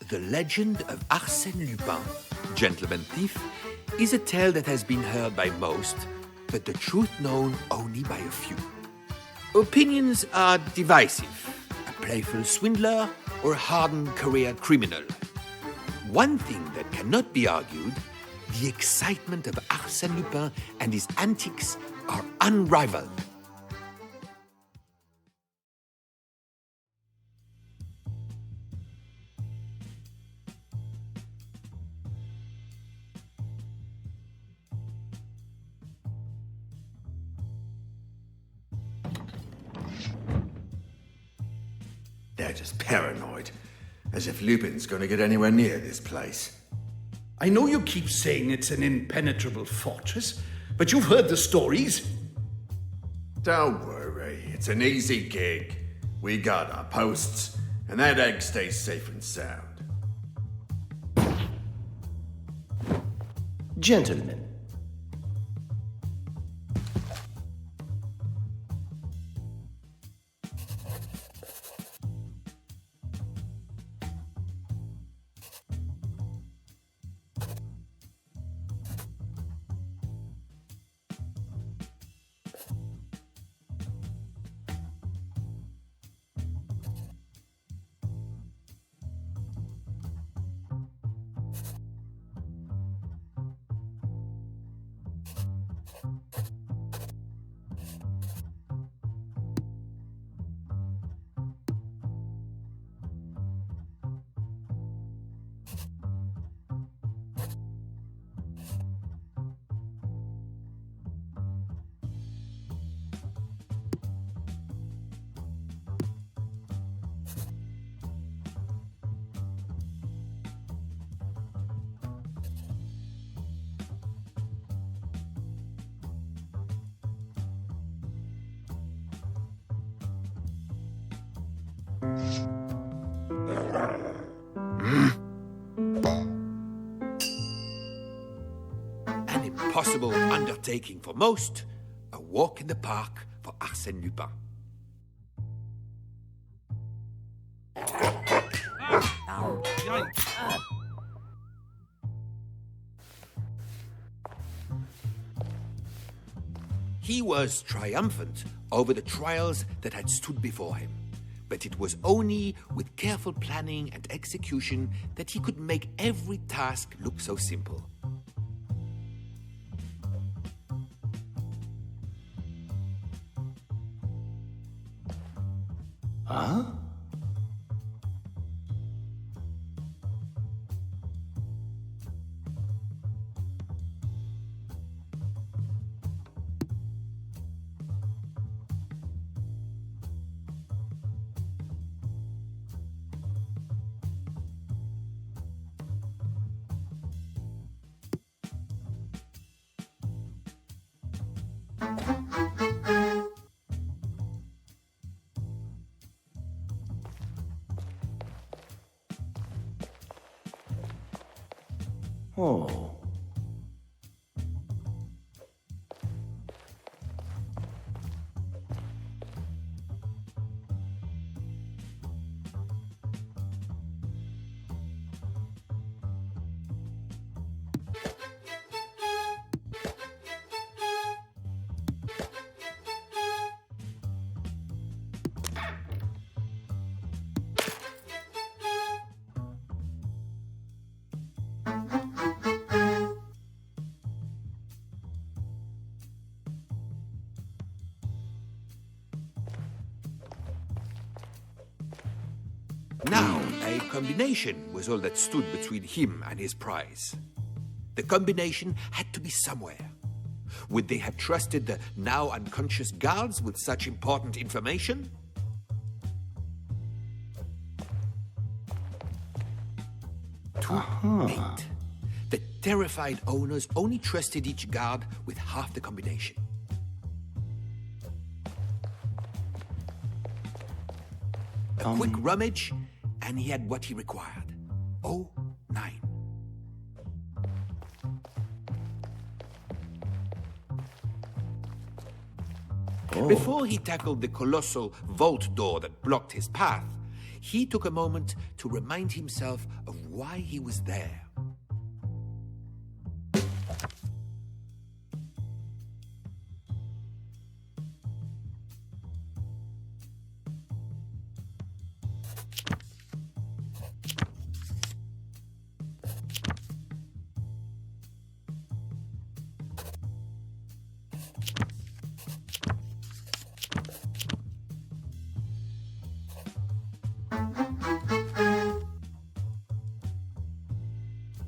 The Legend of Arsène Lupin, Gentleman Thief, is a tale that has been heard by most, but the truth known only by a few. Opinions are divisive, a playful swindler or a hardened career criminal. One thing that cannot be argued, the excitement of Arsène Lupin and his antics are unrivaled. They're just paranoid, as if Lupin's going to get anywhere near this place. I know you keep saying it's an impenetrable fortress, but you've heard the stories. Don't worry, it's an easy gig. We got our posts, and that egg stays safe and sound. Gentlemen. An impossible undertaking for most, a walk in the park for Arsène Lupin. He was triumphant over the trials that had stood before him, but it was only with careful planning and execution that he could make every task look so simple. Huh? Oh. Now, a combination was all that stood between him and his prize. The combination had to be somewhere. Would they have trusted the now unconscious guards with such important information? Too late. The terrified owners only trusted each guard with half the combination. A quick rummage, and he had what he required. 09. Before he tackled the colossal vault door that blocked his path, he took a moment to remind himself of why he was there.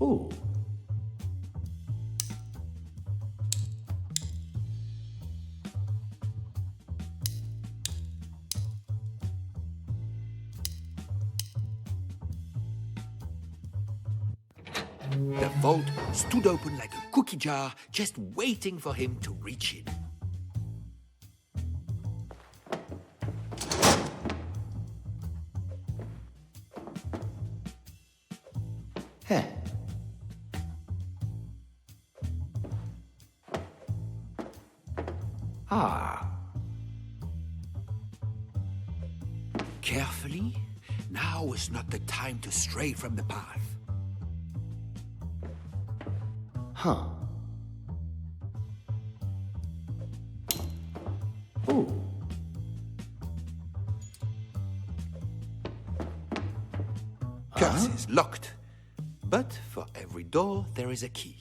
Oh. The vault stood open like a cookie jar, just waiting for him to reach in. Heh. Ah. Carefully, now was not the time to stray from the path. Huh. Oh. Curses locked. But for every door, there is a key.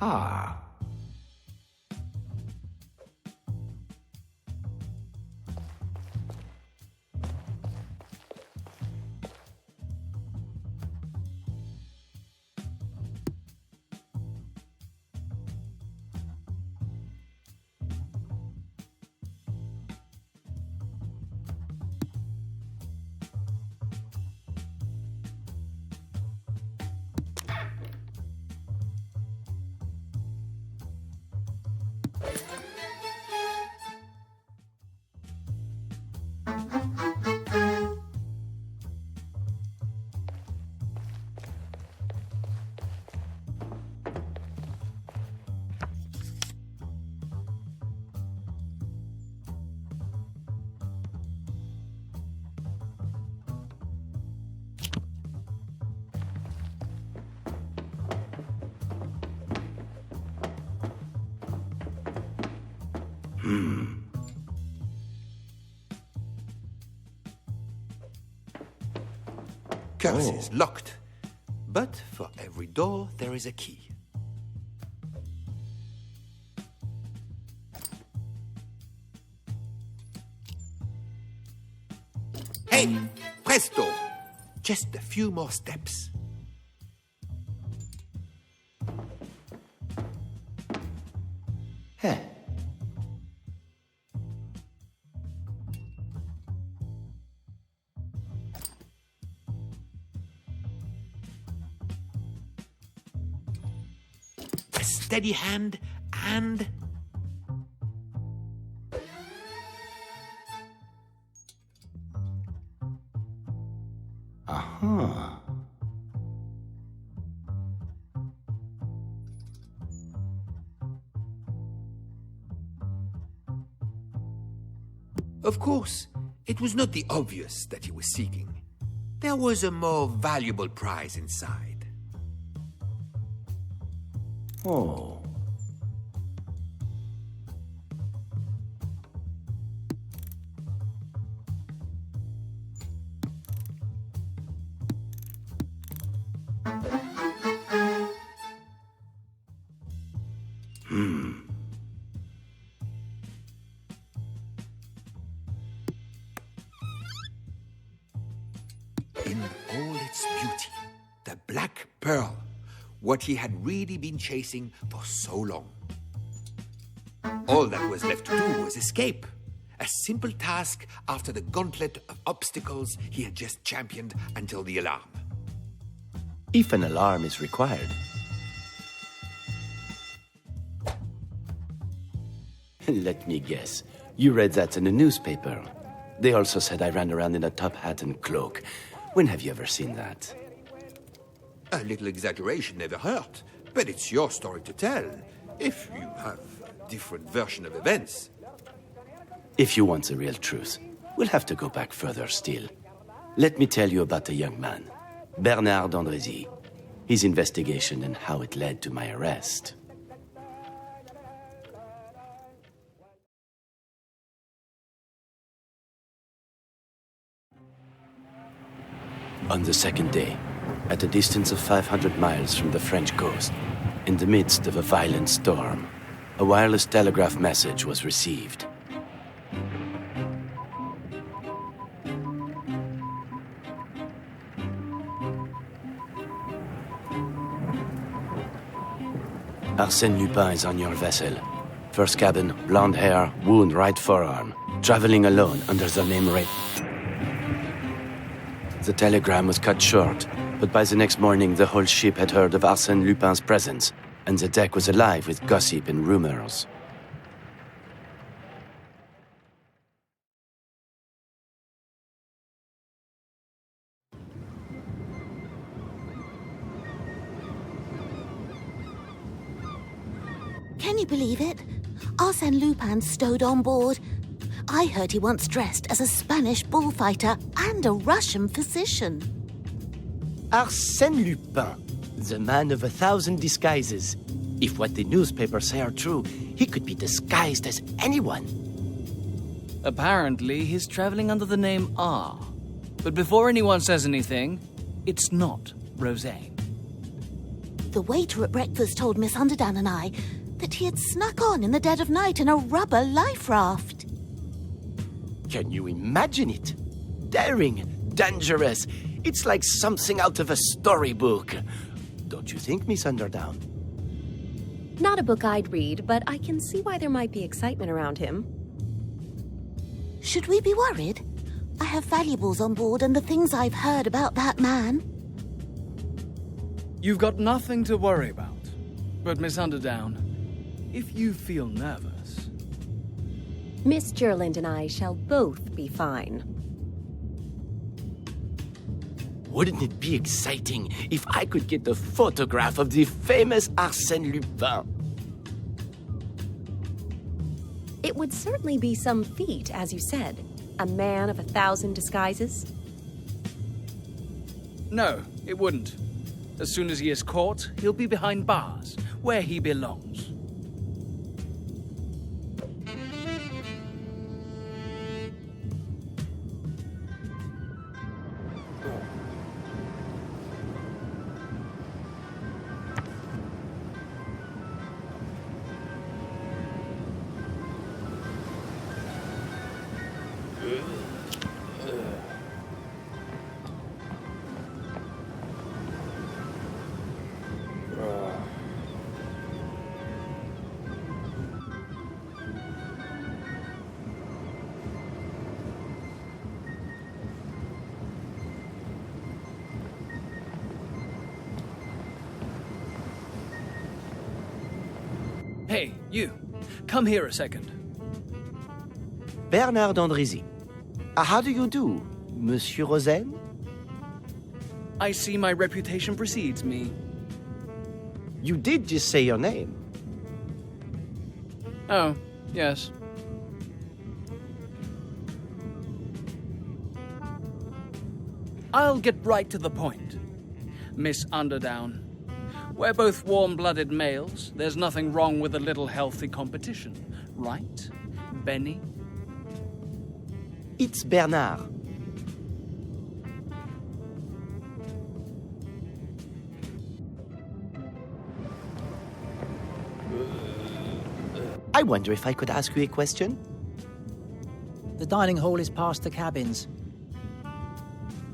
Ah. Curses locked. But for every door, there is a key. Hey, presto! Just a few more steps. Heh. A steady hand and... Aha. Of course, it was not the obvious that he was seeking. There was a more valuable prize inside. Oh. In all its beauty, the Black Pearl, what he had really been chasing for so long. All that was left to do was escape. A simple task after the gauntlet of obstacles he had just championed until the alarm. If an alarm is required. Let me guess. You read that in a newspaper. They also said I ran around in a top hat and cloak. When have you ever seen that? A little exaggeration never hurt, but it's your story to tell, if you have a different version of events. If you want the real truth, we'll have to go back further still. Let me tell you about a young man, Bernard d'Andrézy, his investigation and how it led to my arrest. On the second day, at a distance of 500 miles from the French coast, in the midst of a violent storm, a wireless telegraph message was received. Arsène Lupin is on your vessel. First cabin, blonde hair, wound right forearm. Traveling alone under the name Ray. The telegram was cut short, but by the next morning the whole ship had heard of Arsène Lupin's presence, and the deck was alive with gossip and rumors. Can you believe it? Arsène Lupin stowed on board. I heard he once dressed as a Spanish bullfighter and a Russian physician. Arsène Lupin, the man of 1,000 disguises. If what the newspapers say are true, he could be disguised as anyone. Apparently, he's traveling under the name R. But before anyone says anything, it's not Rosé. The waiter at breakfast told Miss Underdown and I that he had snuck on in the dead of night in a rubber life raft. Can you imagine it? Daring, dangerous. It's like something out of a storybook. Don't you think, Miss Underdown? Not a book I'd read, but I can see why there might be excitement around him. Should we be worried? I have valuables on board and the things I've heard about that man. You've got nothing to worry about. But Miss Underdown, if you feel nervous... Miss Gerland and I shall both be fine. Wouldn't it be exciting if I could get a photograph of the famous Arsène Lupin? It would certainly be some feat, as you said. A man of 1,000 disguises. No, it wouldn't. As soon as he is caught, he'll be behind bars, where he belongs. Hey, you. Come here a second. Bernard d'Andrézy. How do you do, Monsieur Rosen? I see my reputation precedes me. You did just say your name. Oh, yes. I'll get right to the point. Miss Underdown, we're both warm-blooded males. There's nothing wrong with a little healthy competition, right, Benny? It's Bernard. I wonder if I could ask you a question? The dining hall is past the cabins.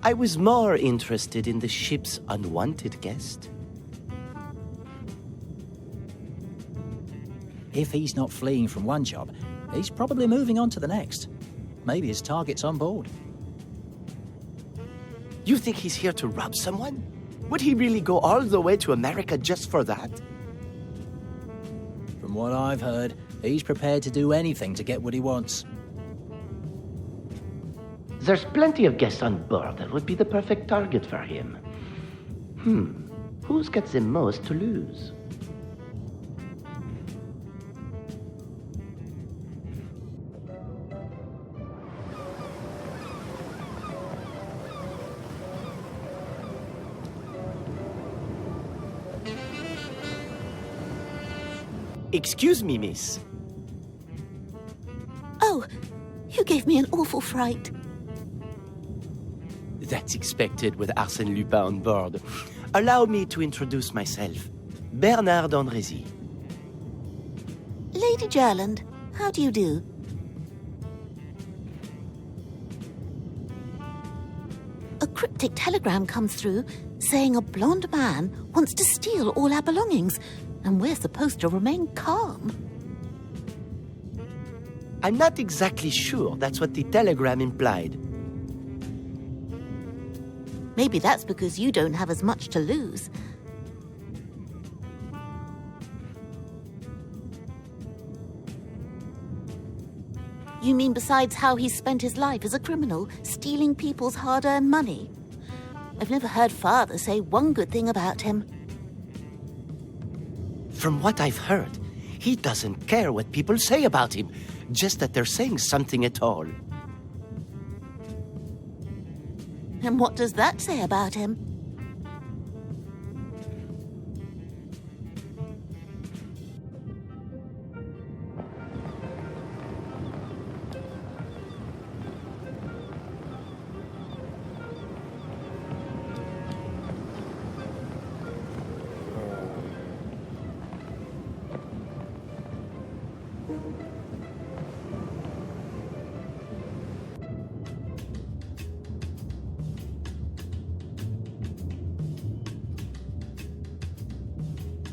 I was more interested in the ship's unwanted guest. If he's not fleeing from one job, he's probably moving on to the next. Maybe his target's on board. You think he's here to rob someone? Would he really go all the way to America just for that? From what I've heard, he's prepared to do anything to get what he wants. There's plenty of guests on board that would be the perfect target for him. Who's got the most to lose? Excuse me, miss. Oh, you gave me an awful fright. That's expected with Arsène Lupin on board. Allow me to introduce myself. Bernard Andrézy. Lady Gerland, how do you do? A cryptic telegram comes through saying a blonde man wants to steal all our belongings, and we're supposed to remain calm. I'm not exactly sure that's what the telegram implied. Maybe that's because you don't have as much to lose. You mean besides how he spent his life as a criminal, stealing people's hard-earned money? I've never heard Father say one good thing about him. From what I've heard, he doesn't care what people say about him, just that they're saying something at all. And what does that say about him?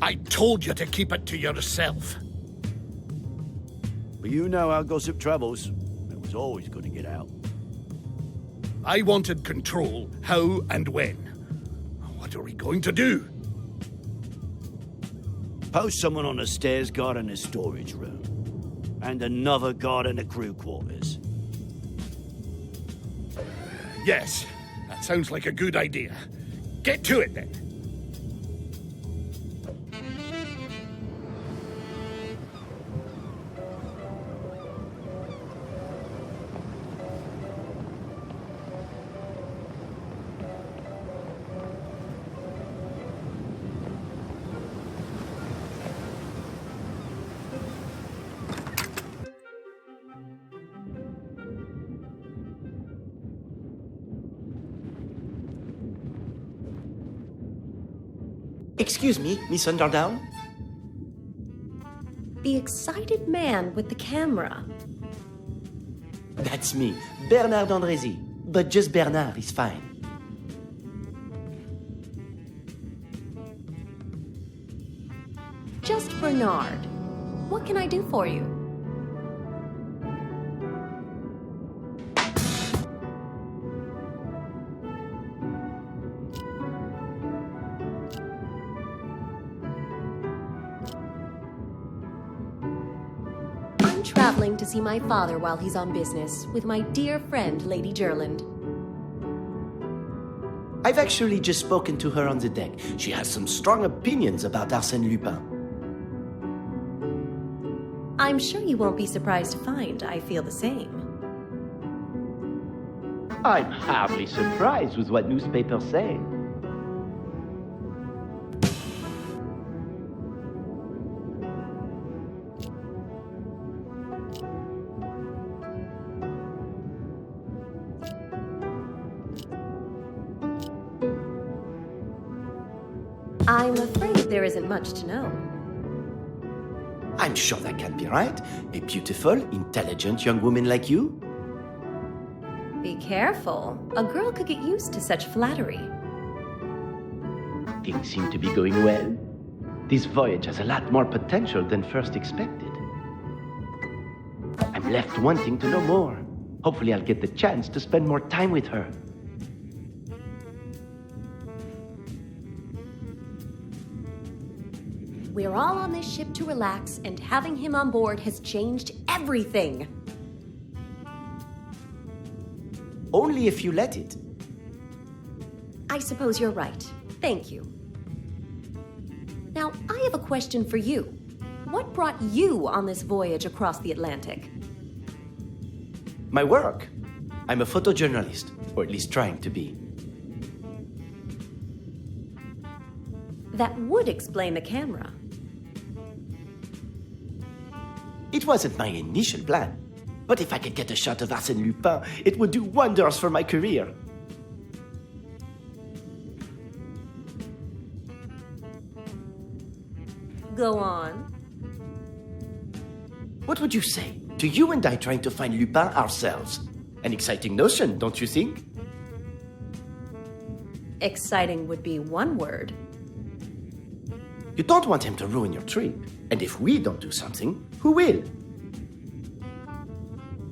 I told you to keep it to yourself. But you know how gossip travels. It was always going to get out. I wanted control, how and when. What are we going to do? Post someone on the stairs guard in the storage room. And another guard in the crew quarters. Yes, that sounds like a good idea. Get to it then. Excuse me, Miss Underdown? The excited man with the camera. That's me, Bernard Andrézy. But just Bernard is fine. Just Bernard. What can I do for you? I'm traveling to see my father while he's on business with my dear friend, Lady Gerland. I've actually just spoken to her on the deck. She has some strong opinions about Arsène Lupin. I'm sure you won't be surprised to find I feel the same. I'm hardly surprised with what newspapers say. I'm afraid there isn't much to know. I'm sure that can't be right. A beautiful, intelligent young woman like you? Be careful. A girl could get used to such flattery. Things seem to be going well. This voyage has a lot more potential than first expected. I'm left wanting to know more. Hopefully I'll get the chance to spend more time with her. We're all on this ship to relax, and having him on board has changed everything. Only if you let it. I suppose you're right. Thank you. Now, I have a question for you. What brought you on this voyage across the Atlantic? My work. I'm a photojournalist, or at least trying to be. That would explain the camera. It wasn't my initial plan, but if I could get a shot of Arsène Lupin, it would do wonders for my career. Go on. What would you say to you and I trying to find Lupin ourselves? An exciting notion, don't you think? Exciting would be one word. You don't want him to ruin your trip. And if we don't do something, who will?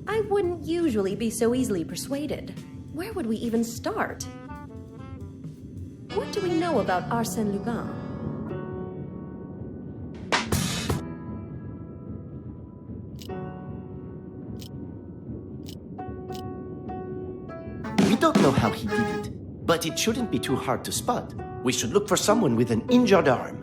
I wouldn't usually be so easily persuaded. Where would we even start? What do we know about Arsène Lupin? We don't know how he did it, but it shouldn't be too hard to spot. We should look for someone with an injured arm.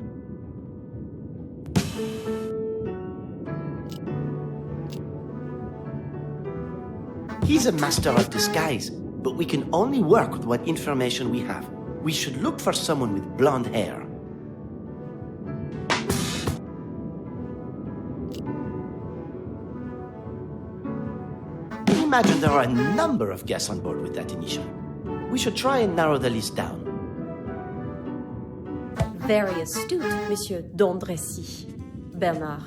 He's a master of disguise, but we can only work with what information we have. We should look for someone with blonde hair. Imagine there are a number of guests on board with that initial. We should try and narrow the list down. Very astute, Monsieur Dondressy. Bernard.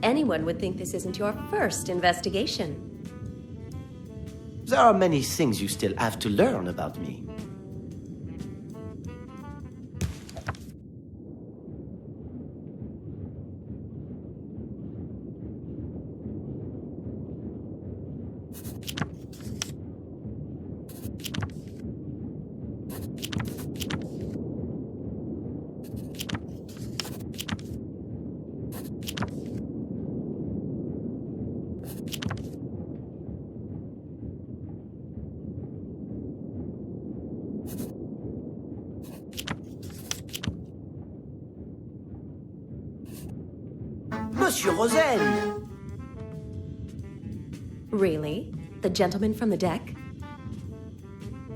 Anyone would think this isn't your first investigation. There are many things you still have to learn about me. Monsieur Rosen! Really? The gentleman from the deck?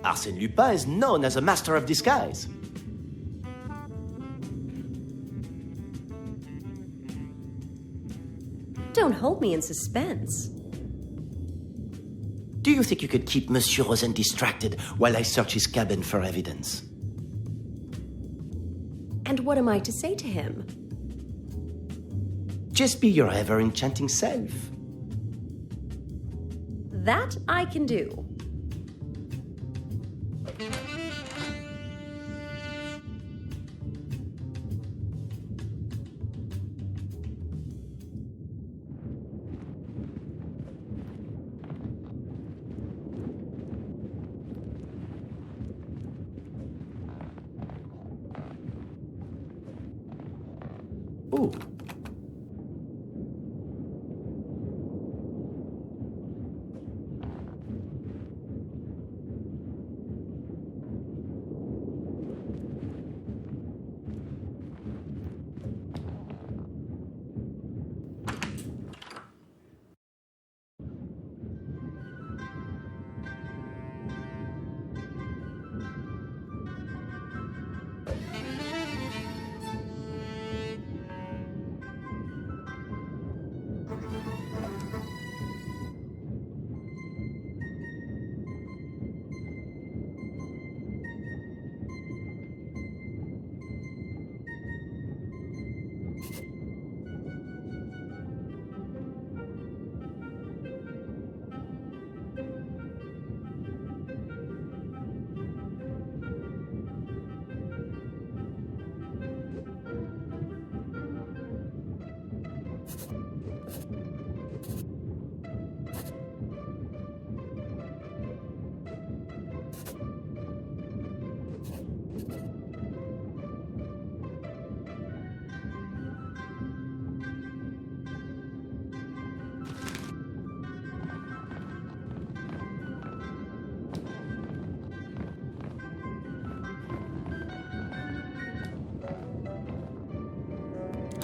Arsène Lupin is known as a master of disguise. Don't hold me in suspense. Do you think you could keep Monsieur Rosen distracted while I search his cabin for evidence? And what am I to say to him? Just be your ever-enchanting self. That I can do. Ooh.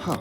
Huh.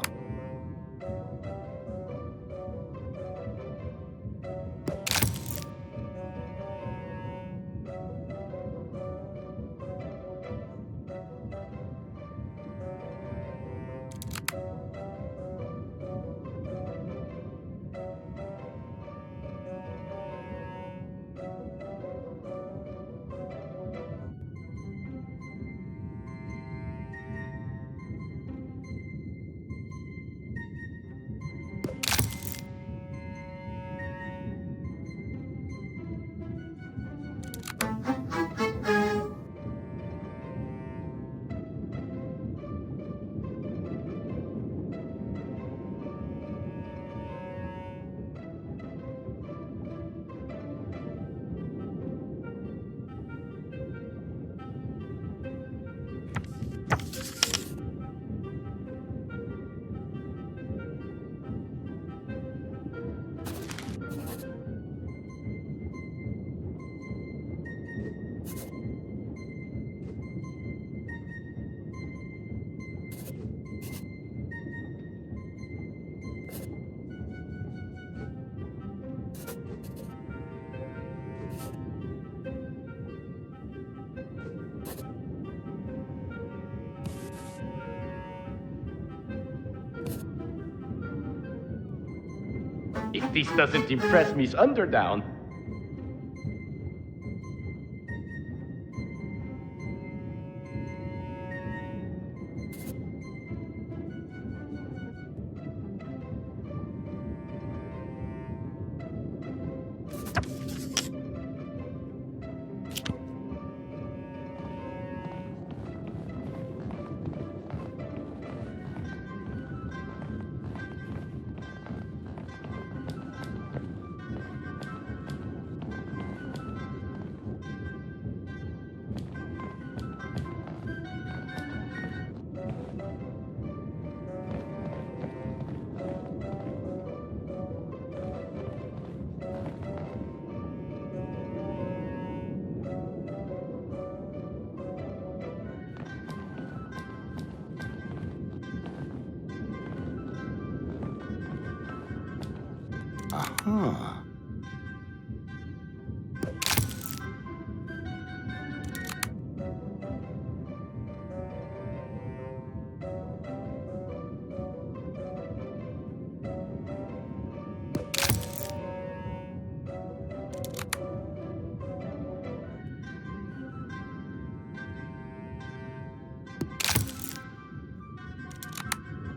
If this doesn't impress Miss Underdown... Huh.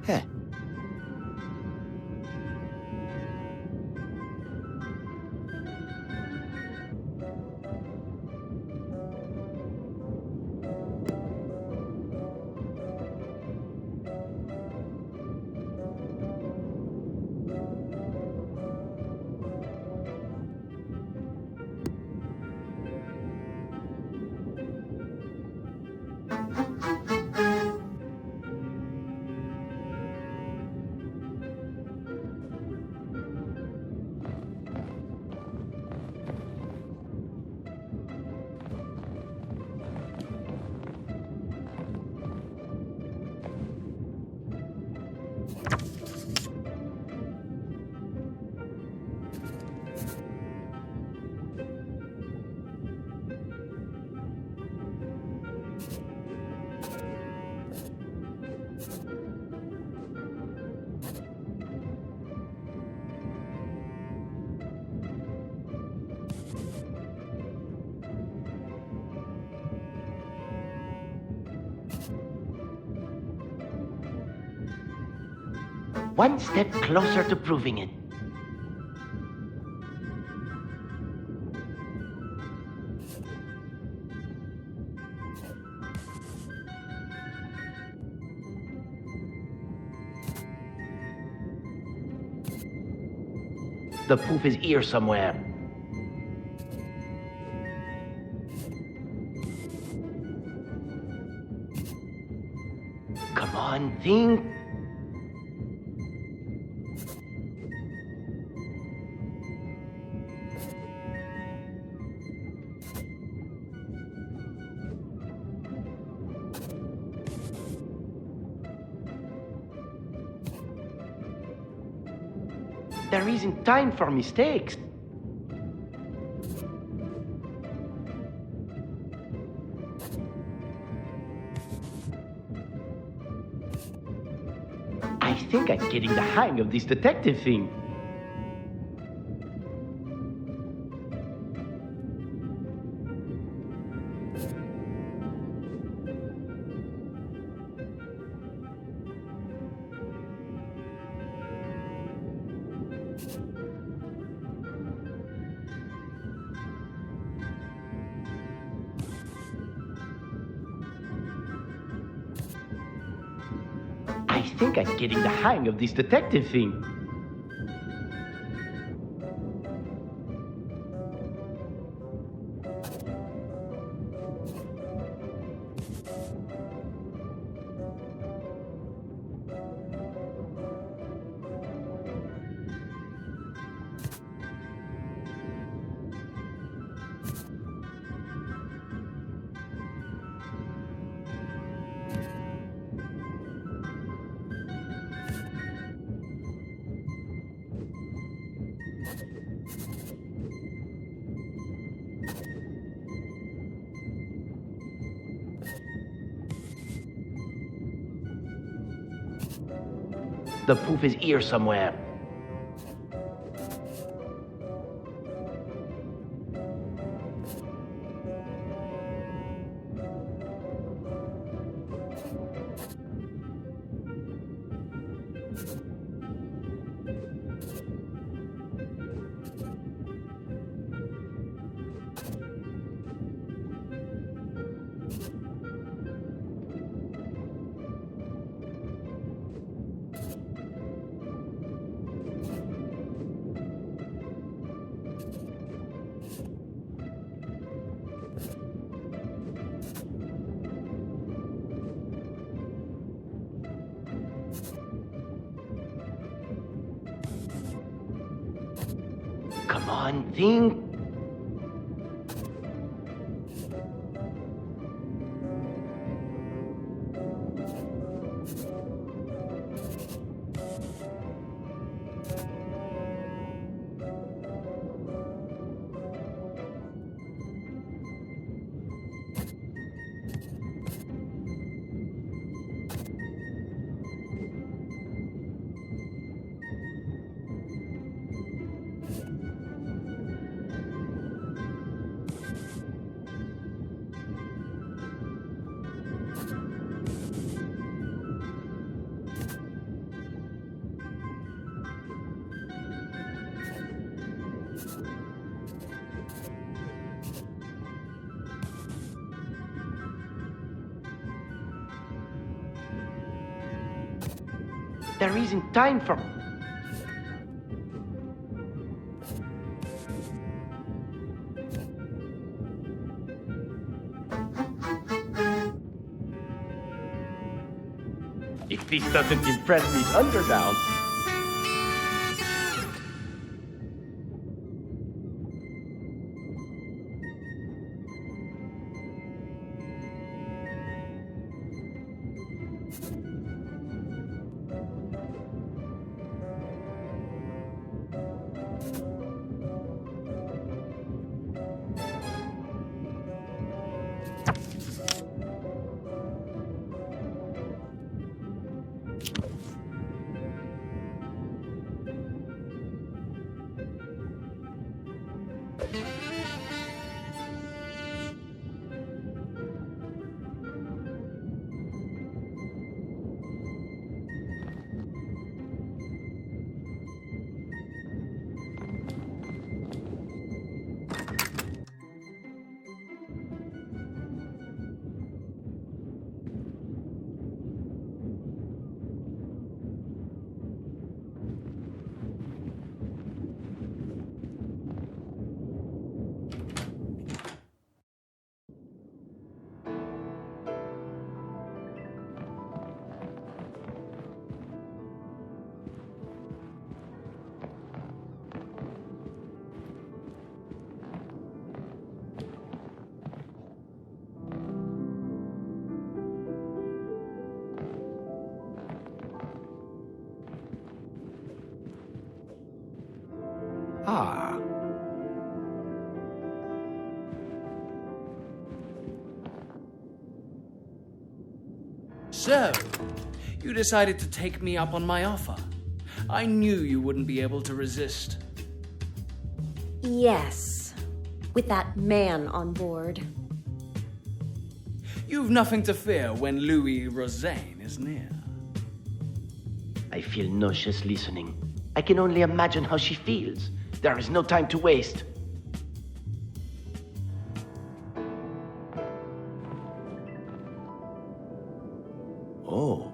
Heh. One step closer to proving it. The proof is here somewhere. Come on, think. There isn't time for mistakes. I think I'm getting the hang of this detective thing. I think I'm getting the hang of this detective thing. The proof is here somewhere. Come on, think. There isn't time for... If this doesn't impress Miss Underdown... Ah. So, you decided to take me up on my offer. I knew you wouldn't be able to resist. Yes, with that man on board. You've nothing to fear when Louis Rosaine is near. I feel nauseous listening. I can only imagine how she feels. There is no time to waste. Oh.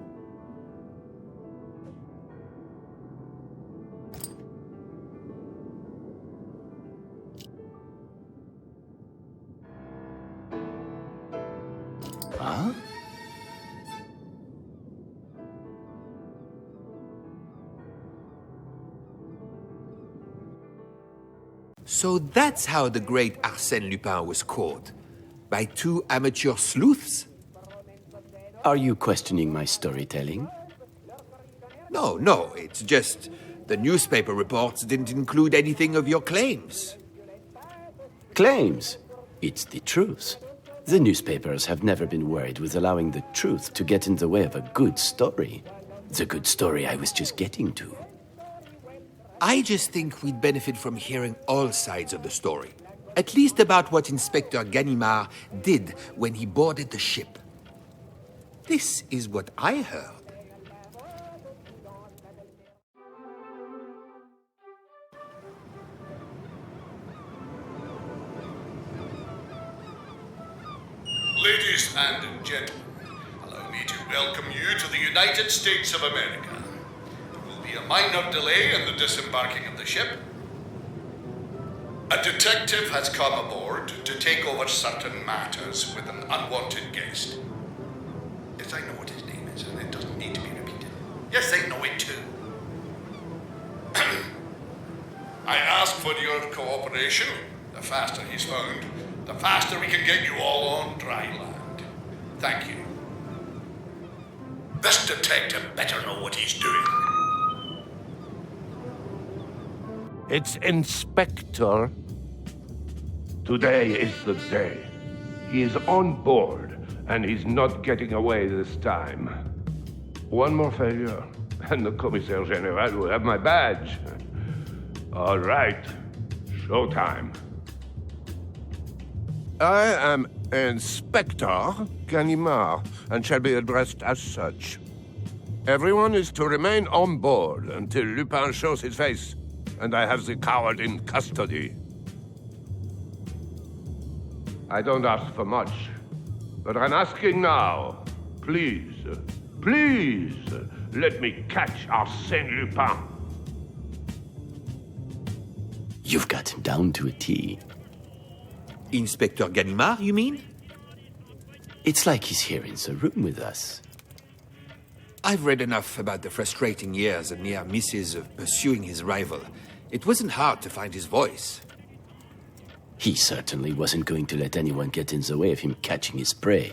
Huh? So that's how the great Arsène Lupin was caught. By two amateur sleuths? Are you questioning my storytelling? No, it's just the newspaper reports didn't include anything of your claims. Claims? It's the truth. The newspapers have never been worried with allowing the truth to get in the way of a good story. The good story I was just getting to. I just think we'd benefit from hearing all sides of the story. At least about what Inspector Ganimard did when he boarded the ship. This is what I heard. Ladies and gentlemen, allow me to welcome you to the United States of America. There will be a minor delay in the disembarking of the ship. A detective has come aboard to take over certain matters with an unwanted guest. Yes, I know what his name is, and it doesn't need to be repeated. Yes, they know it too. I ask for your cooperation. The faster he's found, the faster we can get you all on dry land. Thank you. This detective better know what he's doing. It's Inspector. Today is the day. He is on board, and he's not getting away this time. One more failure, and the Commissaire General will have my badge. All right, showtime. I am Inspector Ganimard, and shall be addressed as such. Everyone is to remain on board until Lupin shows his face, and I have the coward in custody. I don't ask for much, but I'm asking now. Please, please, let me catch Arsène Lupin. You've got him down to a T. Inspector Ganimard, you mean? It's like he's here in the room with us. I've read enough about the frustrating years and near misses of pursuing his rival. It wasn't hard to find his voice. He certainly wasn't going to let anyone get in the way of him catching his prey.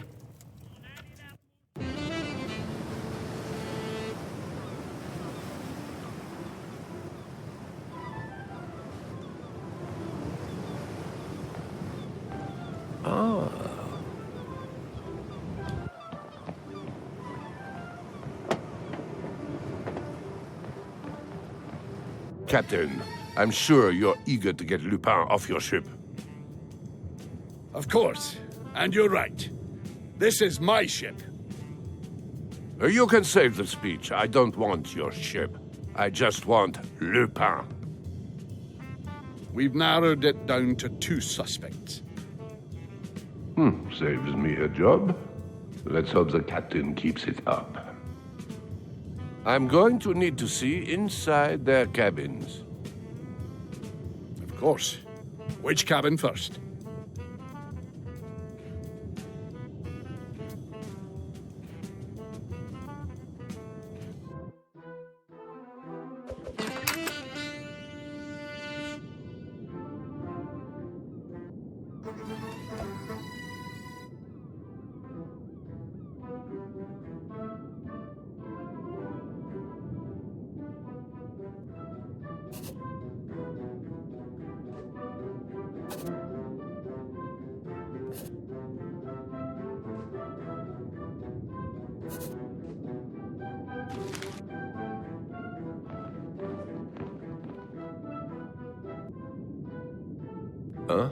Captain, I'm sure you're eager to get Lupin off your ship. Of course. And you're right. This is my ship. You can save the speech. I don't want your ship. I just want Lupin. We've narrowed it down to 2 suspects. Saves me a job. Let's hope the captain keeps it up. I'm going to need to see inside their cabins. Of course. Which cabin first? Huh?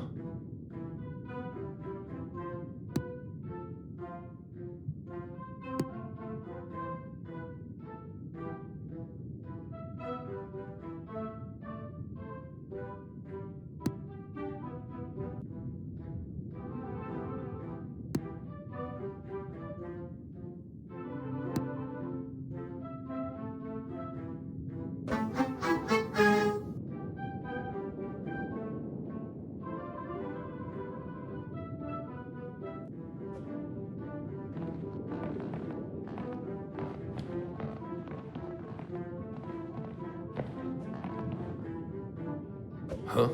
Huh?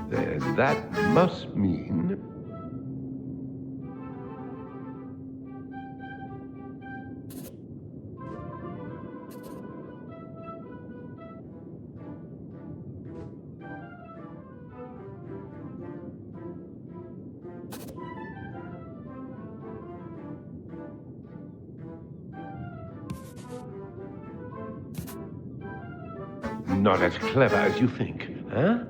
Then that must mean... Not as clever as you think, huh?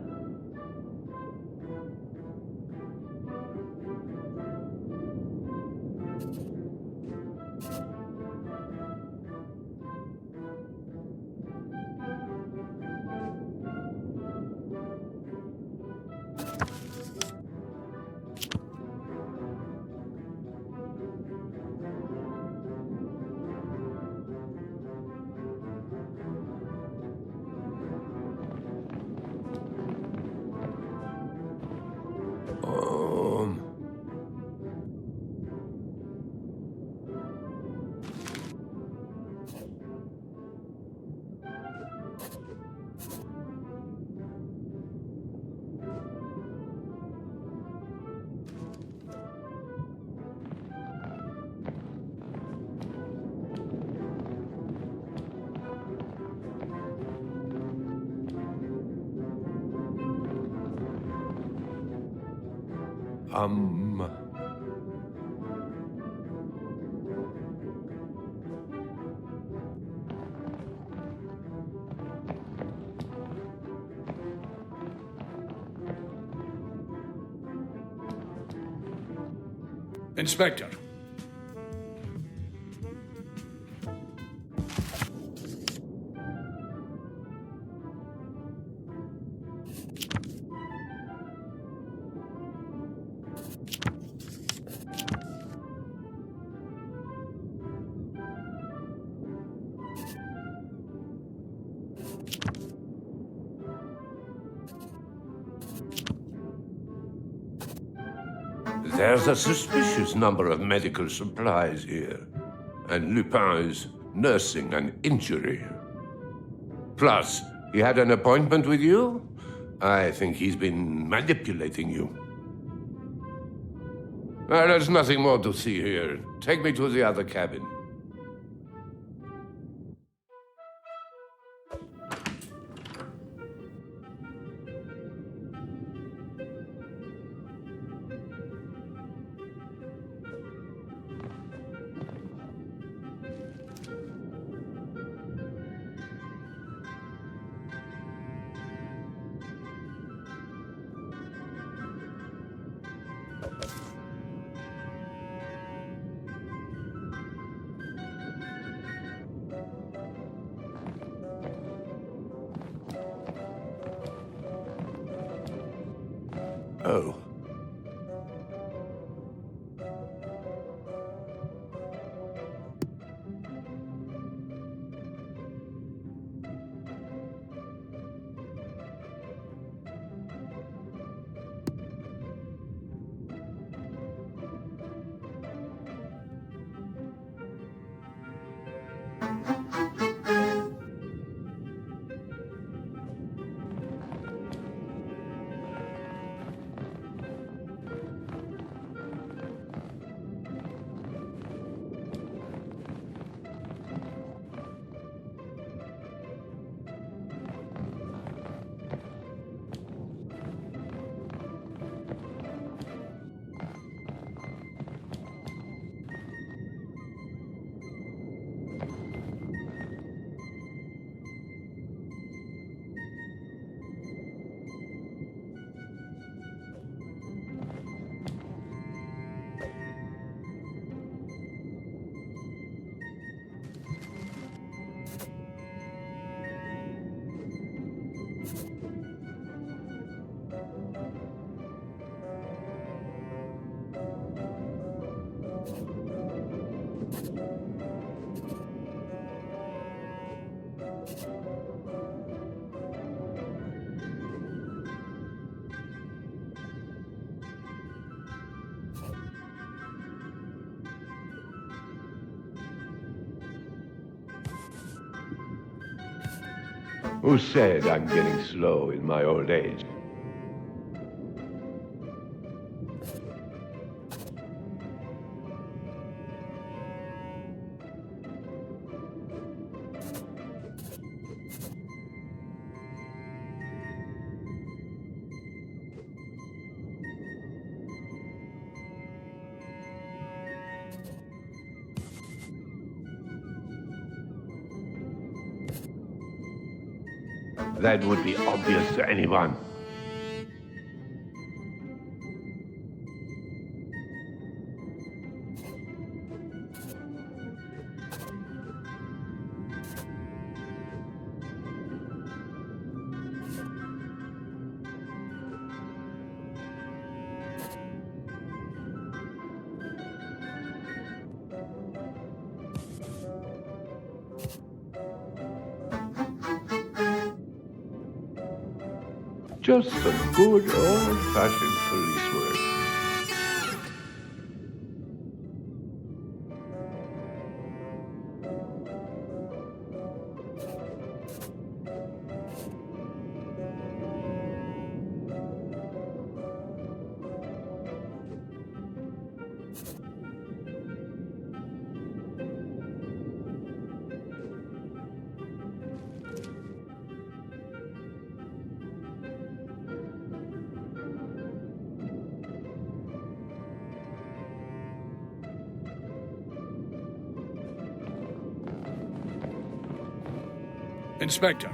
Inspector. There's a suspicious number of medical supplies here, and Lupin is nursing an injury. Plus, he had an appointment with you? I think he's been manipulating you. Well, there's nothing more to see here. Take me to the other cabin. Oh. Who said I'm getting slow in my old age? That would be obvious to anyone. Just some good old-fashioned police work. Inspector.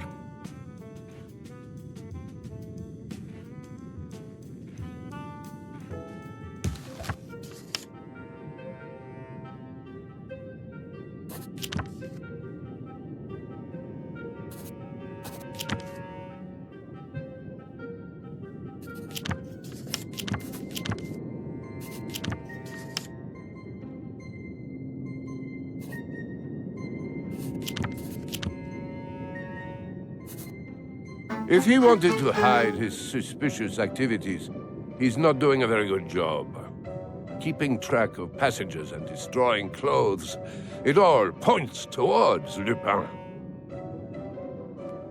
If he wanted to hide his suspicious activities, he's not doing a very good job. Keeping track of passengers and destroying clothes, it all points towards Lupin.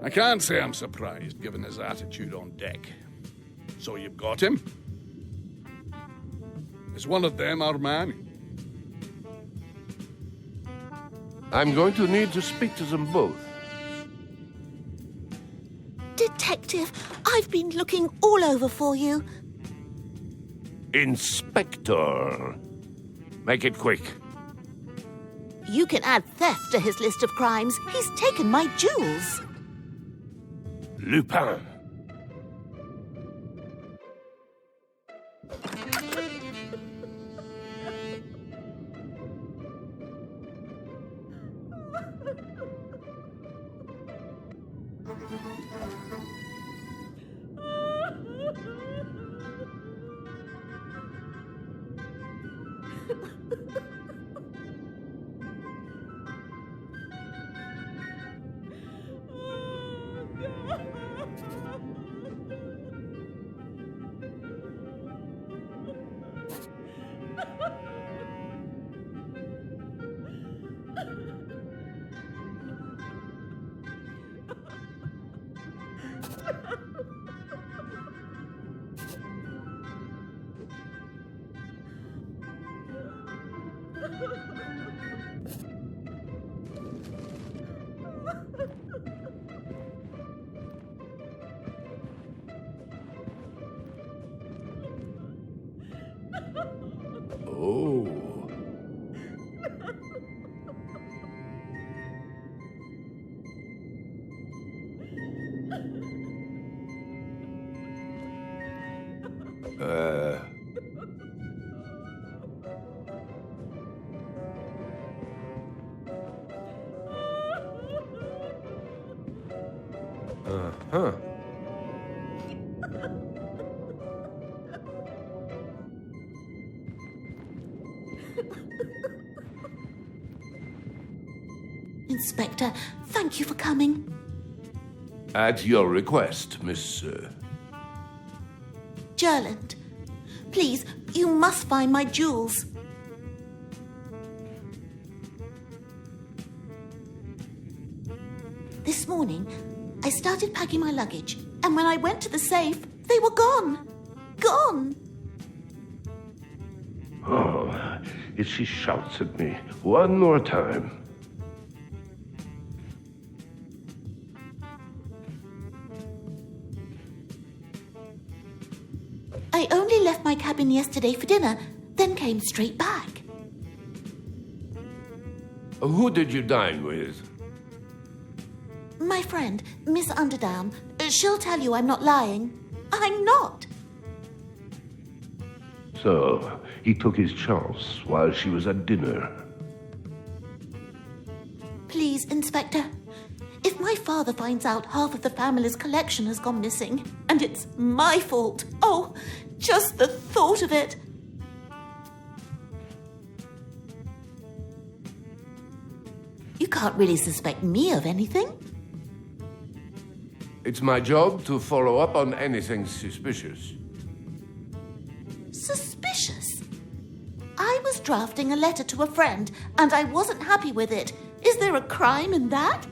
I can't say I'm surprised, given his attitude on deck. So you've got him? Is one of them our man? I'm going to need to speak to them both. Detective, I've been looking all over for you. Inspector. Make it quick. You can add theft to his list of crimes. He's taken my jewels. Lupin. Oh. Uh-huh. Inspector, thank you for coming. At your request, Miss... Gerland, please, you must find my jewels. This morning, I started packing my luggage, and when I went to the safe, they were gone. Gone. Oh, if she shouts at me one more time... I only left my cabin yesterday for dinner, then came straight back. Who did you dine with? My friend, Miss Underdown. She'll tell you I'm not lying. I'm not. So, he took his chance while she was at dinner. Please, Inspector. If my father finds out half of the family's collection has gone missing, and it's my fault, oh, just the thought of it. You can't really suspect me of anything. It's my job to follow up on anything suspicious. Suspicious? I was drafting a letter to a friend, and I wasn't happy with it. Is there a crime in that?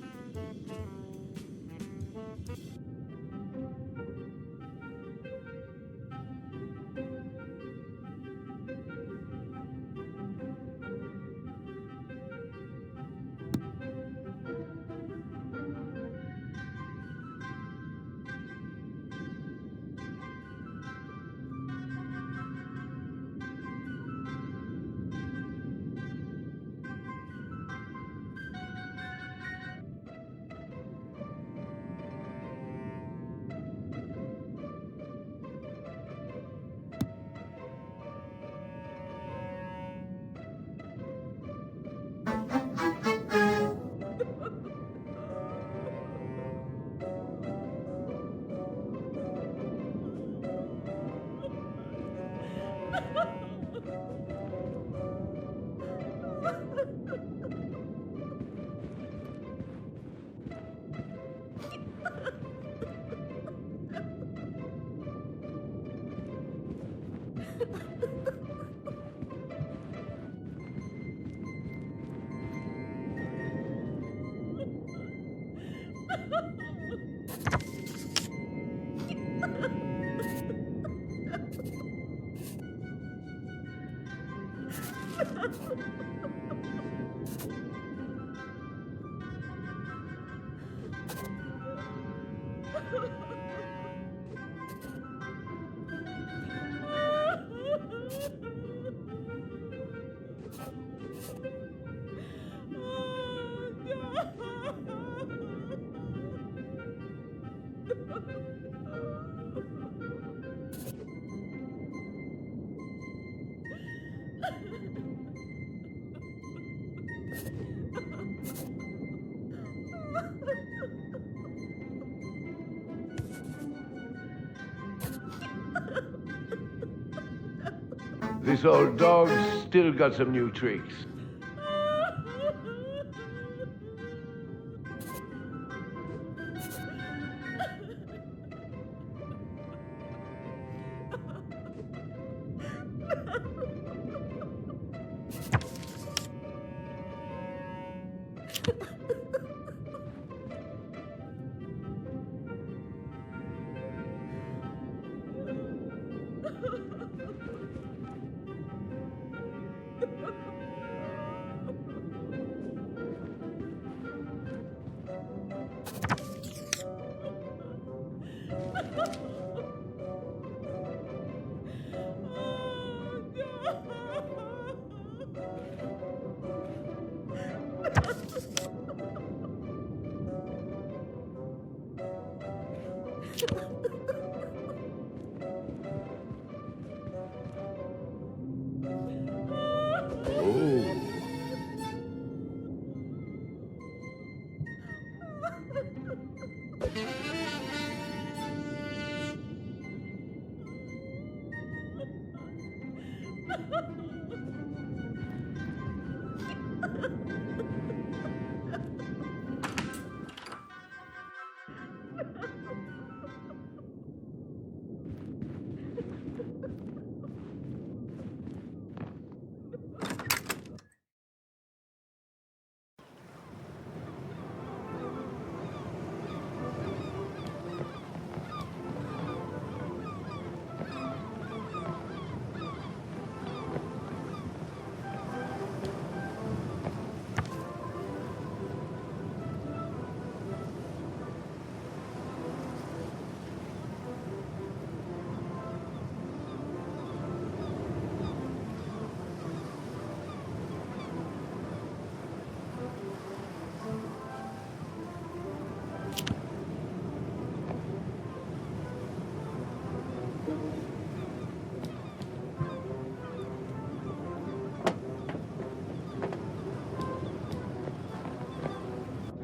This old dog's still got some new tricks.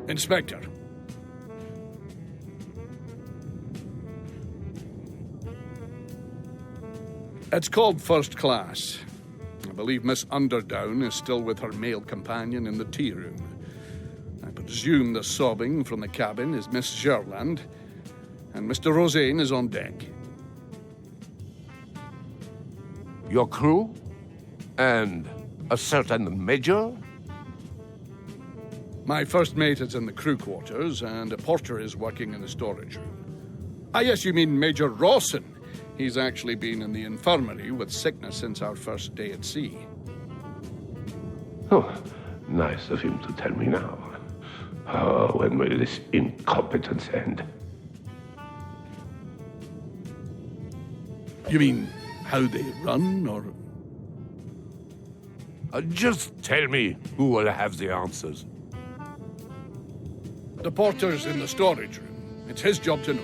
Inspector. It's called first class. I believe Miss Underdown is still with her male companion in the tea room. I presume the sobbing from the cabin is Miss Gerland, and Mr. Rosaine is on deck. Your crew? And a certain major? My first mate is in the crew quarters, and a porter is working in the storage room. Ah, yes, you mean Major Rawson. He's actually been in the infirmary with sickness since our first day at sea. Oh, nice of him to tell me now. Oh, when will this incompetence end? You mean how they run, or...? Just tell me who will have the answers. The porter's in the storage room. It's his job to know.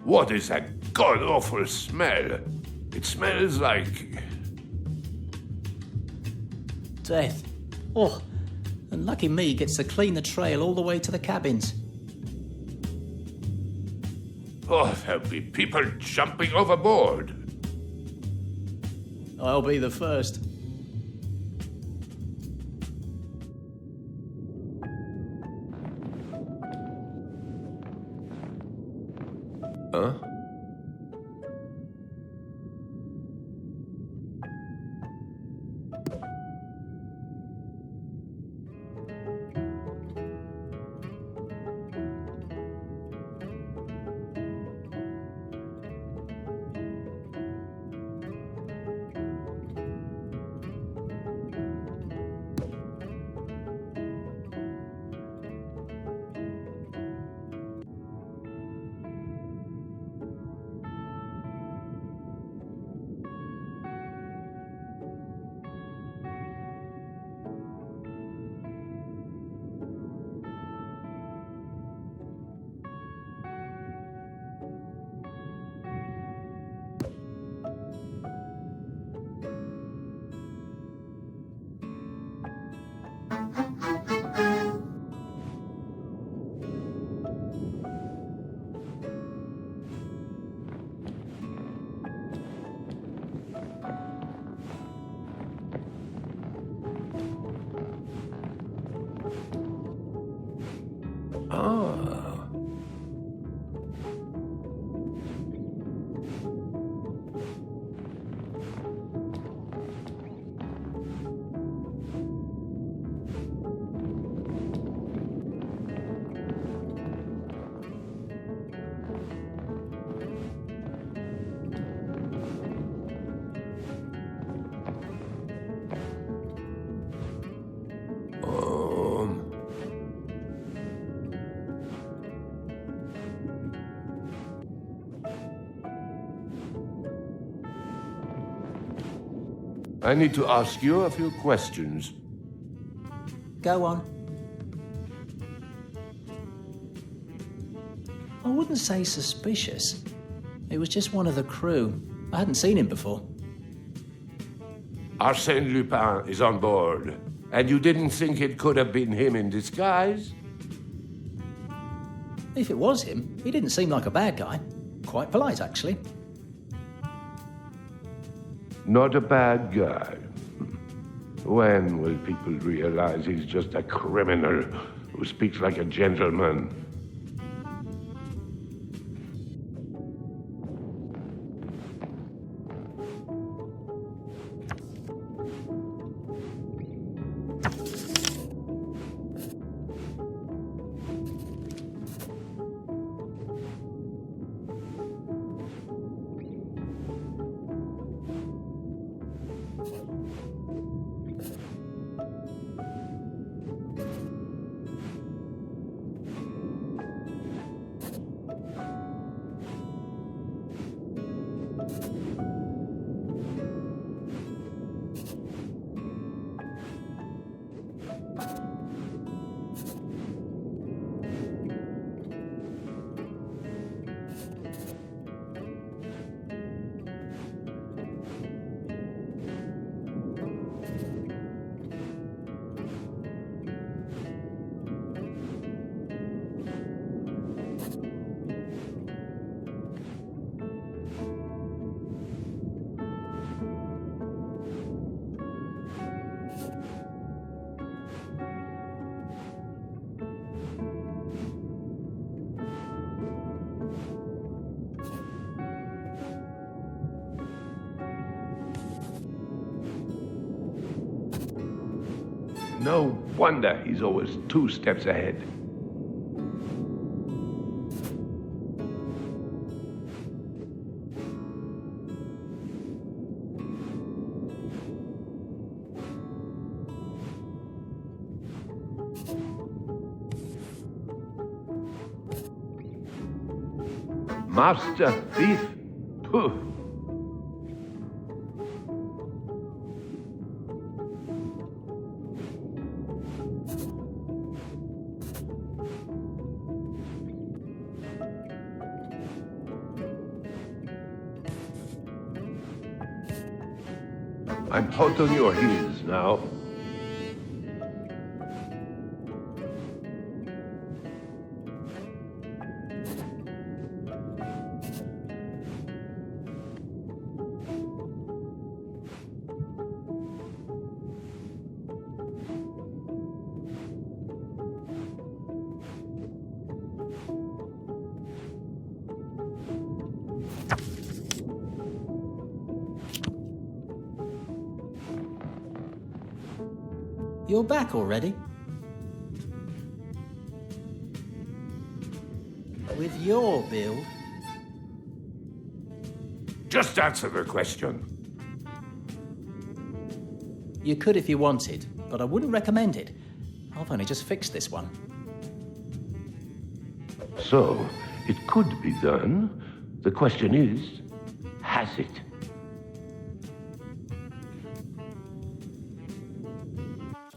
What is that god-awful smell? It smells like... death. Oh, and lucky me gets to clean the trail all the way to the cabins. Oh, there'll be people jumping overboard. I'll be the first. Huh? I need to ask you a few questions. Go on. I wouldn't say suspicious. It was just one of the crew. I hadn't seen him before. Arsene Lupin is on board, and you didn't think it could have been him in disguise? If it was him, he didn't seem like a bad guy. Quite polite, actually. Not a bad guy. When will people realize he's just a criminal who speaks like a gentleman? No wonder he's always 2 steps ahead. Master thief? Pooh. I'm hot on your heels now. You're back already? With your build? Just answer the question. You could if you wanted, but I wouldn't recommend it. I've only just fixed this one. So, it could be done. The question is, has it?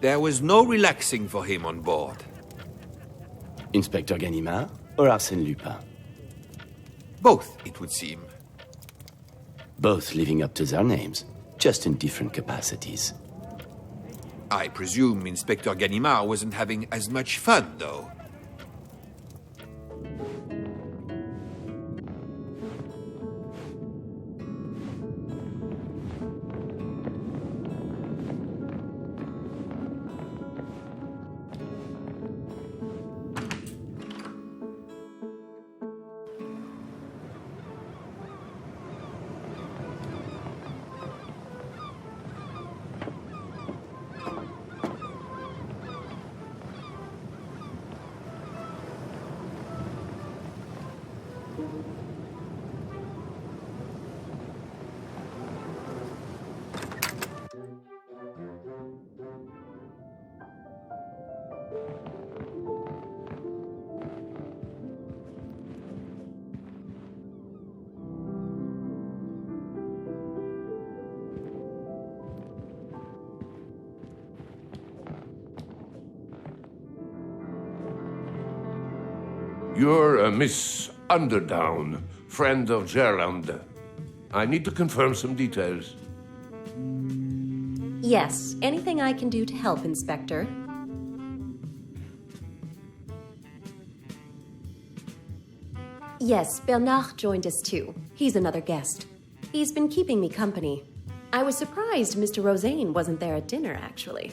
There was no relaxing for him on board. Inspector Ganimard or Arsène Lupin? Both, it would seem. Both living up to their names, just in different capacities. I presume Inspector Ganimard wasn't having as much fun, though. You're Miss Underdown, friend of Gerland. I need to confirm some details. Yes, anything I can do to help, Inspector. Yes, Bernard joined us too. He's another guest. He's been keeping me company. I was surprised Mr. Rosaine wasn't there at dinner, actually.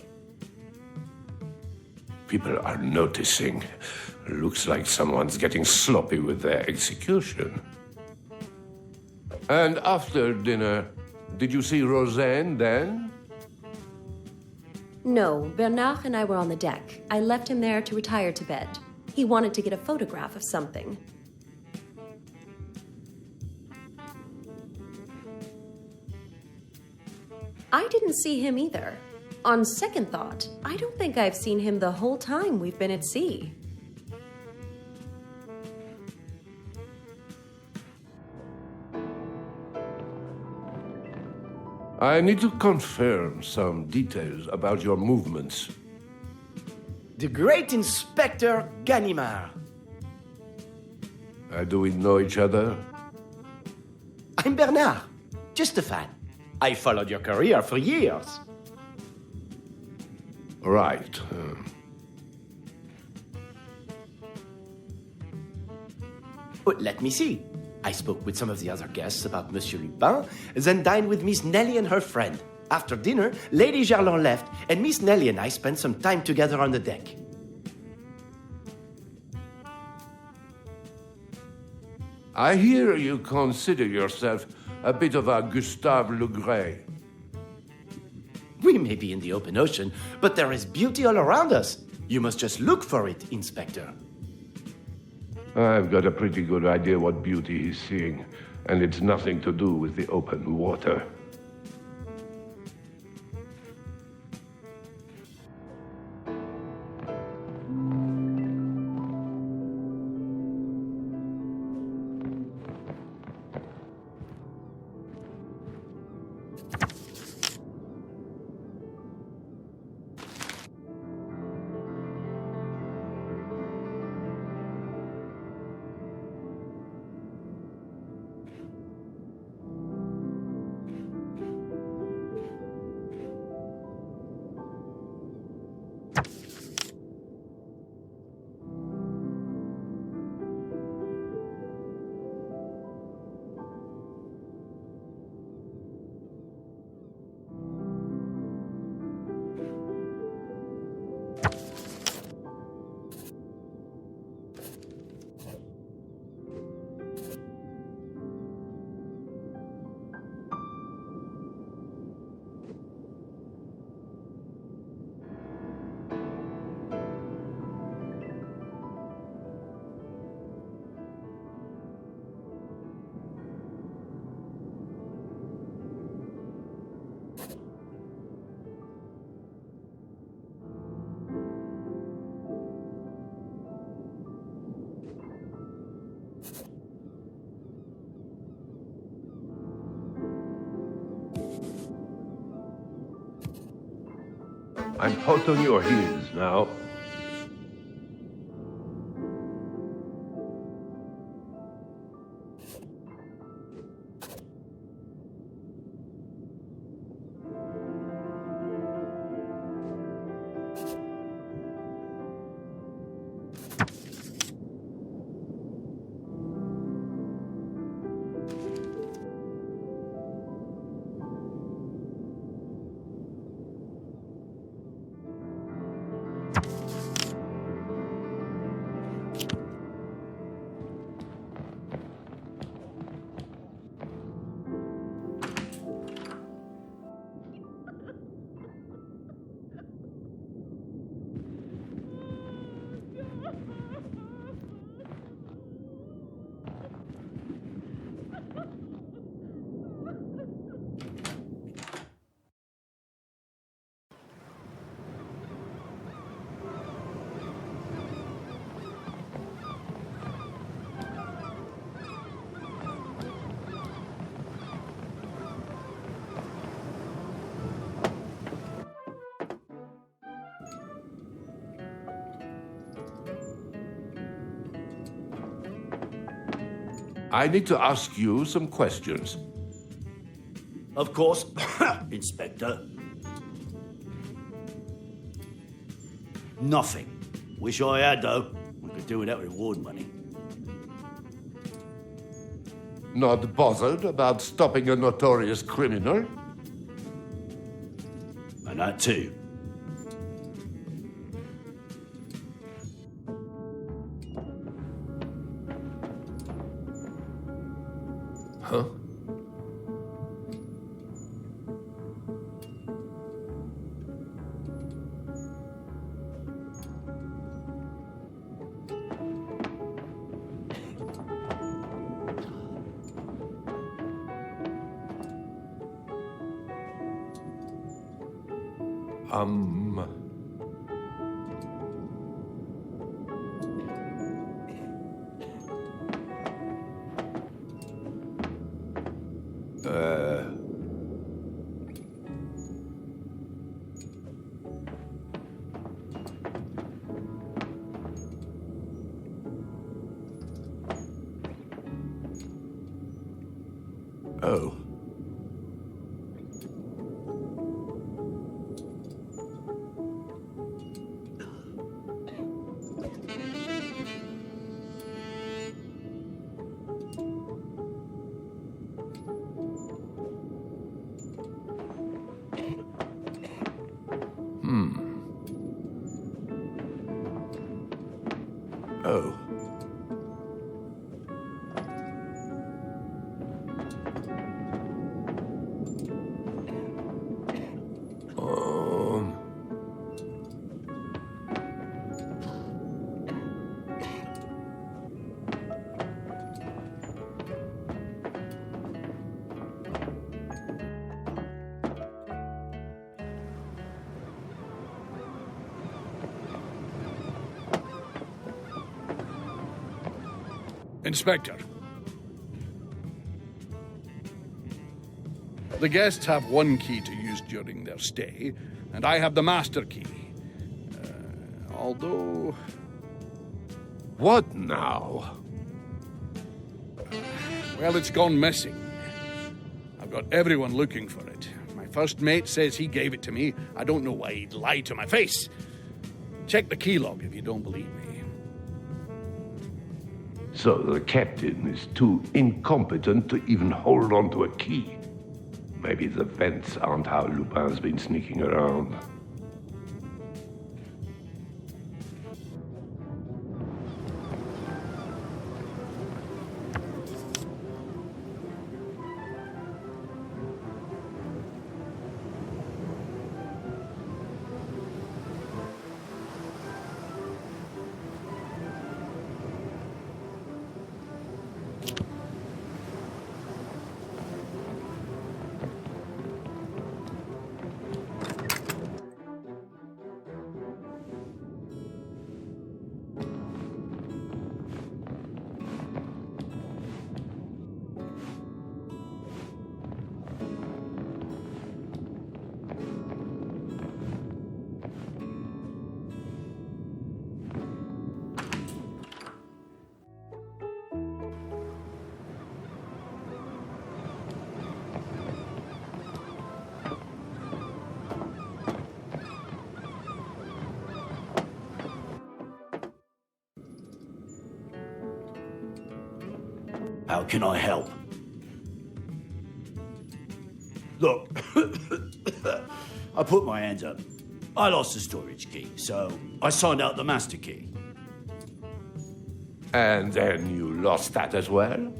People are noticing. Looks like someone's getting sloppy with their execution. And after dinner, did you see Rosaine then? No, Bernard and I were on the deck. I left him there to retire to bed. He wanted to get a photograph of something. I didn't see him either. On second thought, I don't think I've seen him the whole time we've been at sea. I need to confirm some details about your movements. The great Inspector Ganimard. Do we know each other? I'm Bernard, just a fan. I followed your career for years. Right. But let me see. I spoke with some of the other guests about Monsieur Lupin, then dined with Miss Nellie and her friend. After dinner, Lady Gerland left, and Miss Nellie and I spent some time together on the deck. I hear you consider yourself a bit of a Gustave Le Gray. We may be in the open ocean, but there is beauty all around us. You must just look for it, Inspector. I've got a pretty good idea what beauty he's seeing, and it's nothing to do with the open water. I'm hot on your heels now. I need to ask you some questions. Of course, Inspector. Nothing. Wish I had, though. We could do without reward money. Not bothered about stopping a notorious criminal? And that too. Huh? Oh. Oh. Inspector. The guests have one key to use during their stay, and I have the master key. Although... What now? Well, it's gone missing. I've got everyone looking for it. My first mate says he gave it to me. I don't know why he'd lie to my face. Check the key log if you don't believe me. So the captain is too incompetent to even hold on to a key. Maybe the vents aren't how Lupin's been sneaking around. How can I help? Look, I put my hands up. I lost the storage key, so I signed out the master key. And then you lost that as well?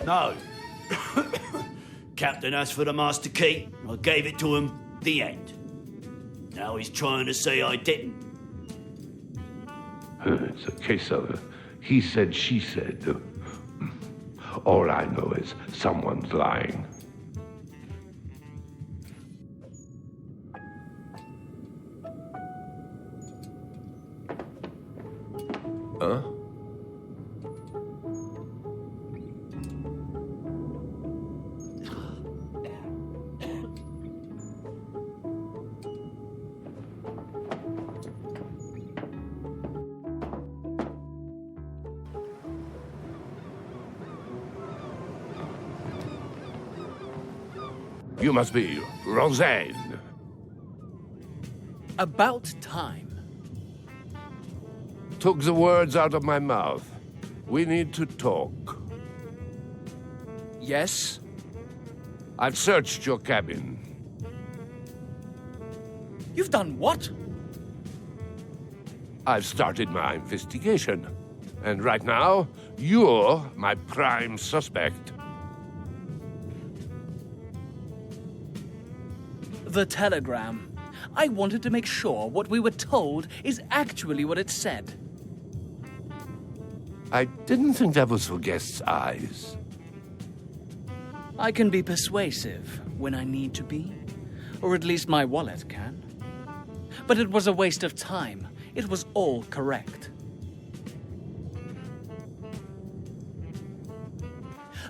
No. Captain asked for the master key. I gave it to him. The end. Now he's trying to say I didn't. It's a case of he said, she said. All I know is someone's lying. Huh? You must be Roseanne. About time. Took the words out of my mouth. We need to talk. Yes? I've searched your cabin. You've done what? I've started my investigation. And right now, you're my prime suspect. The telegram. I wanted to make sure what we were told is actually what it said. I didn't think that was for guests' eyes. I can be persuasive when I need to be. Or at least my wallet can. But it was a waste of time. It was all correct.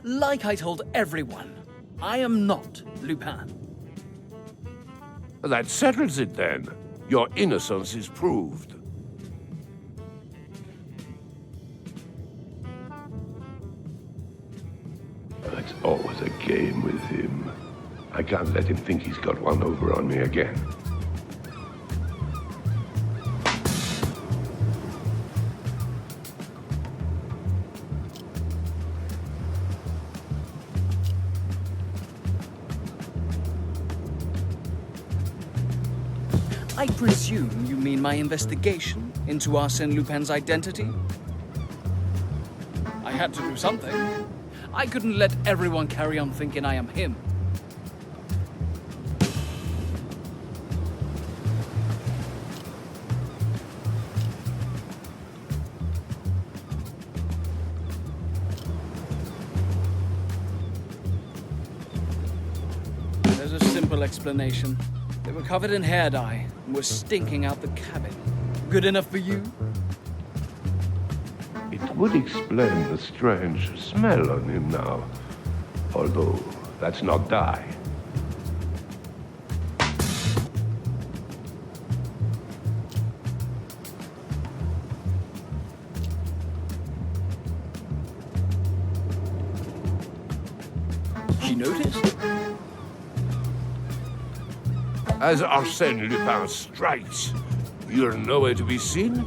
Like I told everyone, I am not Lupin. That settles it then. Your innocence is proved. It's always a game with him. I can't let him think he's got one over on me again. I presume you mean my investigation into Arsène Lupin's identity? I had to do something. I couldn't let everyone carry on thinking I am him. There's a simple explanation. They were covered in hair dye and were stinking out the cabin. Good enough for you? It would explain the strange smell on him now. Although, that's not dye. She noticed? As Arsène Lupin strikes, you're nowhere to be seen?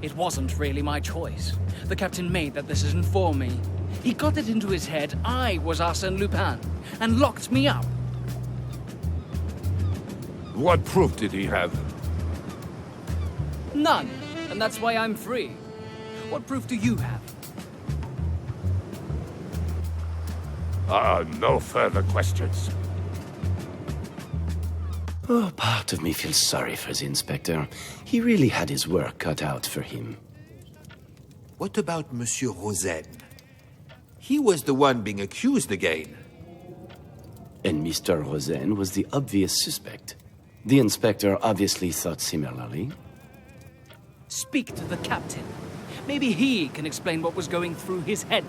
It wasn't really my choice. The captain made that decision for me. He got it into his head I was Arsène Lupin and locked me up. What proof did he have? None, and that's why I'm free. What proof do you have? No further questions. Oh, part of me feels sorry for the inspector. He really had his work cut out for him. What about Monsieur Rosen? He was the one being accused again. And Mr. Rosen was the obvious suspect. The inspector obviously thought similarly. Speak to the captain. Maybe he can explain what was going through his head.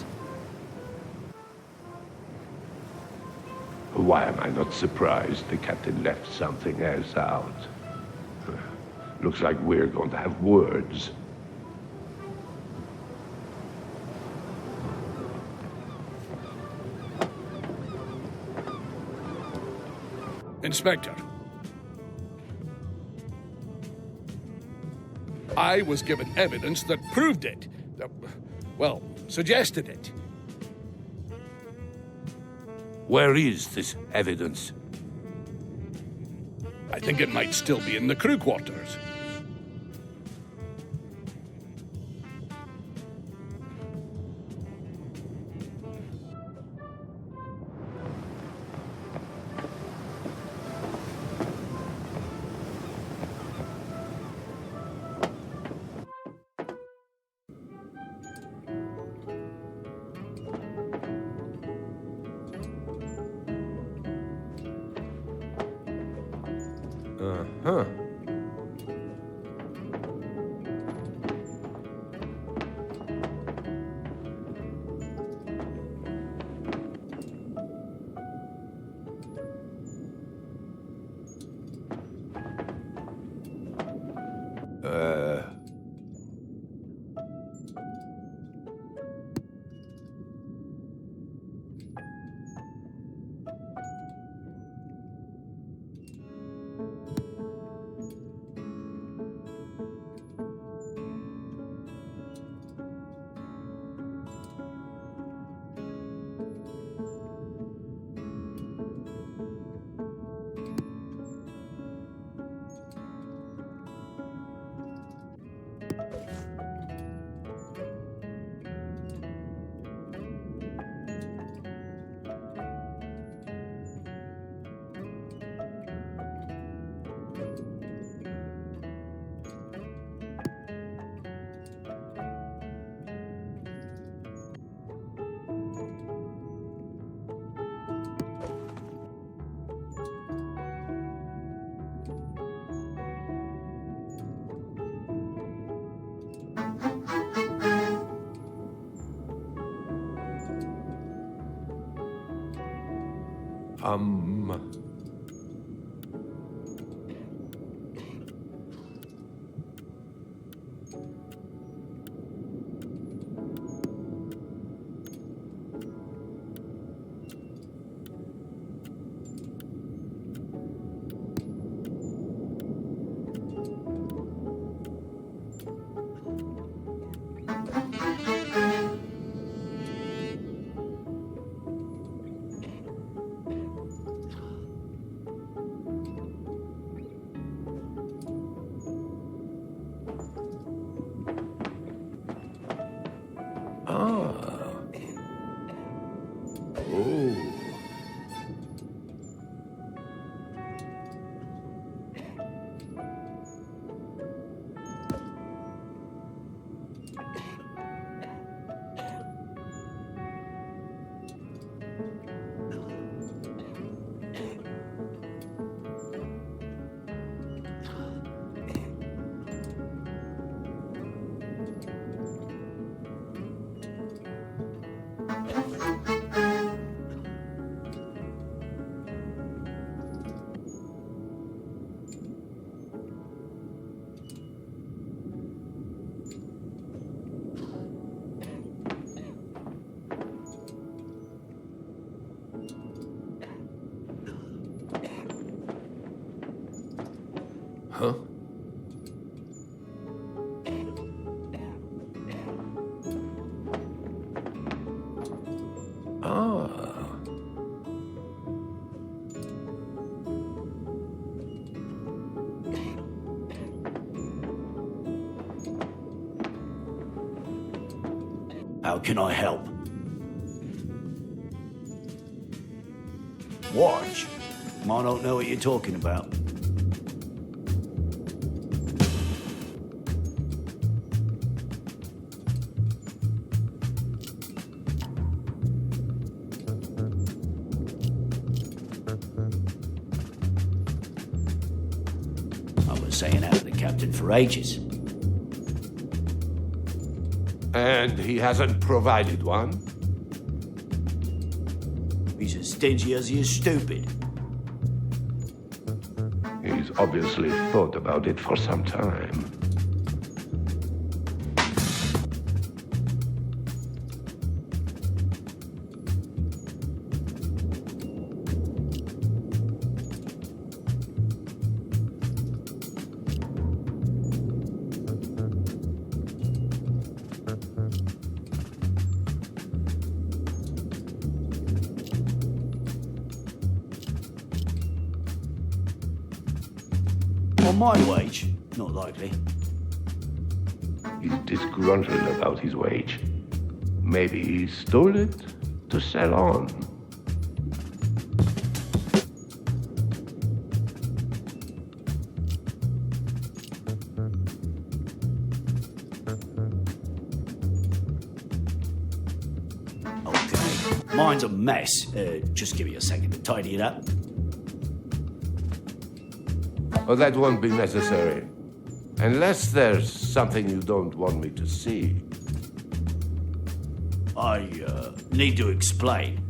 Why am I not surprised the captain left something else out? Looks like we're going to have words. Inspector. I was given evidence that proved it. Well, suggested it. Where is this evidence? I think it might still be in the crew quarters. Uh-huh. Huh? How can I help? Watch. I don't know what you're talking about. I was saying out to the captain for ages. And he hasn't provided one? He's as stingy as he is stupid. He's obviously thought about it for some time. on my wage? Not likely. He's disgruntled about his wage. Maybe he stole it to sell on. Okay, mine's a mess. Just give me a second to tidy it up. Oh, that won't be necessary. Unless there's something you don't want me to see. I need to explain.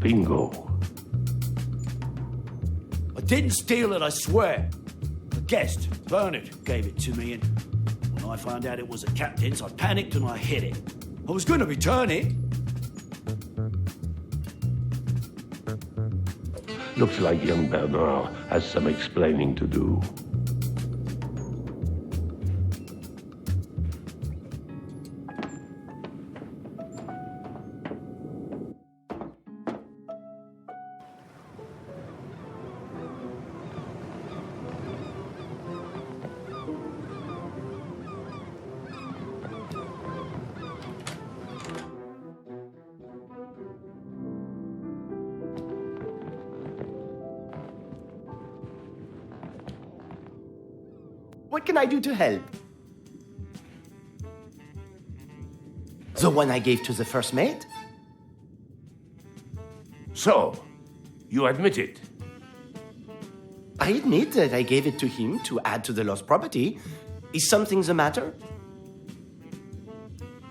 Bingo. I didn't steal it, I swear. A guest, Bernard, gave it to me, and when I found out it was a captain's, I panicked and I hid it. I was going to return it. Looks like young Bernard has some explaining to do. What can I do to help? The one I gave to the first mate? So, you admit it? I admit that I gave it to him to add to the lost property. Is something the matter?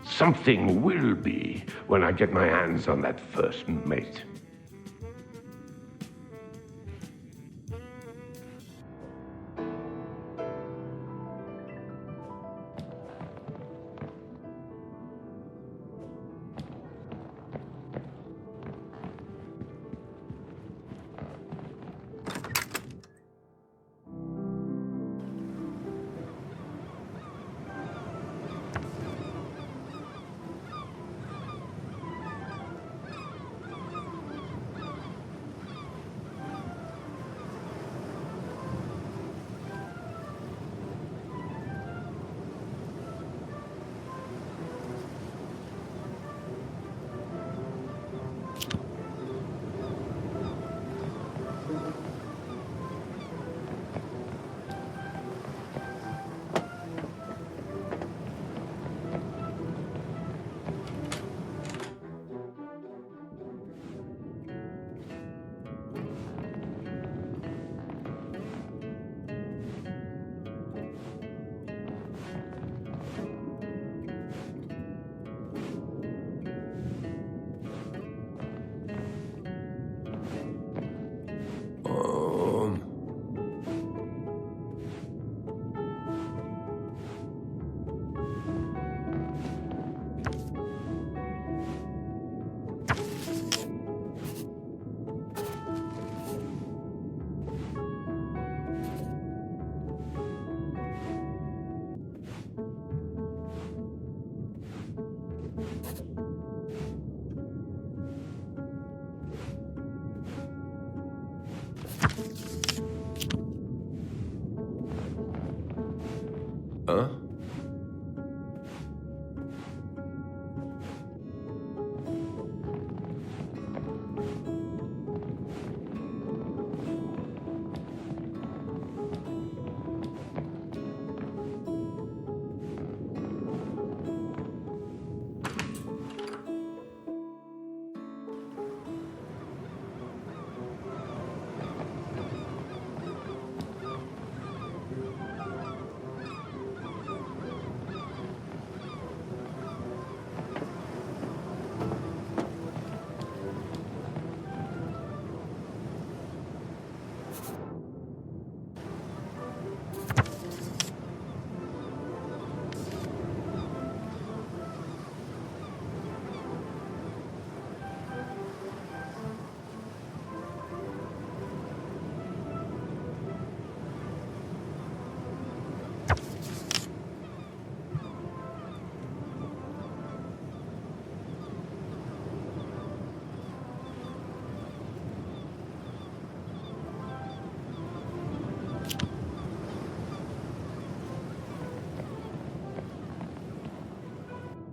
Something will be when I get my hands on that first mate.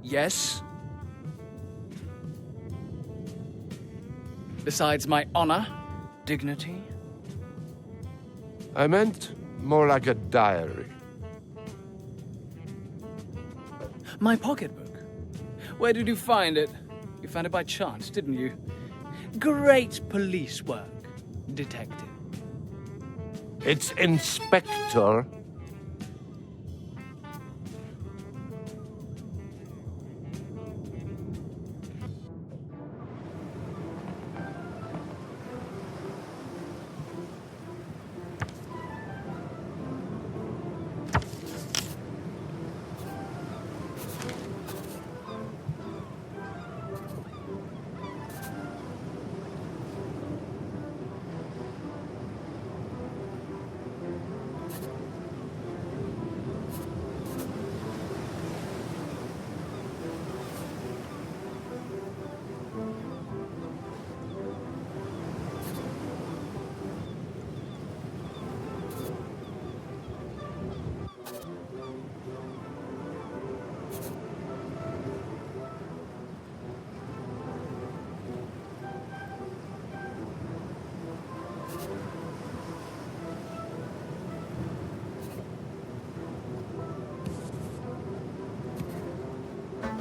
Yes? Besides my honor, dignity? I meant more like a diary. My pocketbook. Where did you find it? You found it by chance, didn't you? Great police work, detective. It's Inspector.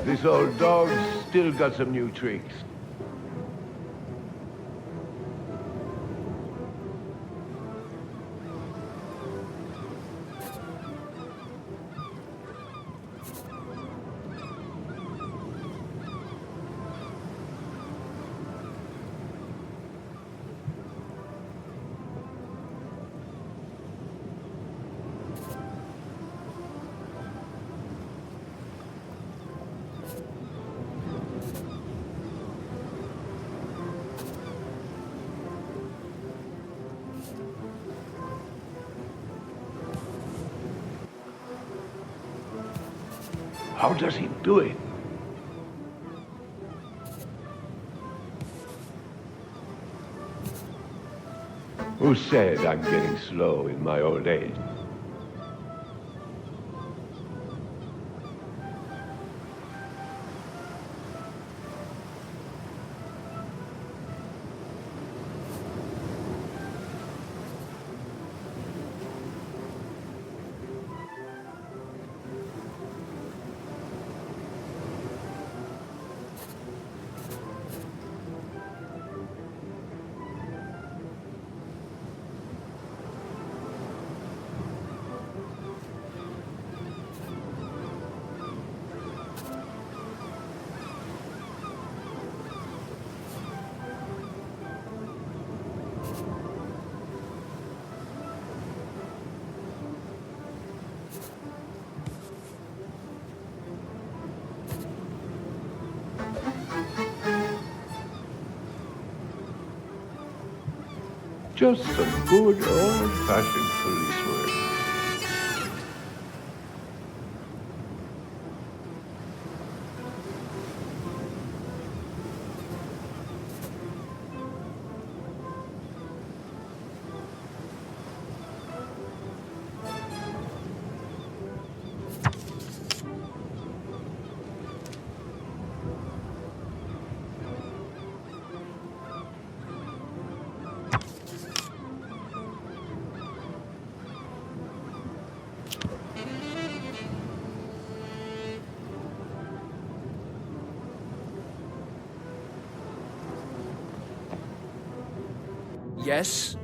This old dog's still got some new tricks. How does he do it? Who said I'm getting slow in my old age? Just some good old-fashioned police work. Yes?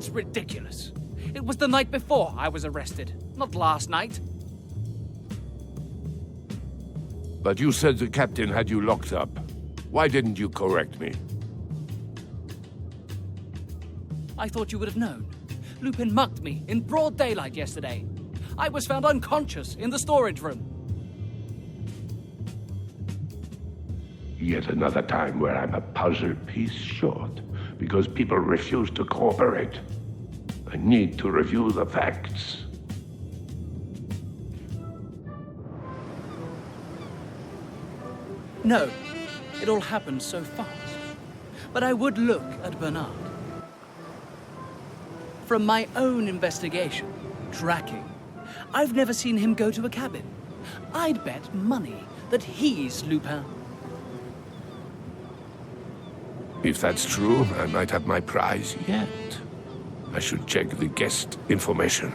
That's ridiculous. It was the night before I was arrested, not last night. But you said the captain had you locked up. Why didn't you correct me? I thought you would have known. Lupin mugged me in broad daylight yesterday. I was found unconscious in the storage room. Yet another time where I'm a puzzle piece short because people refuse to cooperate. I need to review the facts. No, it all happened so fast. But I would look at Bernard. From my own investigation, tracking, I've never seen him go to a cabin. I'd bet money that he's Lupin. If that's true, I might have my prize yet. I should check the guest information.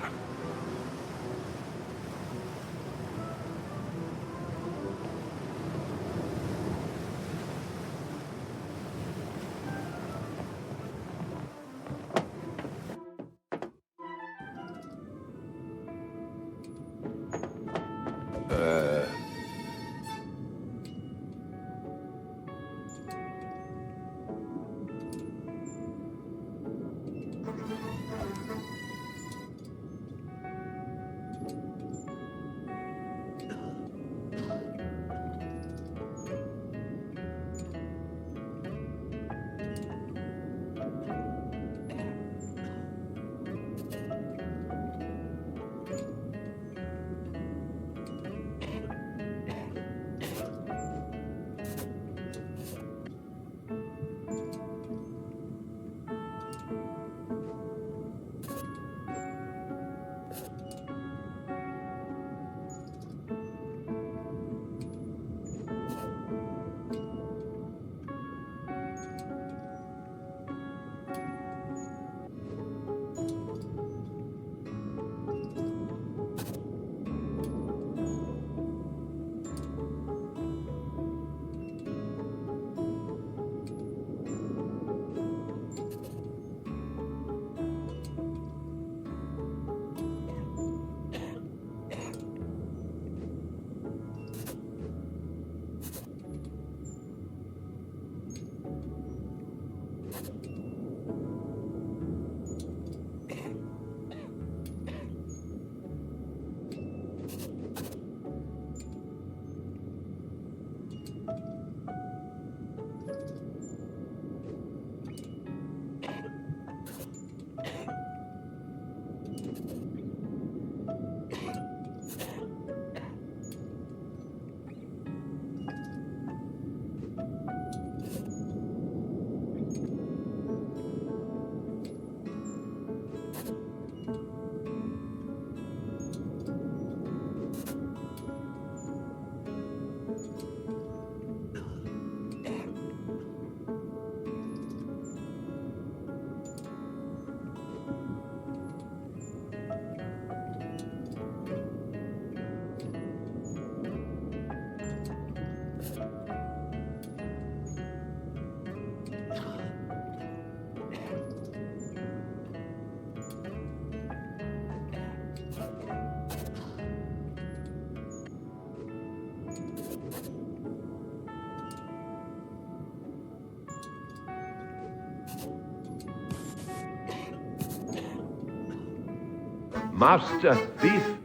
Master thief?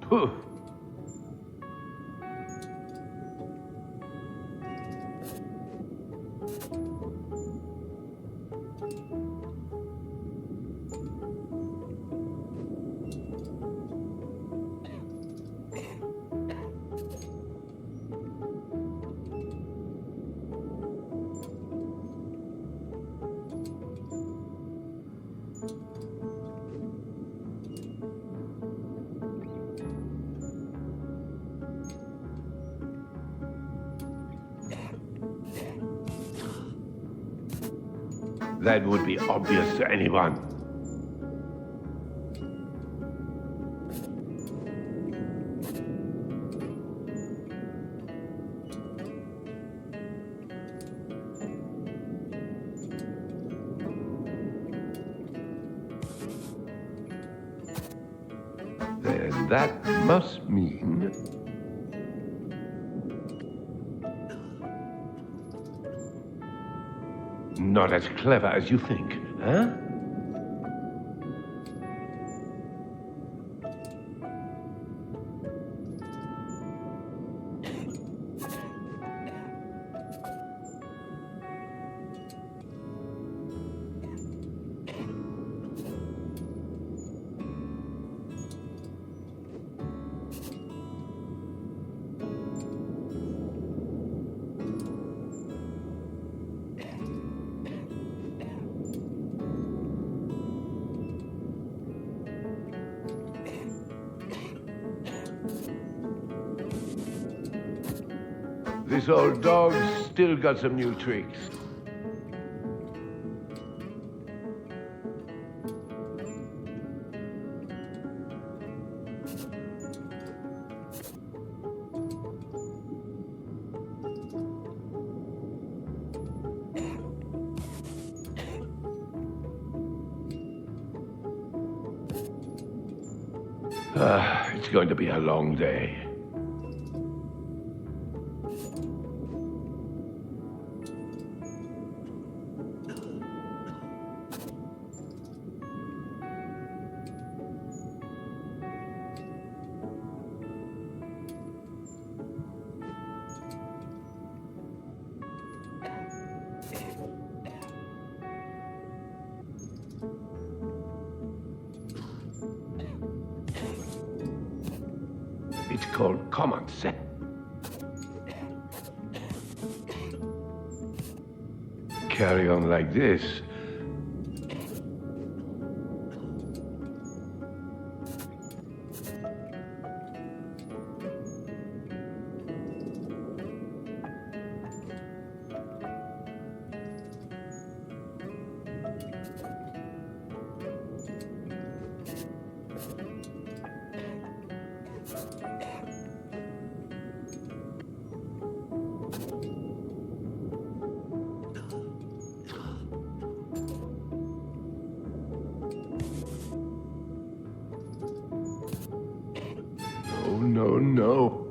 Pooh. That would be obvious to anyone. Then that must mean... Not as clever as you think, huh? This old dog's still got some new tricks. It's going to be a long day. It's called common sense. Carry on like this. No.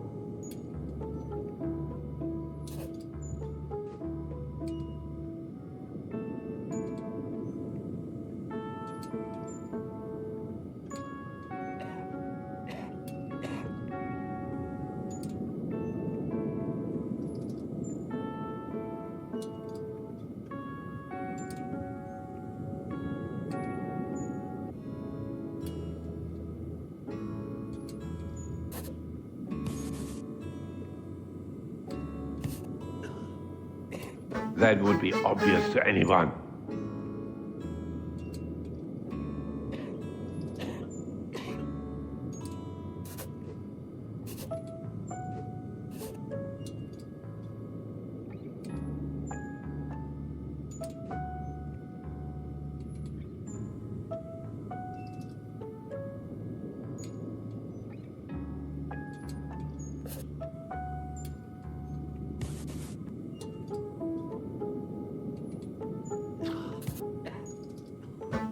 That would be obvious to anyone.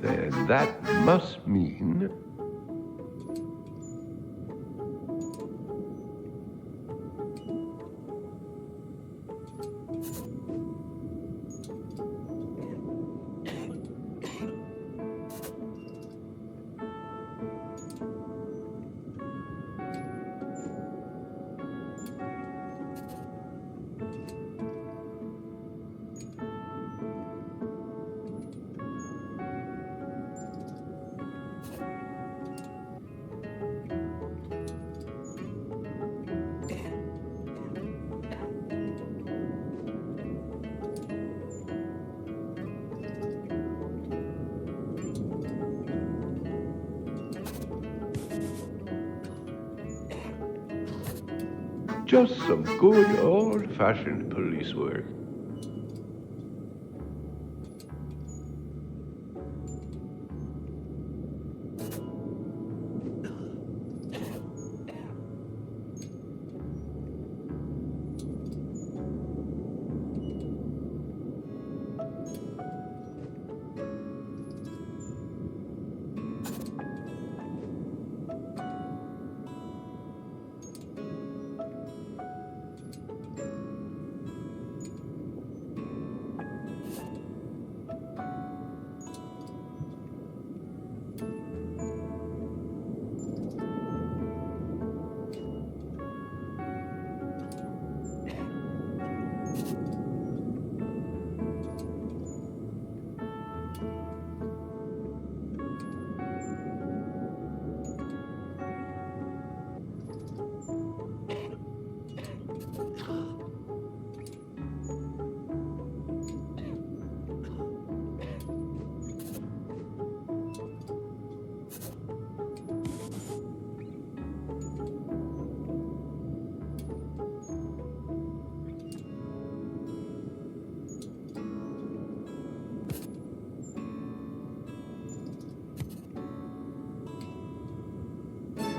Then that must mean... Just some good old-fashioned police work.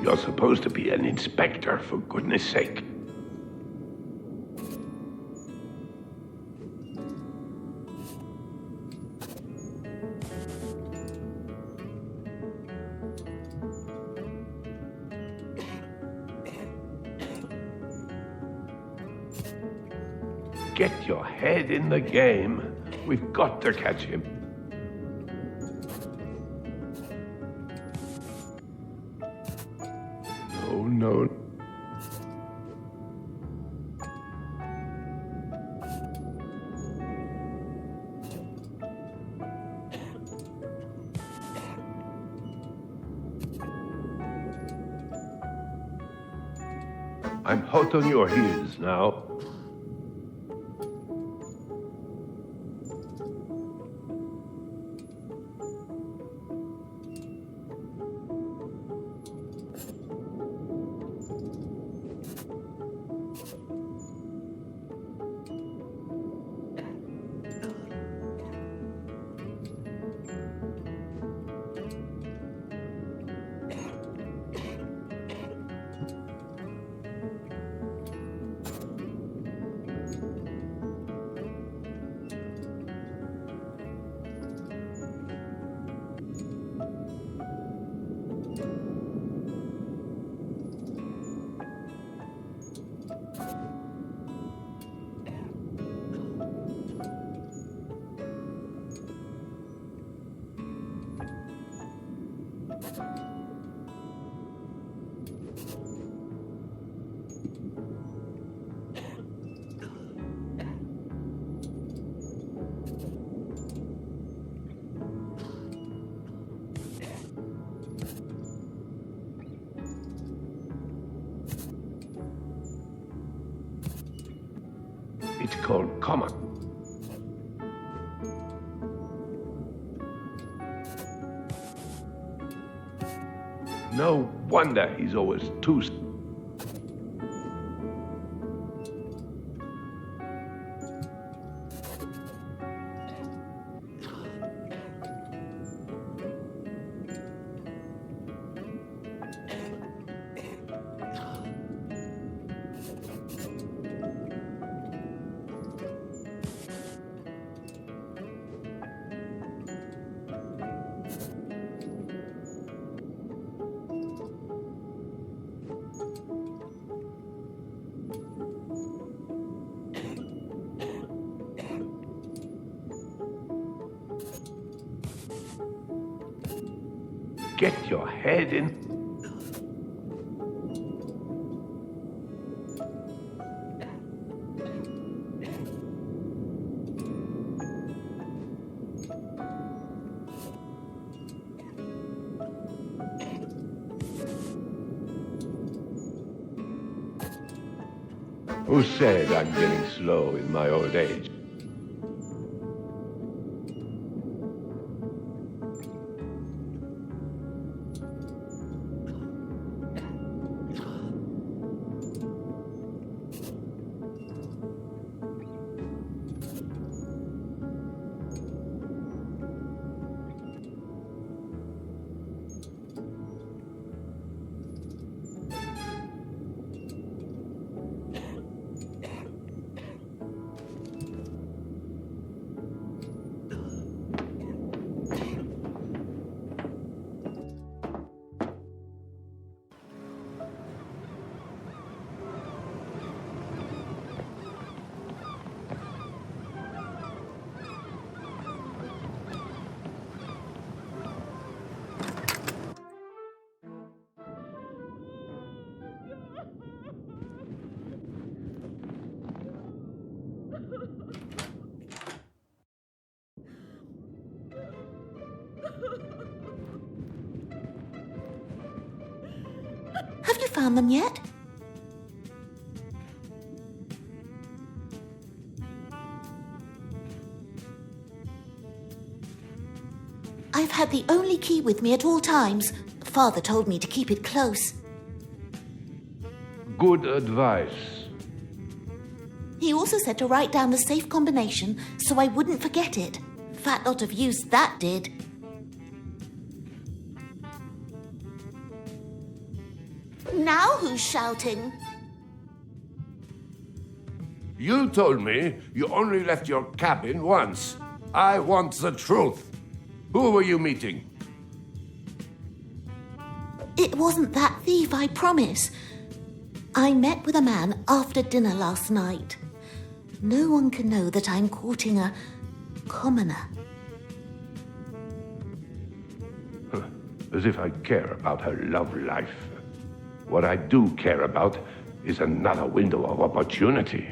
You're supposed to be an inspector, for goodness sake. Get your head in the game. We've got to catch him. No. I'm hot on your heels now. It's called common. No wonder he's always too... Get your head in. Who said I'm getting slow in my old age? Have you found them yet? I've had the only key with me at all times. Father told me to keep it close. Good advice. He also said to write down the safe combination so I wouldn't forget it. Fat lot of use that did. now who's shouting? You told me you only left your cabin once. I want the truth. Who were you meeting? It wasn't that thief, I promise. I met with a man after dinner last night. No one can know that I'm courting a commoner. As if I care about her love life. What I do care about is another window of opportunity.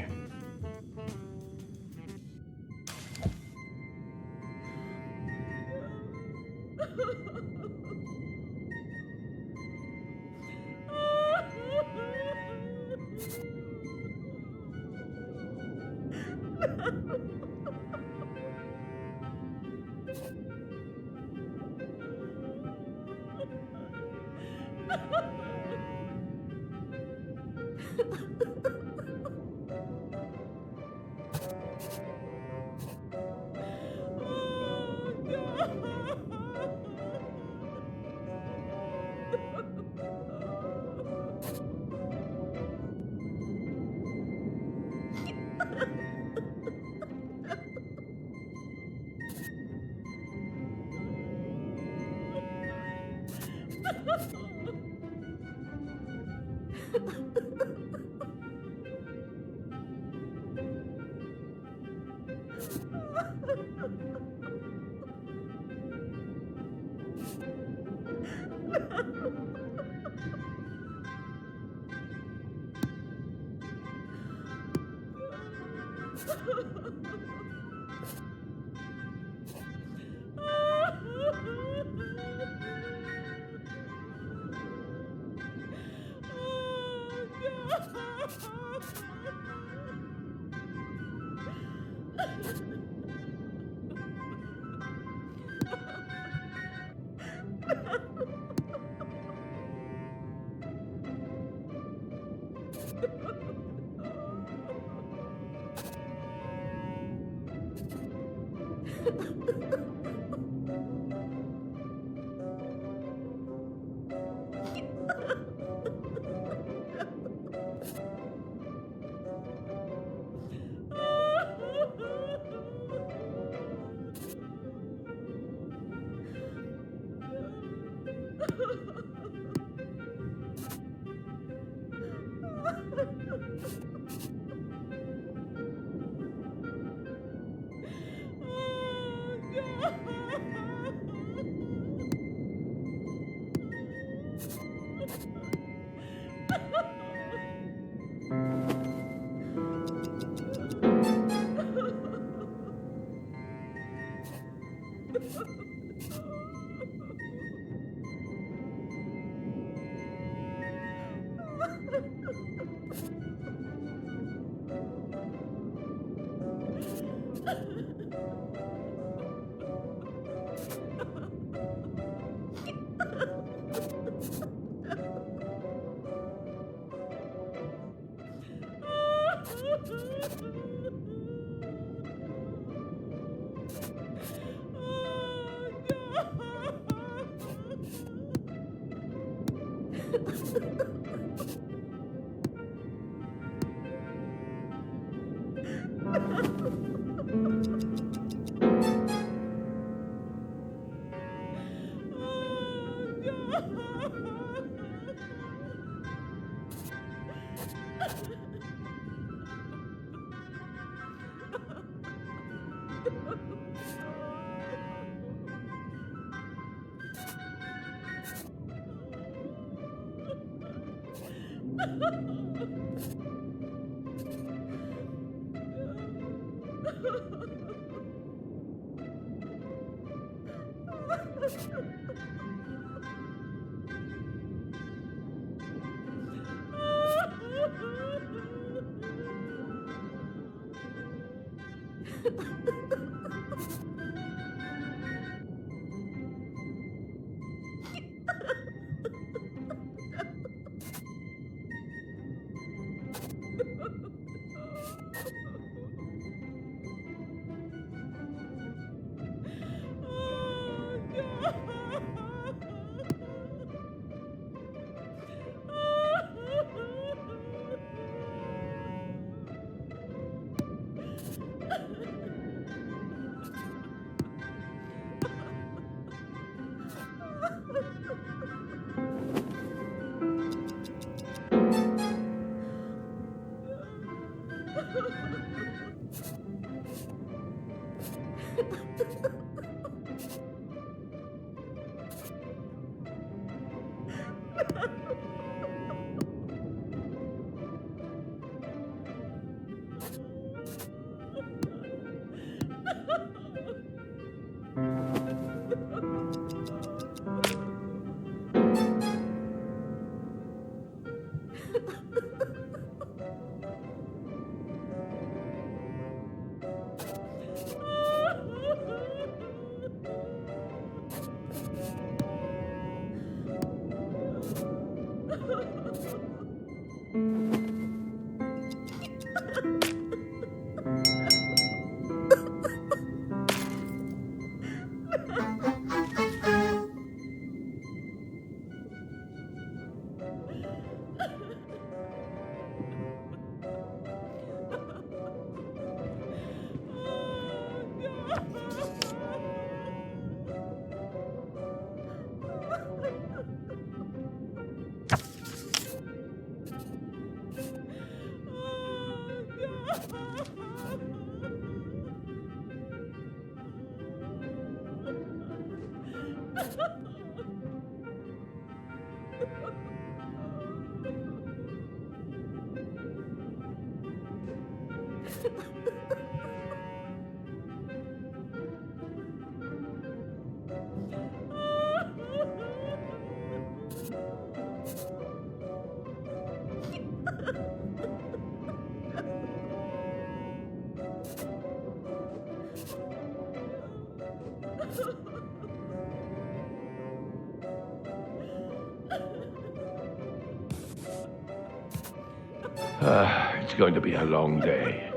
It's going to be a long day.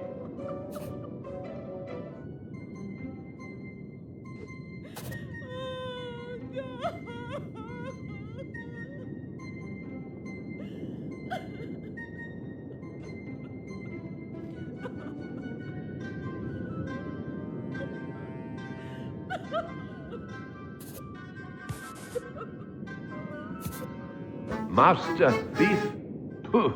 Master Thief? Pooh.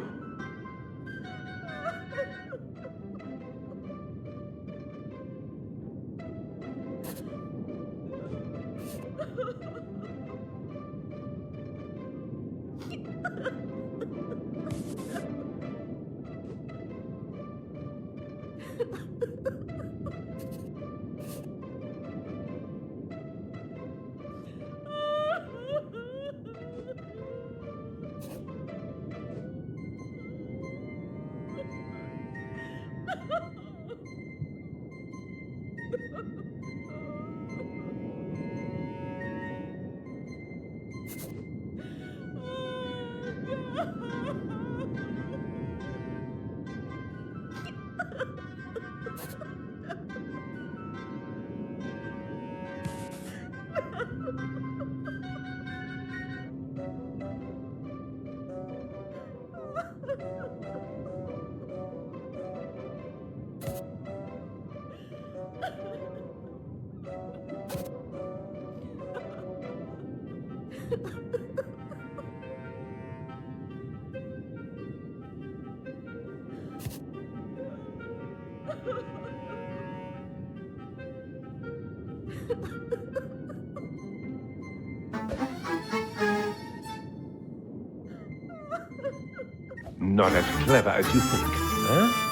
Not as clever as you think, huh?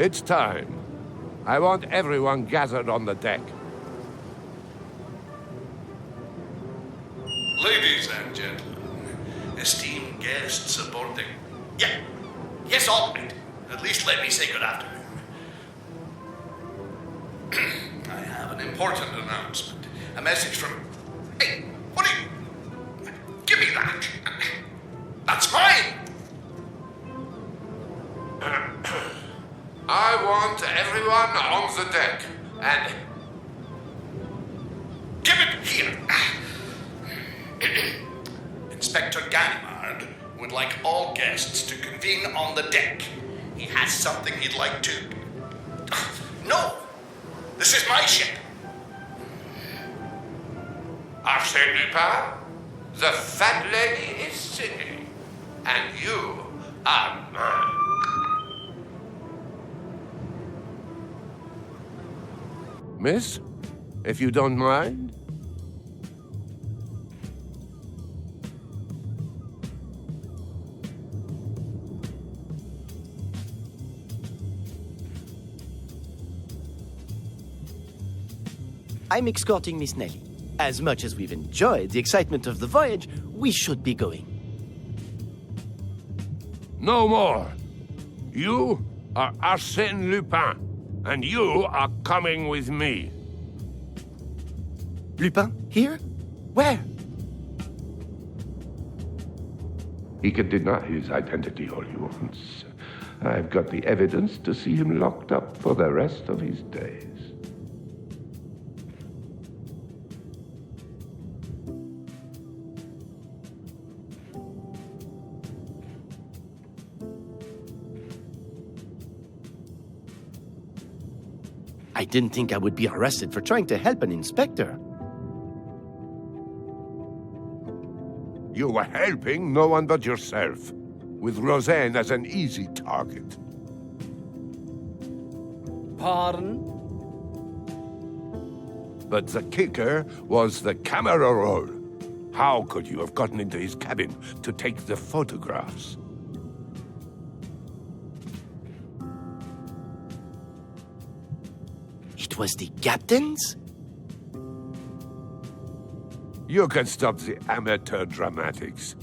It's time. I want everyone gathered on the deck. Ladies and gentlemen, esteemed guests aboard the... Yes, all right. At least let me say good afternoon. I have an important announcement. A message from... Hey, what are you... Give me that. That's mine. I want everyone on the deck, and... Give it here. Inspector Ganimard would like all guests to convene on the deck. He has something he'd like to... No! This is my ship. Arsene Lupin, the fat lady is singing, and you are mine. Miss, if you don't mind. I'm escorting Miss Nelly. As much as we've enjoyed the excitement of the voyage, we should be going. No more. You are Arsène Lupin, and you are coming with me. Lupin? Here? Where? He can deny his identity all he wants. I've got the evidence to see him locked up for the rest of his days. I didn't think I would be arrested for trying to help an inspector. You were helping no one but yourself, with Roseanne as an easy target. Pardon? But the kicker was the camera roll. How could you have gotten into his cabin to take the photographs? It was the captain's? You can stop the amateur dramatics.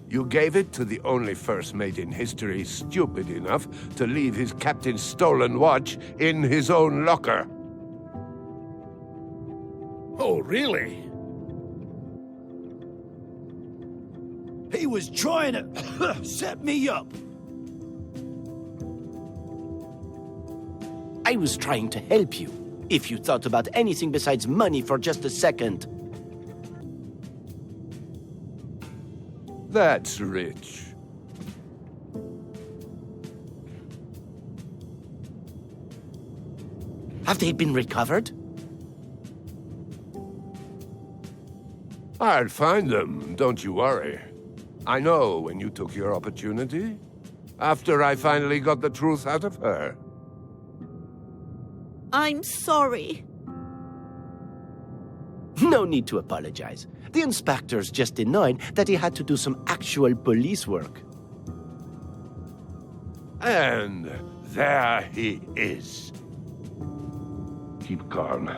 You gave it to the only first mate in history stupid enough to leave his captain's stolen watch in his own locker. Oh, really? He was trying to set me up. I was trying to help you. If you thought about anything besides money for just a second. That's rich. Have they been recovered? I'll find them, don't you worry. I know when you took your opportunity. After I finally got the truth out of her. I'm sorry. No need to apologize. The inspector's just annoyed that he had to do some actual police work. And there he is. Keep calm.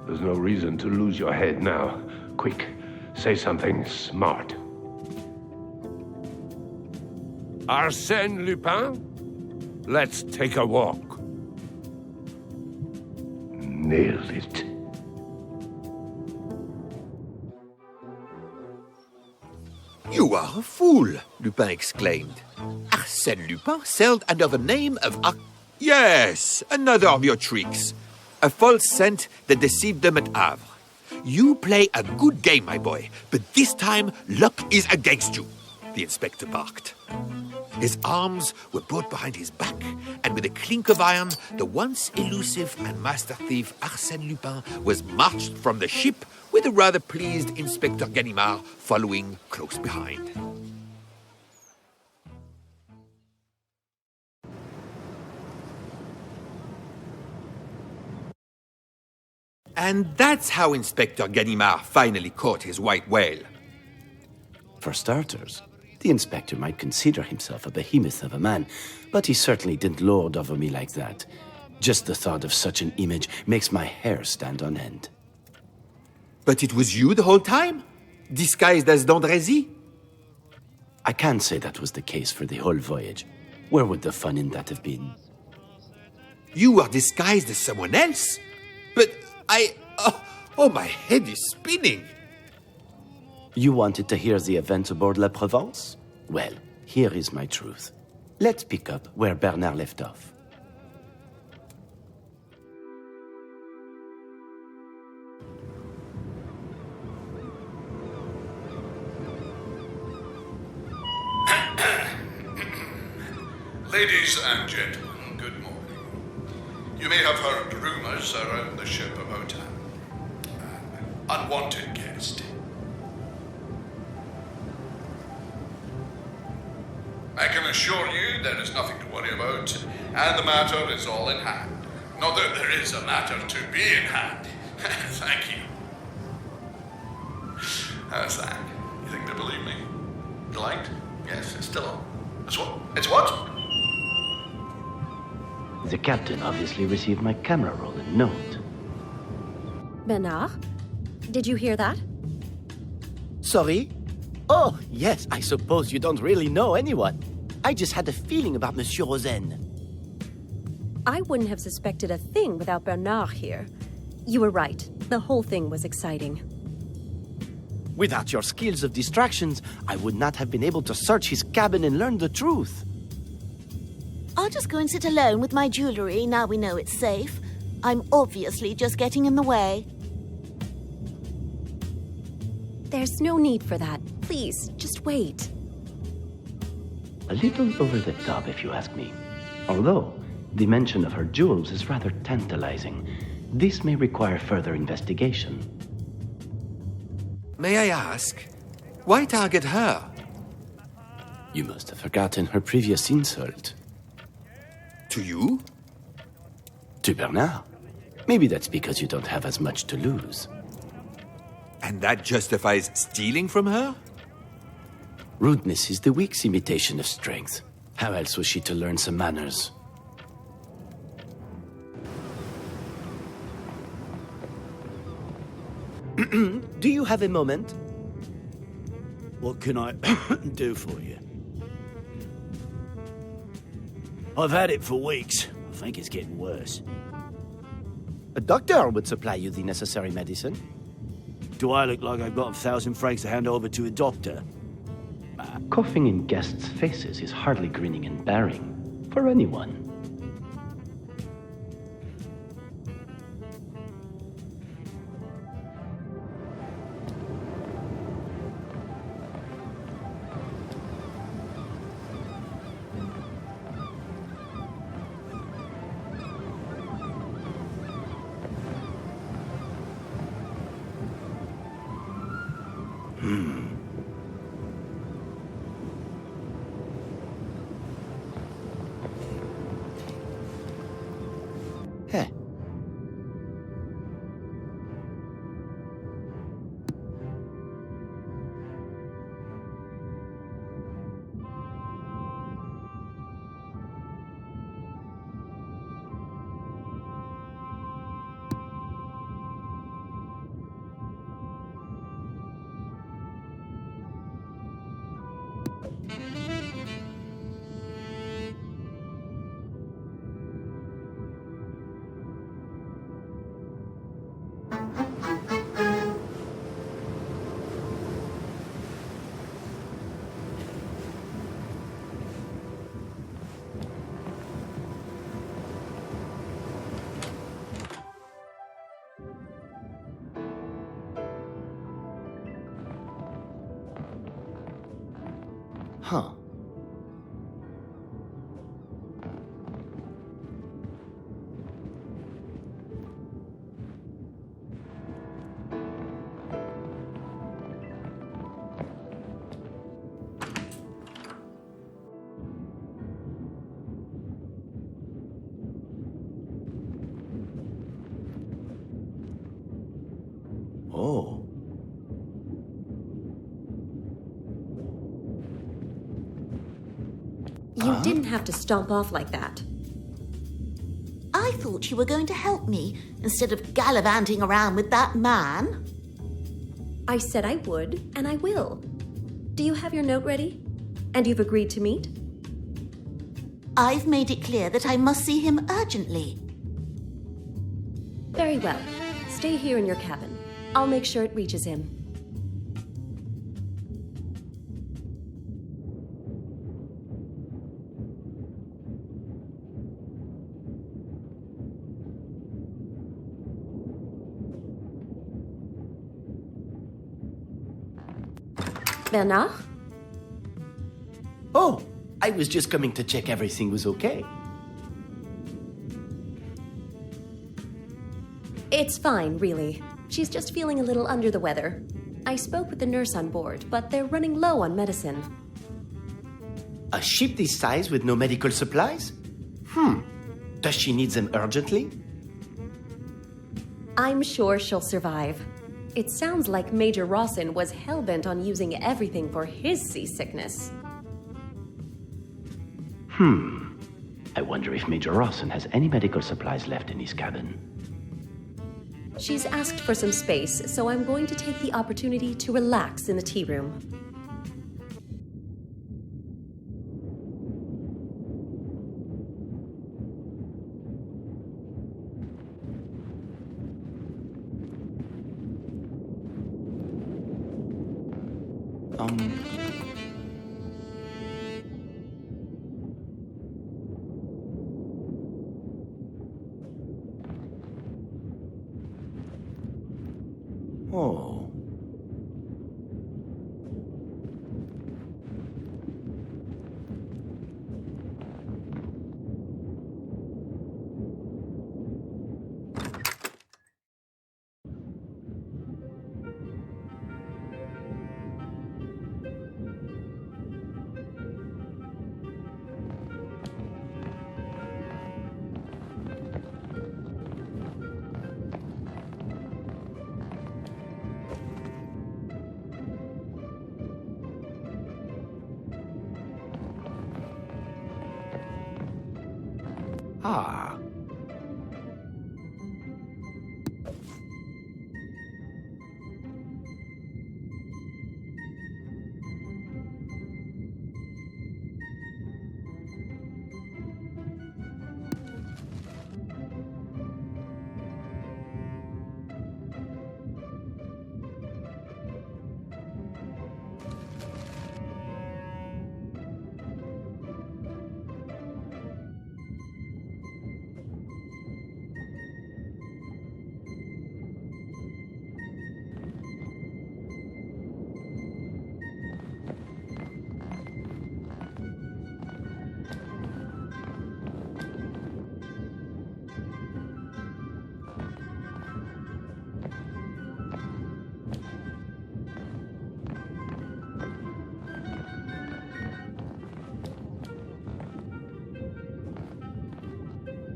There's no reason to lose your head now. Quick, say something smart. Arsène Lupin? Let's take a walk. Nailed it. You are a fool, Lupin exclaimed. Arsène Lupin sailed under the name of Yes, another of your tricks. A false scent that deceived them at Havre. You play a good game, my boy, but this time luck is against you, the inspector barked. His arms were brought behind his back, and with a clink of iron, the once elusive and master thief Arsène Lupin was marched from the ship with a rather pleased Inspector Ganimard following close behind. And that's how Inspector Ganimard finally caught his white whale. For starters, The inspector might consider himself a behemoth of a man, but he certainly didn't lord over me like that. Just the thought of such an image makes my hair stand on end. But it was you the whole time? Disguised as d'Andrézy? I can't say that was the case for the whole voyage. Where would the fun in that have been? You were disguised as someone else? But Oh, my head is spinning. You wanted to hear the events aboard La Provence? Well, here is my truth. Let's pick up where Bernard left off. Ladies and gentlemen, good morning. You may have heard rumors around the ship about an unwanted guest. I can assure you there is nothing to worry about, and the matter is all in hand. Not that there is a matter to be in hand. Thank you. How's that? You think they believe me? The light? Yes, it's still on. It's what? It's what? The captain obviously received my camera roll and note. Bernard, did you hear that? Sorry? Oh, yes, I suppose you don't really know anyone. I just had a feeling about Monsieur Rosen. I wouldn't have suspected a thing without Bernard here. You were right. The whole thing was exciting. Without your skills of distractions, I would not have been able to search his cabin and learn the truth. I'll just go and sit alone with my jewellery now we know it's safe. I'm obviously just getting in the way. There's no need for that. Please, just wait. A little over the top, if you ask me. Although, the mention of her jewels is rather tantalizing. This may require further investigation. May I ask, why target her? You must have forgotten her previous insult. To you? To Bernard. Maybe that's because you don't have as much to lose. And that justifies stealing from her? Rudeness is the weak's imitation of strength. How else was she to learn some manners? Do you have a moment? What can I do for you? I've had it for weeks. I think it's getting worse. A doctor would supply you the necessary medicine. Do I look like I've got 1,000 francs to hand over to a doctor? Coughing in guests' faces is hardly grinning and bearing for anyone. Heh. Huh. Oh. You didn't have to stomp off like that. I thought you were going to help me instead of gallivanting around with that man. I said I would, and I will. Do you have your note ready? And you've agreed to meet? I've made it clear that I must see him urgently. Very well. Stay here in your cabin. I'll make sure it reaches him. Bernard? Oh, I was just coming to check everything was okay. It's fine, really. She's just feeling a little under the weather. I spoke with the nurse on board, but they're running low on medicine. A ship this size with no medical supplies? Does she need them urgently? I'm sure she'll survive. It sounds like Major Rawson was hell-bent on using everything for his seasickness. I wonder if Major Rawson has any medical supplies left in his cabin. She's asked for some space, so I'm going to take the opportunity to relax in the tea room. Oh. Ah.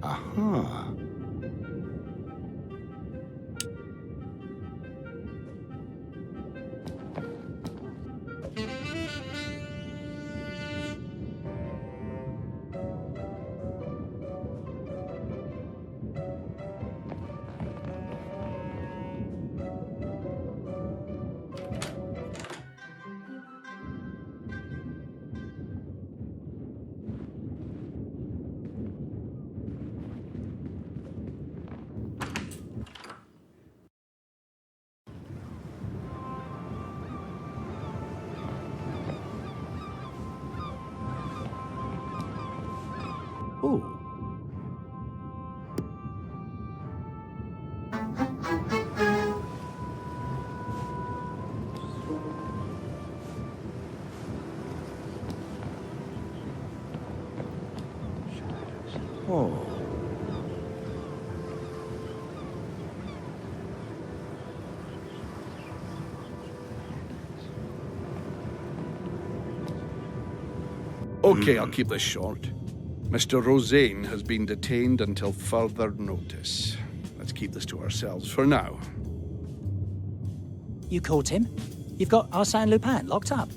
Aha. Oh. Oh. Okay, I'll keep this short. Mr. Rosaine has been detained until further notice. Let's keep this to ourselves for now. You caught him? You've got Arsene Lupin locked up?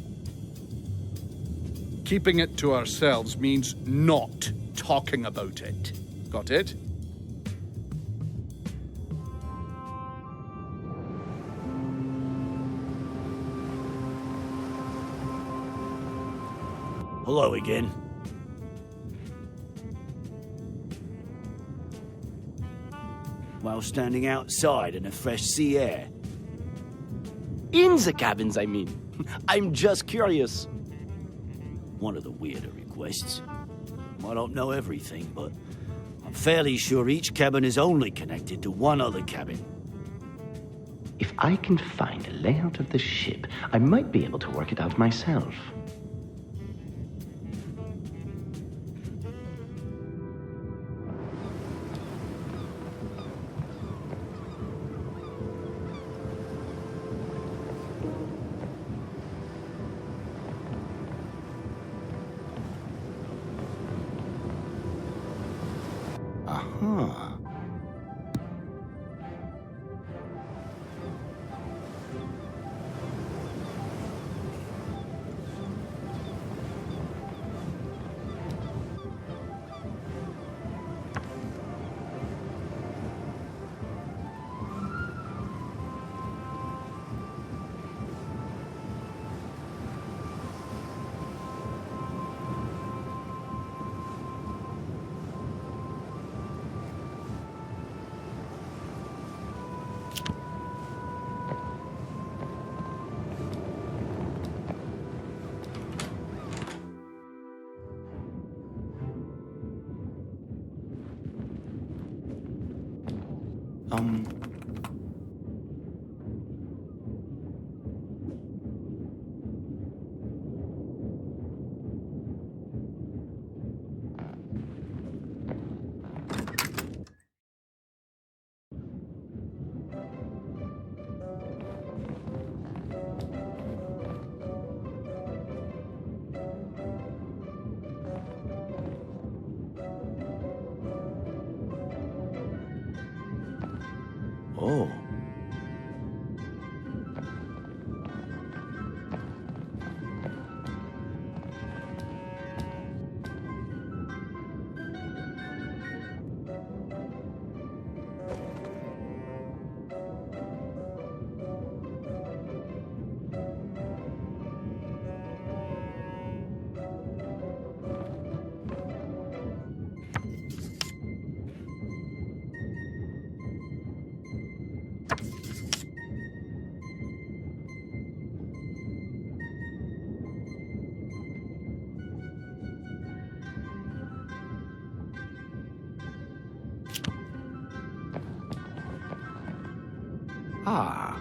Keeping it to ourselves means not talking about it. Got it? Hello again. While standing outside in the fresh sea air. In the cabins, I mean. I'm just curious. One of the weirder requests. I don't know everything, but I'm fairly sure each cabin is only connected to one other cabin. If I can find a layout of the ship, I might be able to work it out myself. Huh. Oh. Ah.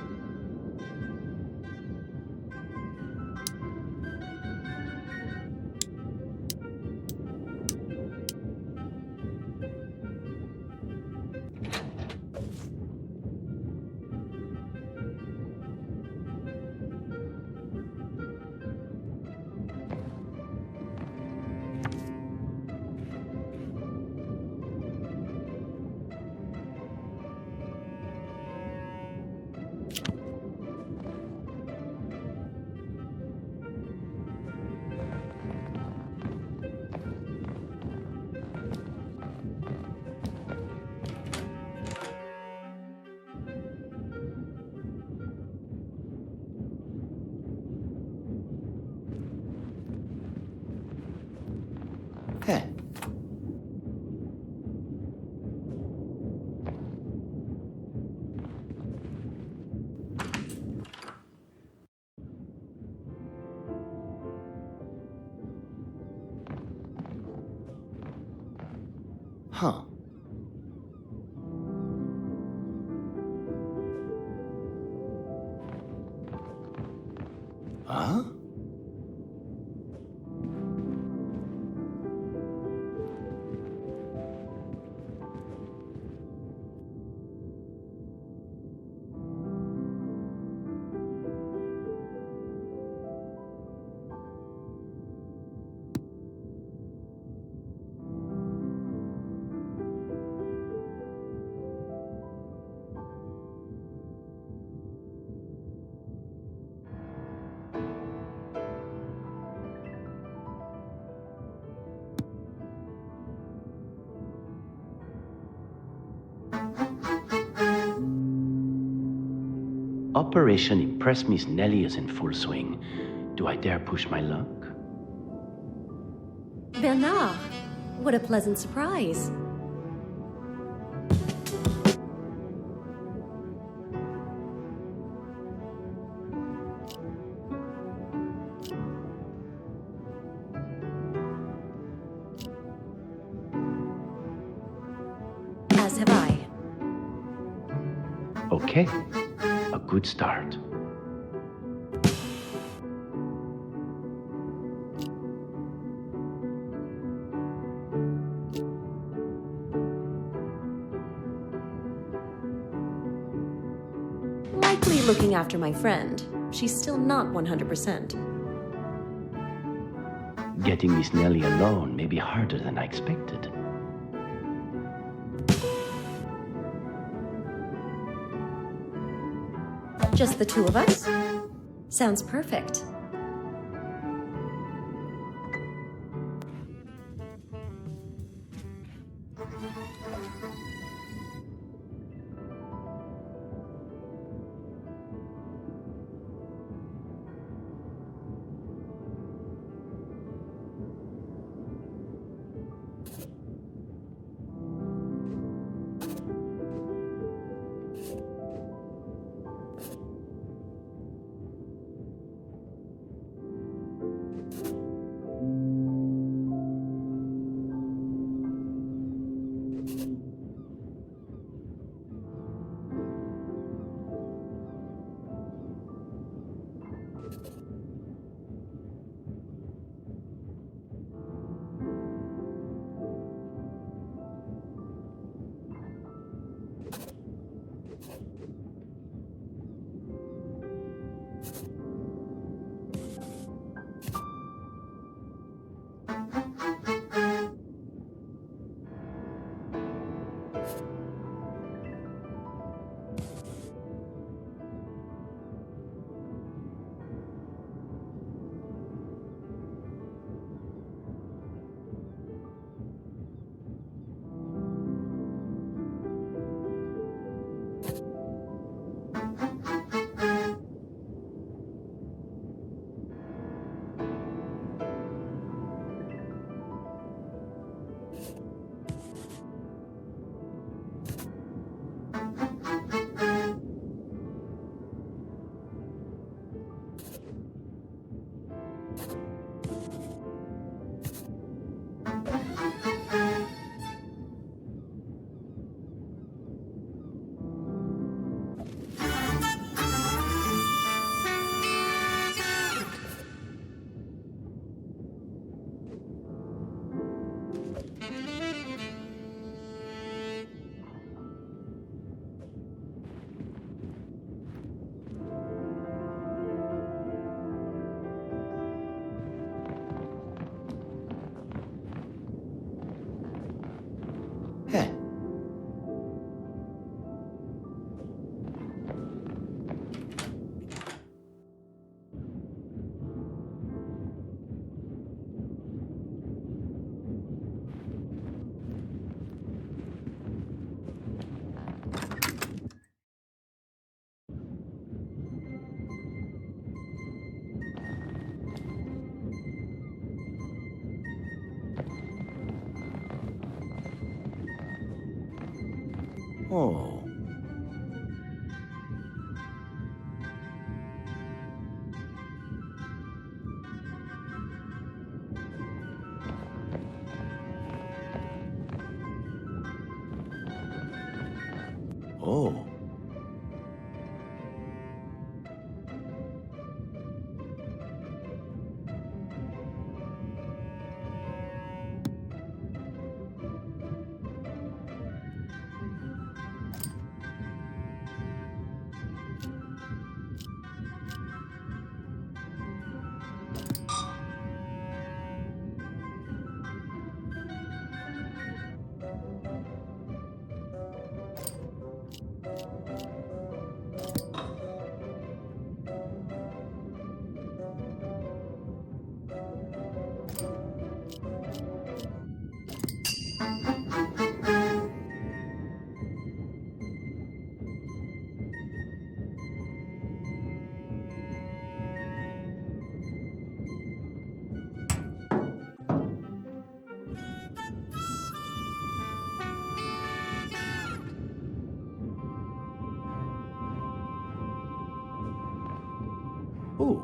Huh. Huh. Huh? Operation Impress Miss Nellie is in full swing. Do I dare push my luck? Bernard, what a pleasant surprise. As have I. Okay, a good start. Likely looking after my friend. She's still not 100%. Getting Miss Nellie alone may be harder than I expected. Just the two of us? Sounds perfect. Oh. Oh. Oh.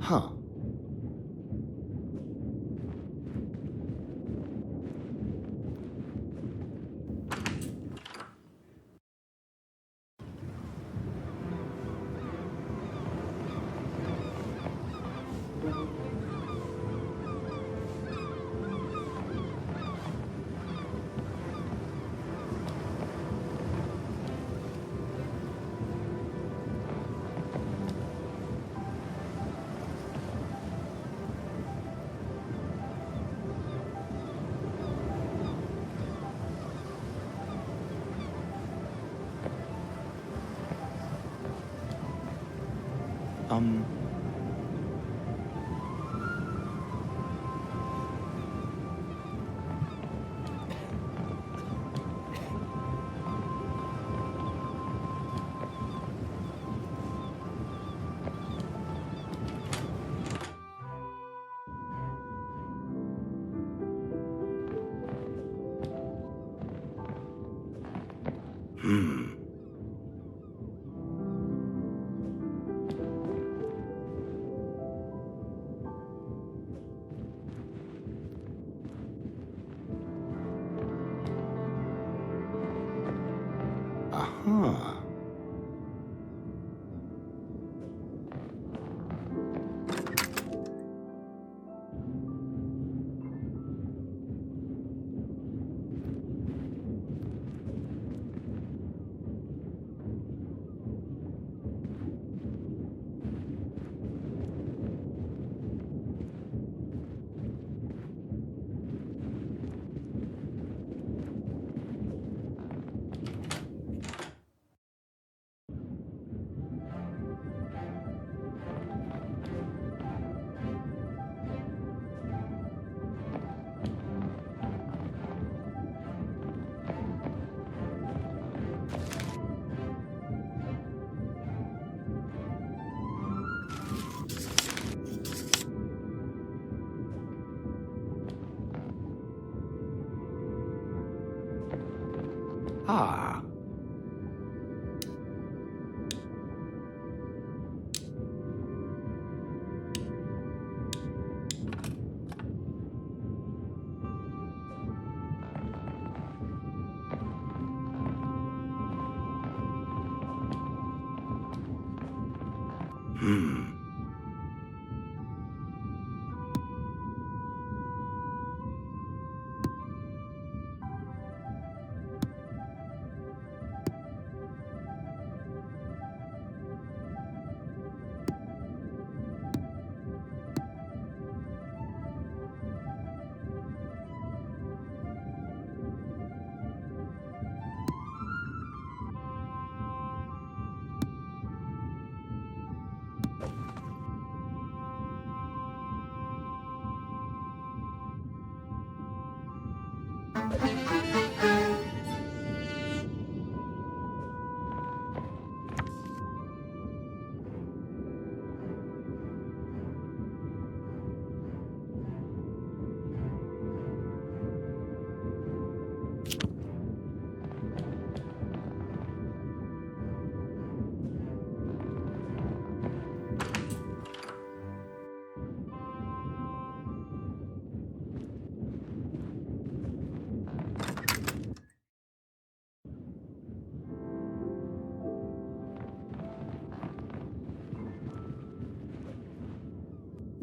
Huh. Um... Huh. Ah.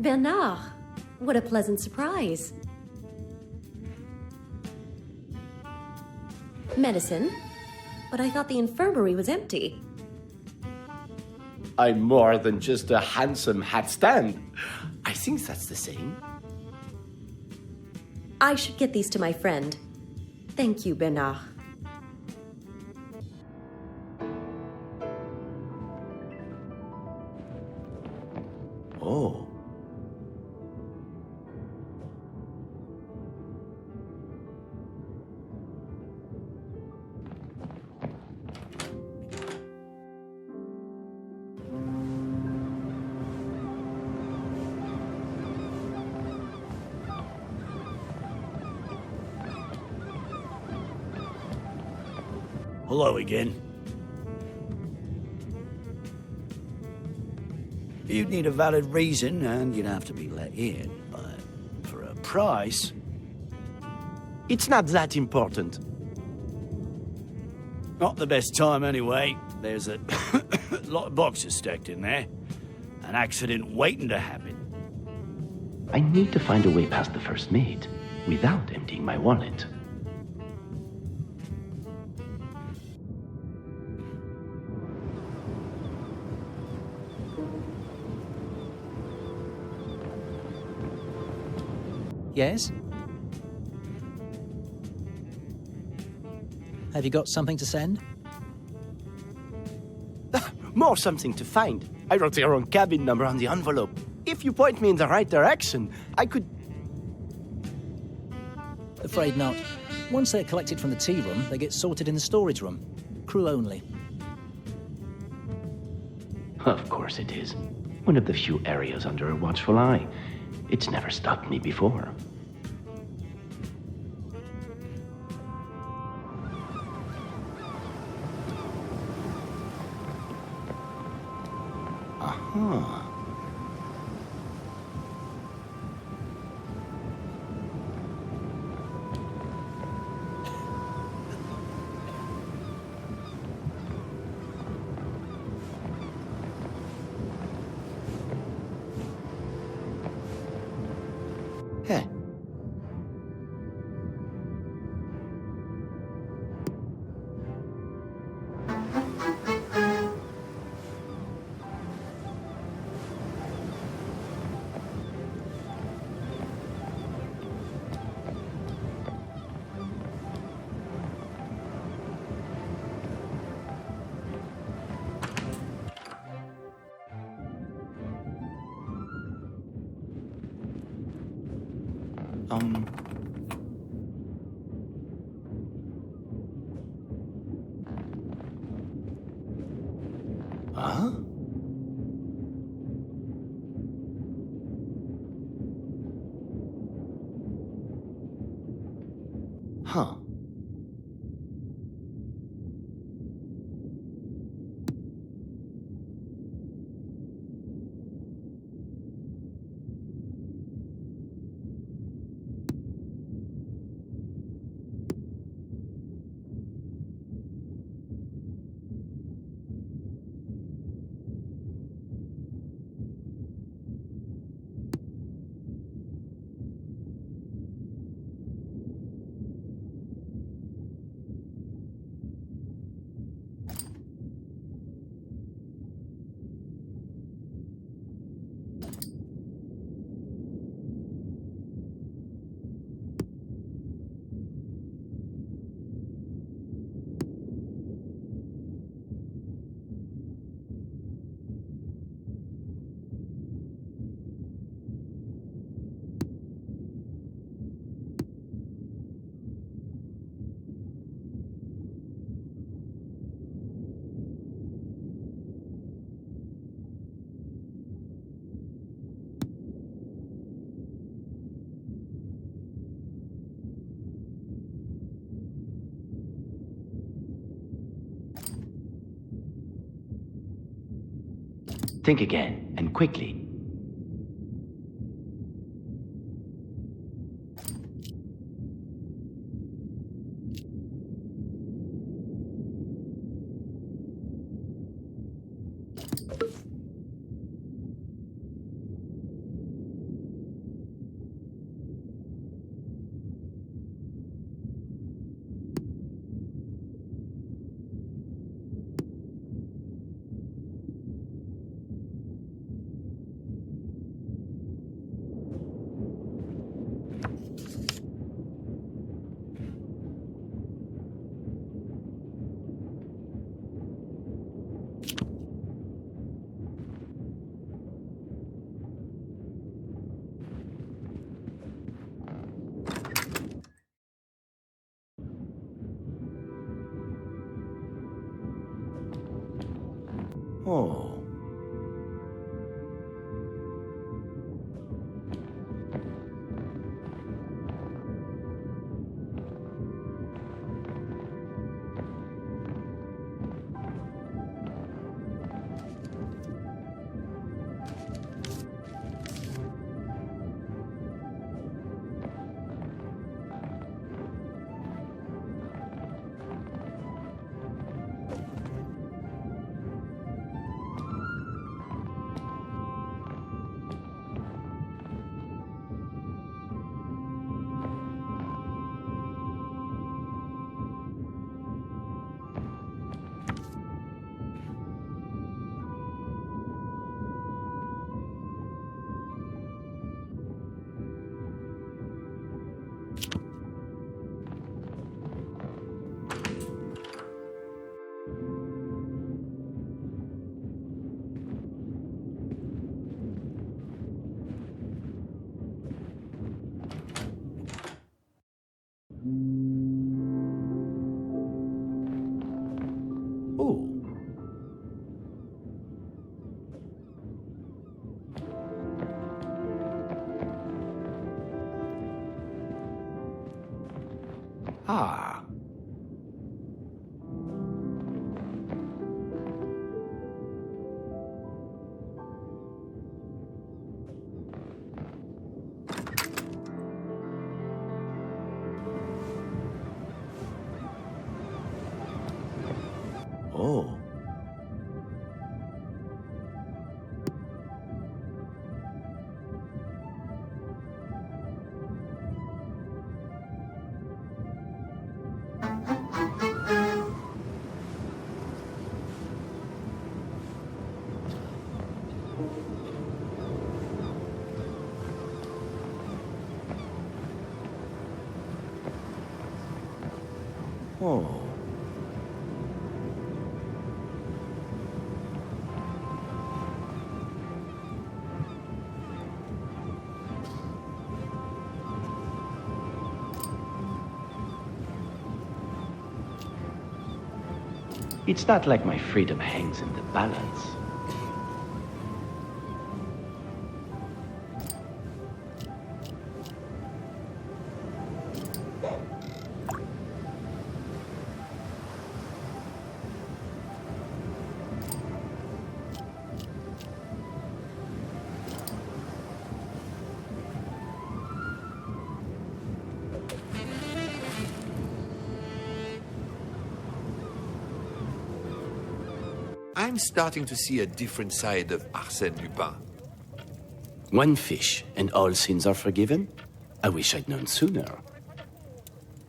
Bernard, what a pleasant surprise. Medicine? But I thought the infirmary was empty. I'm more than just a handsome hat stand. I think that's the same. I should get these to my friend. Thank you, Bernard. Oh. Hello again. You'd need a valid reason, and you'd have to be let in, but for a price... It's not that important. Not the best time, anyway. There's a lot of boxes stacked in there. An accident waiting to happen. I need to find a way past the first mate without emptying my wallet. Yes? Have you got something to send? More something to find. I wrote your own cabin number on the envelope. If you point me in the right direction, I could... Afraid not. Once they're collected from the tea room, they get sorted in the storage room. Crew only. Of course it is. One of the few areas under a watchful eye. It's never stopped me before. Aha. Heh. Huh? Huh. Think again, and quickly. Oh. Ah. Oh. Oh. It's not like my freedom hangs in the balance. I'm starting to see a different side of Arsène Lupin. One fish and all sins are forgiven? I wish I'd known sooner.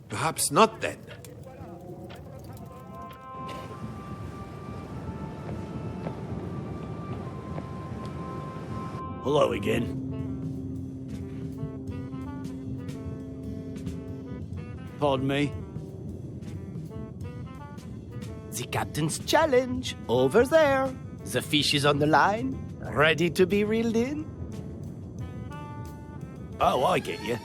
Perhaps not then. Hello again. Pardon me? The captain's challenge, over there. The fish is on the line, ready to be reeled in. Oh, I get you.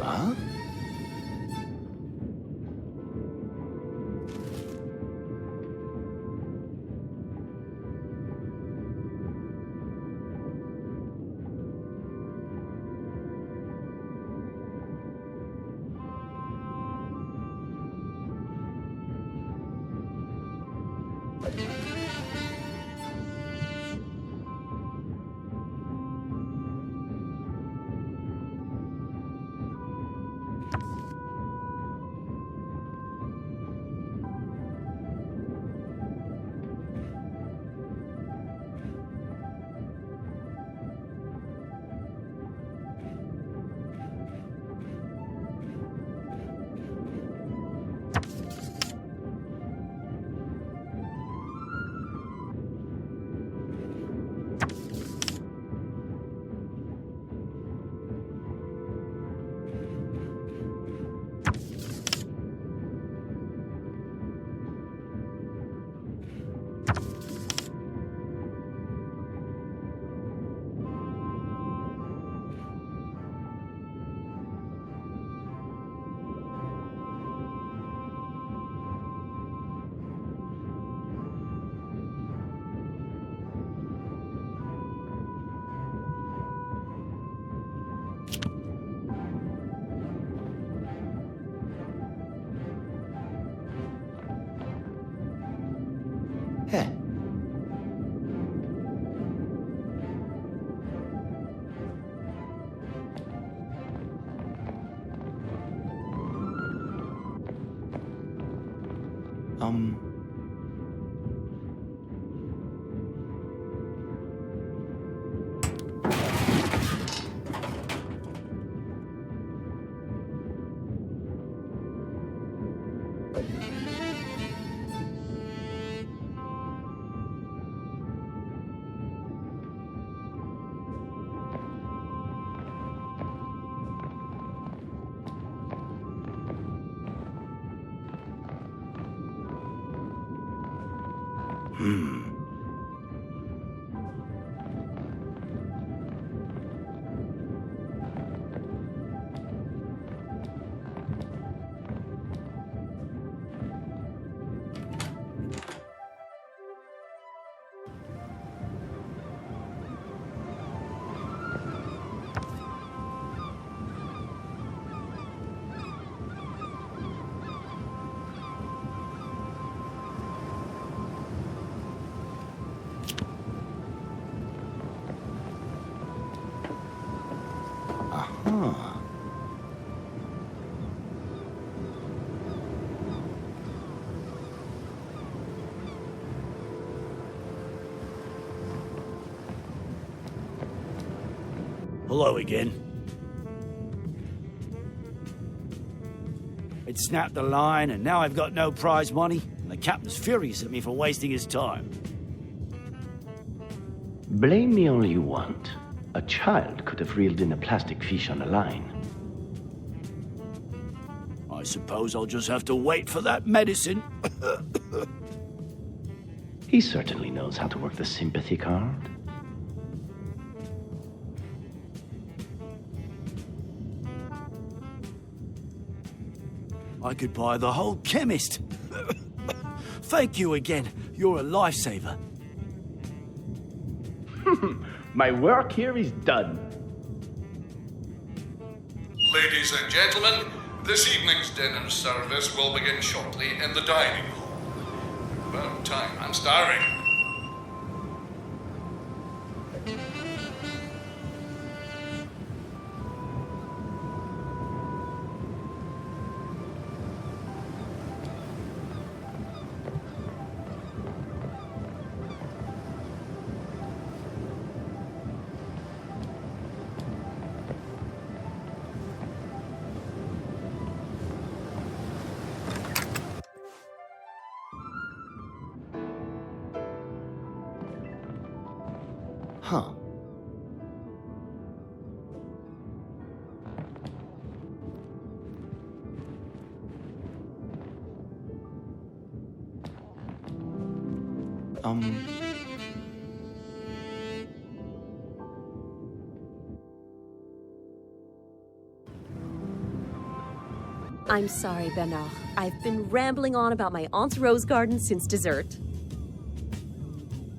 Huh? Hello again. It snapped the line, and now I've got no prize money, and the captain's furious at me for wasting his time. Blame me all you want. A child could have reeled in a plastic fish on a line. I suppose I'll just have to wait for that medicine. He certainly knows how to work the sympathy card. I could buy the whole chemist. Thank you again. You're a lifesaver. My work here is done. Ladies and gentlemen, this evening's dinner service will begin shortly in the dining hall. About time, I'm starving. Huh. I'm sorry, Bernard. I've been rambling on about my aunt's rose garden since dessert.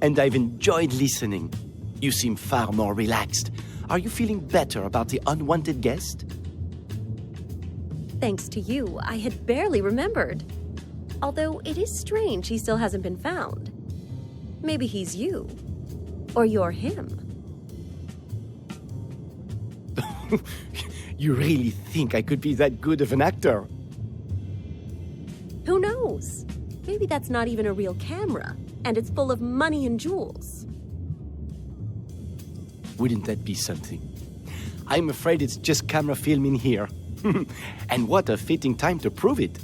And I've enjoyed listening. You seem far more relaxed. Are you feeling better about the unwanted guest? Thanks to you, I had barely remembered. Although it is strange he still hasn't been found. Maybe he's you. Or you're him. You really think I could be that good of an actor? Who knows? Maybe that's not even a real camera, and it's full of money and jewels. Wouldn't that be something? I'm afraid it's just camera film in here. And what a fitting time to prove it.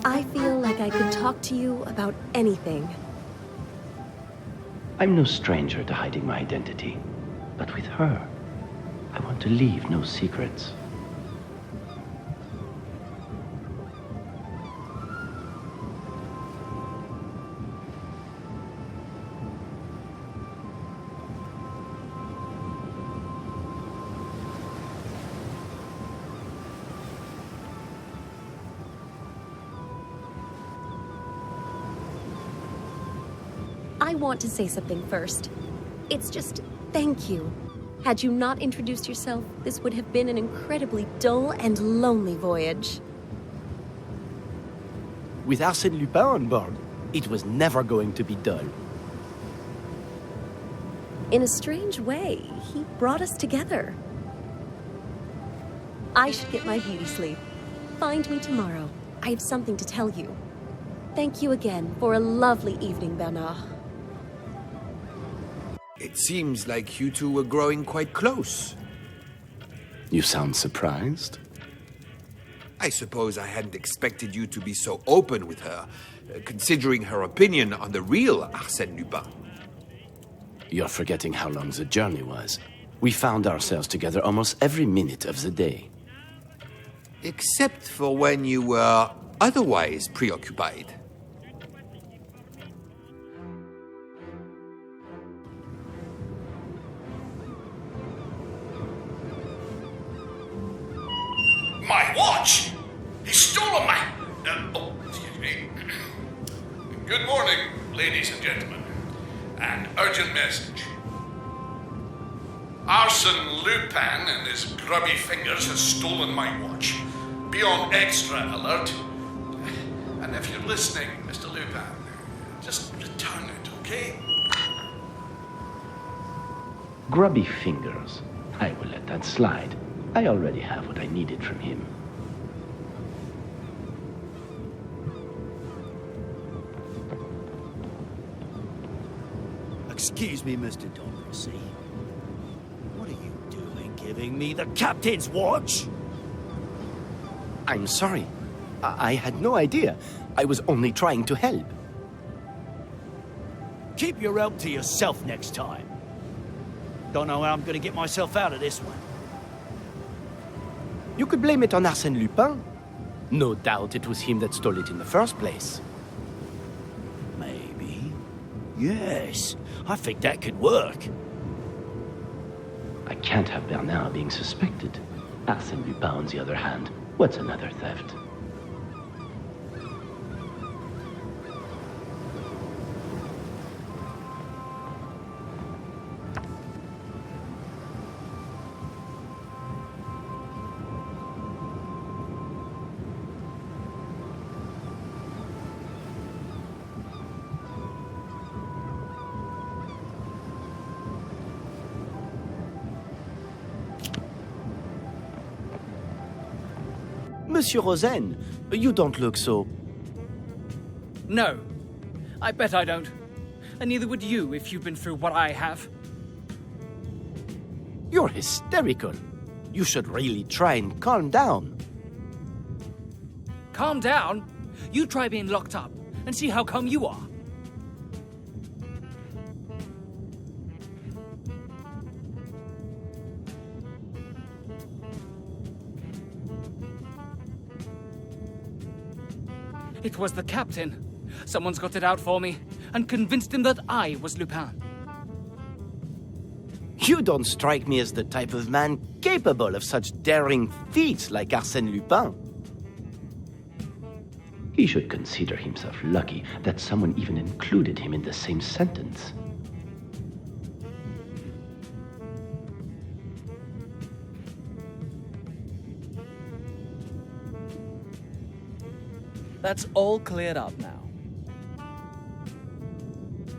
I feel like I could talk to you about anything. I'm no stranger to hiding my identity. But with her, I want to leave no secrets. I want to say something first. It's just thank you. Had you not introduced yourself, this would have been an incredibly dull and lonely voyage. With Arsène Lupin on board, it was never going to be dull. In a strange way, he brought us together. I should get my beauty sleep. Find me tomorrow. I have something to tell you. Thank you again for a lovely evening, Bernard. It seems like you two were growing quite close. You sound surprised? I suppose I hadn't expected you to be so open with her, considering her opinion on the real Arsène Lupin. You're forgetting how long the journey was. We found ourselves together almost every minute of the day. Except for when you were otherwise preoccupied. My watch! He's stolen my... excuse me. Good morning, ladies and gentlemen. An urgent message. Arsène Lupin and his grubby fingers has stolen my watch. Be on extra alert. And if you're listening, Mr. Lupin, just return it, okay? Grubby fingers. I will let that slide. I already have what I needed from him. Excuse me, Mr. Domrossi. What are you doing giving me the captain's watch? I'm sorry. I had no idea. I was only trying to help. Keep your help to yourself next time. Don't know how I'm going to get myself out of this one. You could blame it on Arsène Lupin. No doubt it was him that stole it in the first place. Maybe. Yes, I think that could work. I can't have Bernard being suspected. Arsène Lupin, on the other hand, what's another theft? Monsieur Rosen, you don't look so... No, I bet I don't. And neither would you if you've been through what I have. You're hysterical. You should really try and calm down. Calm down? You try being locked up and see how calm you are. It was the captain. Someone's got it out for me and convinced him that I was Lupin. You don't strike me as the type of man capable of such daring feats like Arsène Lupin. He should consider himself lucky that someone even included him in the same sentence. That's all cleared up now.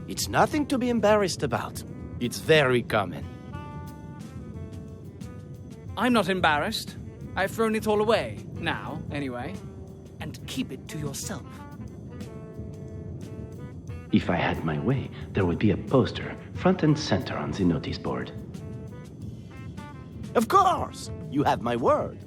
It's nothing to be embarrassed about. It's very common. I'm not embarrassed. I've thrown it all away, now, anyway. And keep it to yourself. If I had my way, there would be a poster, front and center on the notice board. Of course! You have my word.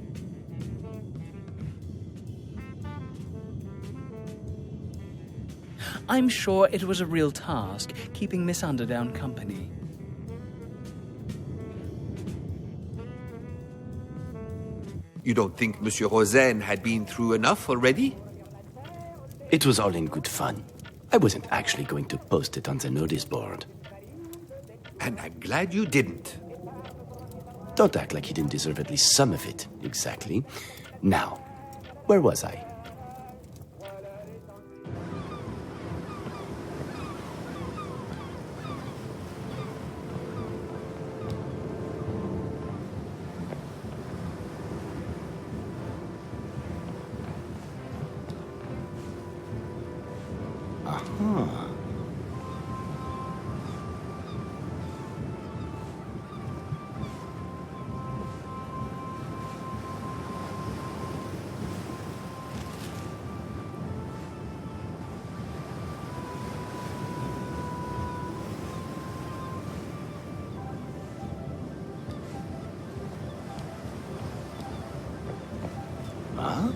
I'm sure it was a real task, keeping Miss Underdown company. You don't think Monsieur Rosen had been through enough already? It was all in good fun. I wasn't actually going to post it on the notice board. And I'm glad you didn't. Don't act like he didn't deserve at least some of it, exactly. Now, where was I? Huh. Huh?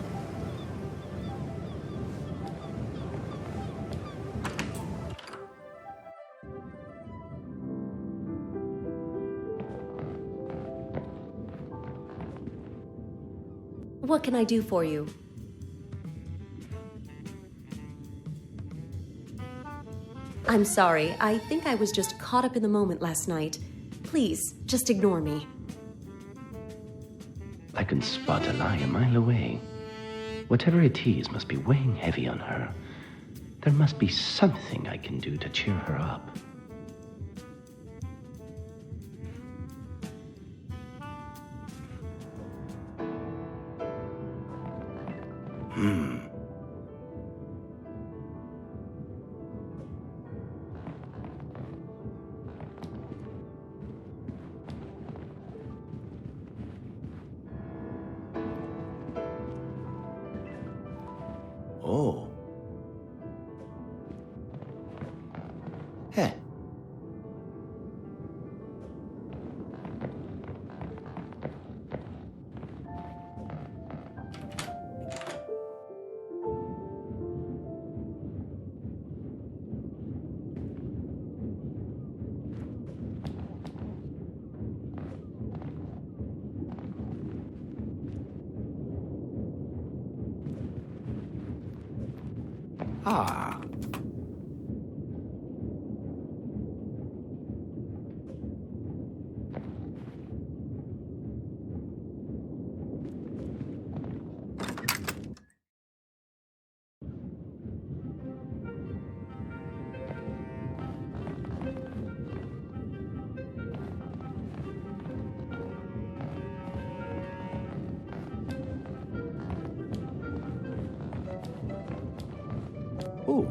What can I do for you? I'm sorry. I think I was just caught up in the moment last night. Please, just ignore me. I can spot a lie a mile away. Whatever it is must be weighing heavy on her. There must be something I can do to cheer her up. Oh. Hey. Ah. Oh.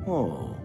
Oh.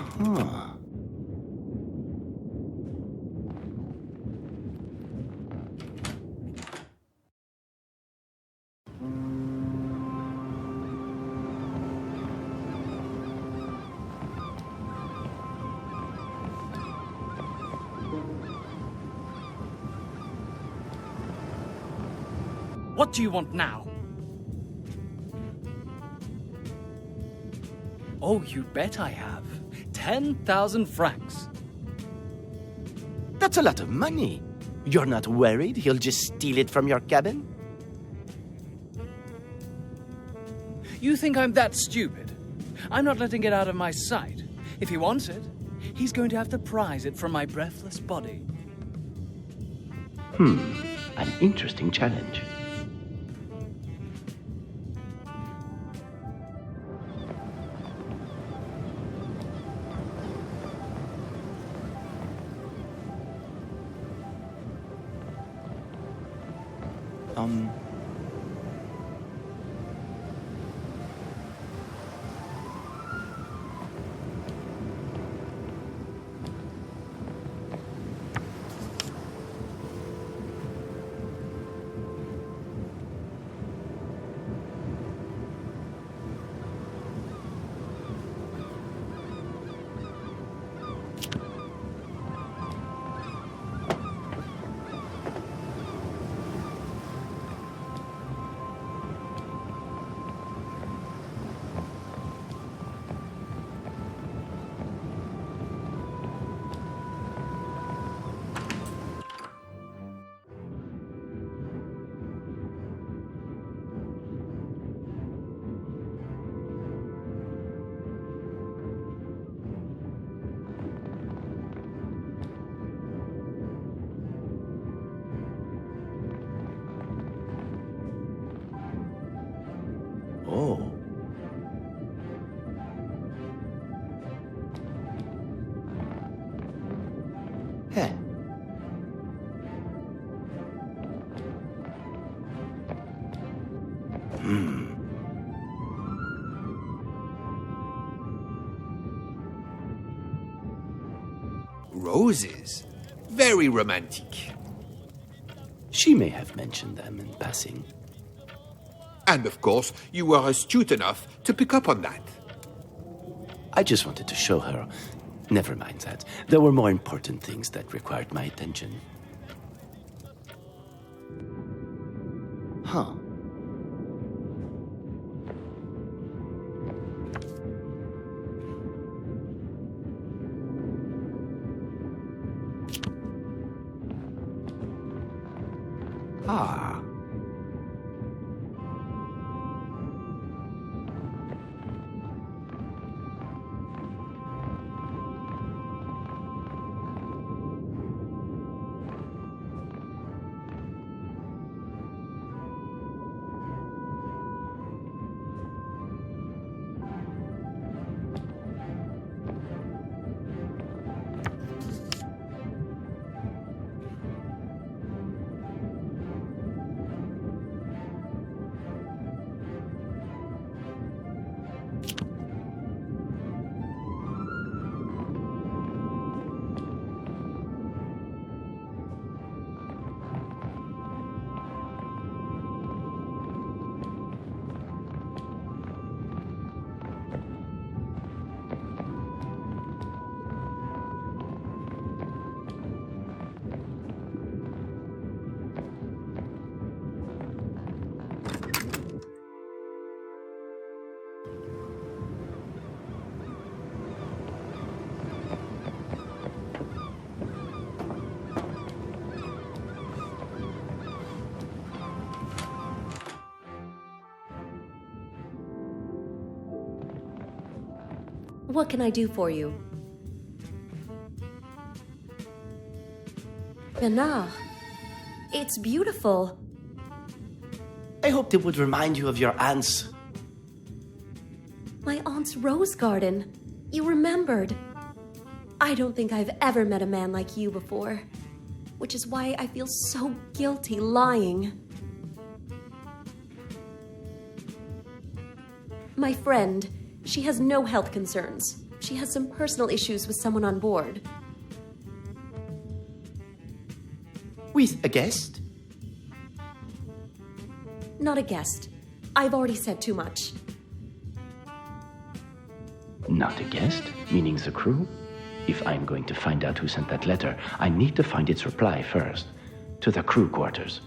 Huh. What do you want now? Oh, you bet I have. 10,000 francs. That's a lot of money. You're not worried he'll just steal it from your cabin? You think I'm that stupid? I'm not letting it out of my sight. If he wants it, he's going to have to prize it from my breathless body. An interesting challenge. Oh. Heh. Roses? Very romantic. She may have mentioned them in passing. And of course, you were astute enough to pick up on that. I just wanted to show her. Never mind that. There were more important things that required my attention. Huh. Ah. What can I do for you? Bernard, it's beautiful. I hoped it would remind you of your aunt's. My aunt's rose garden. You remembered. I don't think I've ever met a man like you before, which is why I feel so guilty lying. My friend, she has no health concerns. She has some personal issues with someone on board. With a guest? Not a guest. I've already said too much. Not a guest? Meaning the crew? If I'm going to find out who sent that letter, I need to find its reply first. To the crew quarters.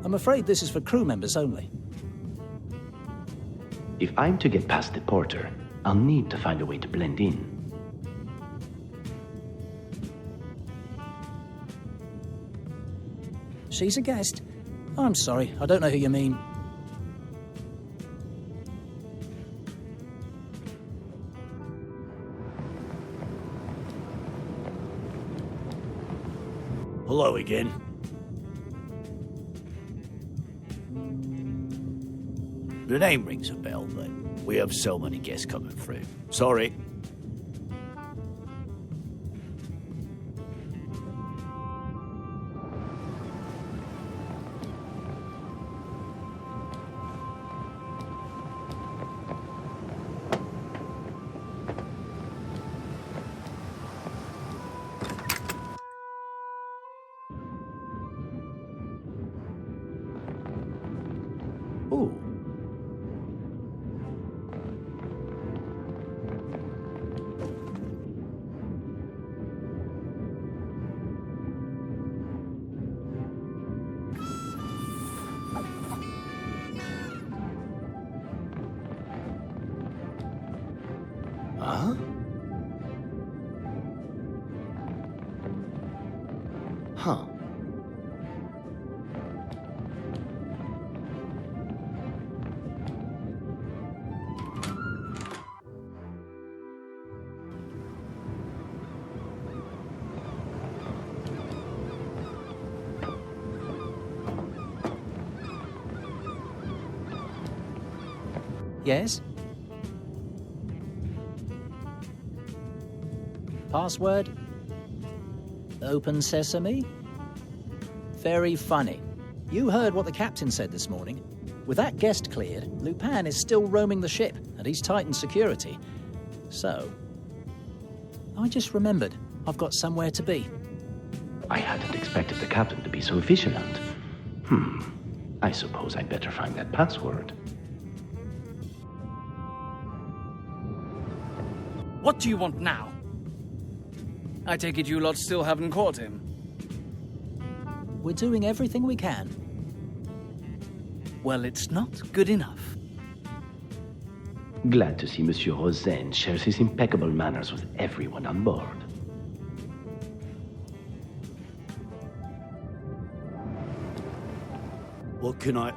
I'm afraid this is for crew members only. If I'm to get past the porter, I'll need to find a way to blend in. She's a guest. I'm sorry, I don't know who you mean. Hello again. The name rings a bell, but we have so many guests coming through. Sorry. Ooh. Huh? Huh. Yes? Password? Open sesame? Very funny. You heard what the captain said this morning. With that guest cleared, Lupin is still roaming the ship, and he's tightened security. So, I just remembered I've got somewhere to be. I hadn't expected the captain to be so vigilant. I suppose I'd better find that password. What do you want now? I take it you lot still haven't caught him. We're doing everything we can. Well, it's not good enough. Glad to see Monsieur Rosen shares his impeccable manners with everyone on board. What can I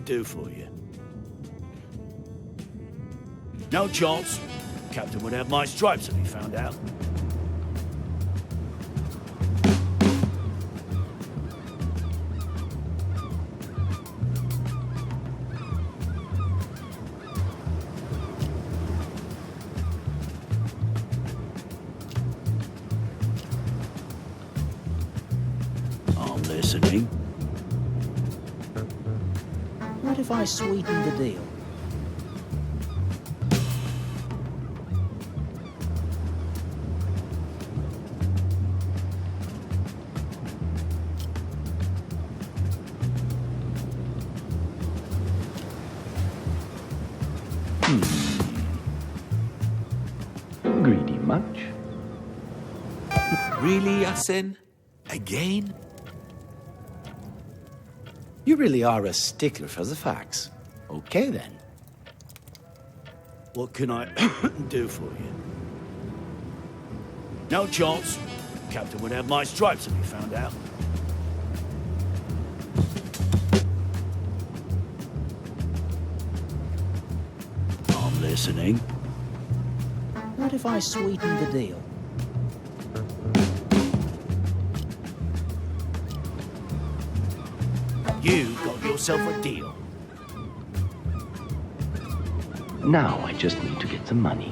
do for you? No chance. Captain would have my stripes if he found out. I'm listening. What if I sweetened the deal? Greedy much? Really, Arsene? Again? You really are a stickler for the facts. Okay, then. What can I do for you? No chance. Captain would have my stripes if he found out. I'm listening. What if I sweetened the deal? You got yourself a deal. Now I just need to get the money.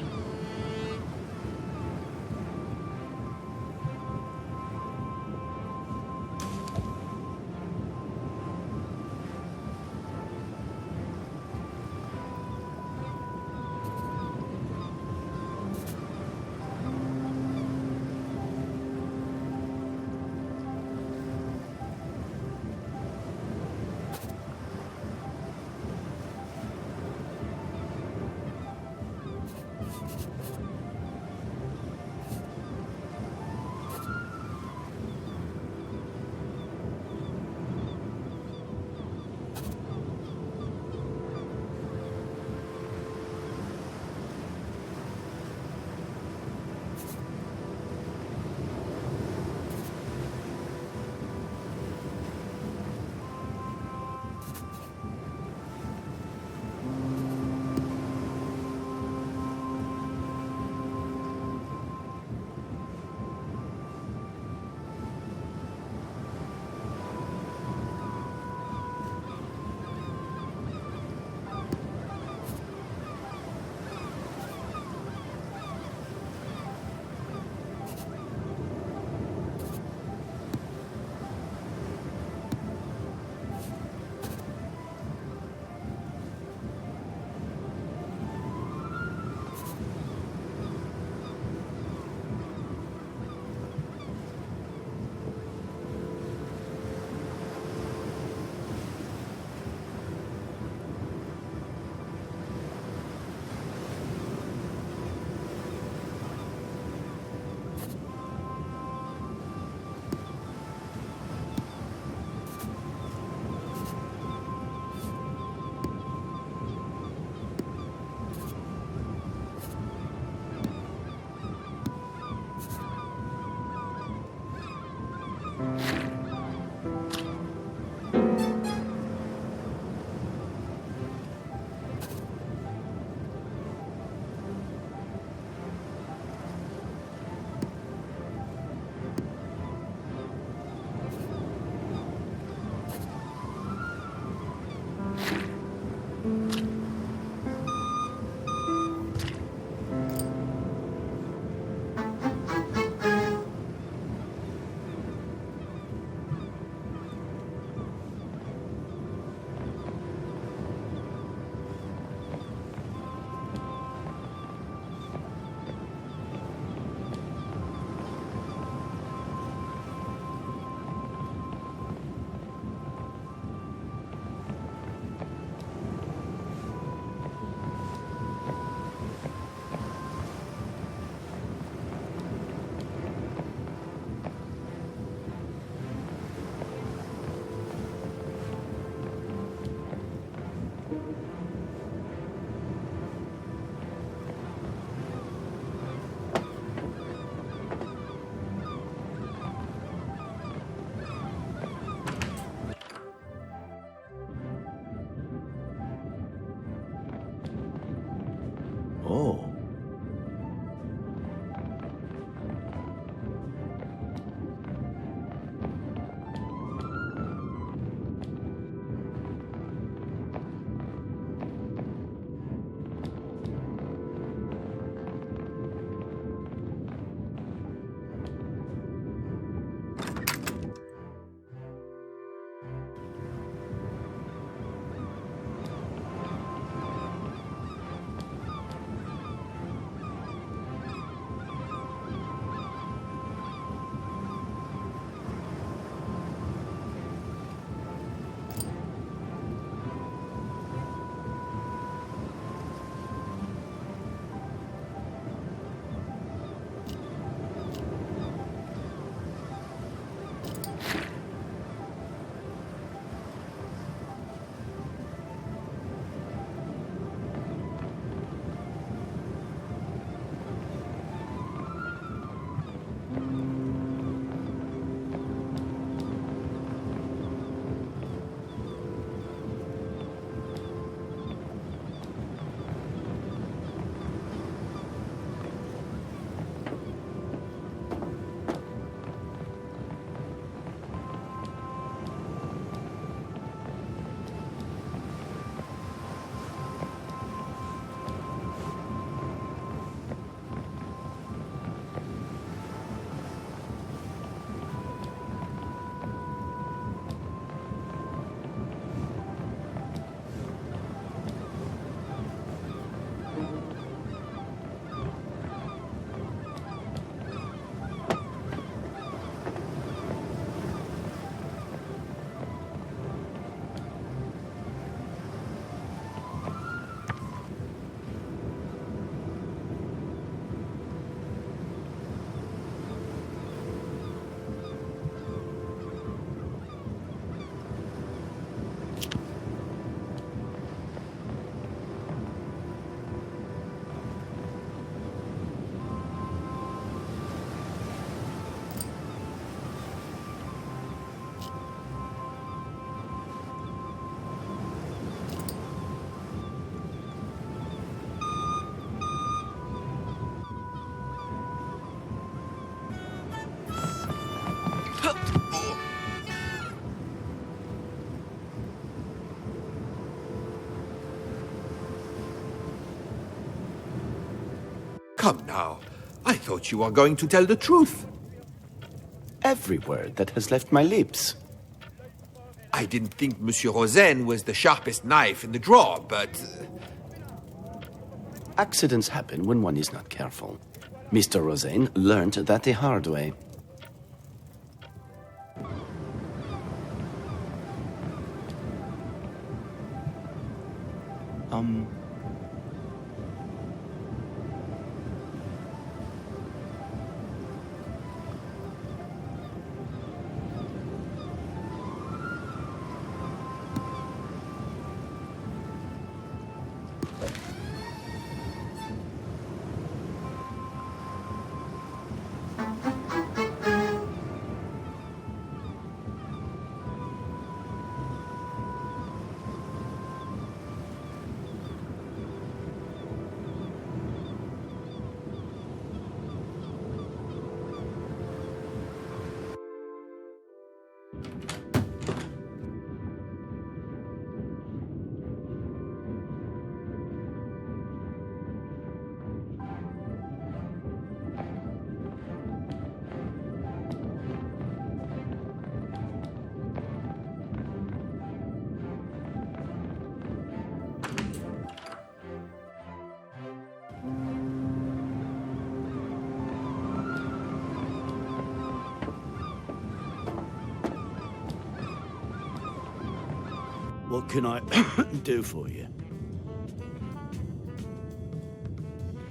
Come now. I thought you were going to tell the truth. Every word that has left my lips. I didn't think Monsieur Rosen was the sharpest knife in the drawer, but... Accidents happen when one is not careful. Mr. Rosen learned that the hard way. What can I do for you?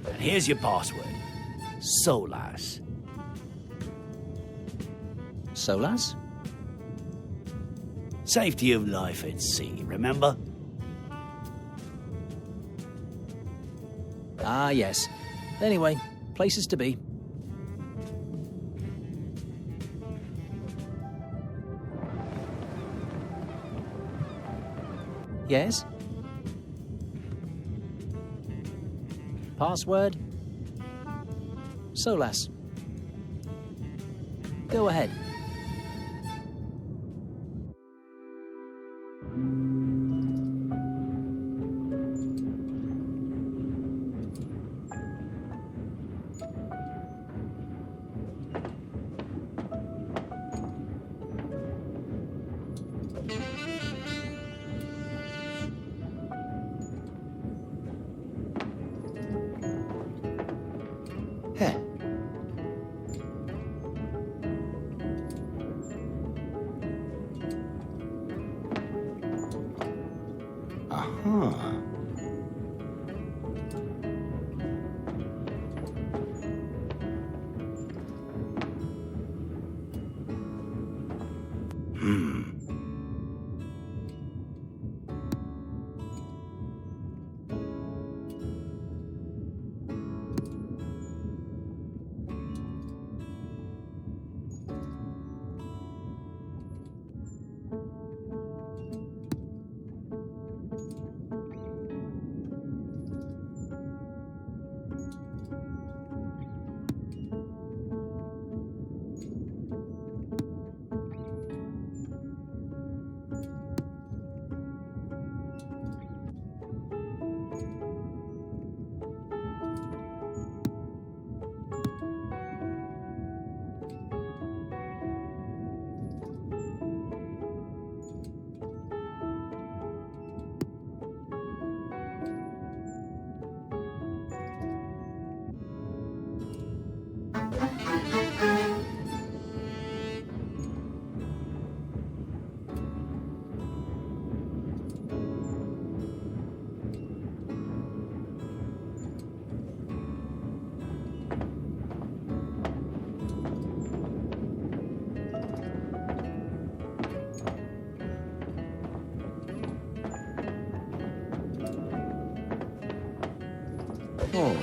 And here's your password. Solas. Solas? Safety of life at sea, remember? Ah, yes. Anyway, places to be. Yes? Password? Solas. Go ahead. Oh.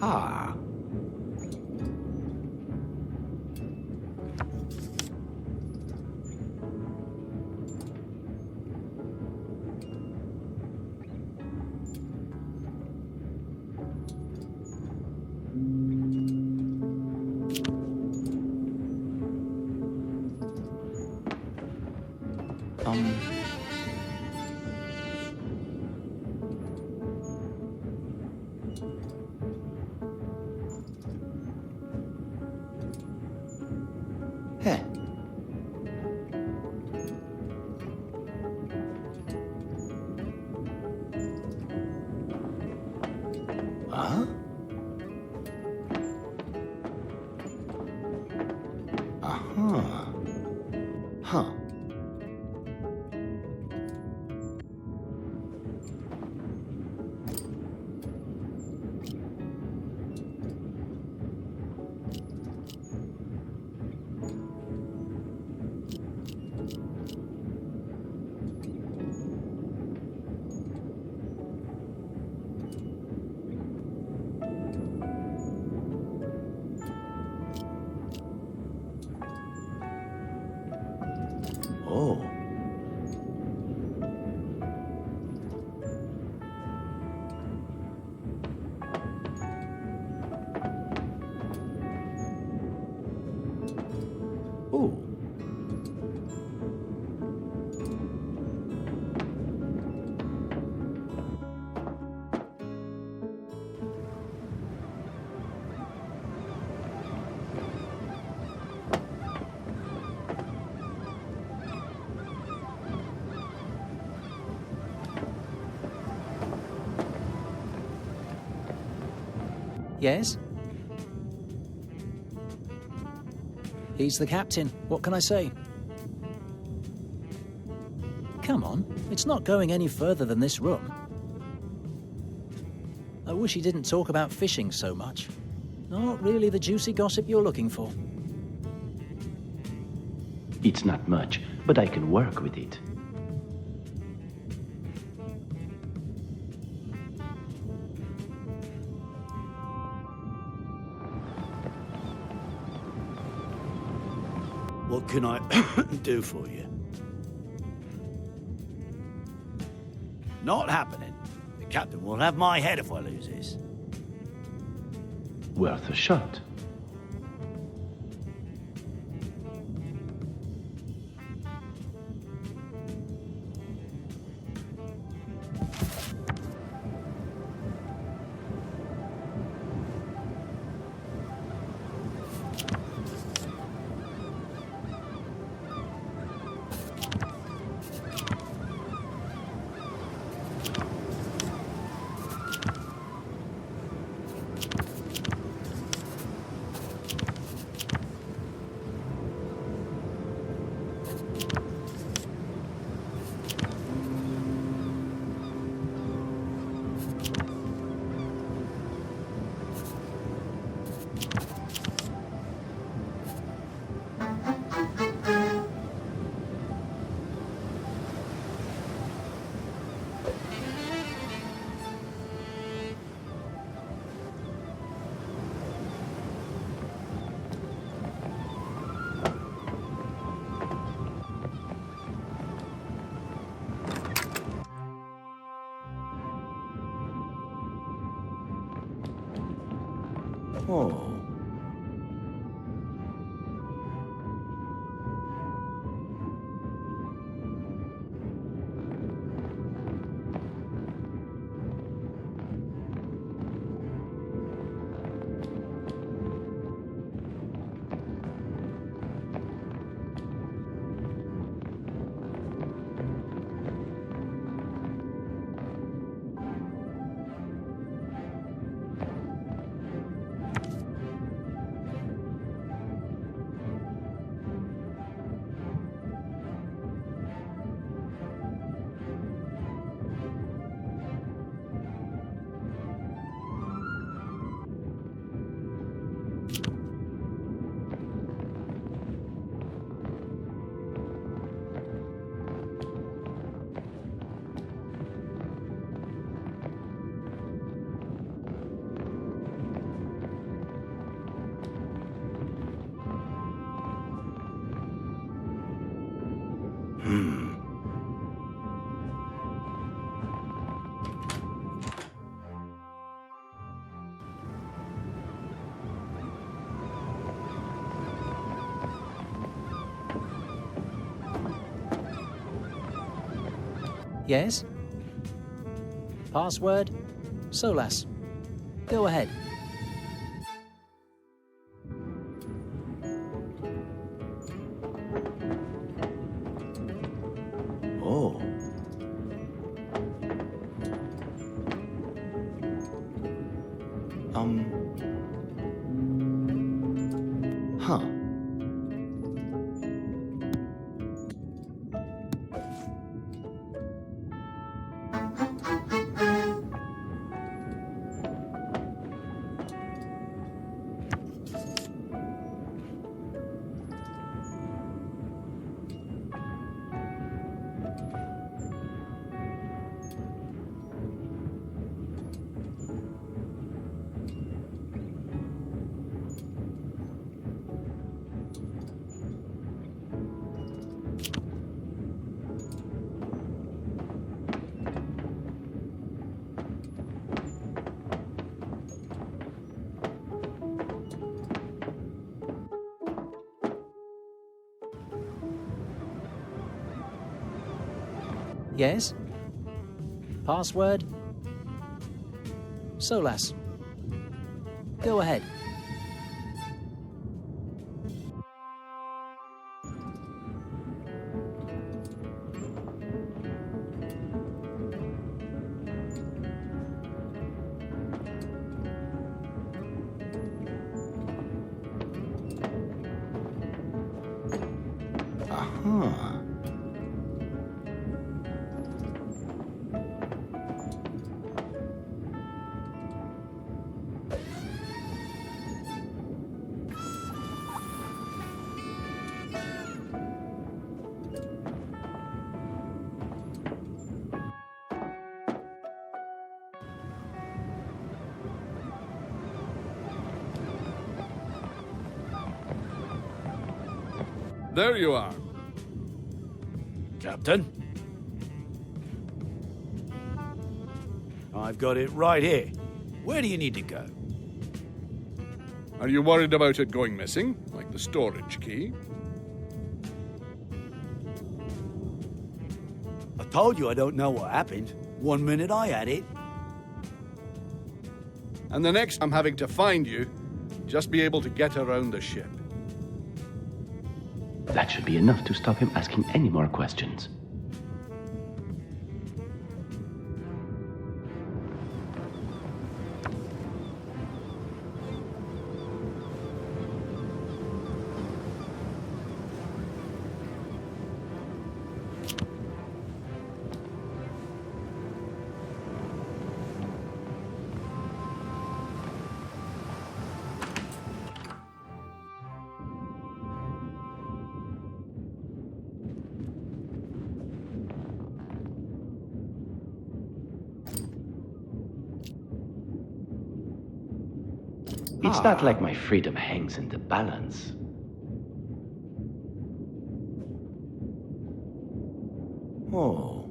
Ah. Huh? Uh-huh. Huh. Oh. Oh. Yes? He's the captain. What can I say? Come on, it's not going any further than this room. I wish he didn't talk about fishing so much. Not really the juicy gossip you're looking for. It's not much, but I can work with it. What can I do for you? Not happening. The captain will have my head if I lose this. Worth a shot. Oh. Yes? Password? Solas. Go ahead. Oh. Huh. Yes? Password? Solas. Go ahead. Uh-huh. There you are. Captain? I've got it right here. Where do you need to go? Are you worried about it going missing, like the storage key? I told you I don't know what happened. 1 minute I had it. And the next I'm having to find you, just be able to get around the ship. That should be enough to stop him asking any more questions. It's not like my freedom hangs in the balance. Oh.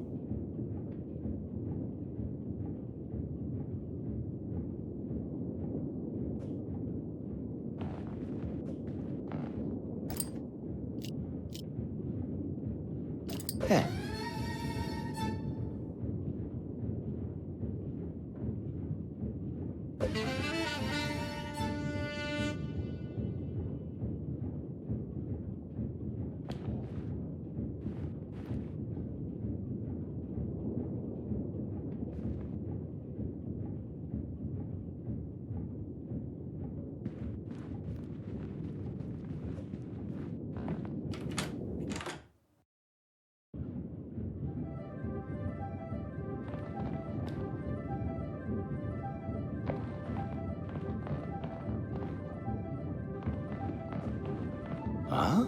Hey. Huh?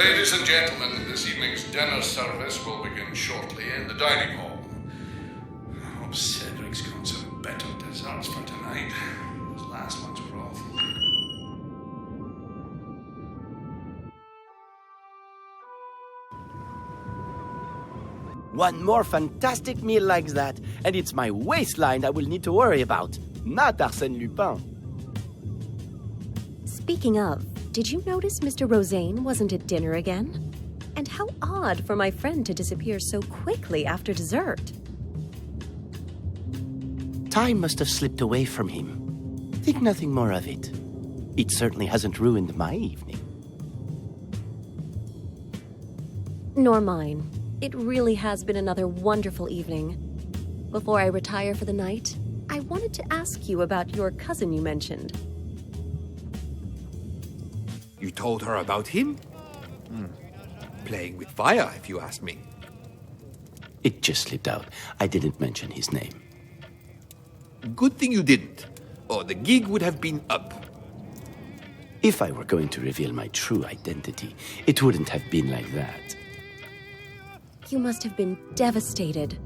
Ladies and gentlemen, this evening's dinner service will begin shortly in the dining hall. I hope Cedric's got some better desserts for tonight. Those last ones were awful. One more fantastic meal like that, and it's my waistline I will need to worry about, not Arsène Lupin. Speaking of, did you notice Mr. Rosaine wasn't at dinner again? And how odd for my friend to disappear so quickly after dessert. Time must have slipped away from him. Think nothing more of it. It certainly hasn't ruined my evening. Nor mine. It really has been another wonderful evening. Before I retire for the night, I wanted to ask you about your cousin you mentioned. You told her about him? Playing with fire, if you ask me. It just slipped out. I didn't mention his name. Good thing you didn't, or the gig would have been up. If I were going to reveal my true identity, it wouldn't have been like that. You must have been devastated.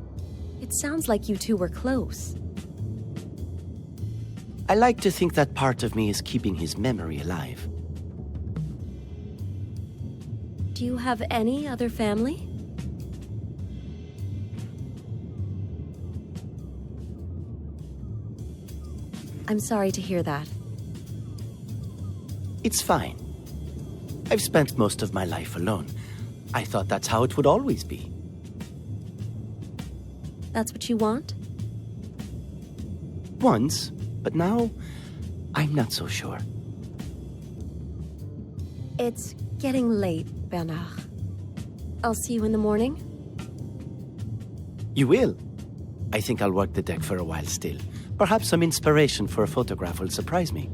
It sounds like you two were close. I like to think that part of me is keeping his memory alive. Do you have any other family? I'm sorry to hear that. It's fine. I've spent most of my life alone. I thought that's how it would always be. That's what you want? Once, but now, I'm not so sure. It's getting late, Bernard. I'll see you in the morning. You will? I think I'll work the deck for a while still. Perhaps some inspiration for a photograph will surprise me.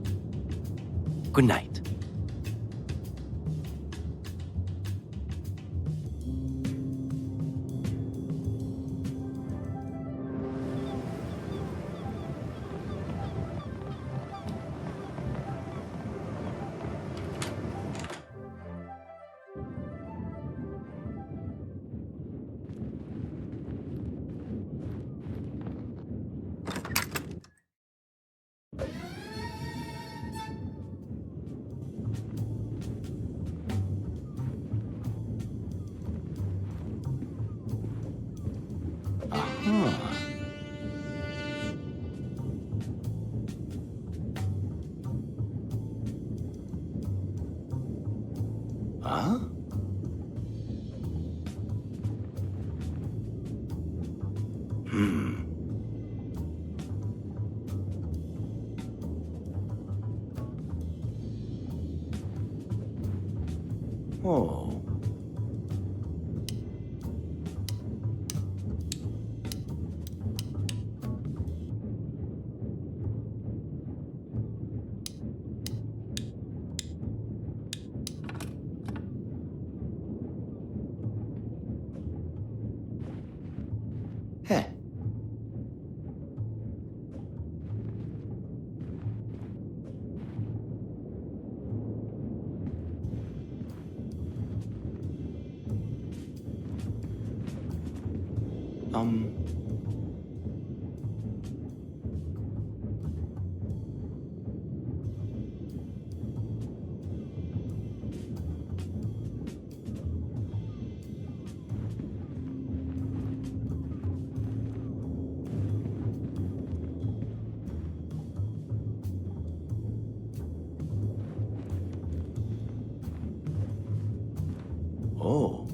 Good night. Huh? Oh. Heh. Oh.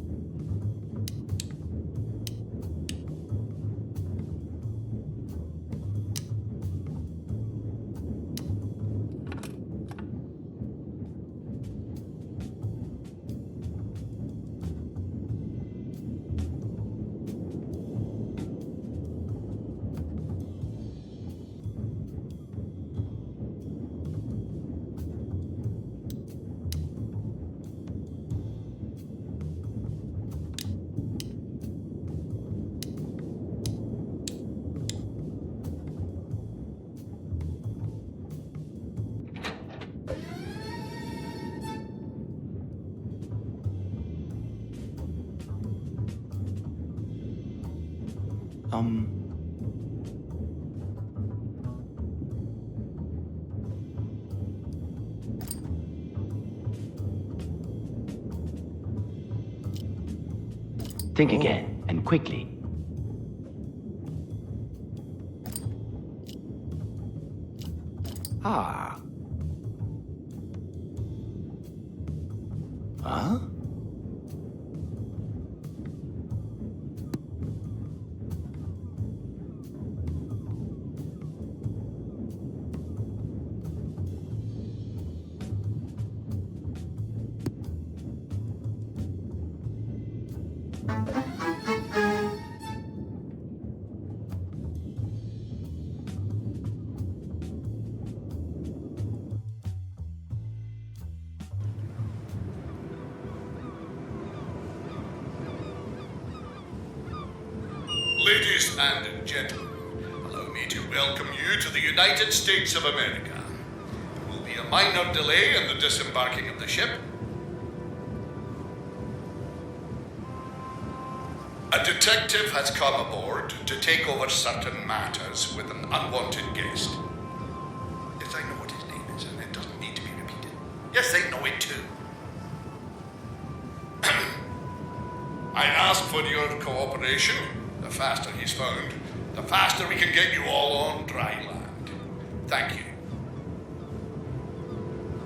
Think again, and quickly. Ah. Huh? Ladies and gentlemen, allow me to welcome you to the United States of America. There will be a minor delay in the disembarking of the ship. A detective has come aboard to take over certain matters with an unwanted guest. Yes, I know what his name is, and it doesn't need to be repeated. Yes, they know it too. I ask for your cooperation. The faster he's found, the faster we can get you all on dry land. Thank you.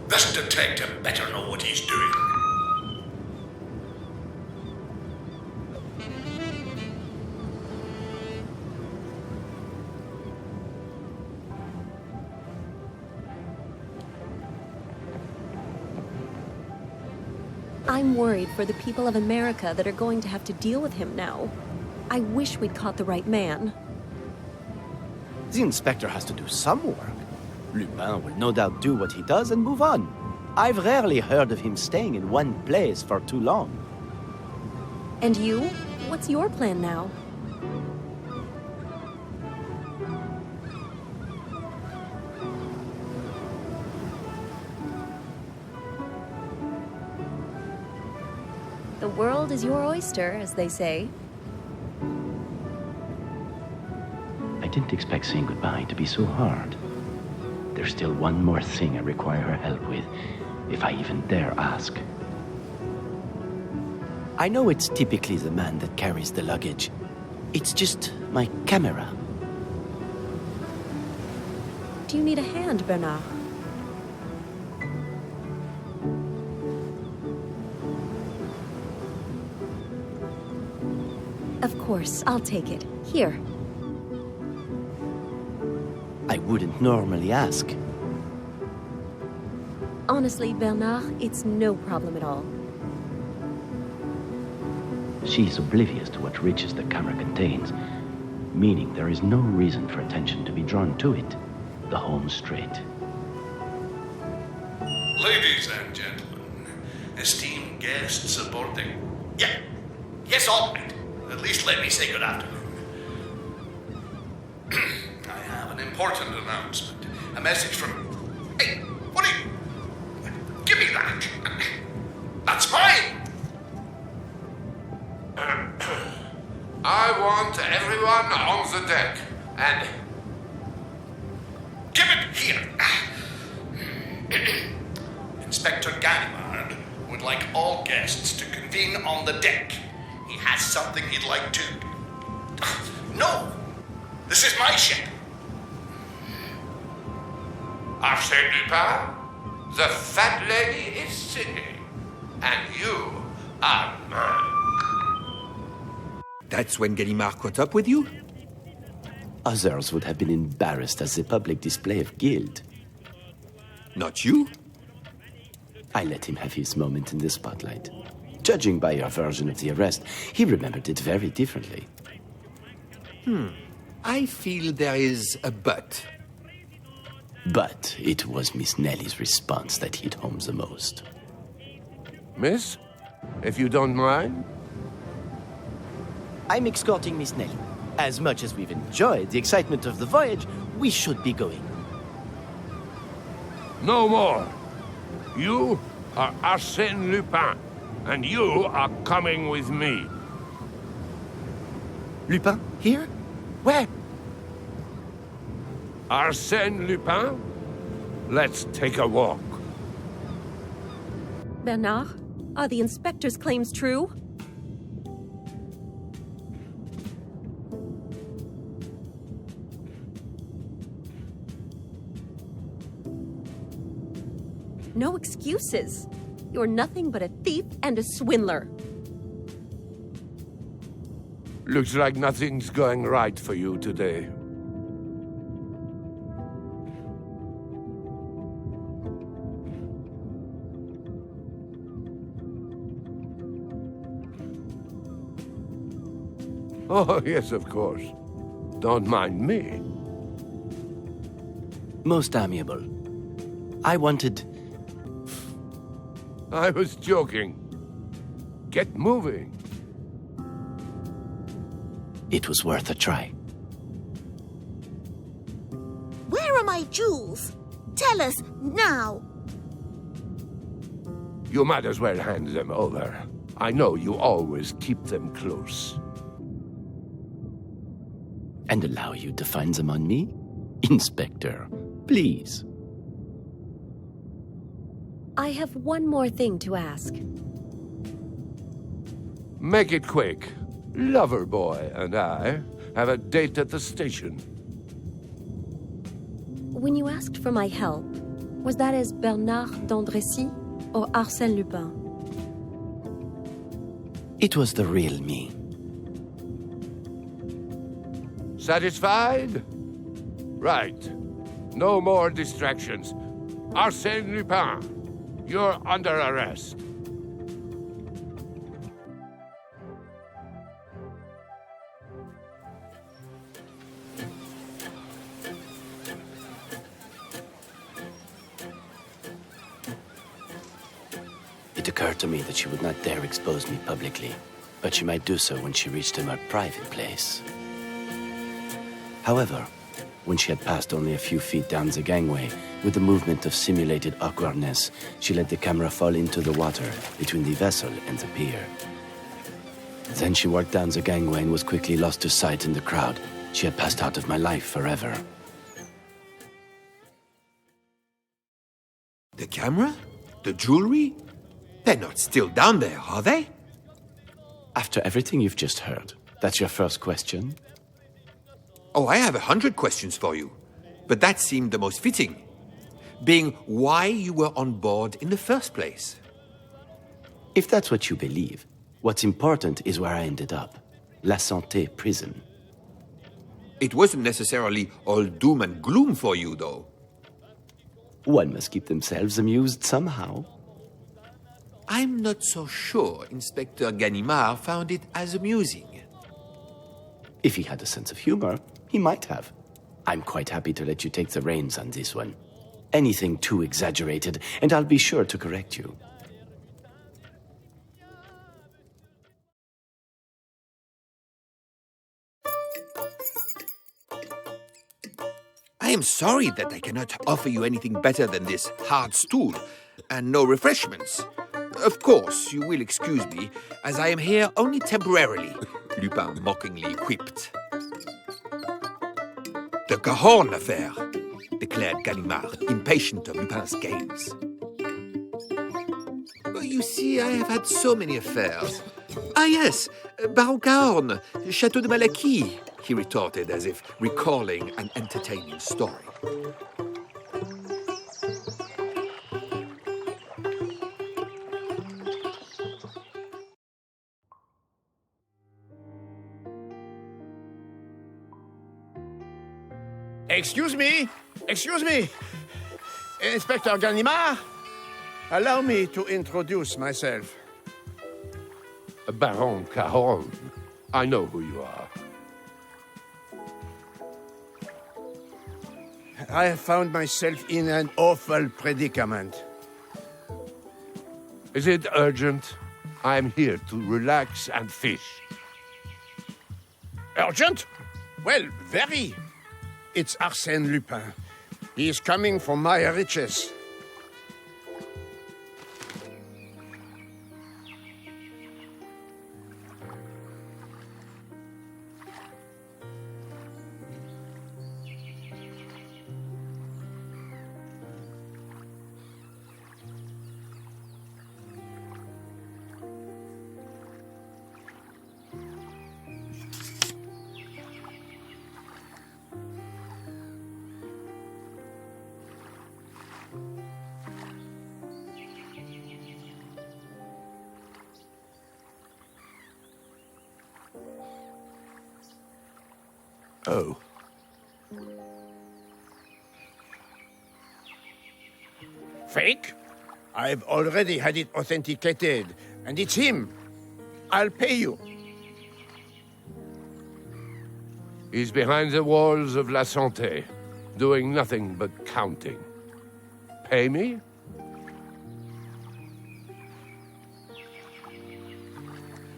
This detective better know what he's doing. I'm worried for the people of America that are going to have to deal with him now. I wish we'd caught the right man. The inspector has to do some work. Lupin will no doubt do what he does and move on. I've rarely heard of him staying in one place for too long. And you? What's your plan now? The world is your oyster, as they say. I didn't expect saying goodbye to be so hard. There's still one more thing I require her help with, if I even dare ask. I know it's typically the man that carries the luggage. It's just my camera. Do you need a hand, Bernard? Of course, I'll take it. Here. I wouldn't normally ask. Honestly, Bernard, it's no problem at all. She's oblivious to what riches the camera contains, meaning there is no reason for attention to be drawn to it. The home straight. Ladies and gentlemen, esteemed guests aboard the... Yes, all right. At least let me say good afternoon. I have an important announcement. A message from... Hey, what are you... Give me that. That's mine. I want everyone on the deck, and... Give it here. Inspector Ganimard would like all guests to convene on the deck. He has something he'd like to... No! This is my ship. Arsene Lupin, the fat lady is singing, and you are mine. That's when Ganimard caught up with you? Others would have been embarrassed at the public display of guilt. Not you? I let him have his moment in the spotlight. Judging by your version of the arrest, he remembered it very differently. I feel there is a but. But it was Miss Nelly's response that hit home the most. Miss, if you don't mind? I'm escorting Miss Nelly. As much as we've enjoyed the excitement of the voyage, we should be going. No more. You are Arsène Lupin, and you are coming with me. Lupin, here? Where? Arsène Lupin? Let's take a walk. Bernard, are the inspector's claims true? No excuses. You're nothing but a thief and a swindler. Looks like nothing's going right for you today. Oh, yes, of course. Don't mind me. Most amiable. I wanted... I was joking. Get moving. It was worth a try. Where are my jewels? Tell us now. You might as well hand them over. I know you always keep them close. And allow you to find them on me? Inspector, please. I have one more thing to ask. Make it quick. Loverboy and I have a date at the station. When you asked for my help, was that as Bernard d'Andrécy or Arsène Lupin? It was the real me. Satisfied? Right. No more distractions. Arsène Lupin, you're under arrest. It occurred to me that she would not dare expose me publicly, but she might do so when she reached a more private place. However, when she had passed only a few feet down the gangway, with a movement of simulated awkwardness, she let the camera fall into the water between the vessel and the pier. Then she walked down the gangway and was quickly lost to sight in the crowd. She had passed out of my life forever. The camera? The jewelry? They're not still down there, are they? After everything you've just heard, that's your first question? Oh, I have 100 questions for you. But that seemed the most fitting, being why you were on board in the first place. If that's what you believe, what's important is where I ended up. La Santé prison. It wasn't necessarily all doom and gloom for you, though. One must keep themselves amused somehow. I'm not so sure Inspector Ganimard found it as amusing. If he had a sense of humor, he might have. I'm quite happy to let you take the reins on this one. Anything too exaggerated, and I'll be sure to correct you. I am sorry that I cannot offer you anything better than this hard stool, and no refreshments. Of course, you will excuse me, as I am here only temporarily, Lupin mockingly quipped. The Cahorn affair, declared Ganimard, impatient of Lupin's games. You see, I have had so many affairs. Ah yes, Baron Cahorn, Château de Malaquis, he retorted as if recalling an entertaining story. Excuse me! Excuse me! Inspector Ganimard? Allow me to introduce myself. Baron Cahorn. I know who you are. I have found myself in an awful predicament. Is it urgent? I'm here to relax and fish. Urgent? Well, very. It's Arsène Lupin. He is coming for my riches. Oh. Fake? I've already had it authenticated, and it's him. I'll pay you. He's behind the walls of La Santé, doing nothing but counting. Pay me?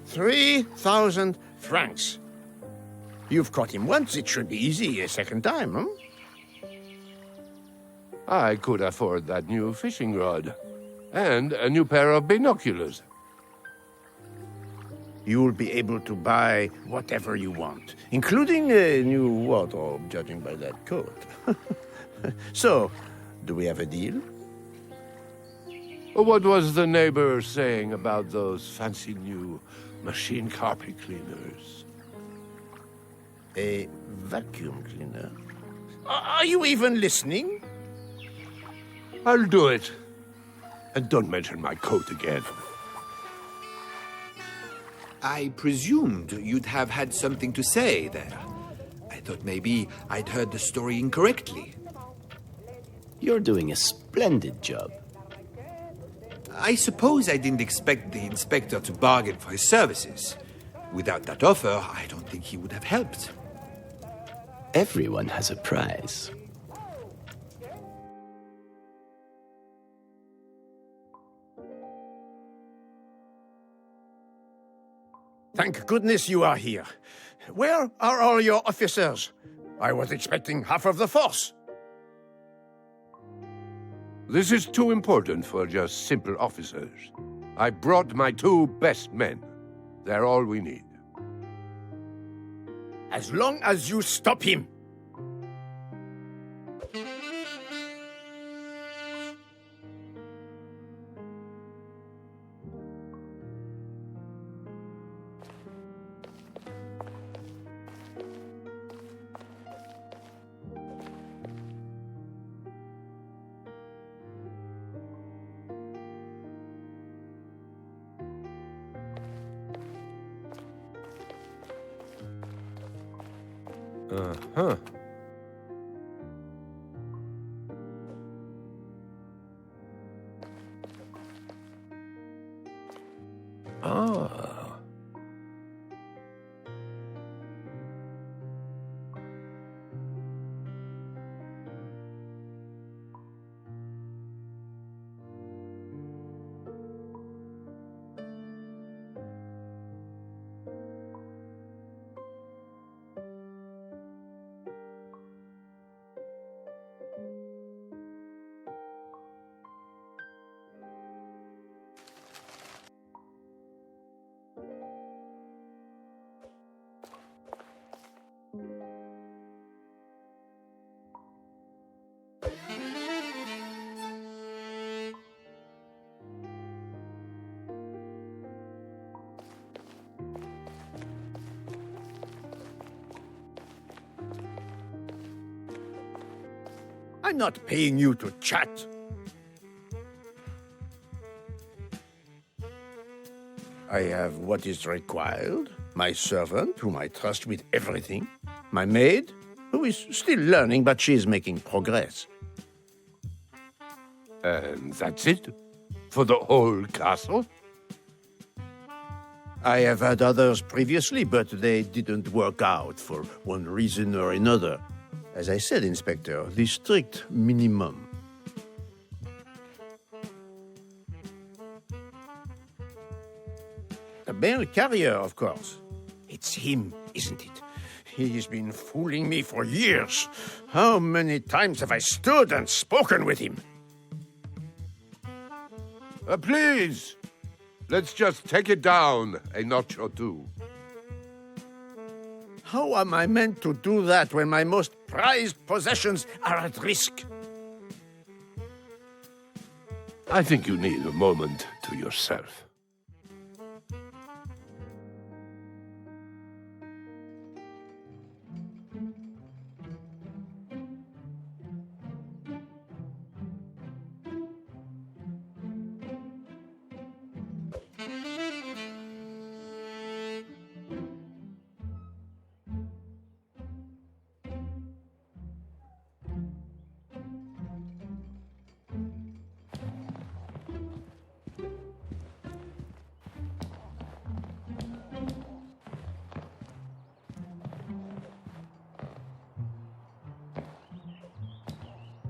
$3,000 francs. You've caught him once, it should be easy a second time, huh? I could afford that new fishing rod. And a new pair of binoculars. You'll be able to buy whatever you want, including a new wardrobe, judging by that coat. So, do we have a deal? What was the neighbor saying about those fancy new machine carpet cleaners? A vacuum cleaner? Are you even listening? I'll do it. And don't mention my coat again. I presumed you'd have had something to say there. I thought maybe I'd heard the story incorrectly. You're doing a splendid job. I suppose I didn't expect the inspector to bargain for his services. Without that offer, I don't think he would have helped. Everyone has a prize. Thank goodness you are here. Where are all your officers? I was expecting half of the force. This is too important for just simple officers. I brought my 2 best men. They're all we need. As long as you stop him. Uh-huh. Ah. I'm not paying you to chat. I have what is required, my servant, whom I trust with everything, my maid, who is still learning, but she is making progress. And that's it? For the whole castle? I have had others previously, but they didn't work out for one reason or another. As I said, Inspector, the strict minimum. The mail carrier, of course. It's him, isn't it? He's been fooling me for years. How many times have I stood and spoken with him? Please! Let's just take it down a notch or two. How am I meant to do that when my most prized possessions are at risk? I think you need a moment to yourself.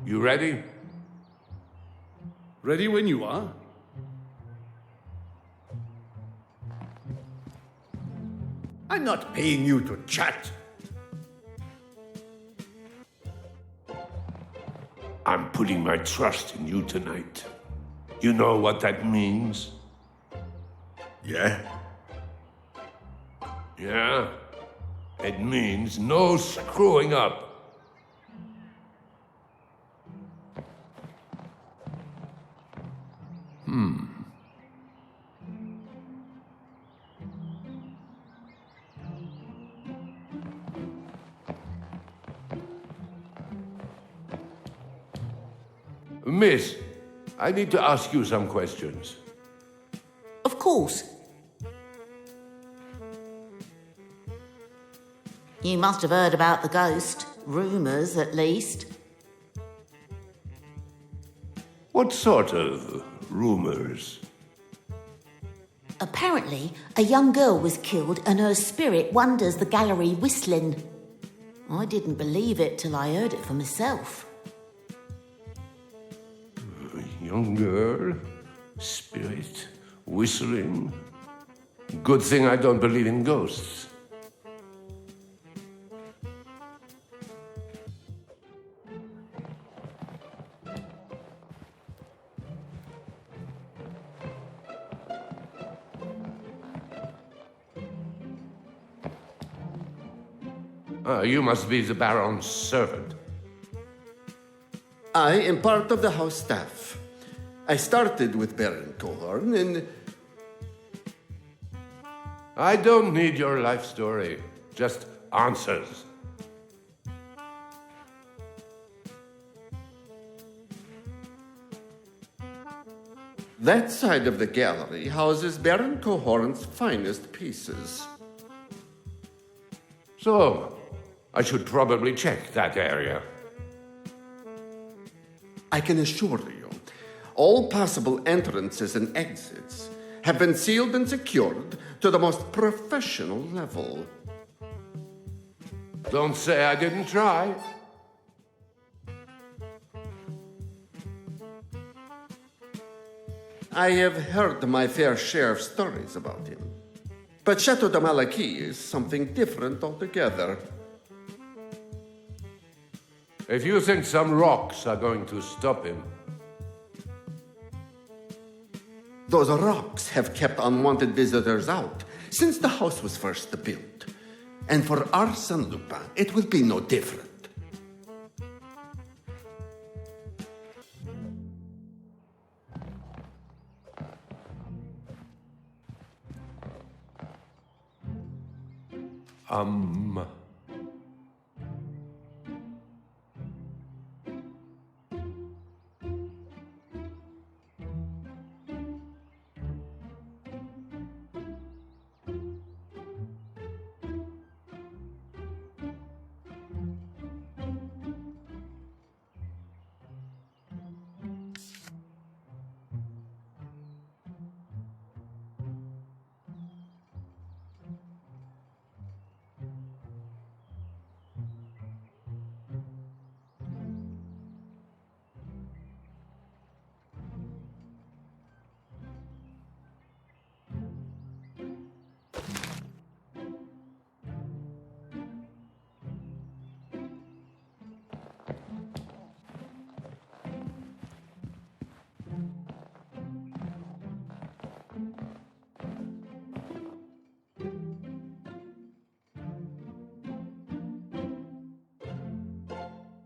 You ready? Ready when you are. I'm not paying you to chat. I'm putting my trust in you tonight. You know what that means? Yeah? Yeah? It means no screwing up. Miss, I need to ask you some questions. Of course. You must have heard about the ghost. Rumours, at least. What sort of rumors? Apparently, a young girl was killed and her spirit wanders the gallery whistling. I didn't believe it till I heard it for myself. A young girl, spirit, whistling. Good thing I don't believe in ghosts. You must be the Baron's servant. I am part of the house staff. I started with Baron Cohorn and... I don't need your life story, just answers. That side of the gallery houses Baron Cohorn's finest pieces. So, I should probably check that area. I can assure you, all possible entrances and exits have been sealed and secured to the most professional level. Don't say I didn't try. I have heard my fair share of stories about him. But Chateau de Malaquis is something different altogether. If you think some rocks are going to stop him... Those rocks have kept unwanted visitors out since the house was first built. And for Arsene Lupin, it will be no different.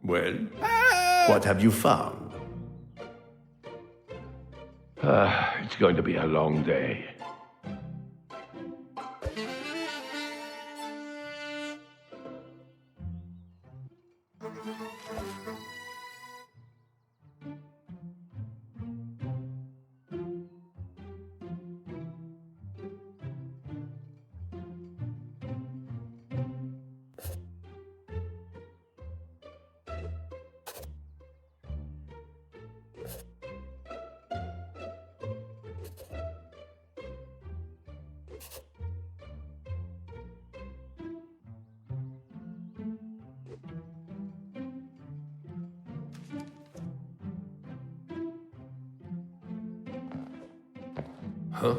Well? What have you found? It's going to be a long day. Huh?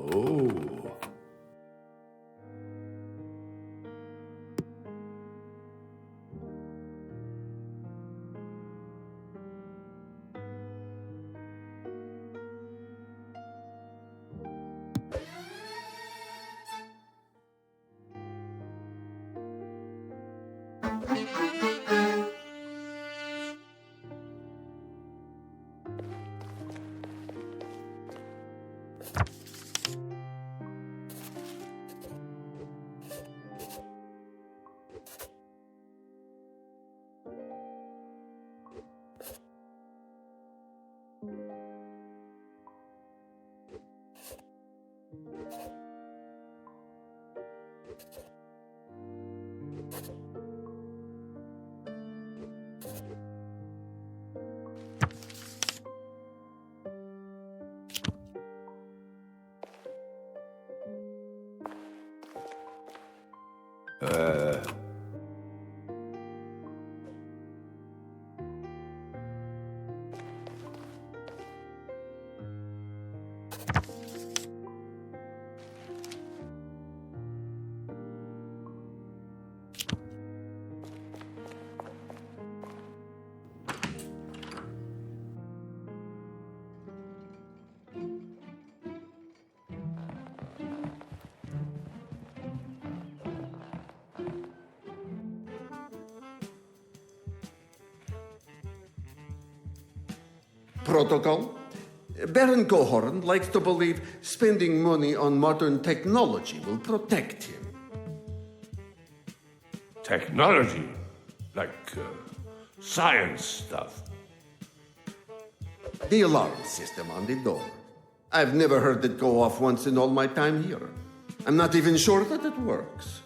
Oh. Protocol? Baron Cohorn likes to believe spending money on modern technology will protect him. Technology? Like science stuff? The alarm system on the door. I've never heard it go off once in all my time here. I'm not even sure that it works.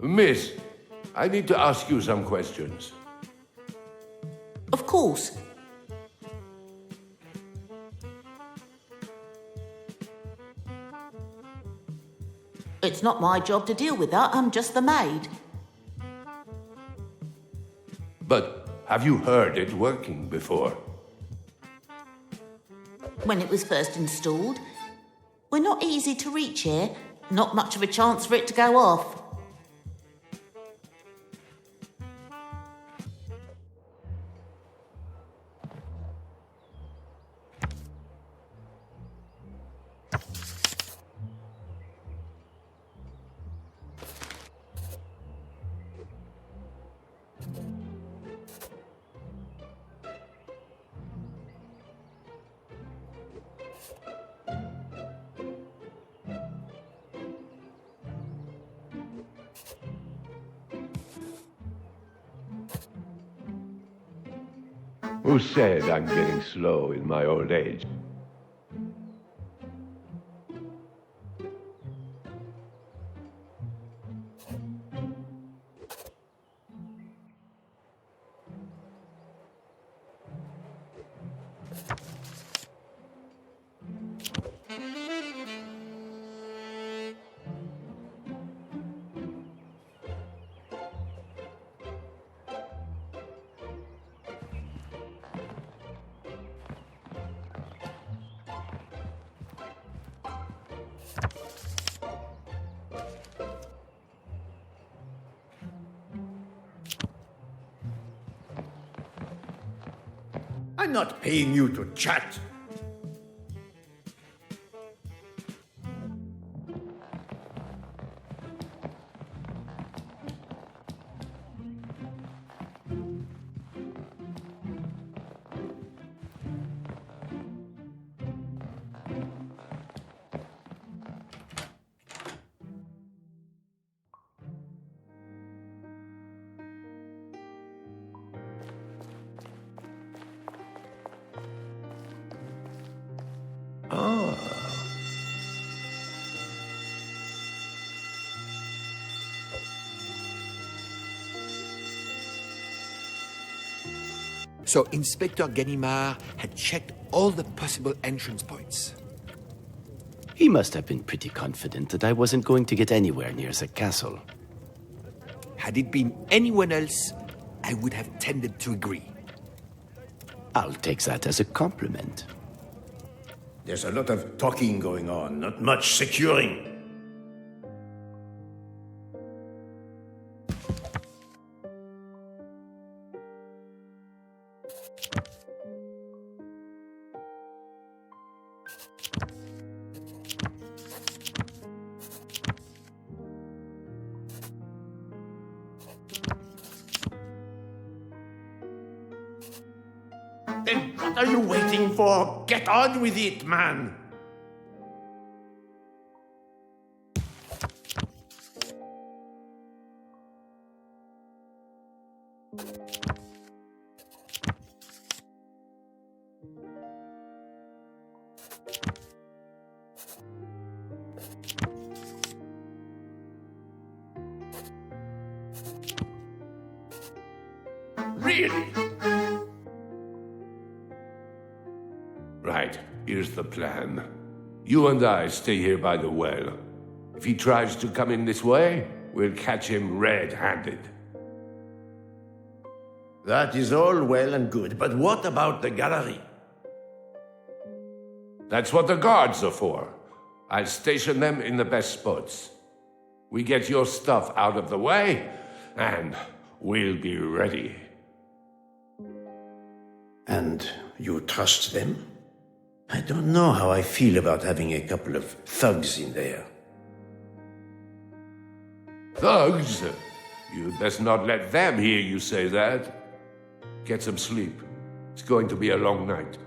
Miss, I need to ask you some questions. Of course. It's not my job to deal with that. I'm just the maid. But have you heard it working before? When it was first installed. We're not easy to reach here. Not much of a chance for it to go off. Who said I'm getting slow in my old age? I'm not paying you to chat. So Inspector Ganimard had checked all the possible entrance points. He must have been pretty confident that I wasn't going to get anywhere near the castle. Had it been anyone else, I would have tended to agree. I'll take that as a compliment. There's a lot of talking going on, not much securing. Then what are you waiting for? Get on with it, man! Really? Right, here's the plan. You and I stay here by the well. If he tries to come in this way, we'll catch him red-handed. That is all well and good, but what about the gallery? That's what the guards are for. I'll station them in the best spots. We get your stuff out of the way, and we'll be ready. And you trust them? I don't know how I feel about having a couple of thugs in there. Thugs? You'd best not let them hear you say that. Get some sleep. It's going to be a long night.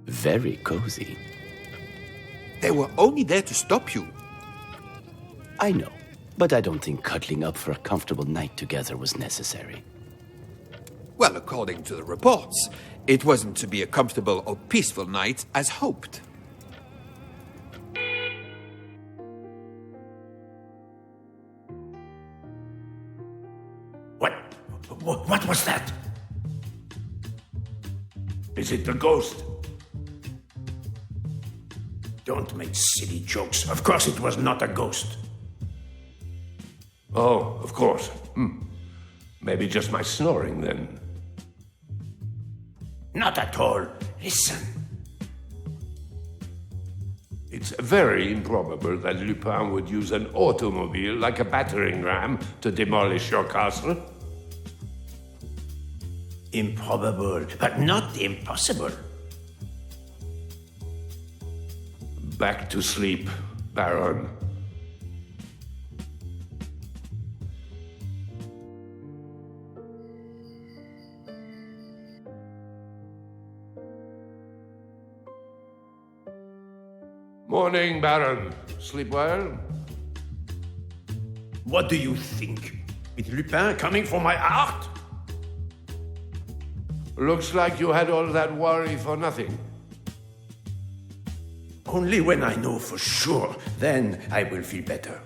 Very cozy. They were only there to stop you. I know, but I don't think cuddling up for a comfortable night together was necessary. Well, according to the reports, it wasn't to be a comfortable or peaceful night as hoped. What was that? Is it the ghost? Don't make silly jokes. Of course it was not a ghost. Oh, of course. Maybe just my snoring then. Not at all. Listen. It's very improbable that Lupin would use an automobile like a battering ram to demolish your castle. Improbable, but not impossible. Back to sleep, Baron. Morning, Baron. Sleep well? What do you think? With Lupin coming for my heart? Looks like you had all that worry for nothing. Only when I know for sure, then I will feel better.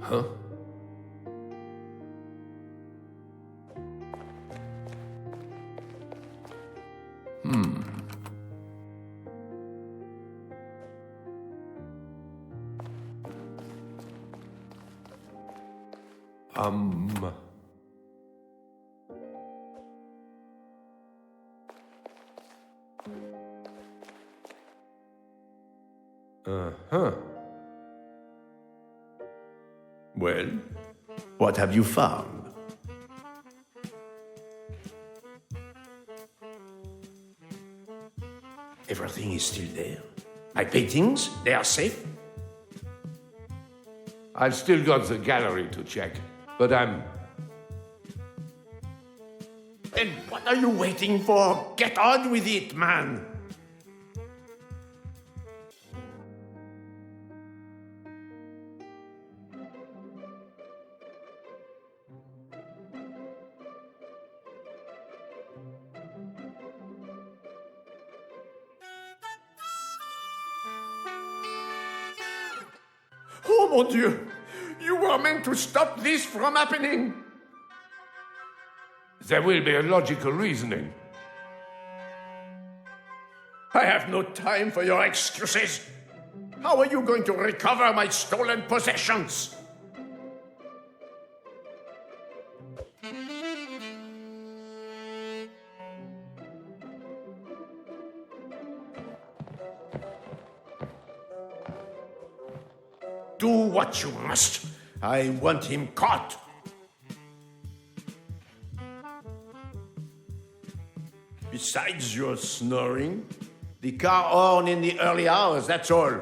Huh? Uh-huh. Well, what have you found? Everything is still there. My paintings, they are safe? I've still got the gallery to check, but I'm... Then what are you waiting for? Get on with it, man! Oh mon Dieu! You were meant to stop this from happening! There will be a logical reasoning. I have no time for your excuses. How are you going to recover my stolen possessions? Do what you must. I want him caught. Besides your snoring, the car horn in the early hours, that's all.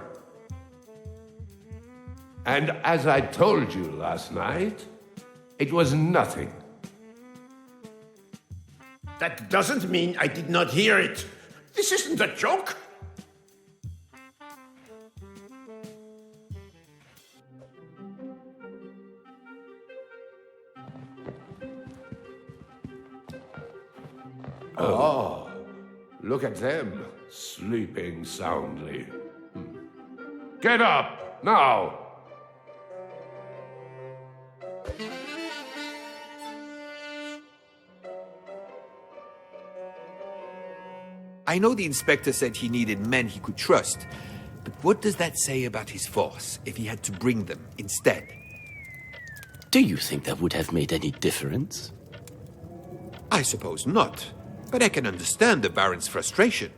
And as I told you last night, it was nothing. That doesn't mean I did not hear it. This isn't a joke. Oh, look at them, sleeping soundly. Get up, now! I know the inspector said he needed men he could trust, but what does that say about his force if he had to bring them instead? Do you think that would have made any difference? I suppose not, but I can understand the Baron's frustration.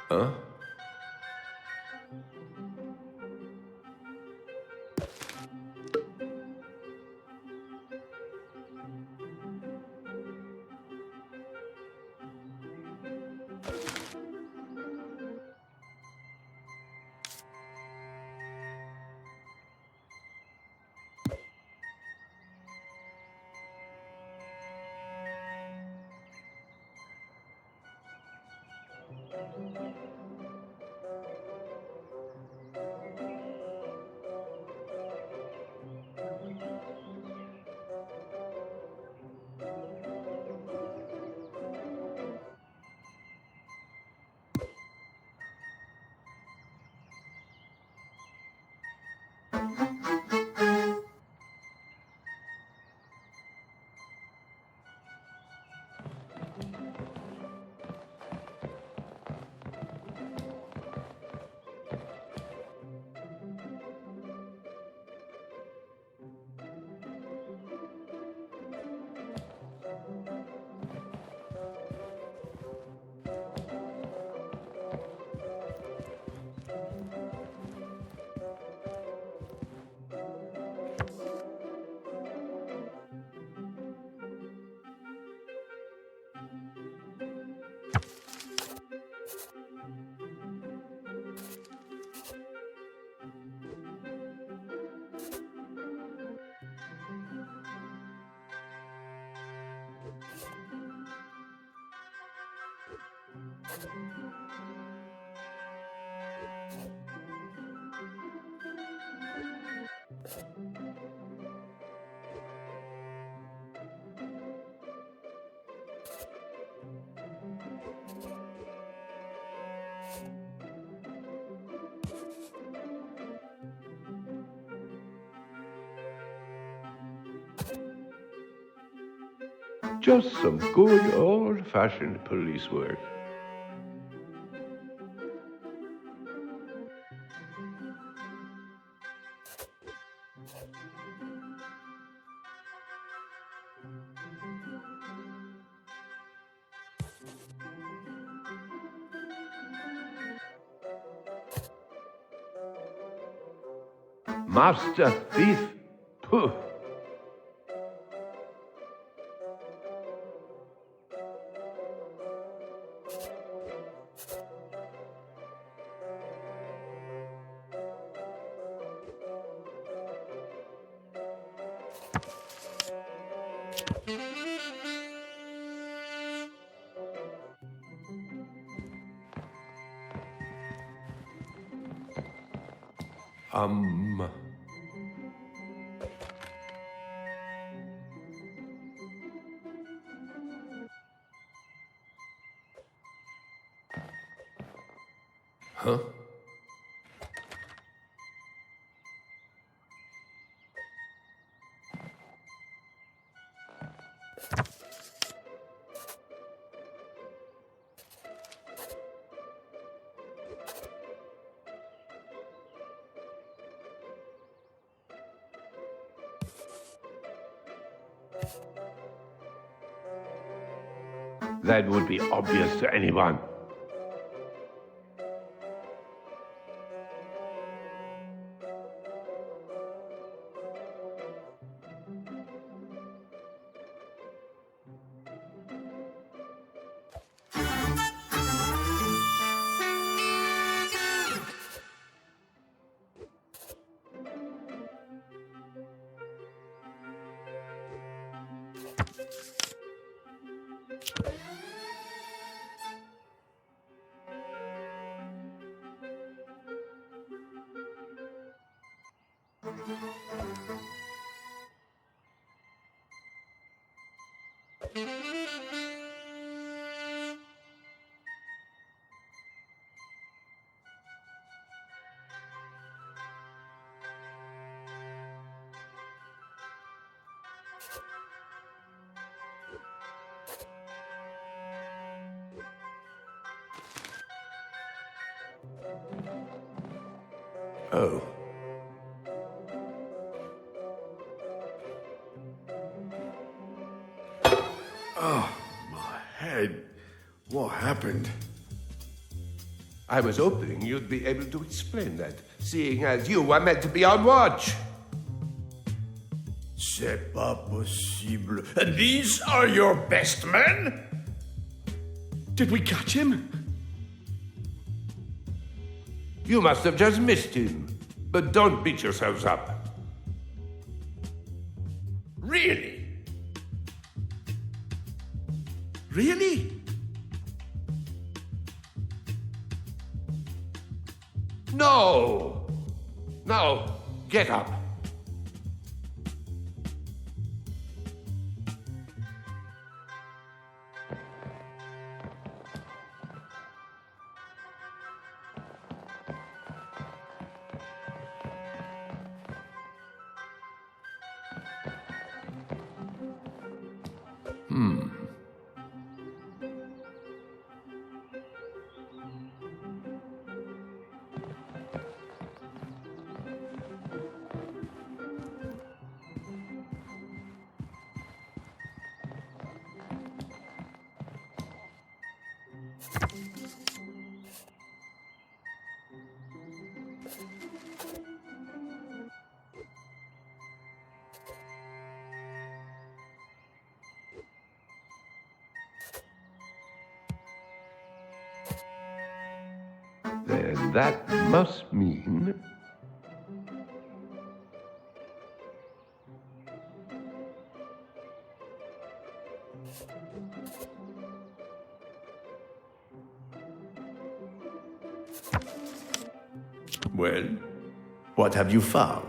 Huh? Just some good old-fashioned police work. Master thief? Pooh. Huh? That would be obvious to anyone. Oh. Oh, my head. What happened? I was hoping you'd be able to explain that, seeing as you were meant to be on watch. C'est pas possible. And these are your best men? Did we catch him? You must have just missed him. But don't beat yourselves up. Really? Really? No! Now, get up. Then that must mean... Well, what have you found?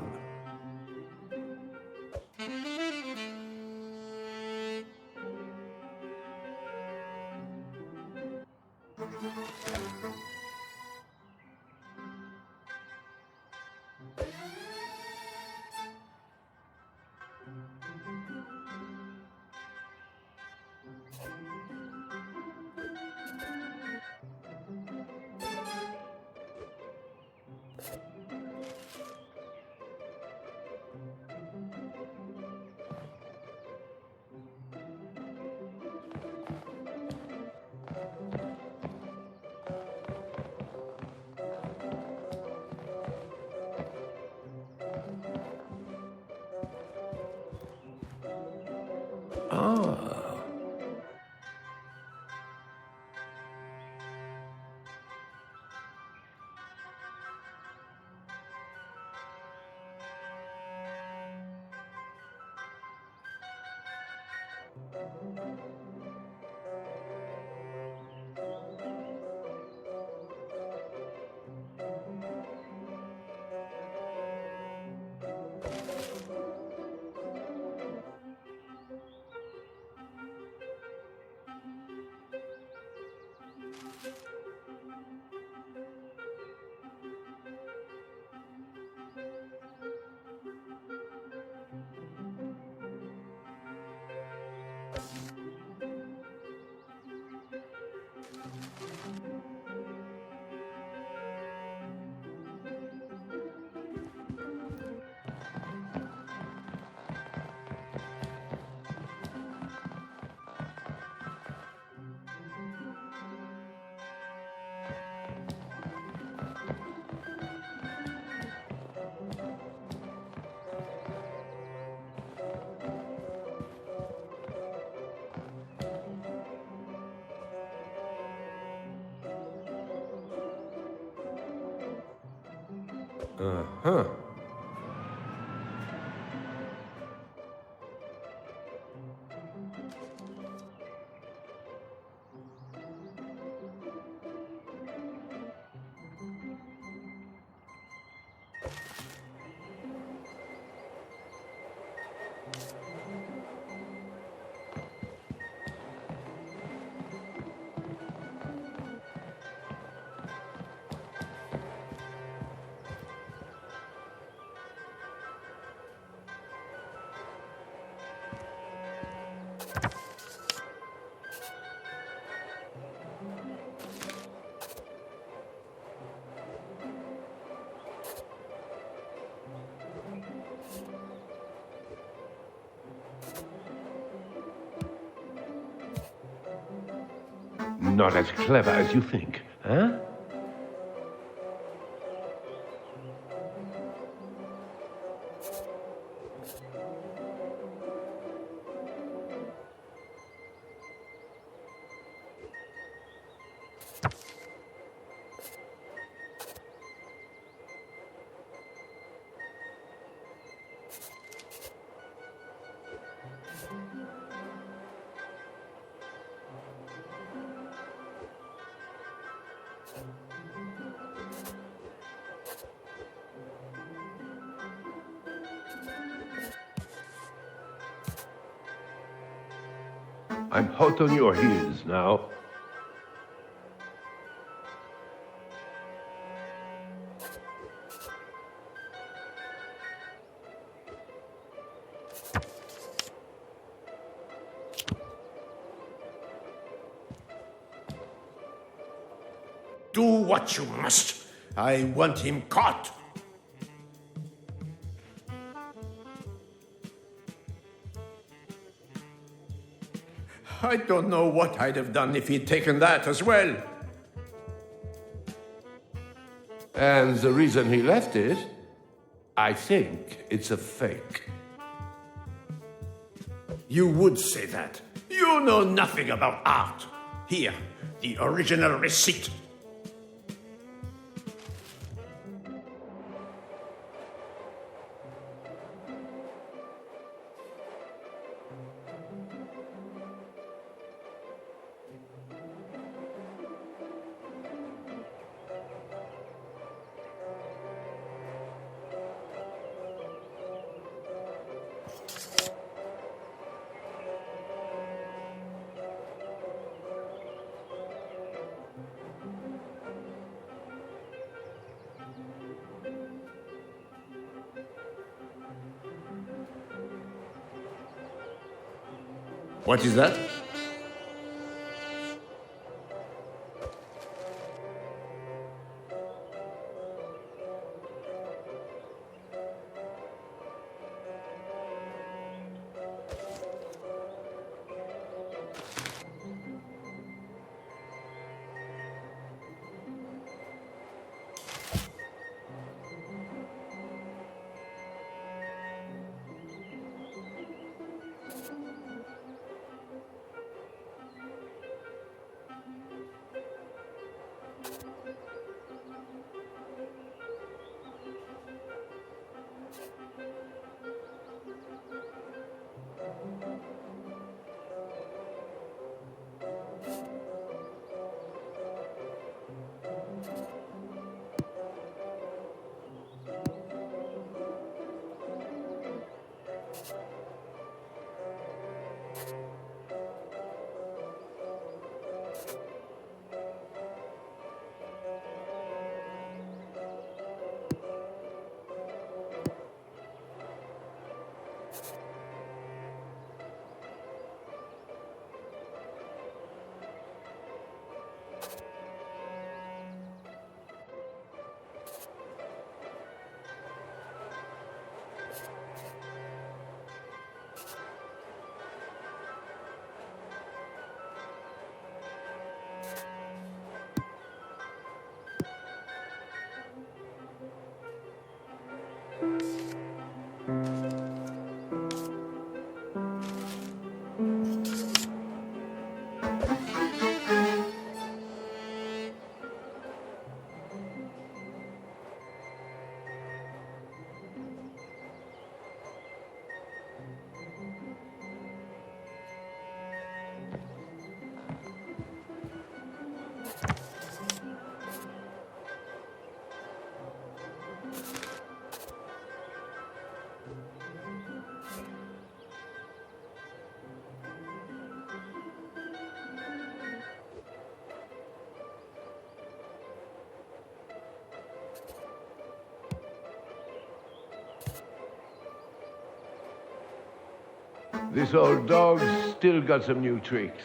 Uh-huh. Not as clever as you think, huh? I'm hot on your heels now. Do what you must. I want him caught. I don't know what I'd have done if he'd taken that as well. And the reason he left it, I think it's a fake. You would say that. You know nothing about art. Here, the original receipt. What is that? This old dog's still got some new tricks.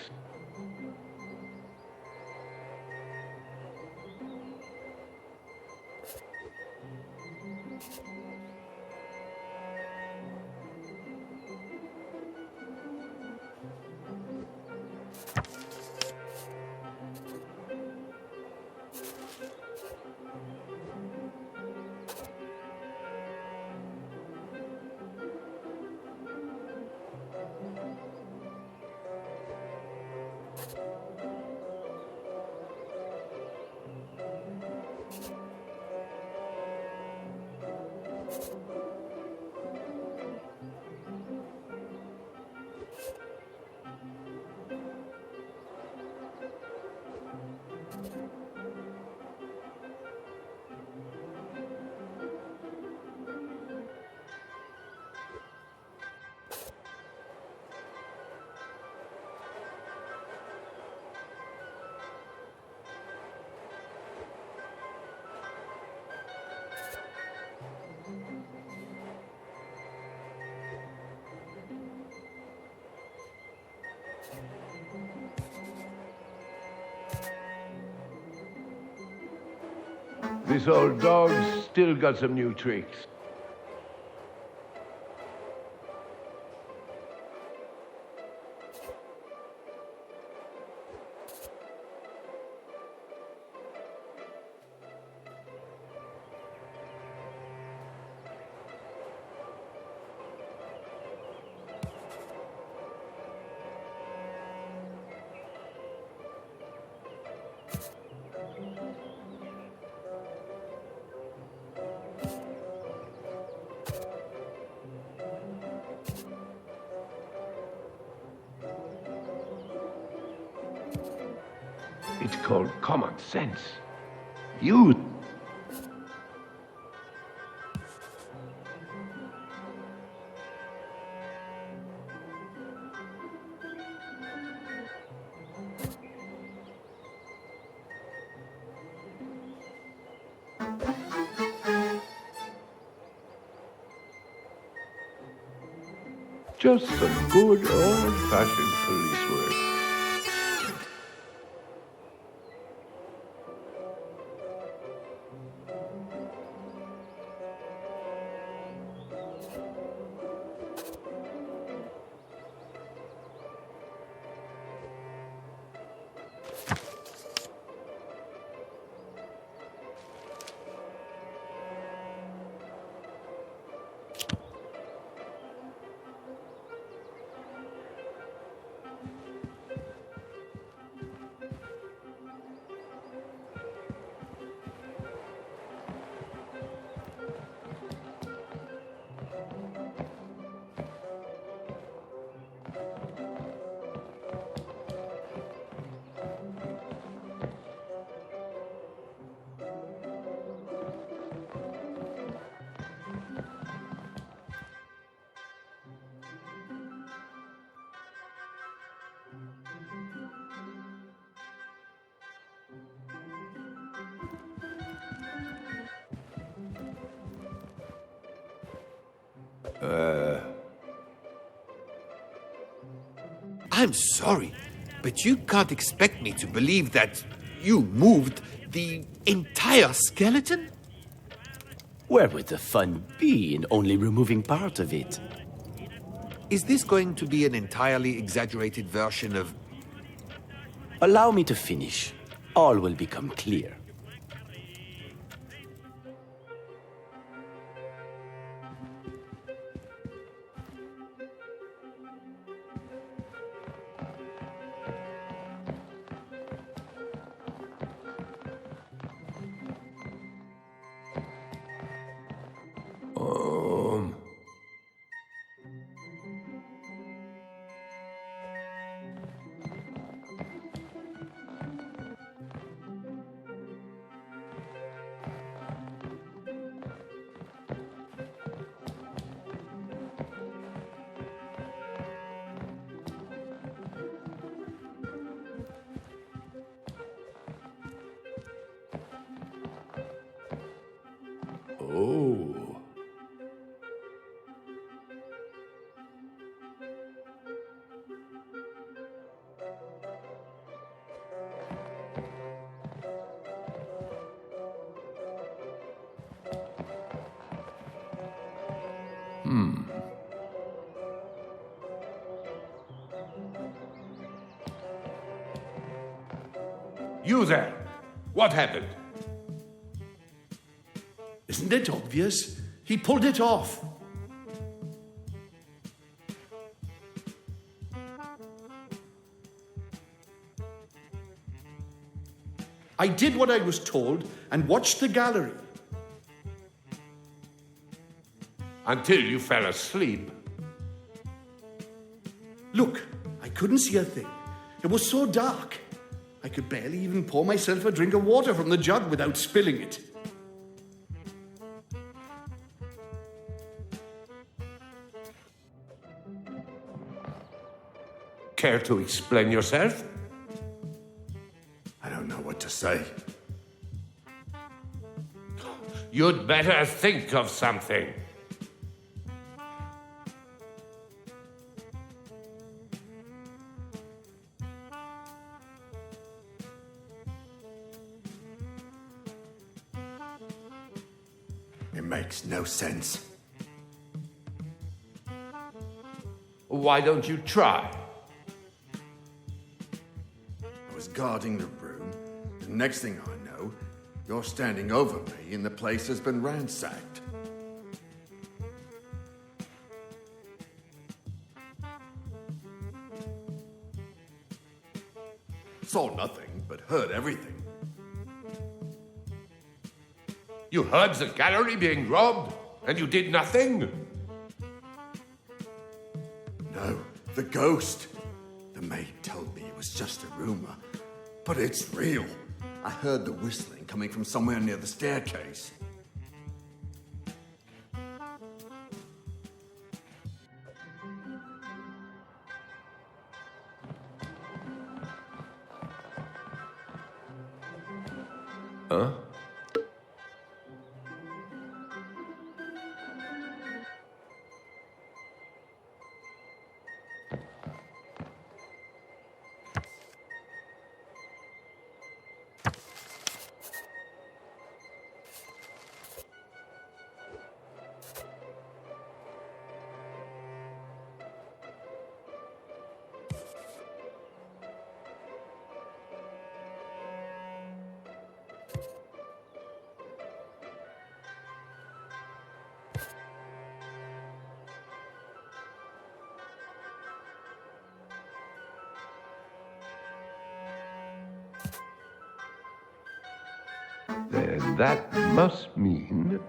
This old dog's still got some new tricks. It's called common sense. You... Just some good old-fashioned police work. I'm sorry, but you can't expect me to believe that you moved the entire skeleton? Where would the fun be in only removing part of it? Is this going to be an entirely exaggerated version of... Allow me to finish. All will become clear. You there. What happened? Isn't it obvious? He pulled it off. I did what I was told and watched the gallery. Until you fell asleep. Look, I couldn't see a thing. It was so dark. I could barely even pour myself a drink of water from the jug without spilling it. Care to explain yourself? I don't know what to say. You'd better think of something. It makes no sense. Why don't you try? I was guarding the room. The next thing I know, you're standing over me and the place has been ransacked. Saw nothing, but heard everything. You heard the gallery being robbed, and you did nothing? No, the ghost. The maid told me it was just a rumor, but it's real. I heard the whistling coming from somewhere near the staircase. Huh? Then that must mean...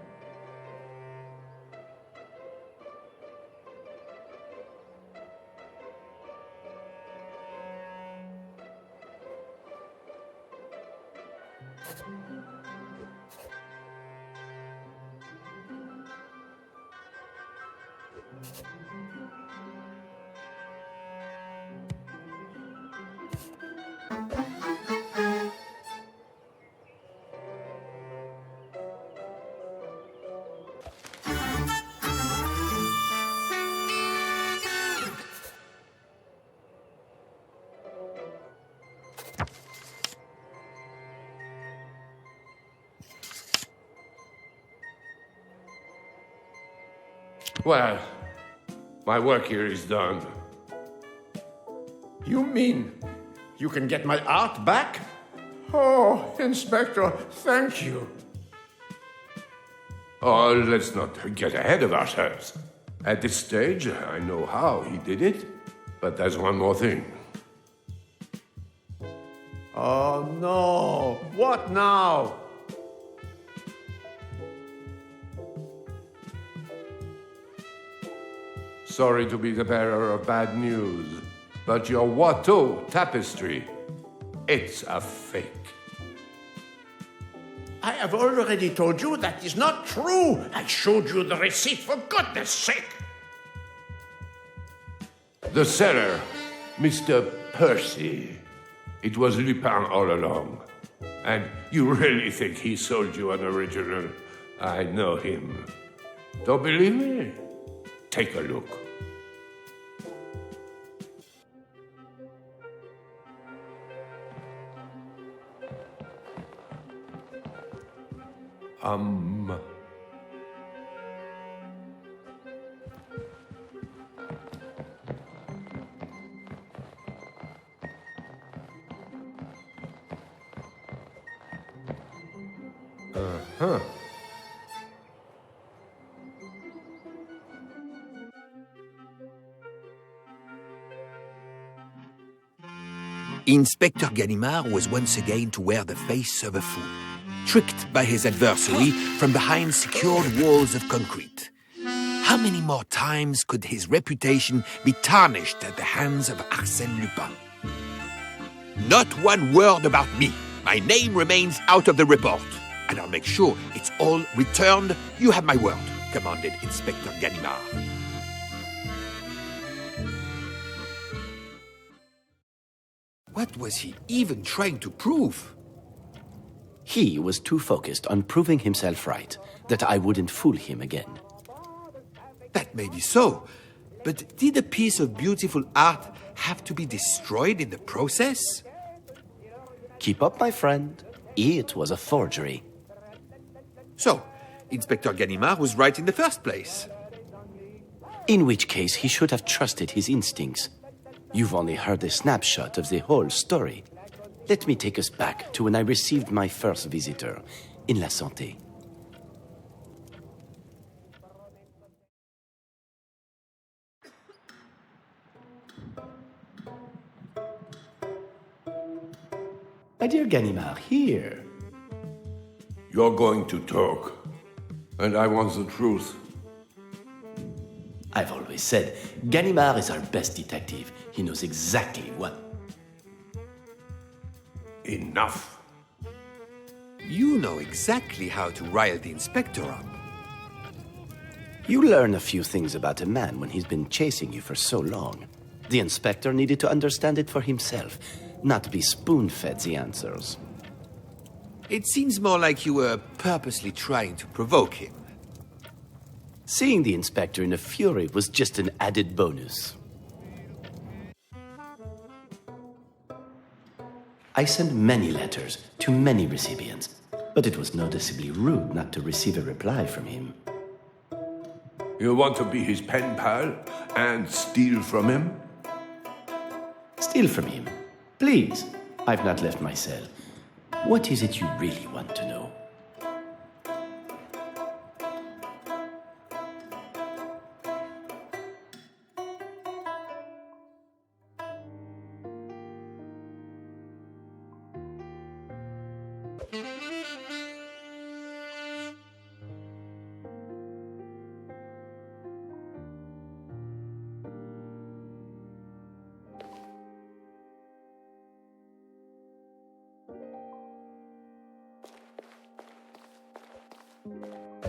Well, my work here is done. You mean you can get my art back? Oh, Inspector, thank you. Oh, let's not get ahead of ourselves. At this stage, I know how he did it, but there's one more thing. Oh, no. What now? Sorry to be the bearer of bad news, but your Watteau tapestry, it's a fake. I have already told you that is not true. I showed you the receipt, for goodness sake. The seller, Mr. Percy. It was Lupin all along. And you really think he sold you an original? I know him. Don't believe me? Take a look. Huh. Inspector Ganimard was once again to wear the face of a fool, tricked by his adversary from behind secured walls of concrete. How many more times could his reputation be tarnished at the hands of Arsène Lupin? Not one word about me. My name remains out of the report, and I'll make sure it's all returned. You have my word, commanded Inspector Ganimard. What was he even trying to prove? He was too focused on proving himself right that I wouldn't fool him again. That may be so, but did a piece of beautiful art have to be destroyed in the process? Keep up, my friend. It was a forgery. So, Inspector Ganimard was right in the first place. In which case, he should have trusted his instincts. You've only heard a snapshot of the whole story. Let me take us back to when I received my first visitor in La Santé. My dear Ganimard, here. You're going to talk, and I want the truth. I've always said, Ganimard is our best detective. He knows exactly what... Enough. You know exactly how to rile the inspector up. You learn a few things about a man when he's been chasing you for so long. The inspector needed to understand it for himself, not be spoon-fed the answers. It seems more like you were purposely trying to provoke him. Seeing the inspector in a fury was just an added bonus. I sent many letters to many recipients, but it was noticeably rude not to receive a reply from him. You want to be his pen pal and steal from him? Steal from him? Please, I've not left my cell. What is it you really want to know?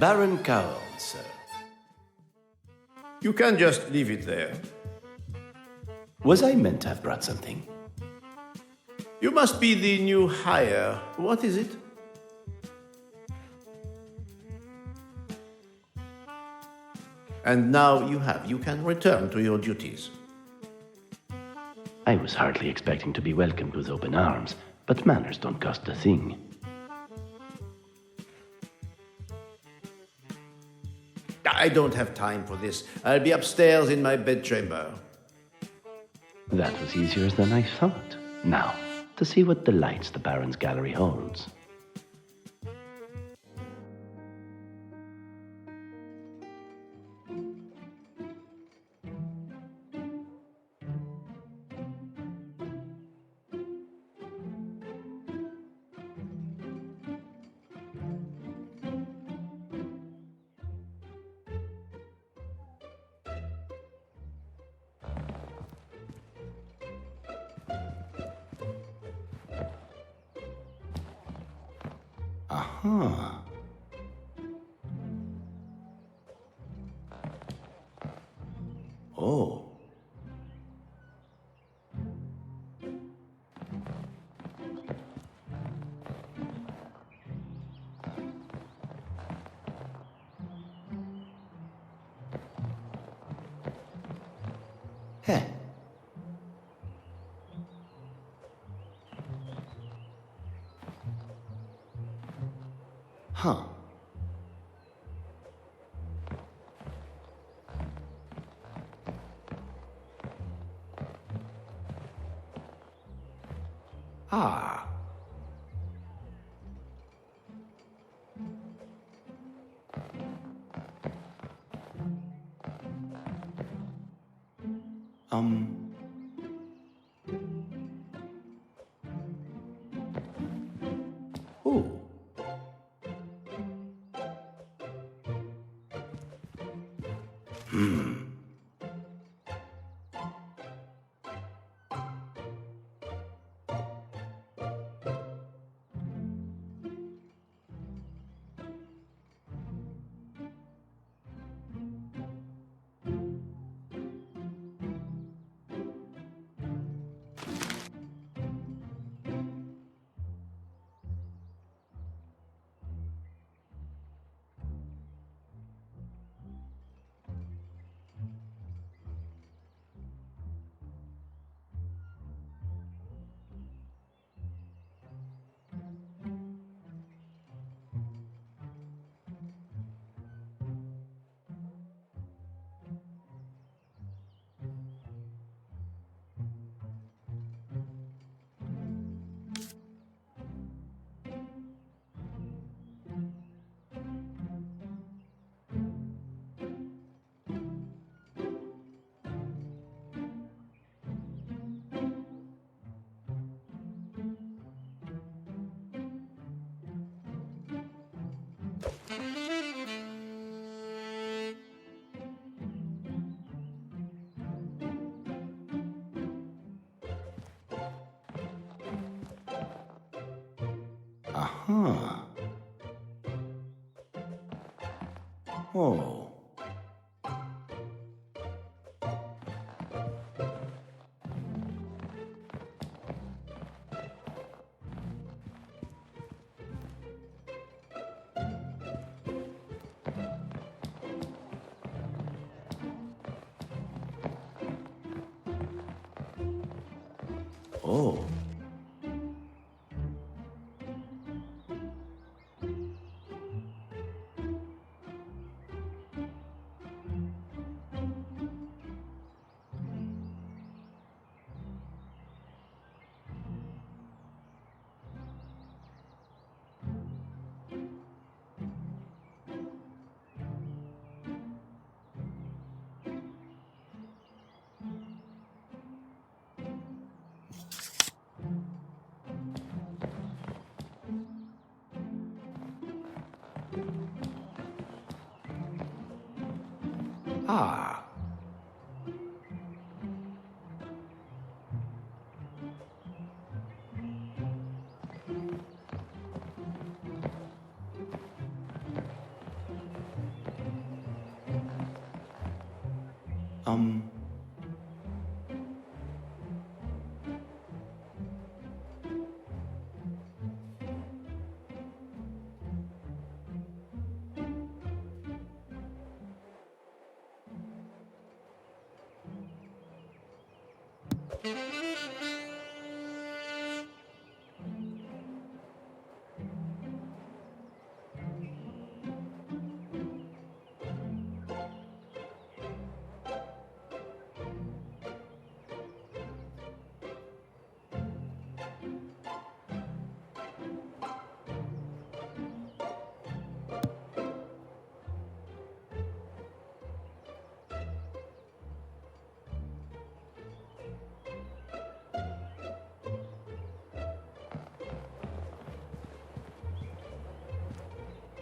Baron Cowell, sir. You can't just leave it there. Was I meant to have brought something? You must be the new hire. What is it? And now you have. You can return to your duties. I was hardly expecting to be welcomed with open arms, but manners don't cost a thing. I don't have time for this. I'll be upstairs in my bedchamber. That was easier than I thought. Now, to see what delights the Baron's gallery holds. Aha. Oh. Heh. Huh. Ah. Oh. Aha. Oh. Oh. Ah.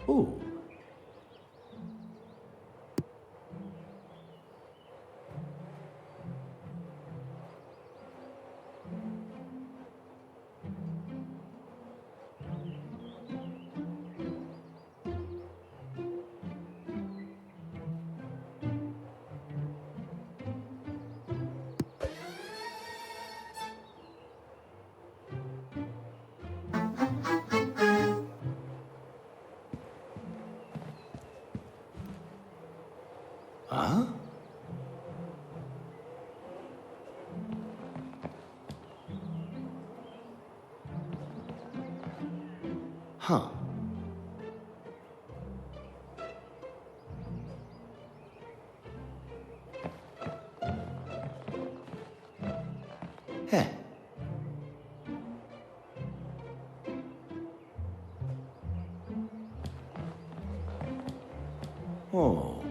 Ooh. Huh? Huh. Heh. Oh.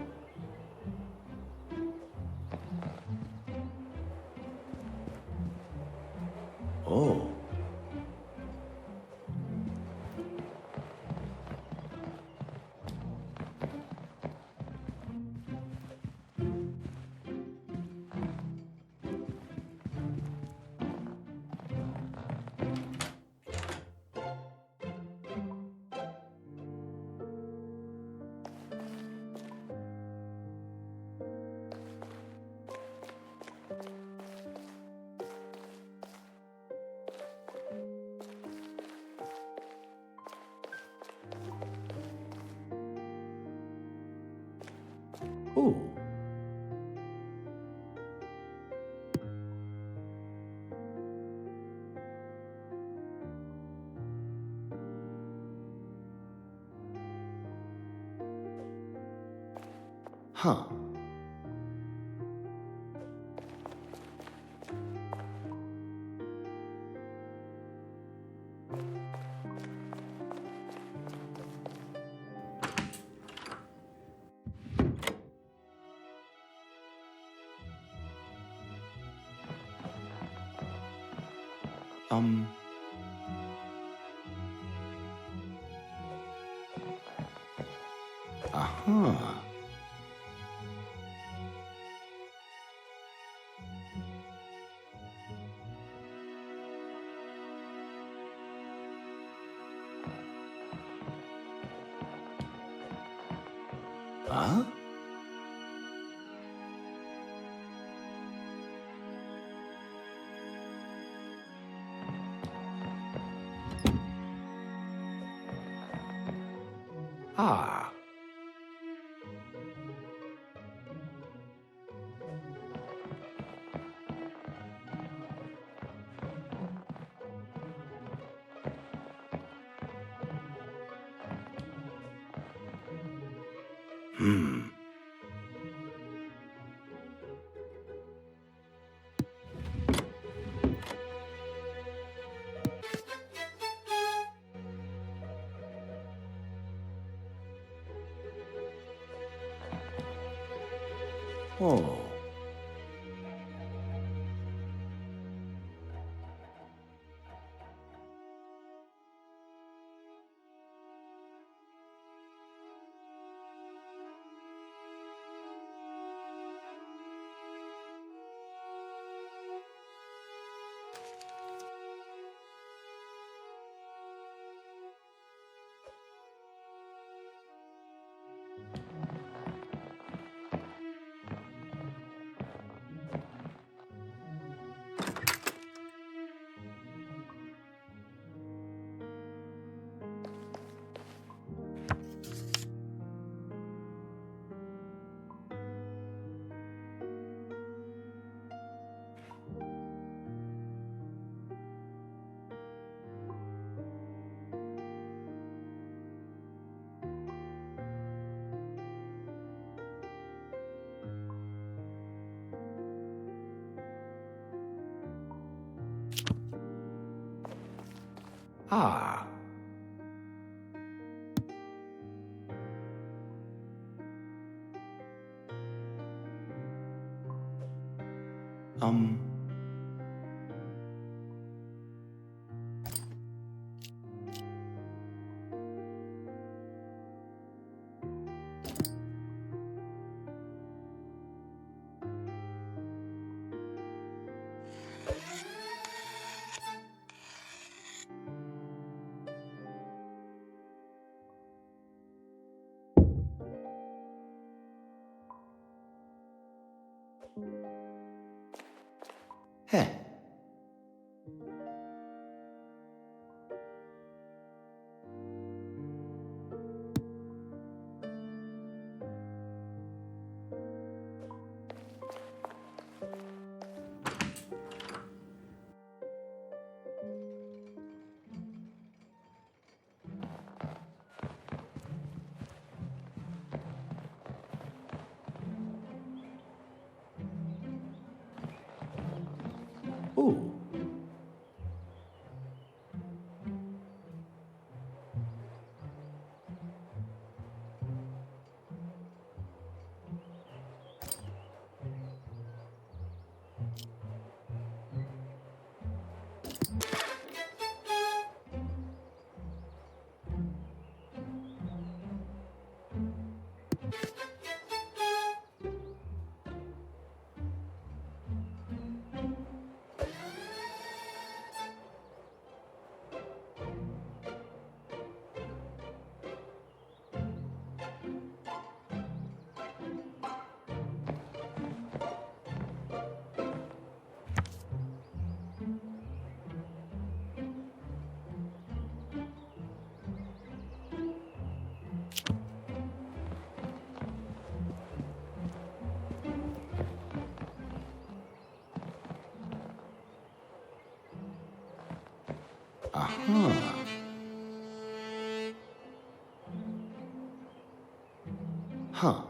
Oh. Huh. Aha. Huh? Ah. Oh. Ah. Heh. Huh.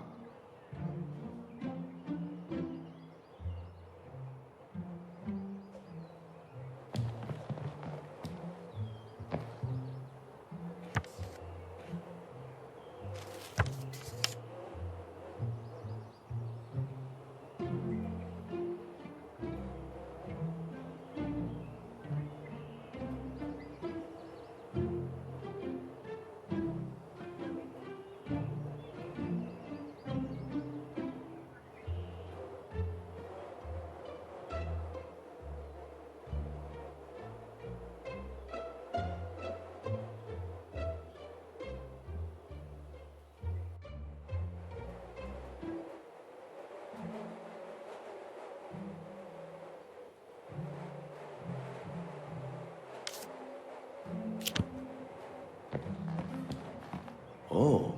Oh.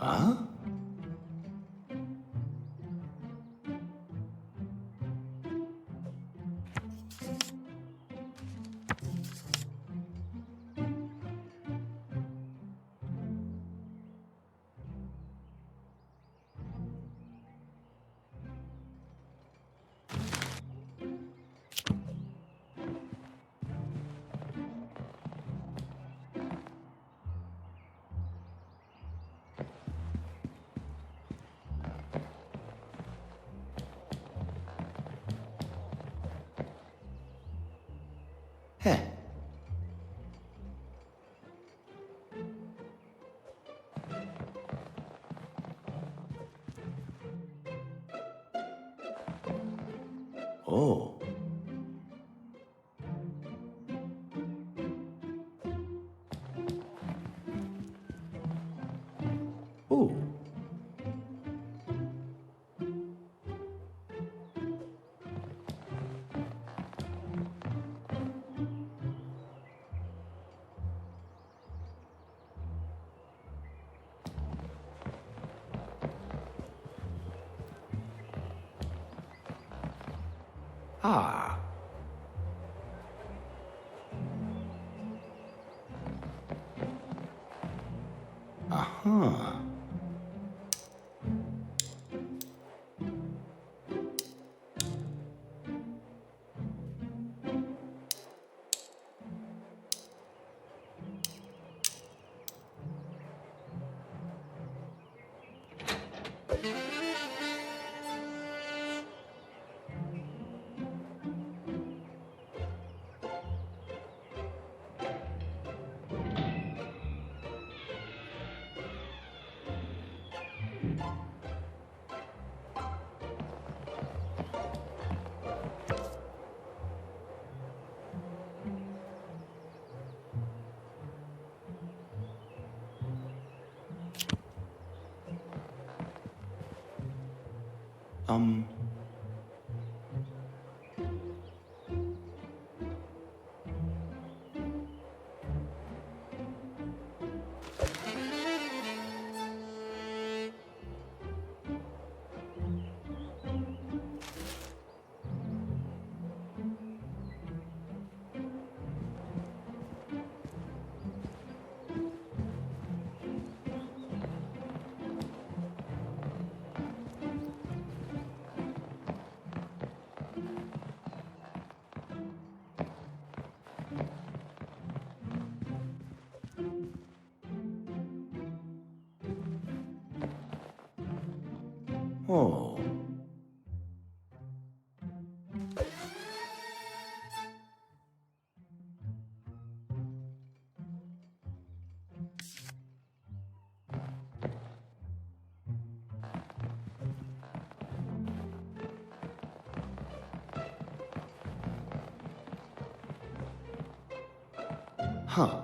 Huh? Heh. Oh. Oh. Ah. Uh-huh. Oh. Huh.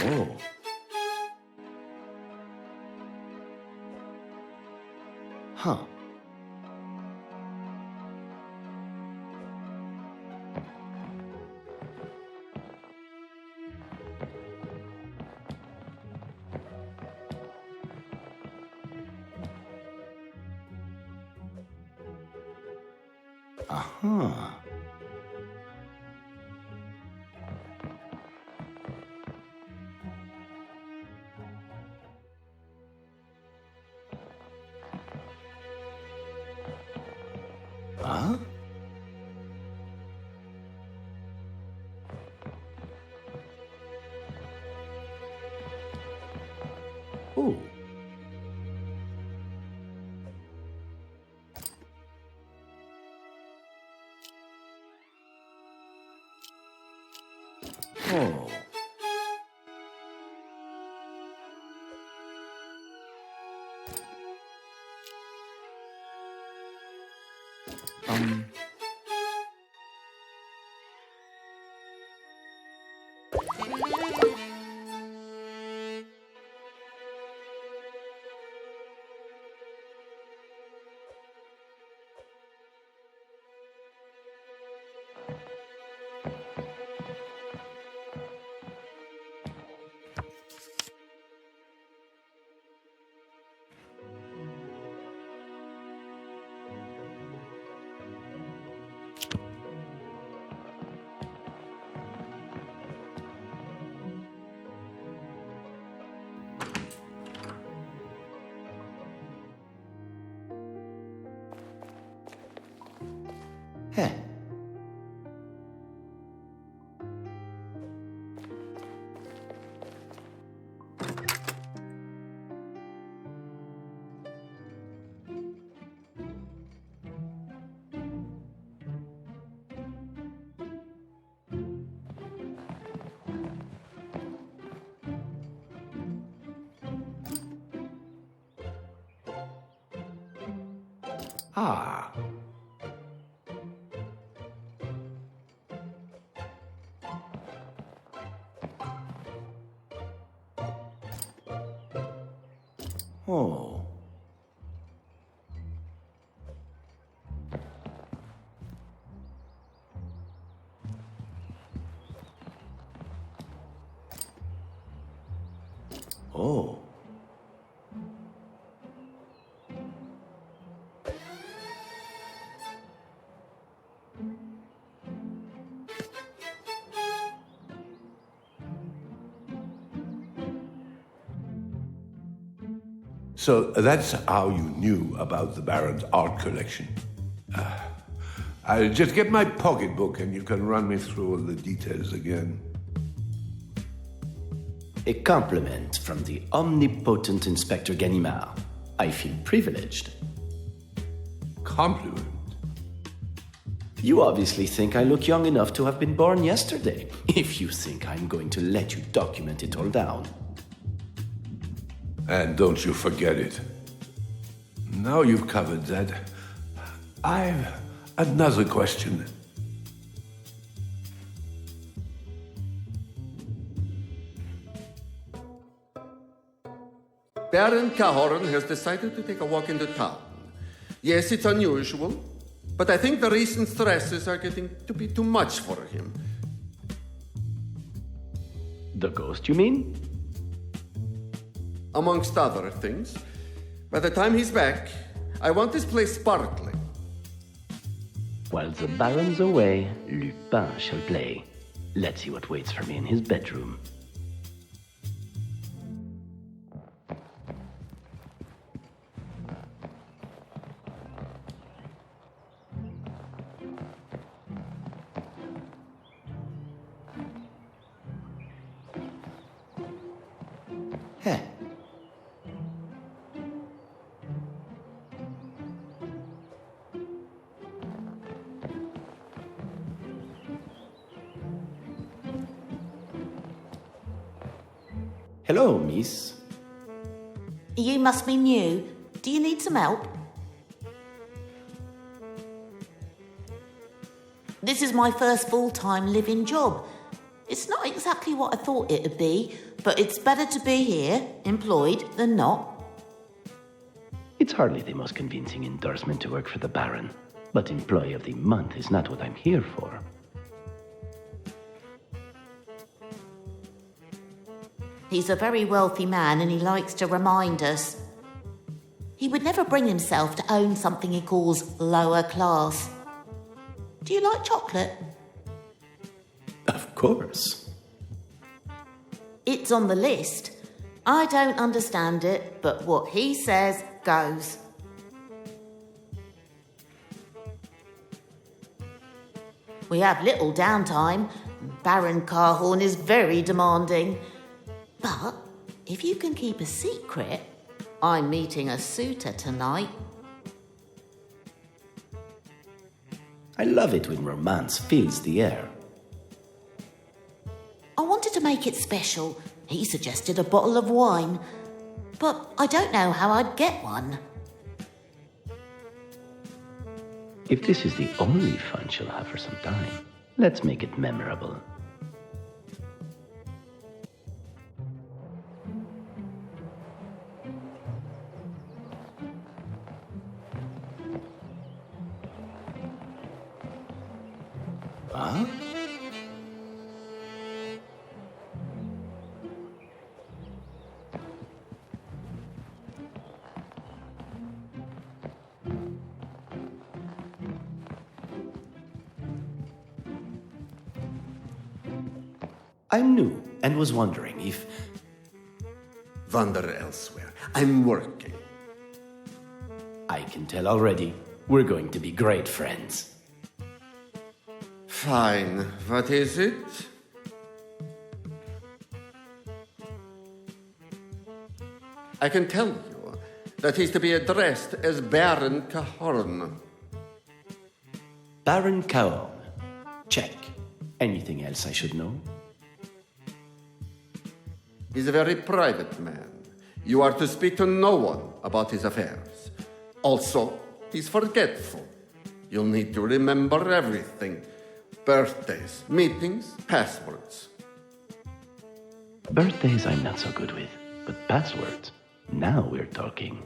Oh. Huh. Uh-huh. Huh? Oh. Oh. Heh. Ah. Oh. Oh. So that's how you knew about the Baron's art collection. I'll just get my pocketbook and you can run me through all the details again. A compliment from the omnipotent Inspector Ganimard. I feel privileged. Compliment? You obviously think I look young enough to have been born yesterday, if you think I'm going to let you document it all down. And don't you forget it. Now you've covered that, I've another question. Baron Cahorn has decided to take a walk into town. Yes, it's unusual, but I think the recent stresses are getting to be too much for him. The ghost, you mean? Amongst other things. By the time he's back, I want this place sparkling. While the Baron's away, Lupin shall play. Let's see what waits for me in his bedroom. Heh. Hello, miss. You must be new. Do you need some help? This is my first full-time living job. It's not exactly what I thought it'd be, but it's better to be here, employed, than not. It's hardly the most convincing endorsement to work for the Baron, but Employee of the Month is not what I'm here for. He's a very wealthy man and he likes to remind us. He would never bring himself to own something he calls lower class. Do you like chocolate? Of course. It's on the list. I don't understand it, but what he says goes. We have little downtime. Baron Carhorn is very demanding. But if you can keep a secret, I'm meeting a suitor tonight. I love it when romance fills the air. I wanted to make it special. He suggested a bottle of wine, but I don't know how I'd get one. If this is the only fun she'll have for some time, let's make it memorable. Huh? I'm new and was wondering if... Wander elsewhere. I'm working. I can tell already. We're going to be great friends. Fine. What is it? I can tell you that he's to be addressed as Baron Cahorn. Baron Cahorn. Check. Anything else I should know? He's a very private man. You are to speak to no one about his affairs. Also, he's forgetful. You'll need to remember everything. Birthdays, meetings, passwords. Birthdays I'm not so good with, but passwords, now we're talking.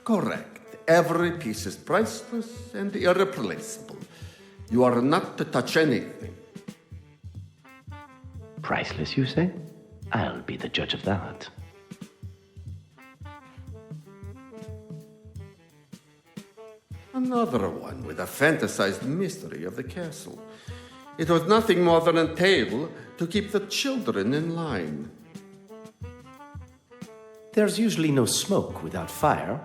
Correct. Every piece is priceless and irreplaceable. You are not to touch anything. Priceless, you say? I'll be the judge of that. Another one with a fantasized mystery of the castle. It was nothing more than a tale to keep the children in line. There's usually no smoke without fire.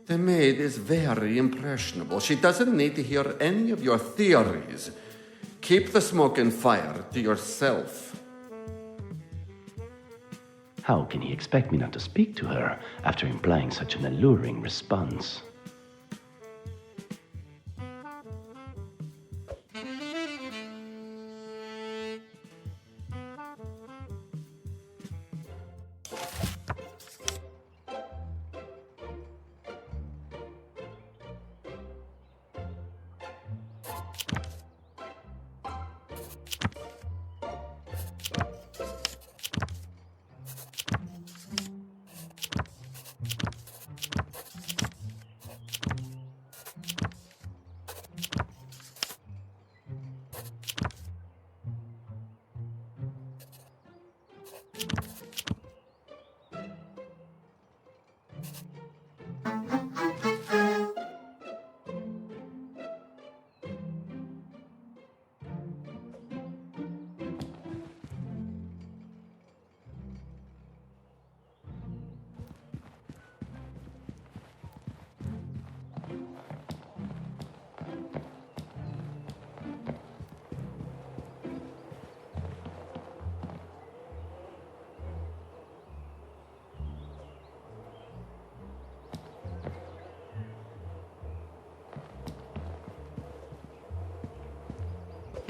The maid is very impressionable. She doesn't need to hear any of your theories. Keep the smoke and fire to yourself. How can he expect me not to speak to her after implying such an alluring response?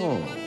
Oh.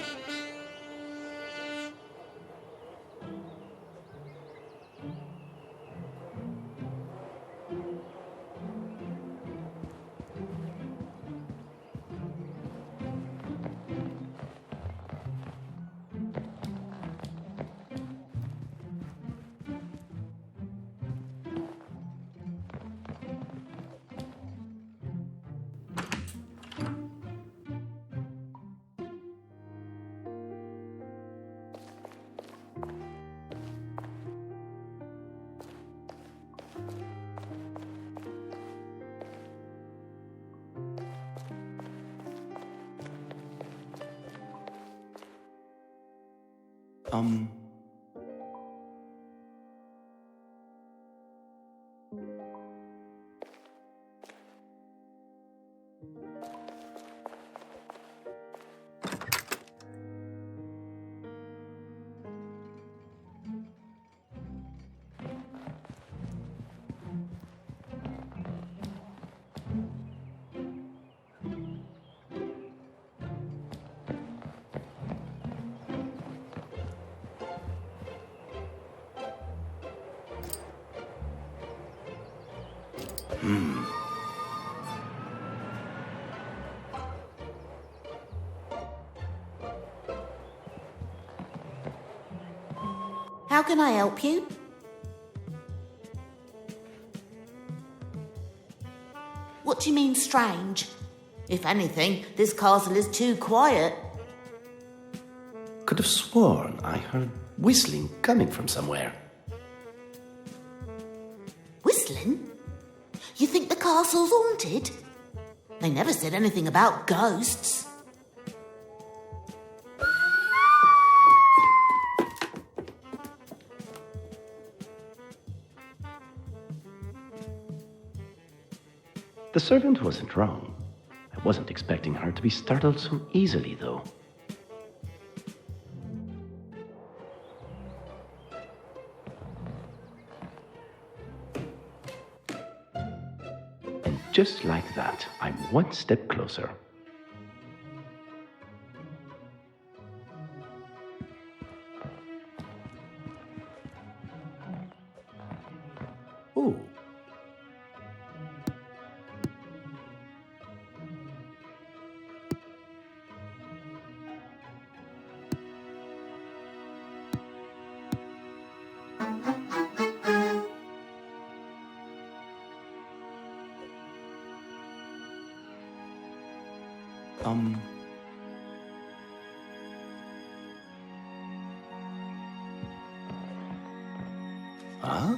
How can I help you? What do you mean, strange? If anything, this castle is too quiet. Could have sworn I heard whistling coming from somewhere. Whistling? You think the castle's haunted? They never said anything about ghosts. The servant wasn't wrong. I wasn't expecting her to be startled so easily, though. And just like that, I'm one step closer. Ooh. Huh?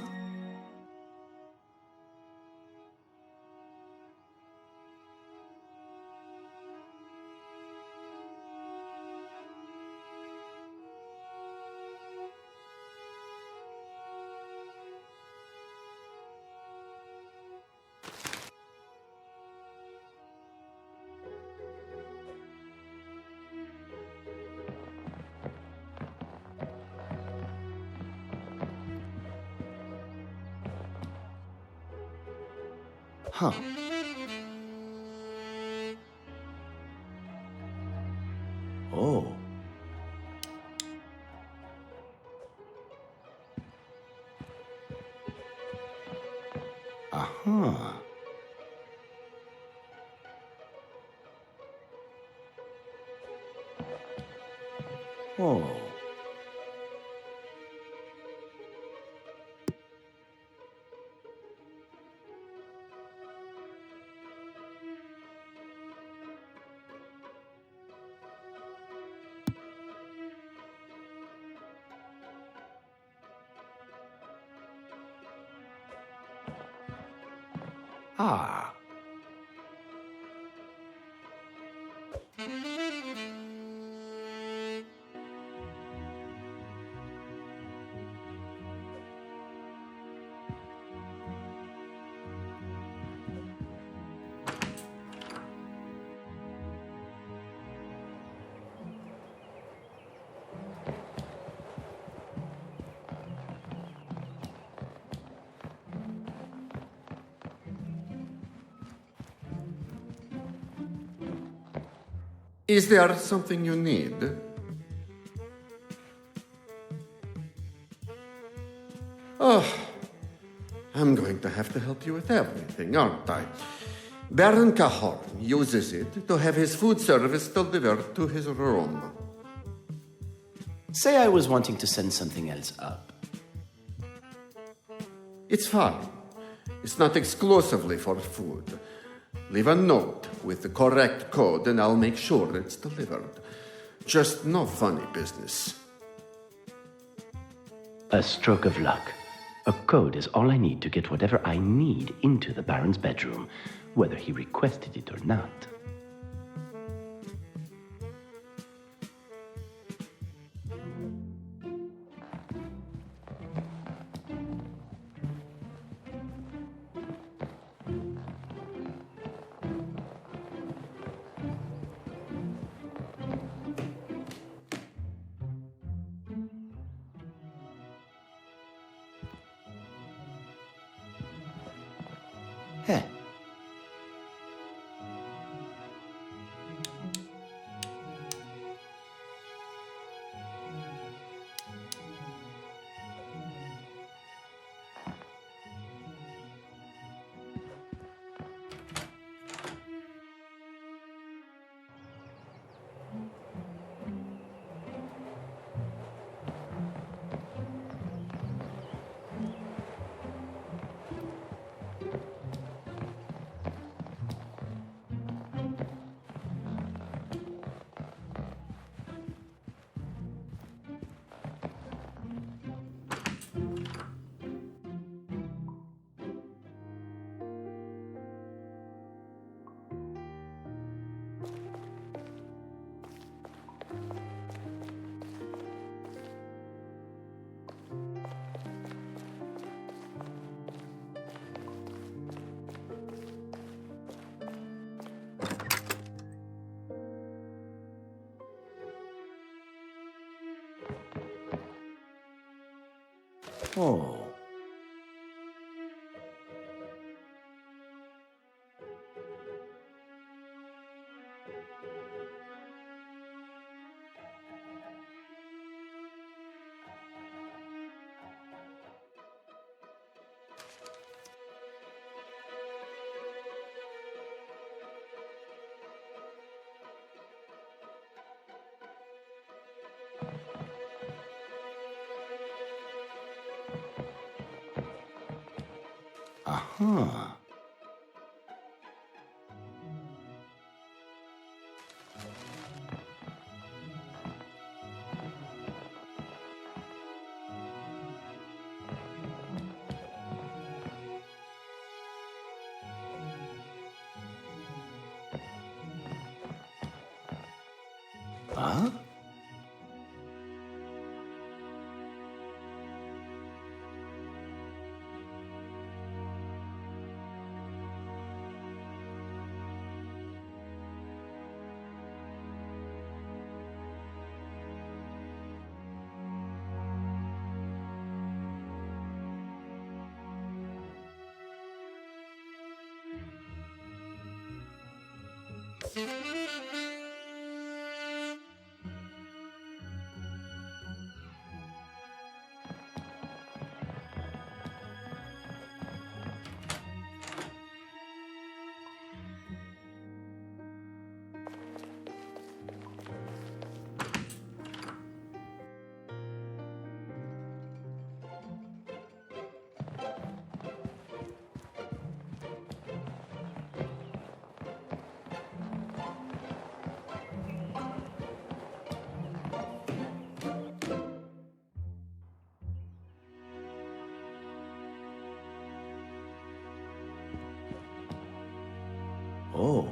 Huh. Oh. Uh-huh. Oh. Ah. Is there something you need? Oh, I'm going to have to help you with everything, aren't I? Baron Cahorn uses it to have his food service delivered to his room. Say I was wanting to send something else up. It's fine. It's not exclusively for food. Leave a note with the correct code and I'll make sure it's delivered. Just no funny business. A stroke of luck. A code is all I need to get whatever I need into the Baron's bedroom, whether he requested it or not. Hey. Oh. Aha. Huh? Oh.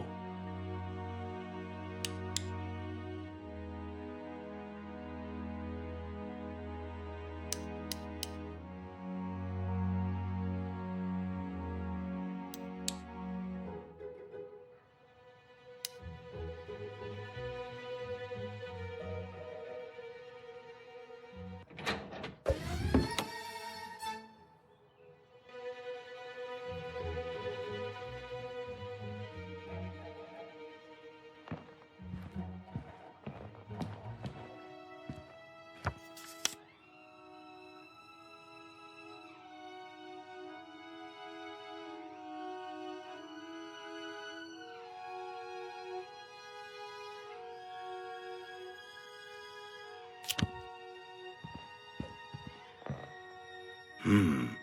Oh.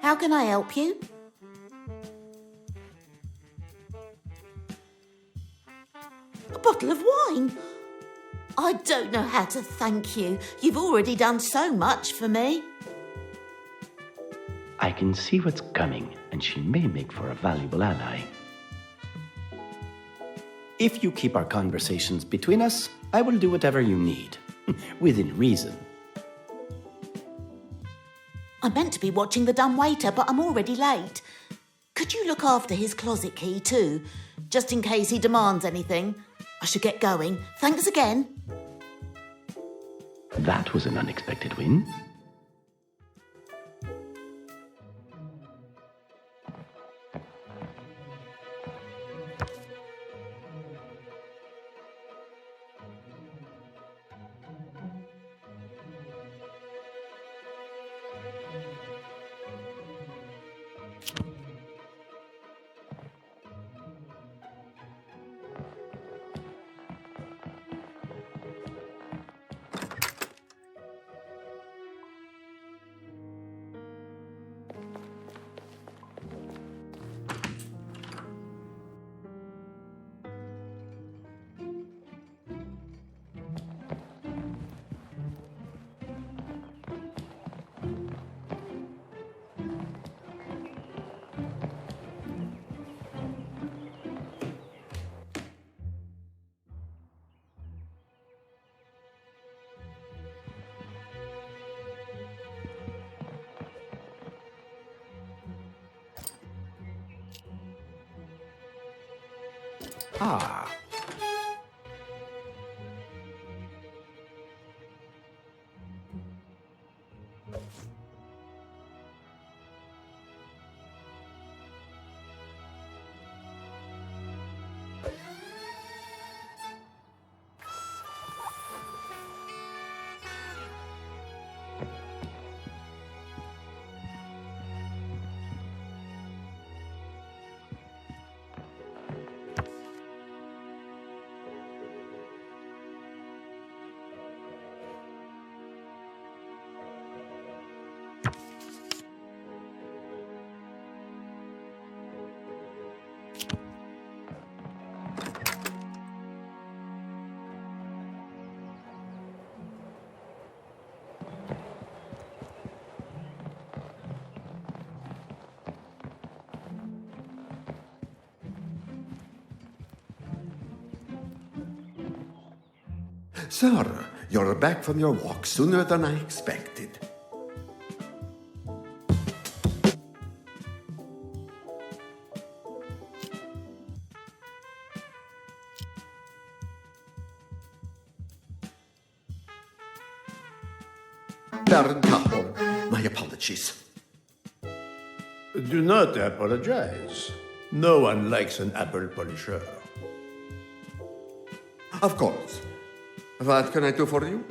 How can I help you? A bottle of wine? I don't know how to thank you. You've already done so much for me. I can see what's coming, and she may make for a valuable ally. If you keep our conversations between us, I will do whatever you need, within reason. I meant to be watching the dumbwaiter, but I'm already late. Could you look after his closet key too, just in case he demands anything? I should get going. Thanks again. That was an unexpected win. Ah. Sir, you're back from your walk sooner than I expected. Baron Carhol, my apologies. Do not apologize. No one likes an apple polisher. Of course. What can I do for you?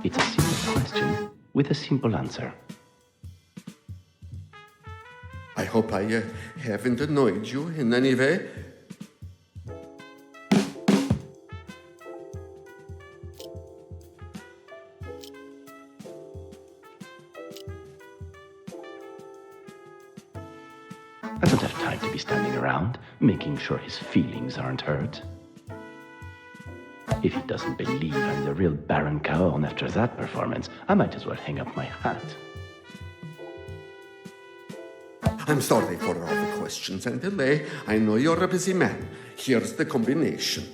It's a simple question with a simple answer. I hope I haven't annoyed you in any way. I don't have time to be standing around, making sure his feelings aren't hurt. If he doesn't believe I'm the real Baron Caorn after that performance, I might as well hang up my hat. I'm sorry for all the questions and delay. I know you're a busy man. Here's the combination.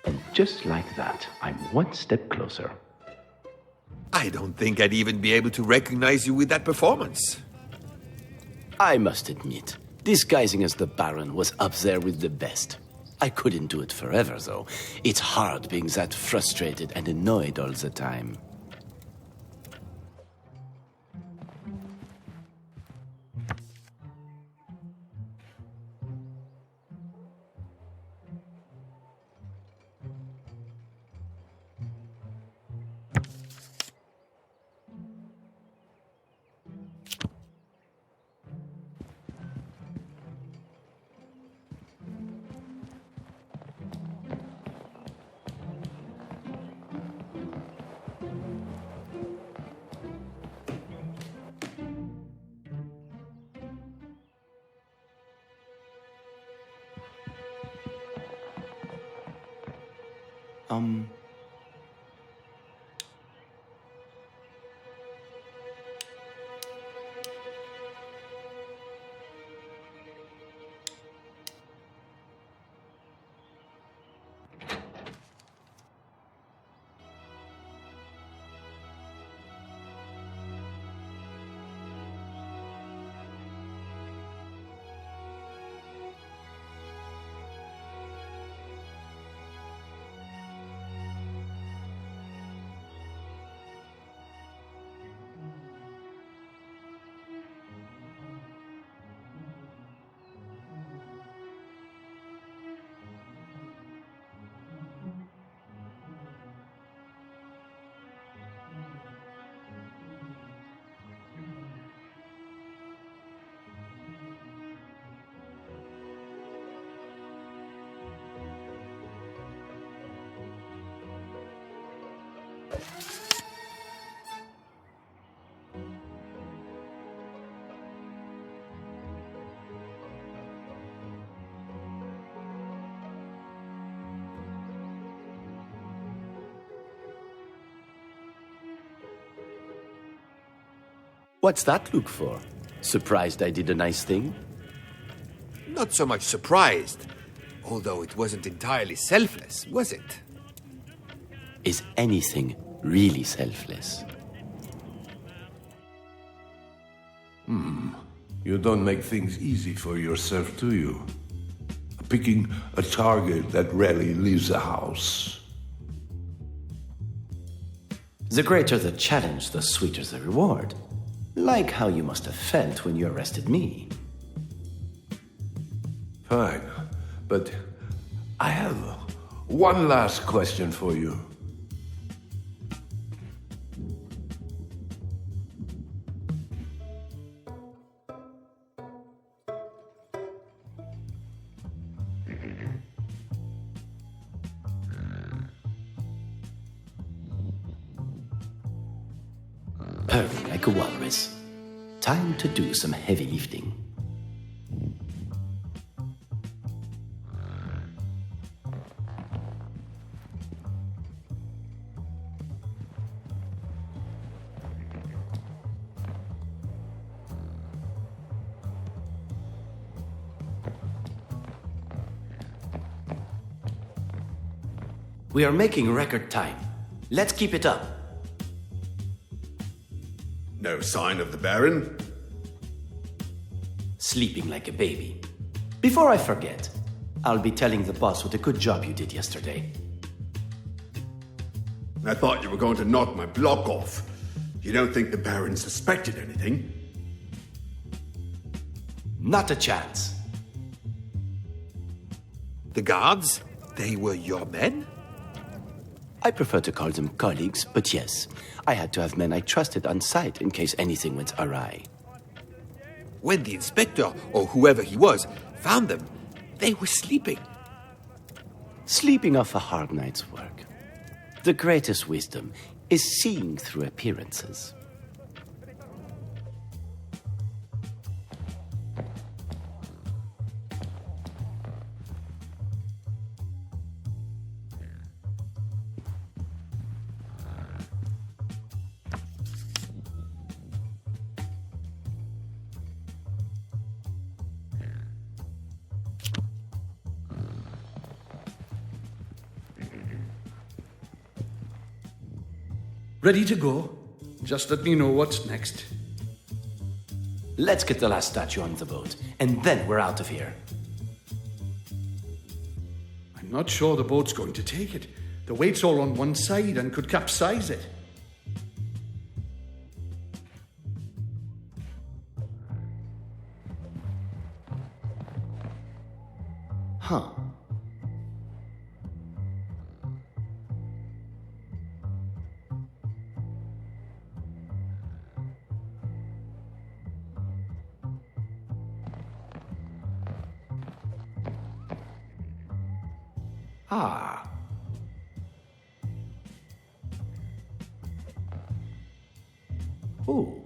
And just like that, I'm one step closer. I don't think I'd even be able to recognize you with that performance. I must admit, disguising as the Baron was up there with the best. I couldn't do it forever, though. It's hard being that frustrated and annoyed all the time. What's that look for? Surprised I did a nice thing? Not so much surprised, although it wasn't entirely selfless, was it? Is anything really selfless? You don't make things easy for yourself, do you? Picking a target that rarely leaves the house. The greater the challenge, the sweeter the reward. Like how you must have felt when you arrested me. Fine, but I have one last question for you. Purring like a walrus. Time to do some heavy lifting. We are making record time. Let's keep it up. No sign of the Baron? Sleeping like a baby. Before I forget, I'll be telling the boss what a good job you did yesterday. I thought you were going to knock my block off. You don't think the Baron suspected anything? Not a chance. The guards? They were your men? I prefer to call them colleagues, but yes, I had to have men I trusted on site in case anything went awry. When the inspector, or whoever he was, found them, they were sleeping. Sleeping off a hard night's work. The greatest wisdom is seeing through appearances. Ready to go? Just let me know what's next. Let's get the last statue on the boat, and then we're out of here. I'm not sure the boat's going to take it. The weight's all on one side and could capsize it. Huh. Ah. Ooh.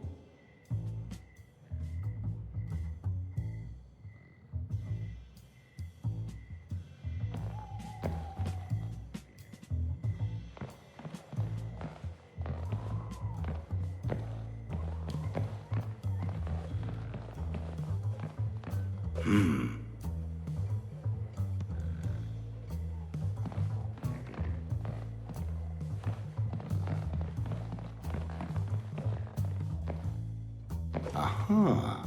Aha.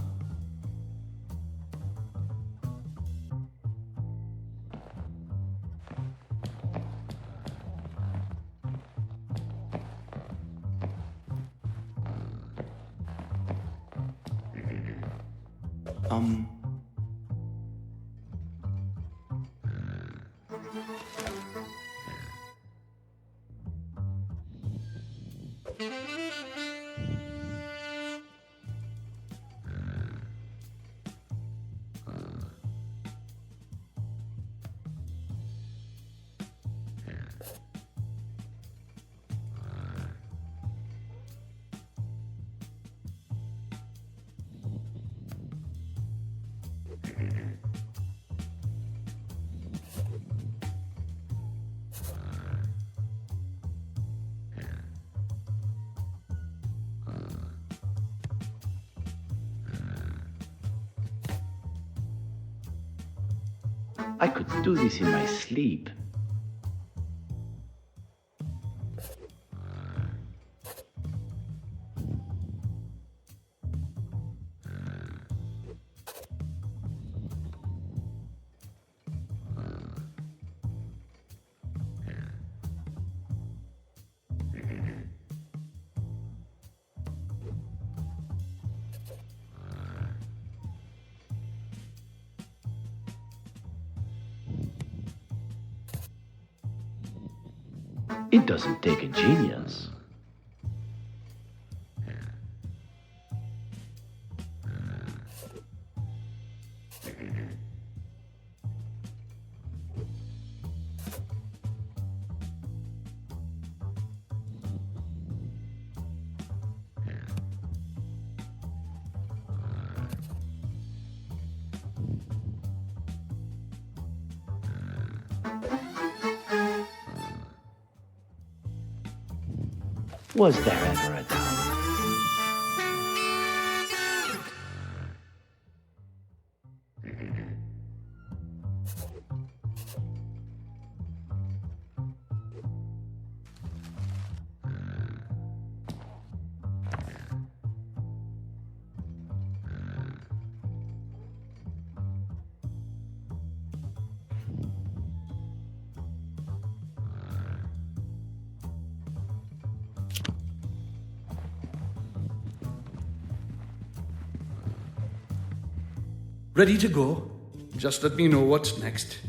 I could do this in my sleep. It doesn't take a genius. Was there ever a doubt? Ready to go? Just let me know what's next.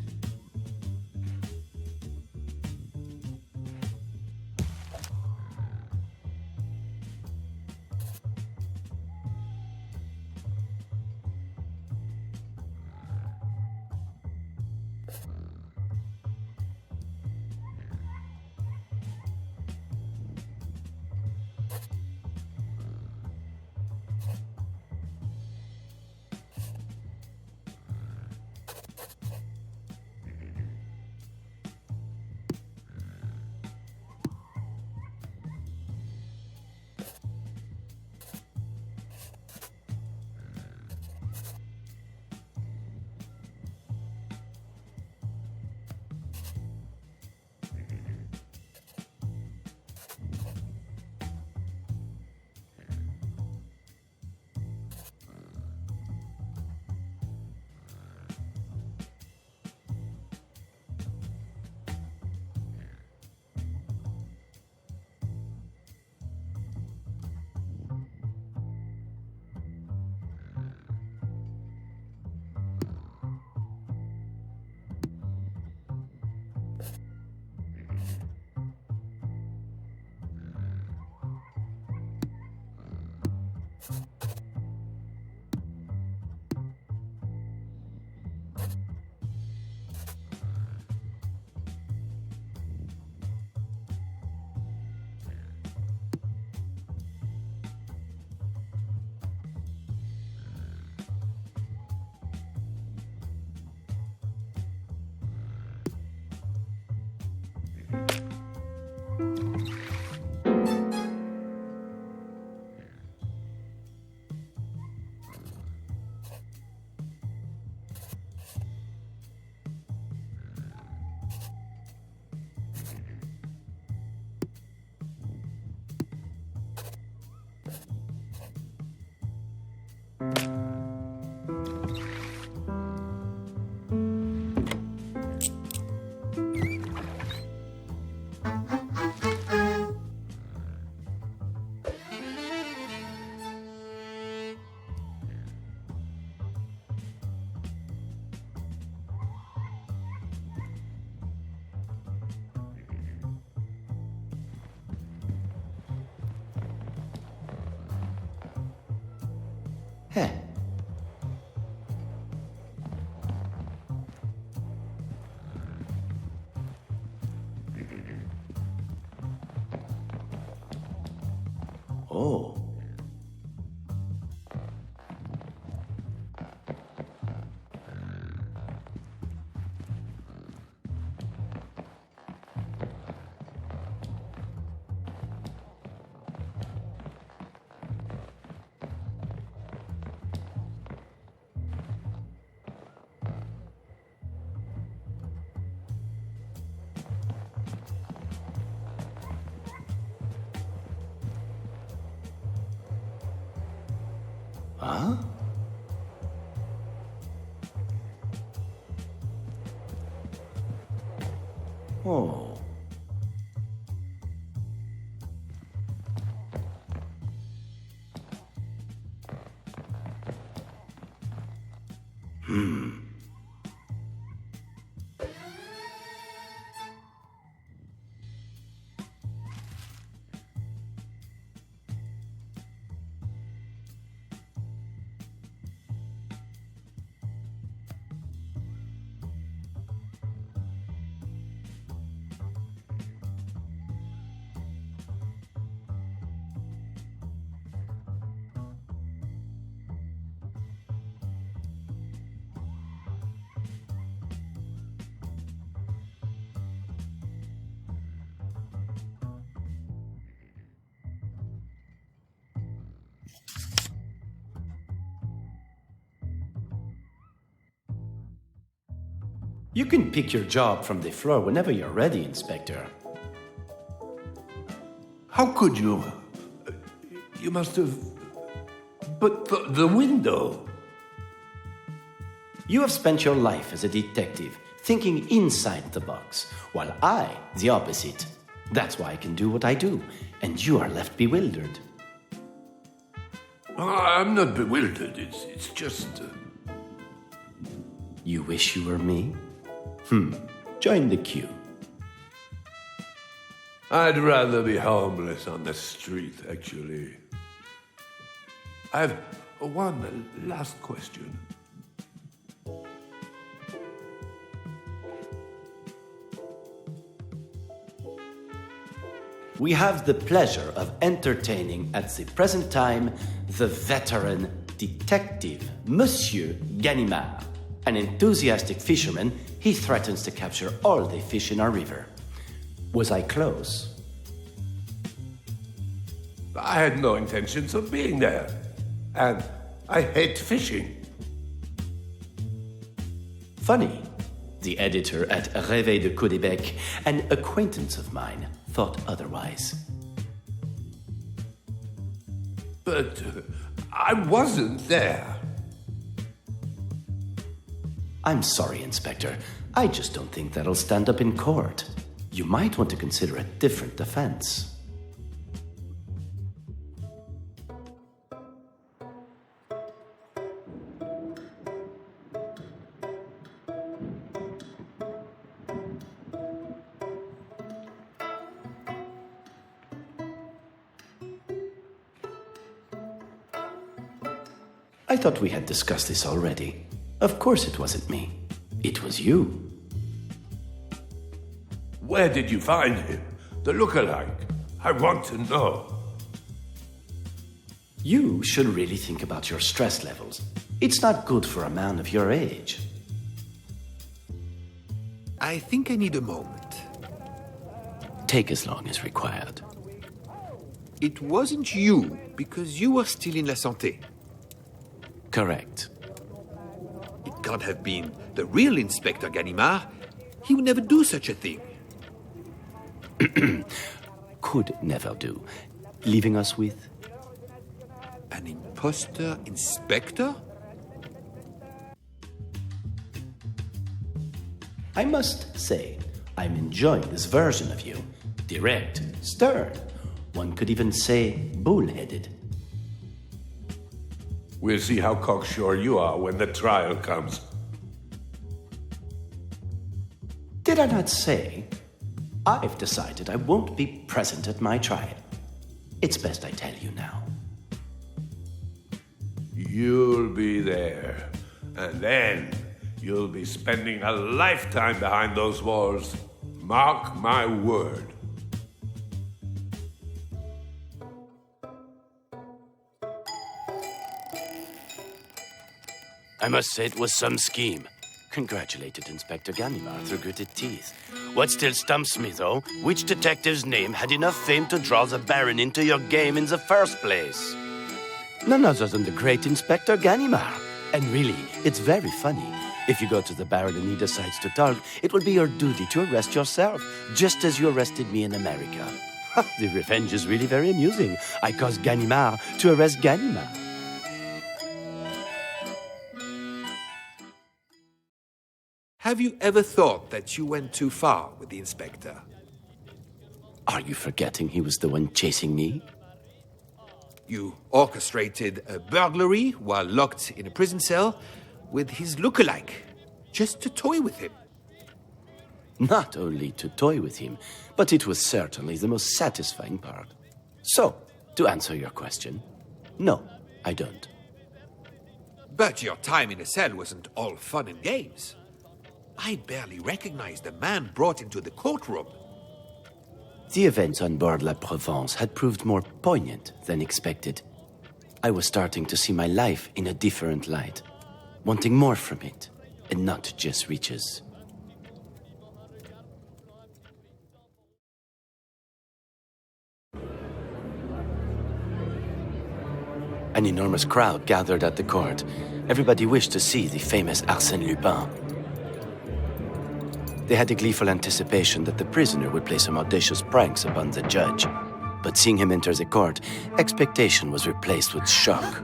Heh. Oh. Huh? Oh. You can pick your job from the floor whenever you're ready, Inspector. How could you? You must have... But the window... You have spent your life as a detective, thinking inside the box, while I, the opposite. That's why I can do what I do, and you are left bewildered. I'm not bewildered, it's just... You wish you were me? Join the queue. I'd rather be homeless on the street, actually. I've one last question. We have the pleasure of entertaining at the present time the veteran detective, Monsieur Ganimard. An enthusiastic fisherman, he threatens to capture all the fish in our river. Was I close? I had no intentions of being there. And I hate fishing. Funny. The editor at Réveil de Quebec, an acquaintance of mine, thought otherwise. But I wasn't there. I'm sorry, Inspector. I just don't think that'll stand up in court. You might want to consider a different defense. I thought we had discussed this already. Of course it wasn't me. It was you. Where did you find him? The look-alike. I want to know. You should really think about your stress levels. It's not good for a man of your age. I think I need a moment. Take as long as required. It wasn't you, because you were still in La Santé. Correct. It can't have been the real Inspector Ganimard. He would never do such a thing. Could never do. Leaving us with? An imposter inspector? I must say, I'm enjoying this version of you. Direct, stern. One could even say bull-headed. We'll see how cocksure you are when the trial comes. Did I not say? I've decided I won't be present at my trial. It's best I tell you now. You'll be there. And then you'll be spending a lifetime behind those walls. Mark my word. I must say it was some scheme. Congratulated Inspector Ganimard through gritted teeth. What still stumps me, though, which detective's name had enough fame to draw the Baron into your game in the first place? None other than the great Inspector Ganimard. And really, it's very funny. If you go to the Baron and he decides to talk, it will be your duty to arrest yourself, just as you arrested me in America. The revenge is really very amusing. I caused Ganimard to arrest Ganimard. Have you ever thought that you went too far with the inspector? Are you forgetting he was the one chasing me? You orchestrated a burglary while locked in a prison cell with his look-alike, just to toy with him. Not only to toy with him, but it was certainly the most satisfying part. So, to answer your question, no, I don't. But your time in a cell wasn't all fun and games. I barely recognized the man brought into the courtroom. The events on board La Provence had proved more poignant than expected. I was starting to see my life in a different light, wanting more from it, and not just riches. An enormous crowd gathered at the court. Everybody wished to see the famous Arsène Lupin. They had a gleeful anticipation that the prisoner would play some audacious pranks upon the judge. But seeing him enter the court, expectation was replaced with shock.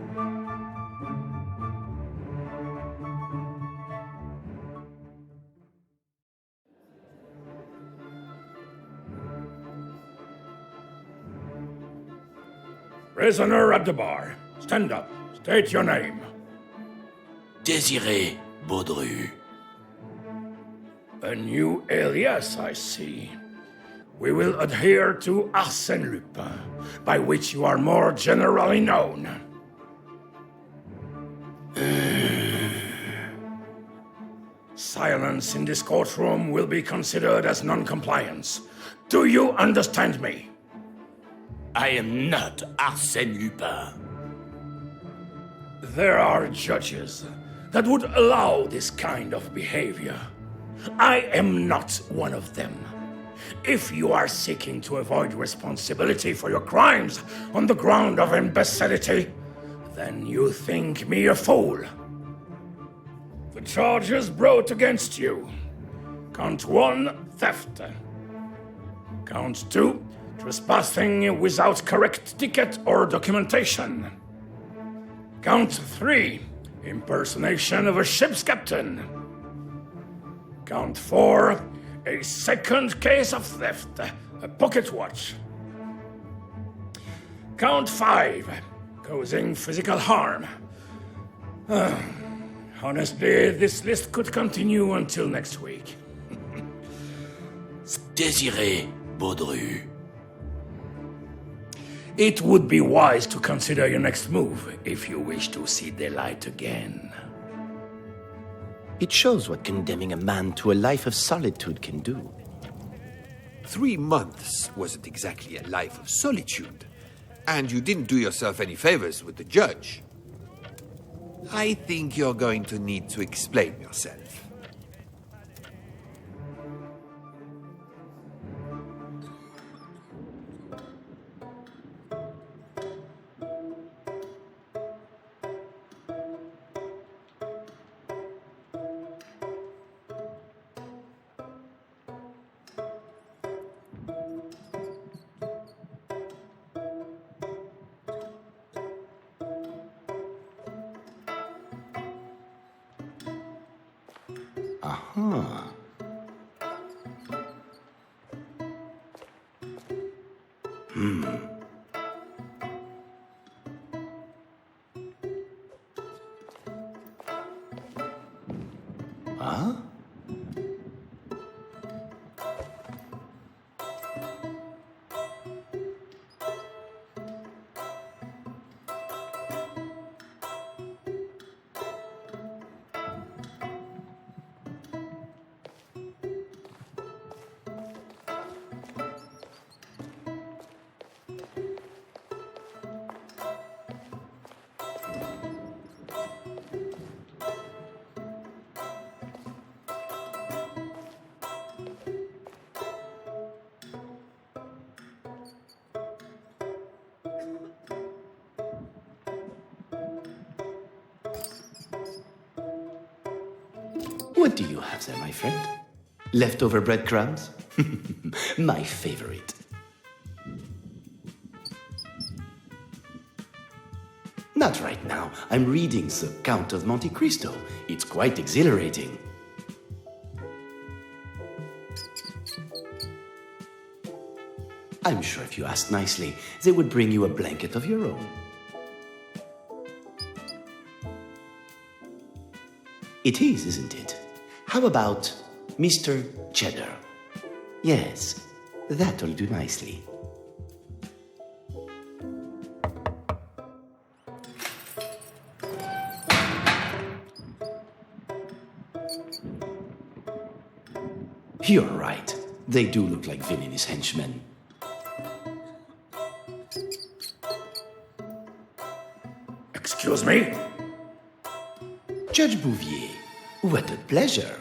Prisoner at the bar. Stand up. State your name. Désiré Baudru. A new alias, I see. We will adhere to Arsène Lupin, by which you are more generally known. Silence in this courtroom will be considered as non-compliance. Do you understand me? I am not Arsène Lupin. There are judges that would allow this kind of behavior. I am not one of them. If you are seeking to avoid responsibility for your crimes on the ground of imbecility, then you think me a fool. The charges brought against you. Count 1, theft. Count 2, trespassing without correct ticket or documentation. Count 3, impersonation of a ship's captain. Count 4, a second case of theft, a pocket watch. Count 5, causing physical harm. Honestly, this list could continue until next week. Désiré Baudru. It would be wise to consider your next move if you wish to see the light again. It shows what condemning a man to a life of solitude can do. 3 months wasn't exactly a life of solitude, and you didn't do yourself any favors with the judge. I think you're going to need to explain yourself. Aha. Huh? What do you have there, my friend? Leftover breadcrumbs? My favorite. Not right now. I'm reading The Count of Monte Cristo. It's quite exhilarating. I'm sure if you asked nicely, they would bring you a blanket of your own. It is, isn't it? How about Mr. Cheddar? Yes, that'll do nicely. You're right. They do look like villainous henchmen. Excuse me? Judge Bouvier, what a pleasure.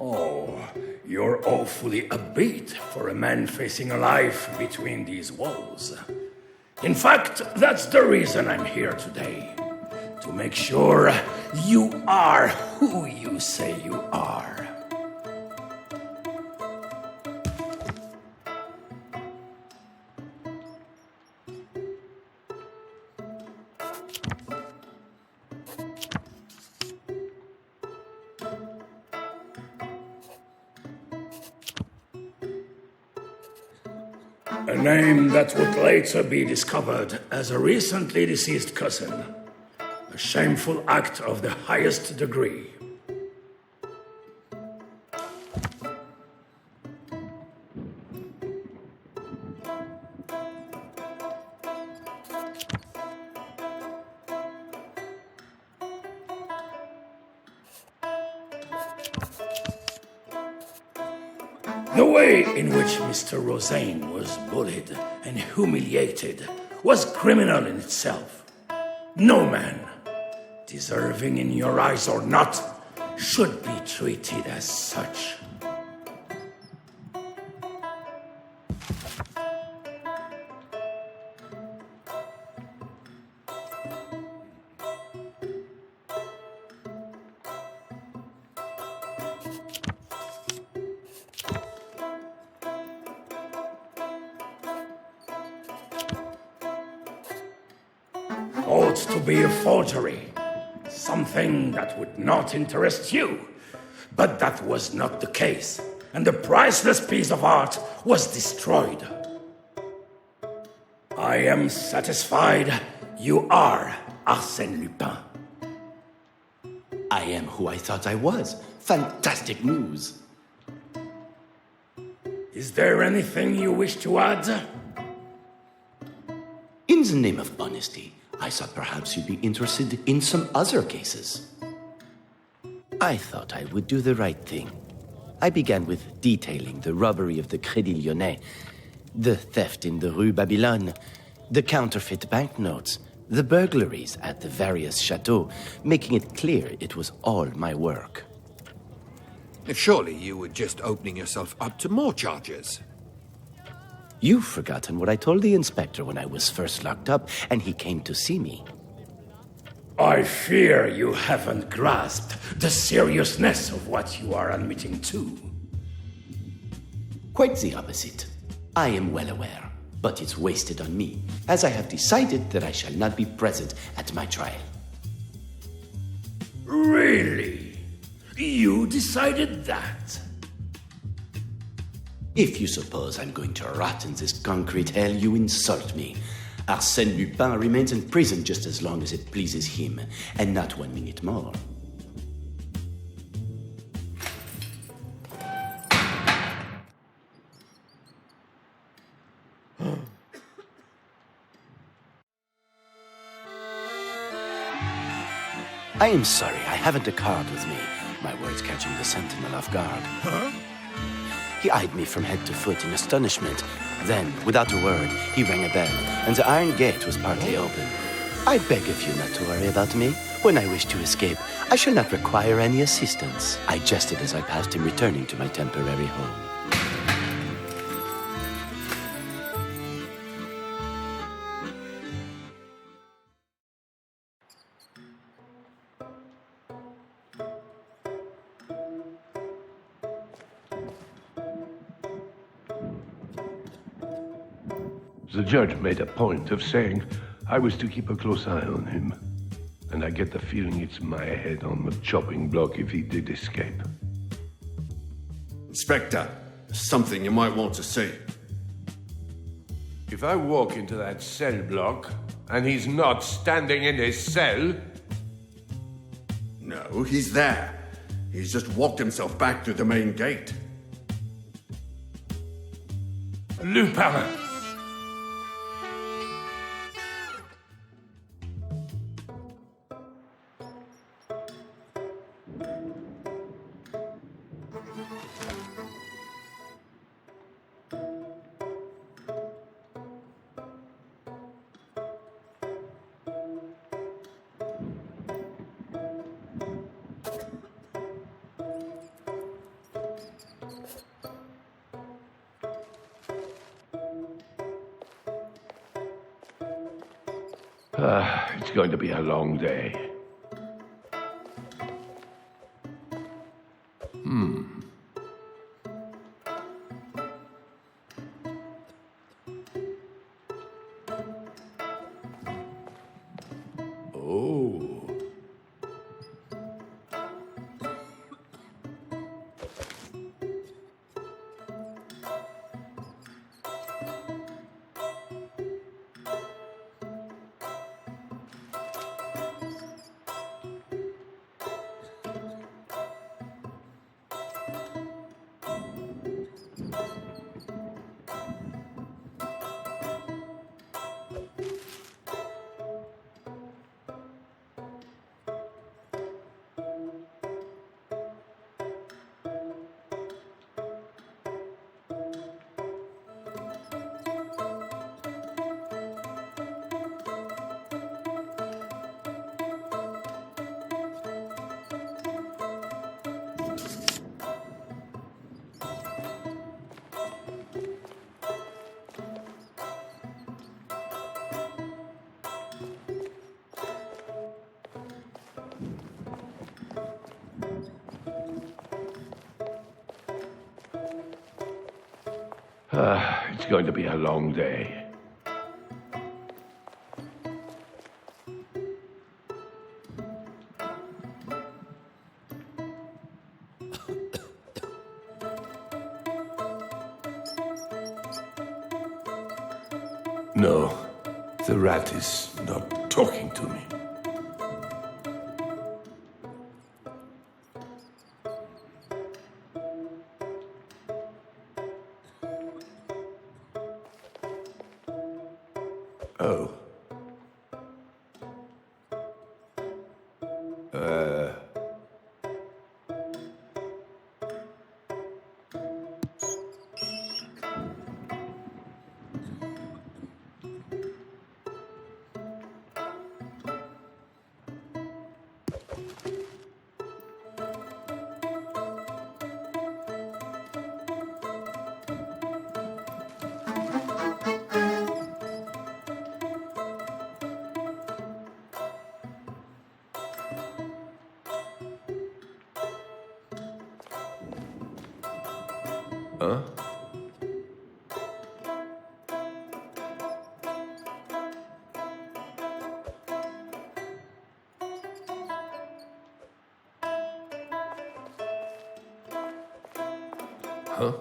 Oh, you're awfully upbeat for a man facing a life between these walls. In fact, that's the reason I'm here today. To make sure you are who you say you are. A name that would later be discovered as a recently deceased cousin. A shameful act of the highest degree. The way in which Mr. Rosaine was bullied and humiliated was criminal in itself. No man, deserving in your eyes or not, should be treated as such. Ought to be a forgery. Something that would not interest you. But that was not the case, and the priceless piece of art was destroyed. I am satisfied you are Arsène Lupin. I am who I thought I was. Fantastic news. Is there anything you wish to add? In the name of honesty, I thought perhaps you'd be interested in some other cases. I thought I would do the right thing. I began with detailing the robbery of the Crédit Lyonnais, the theft in the Rue Babylone, the counterfeit banknotes, the burglaries at the various chateaux, making it clear it was all my work. Surely you were just opening yourself up to more charges. You've forgotten what I told the inspector when I was first locked up and he came to see me. I fear you haven't grasped the seriousness of what you are admitting to. Quite the opposite. I am well aware, but it's wasted on me, as I have decided that I shall not be present at my trial. Really? You decided that? If you suppose I'm going to rot in this concrete hell, you insult me. Arsène Lupin remains in prison just as long as it pleases him, and not 1 minute more. I am sorry, I haven't a card with me. My words catching the sentinel off guard. Huh? He eyed me from head to foot in astonishment. Then, without a word, he rang a bell, and the iron gate was partly open. I beg of you not to worry about me. When I wish to escape, I shall not require any assistance. I jested as I passed him returning to my temporary home. The judge made a point of saying I was to keep a close eye on him. And I get the feeling it's my head on the chopping block if he did escape. Inspector, there's something you might want to see. If I walk into that cell block and he's not standing in his cell... No, he's there. He's just walked himself back through the main gate. Lupin! It's going to be a long day. Oh. It's going to be a long day. No, the rat is not talking to me. Oh. Huh? Huh?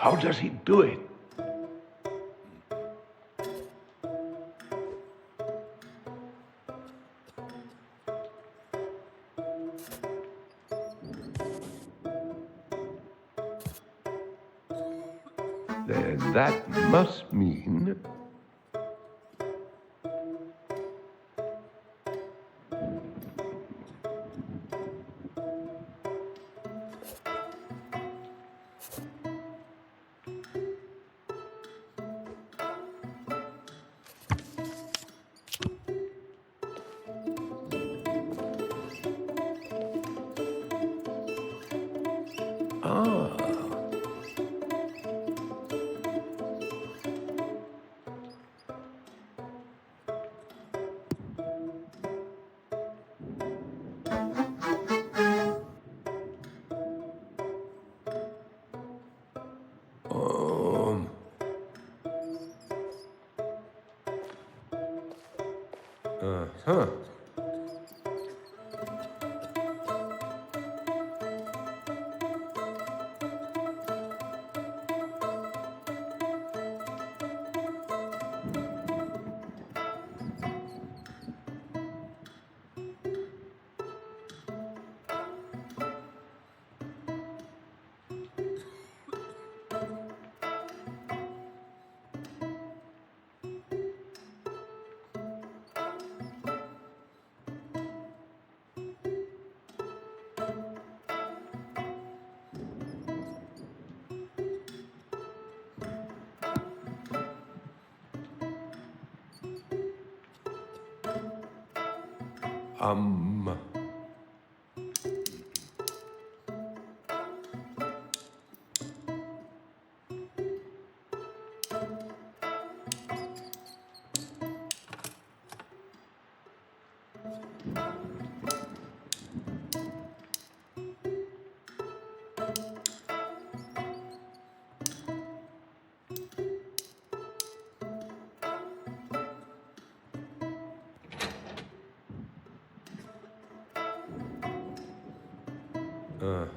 How does he do it? Then that must mean... Uh-huh.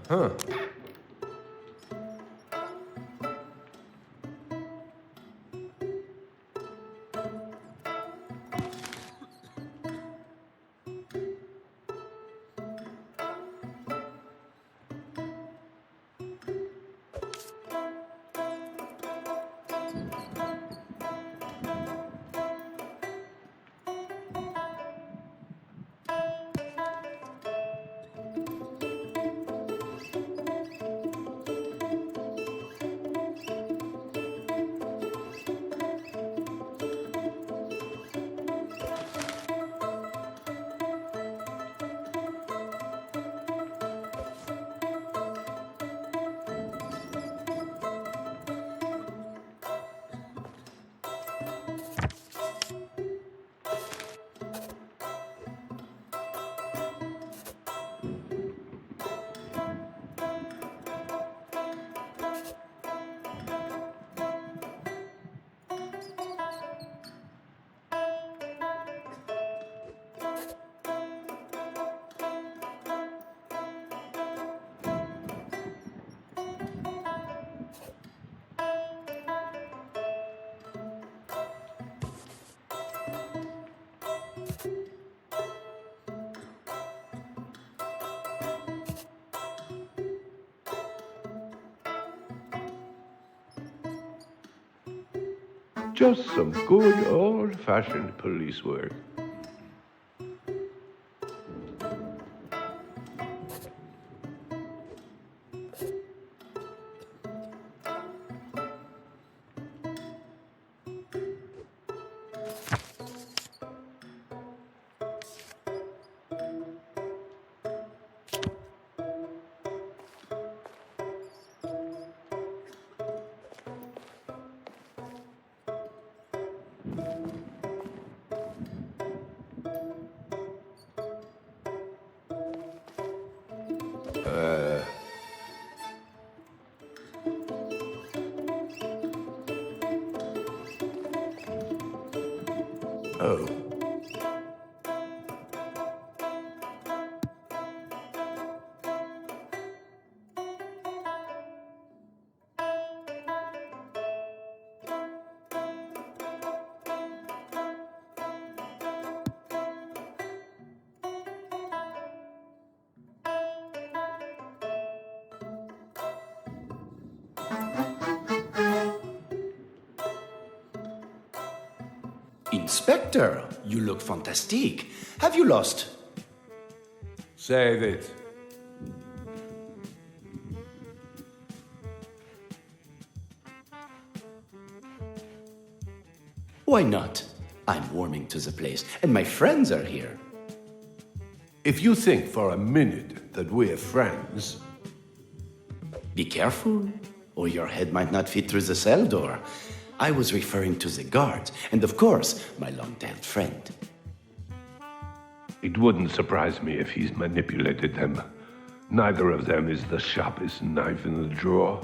Uh-huh. Just some good old-fashioned police work. Oh. Inspector, you look fantastic. Have you lost? Save it. Why not? I'm warming to the place, and my friends are here. If you think for a minute that we're friends... Be careful, or your head might not fit through the cell door. I was referring to the guards, and of course, my long-tailed friend. It wouldn't surprise me if he's manipulated them. Neither of them is the sharpest knife in the drawer.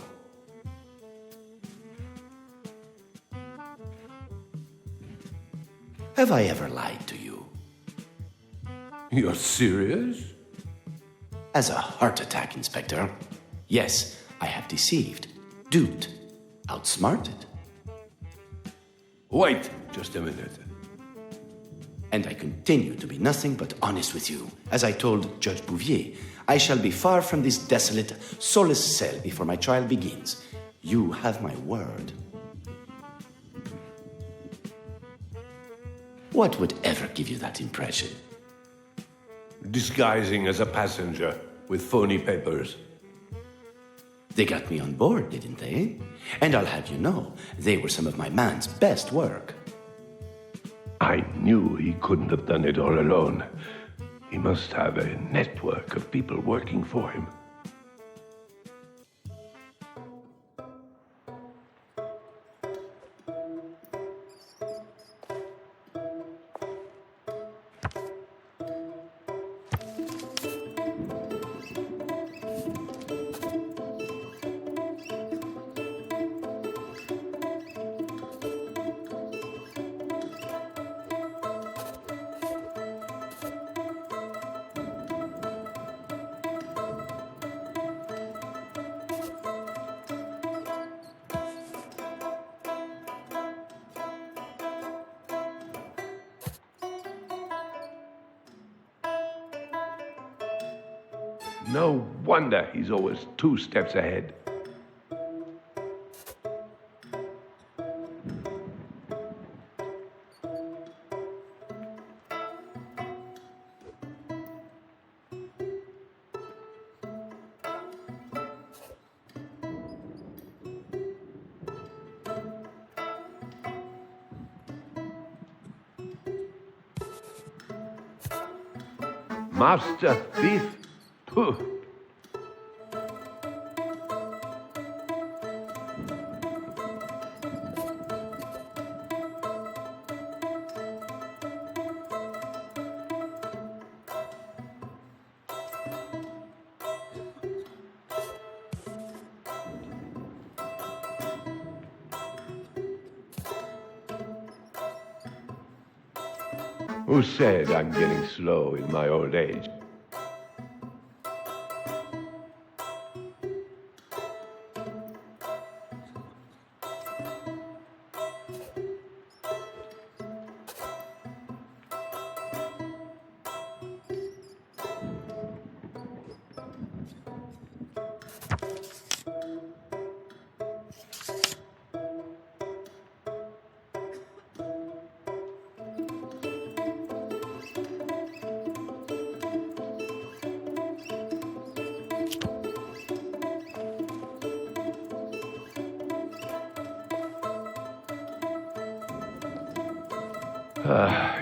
Have I ever lied to you? You're serious? As a heart attack, Inspector. Yes, I have deceived, duped, outsmarted. Wait just a minute. And I continue to be nothing but honest with you. As I told Judge Bouvier, I shall be far from this desolate, soulless cell before my trial begins. You have my word. What would ever give you that impression? Disguising as a passenger with phony papers. They got me on board, didn't they? And I'll have you know, they were some of my man's best work. I knew he couldn't have done it all alone. He must have a network of people working for him. No wonder he's always 2 steps ahead. Master thief? Pooh. Who said I'm getting slow in my old age?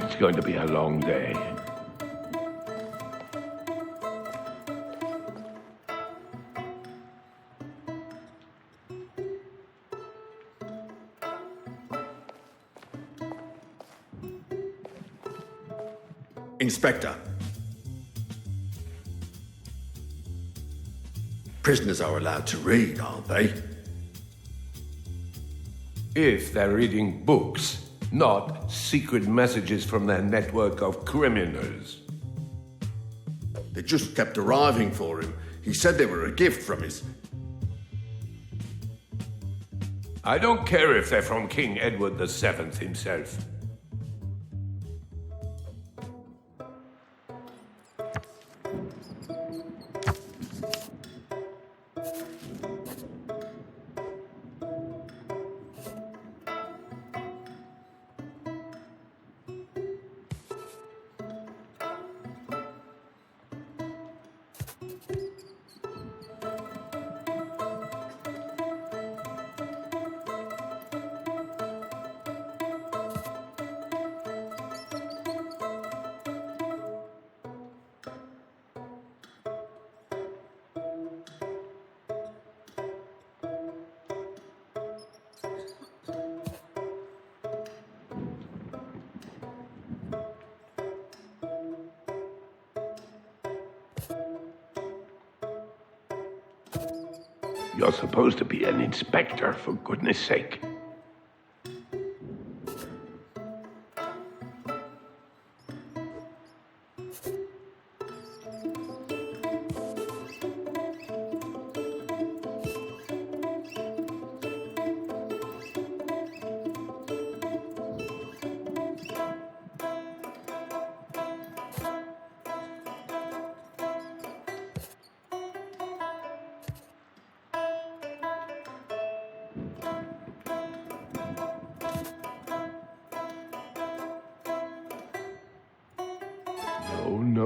It's going to be a long day. Inspector. Prisoners are allowed to read, aren't they? If they're reading books, not secret messages from their network of criminals. They just kept arriving for him. He said they were a gift from his... I don't care if they're from King Edward VII himself. You're supposed to be an inspector, for goodness sake.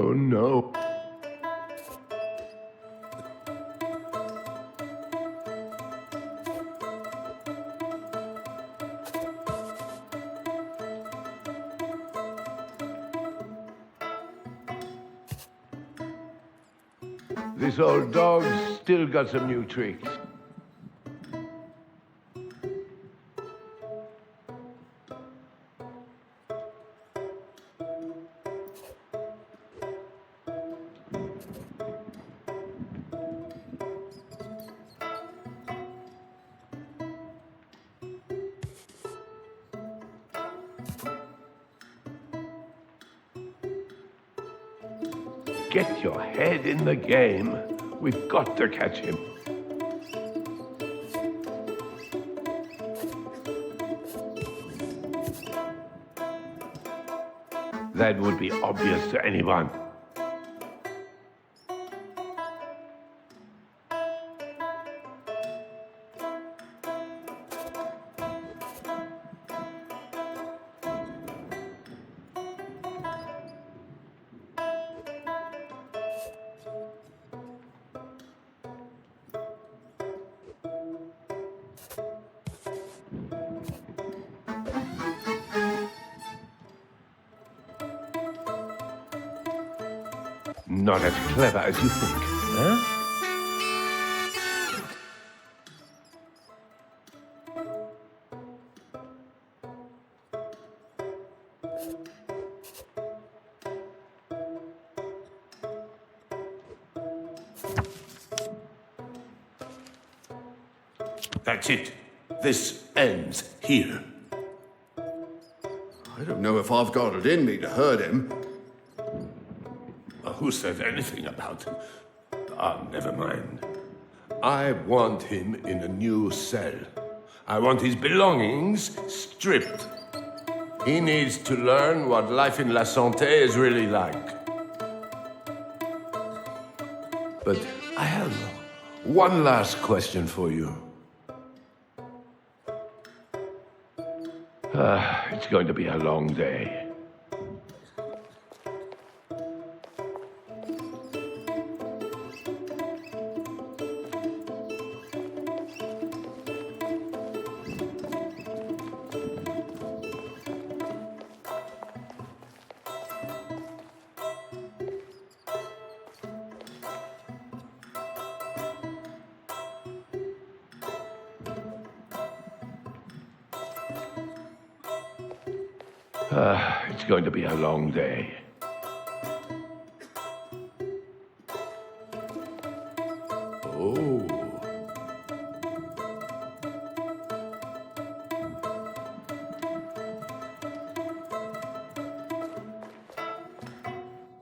no. This old dog's still got some new tricks. Get your head in the game. We've got to catch him. That would be obvious to anyone. Not as clever as you think, huh? That's it. This ends here. I don't know if I've got it in me to hurt him. Who said anything about him? Never mind. I want him in a new cell. I want his belongings stripped. He needs to learn what life in La Santé is really like. But I have one last question for you. It's going to be a long day. It's going to be a long day. Oh.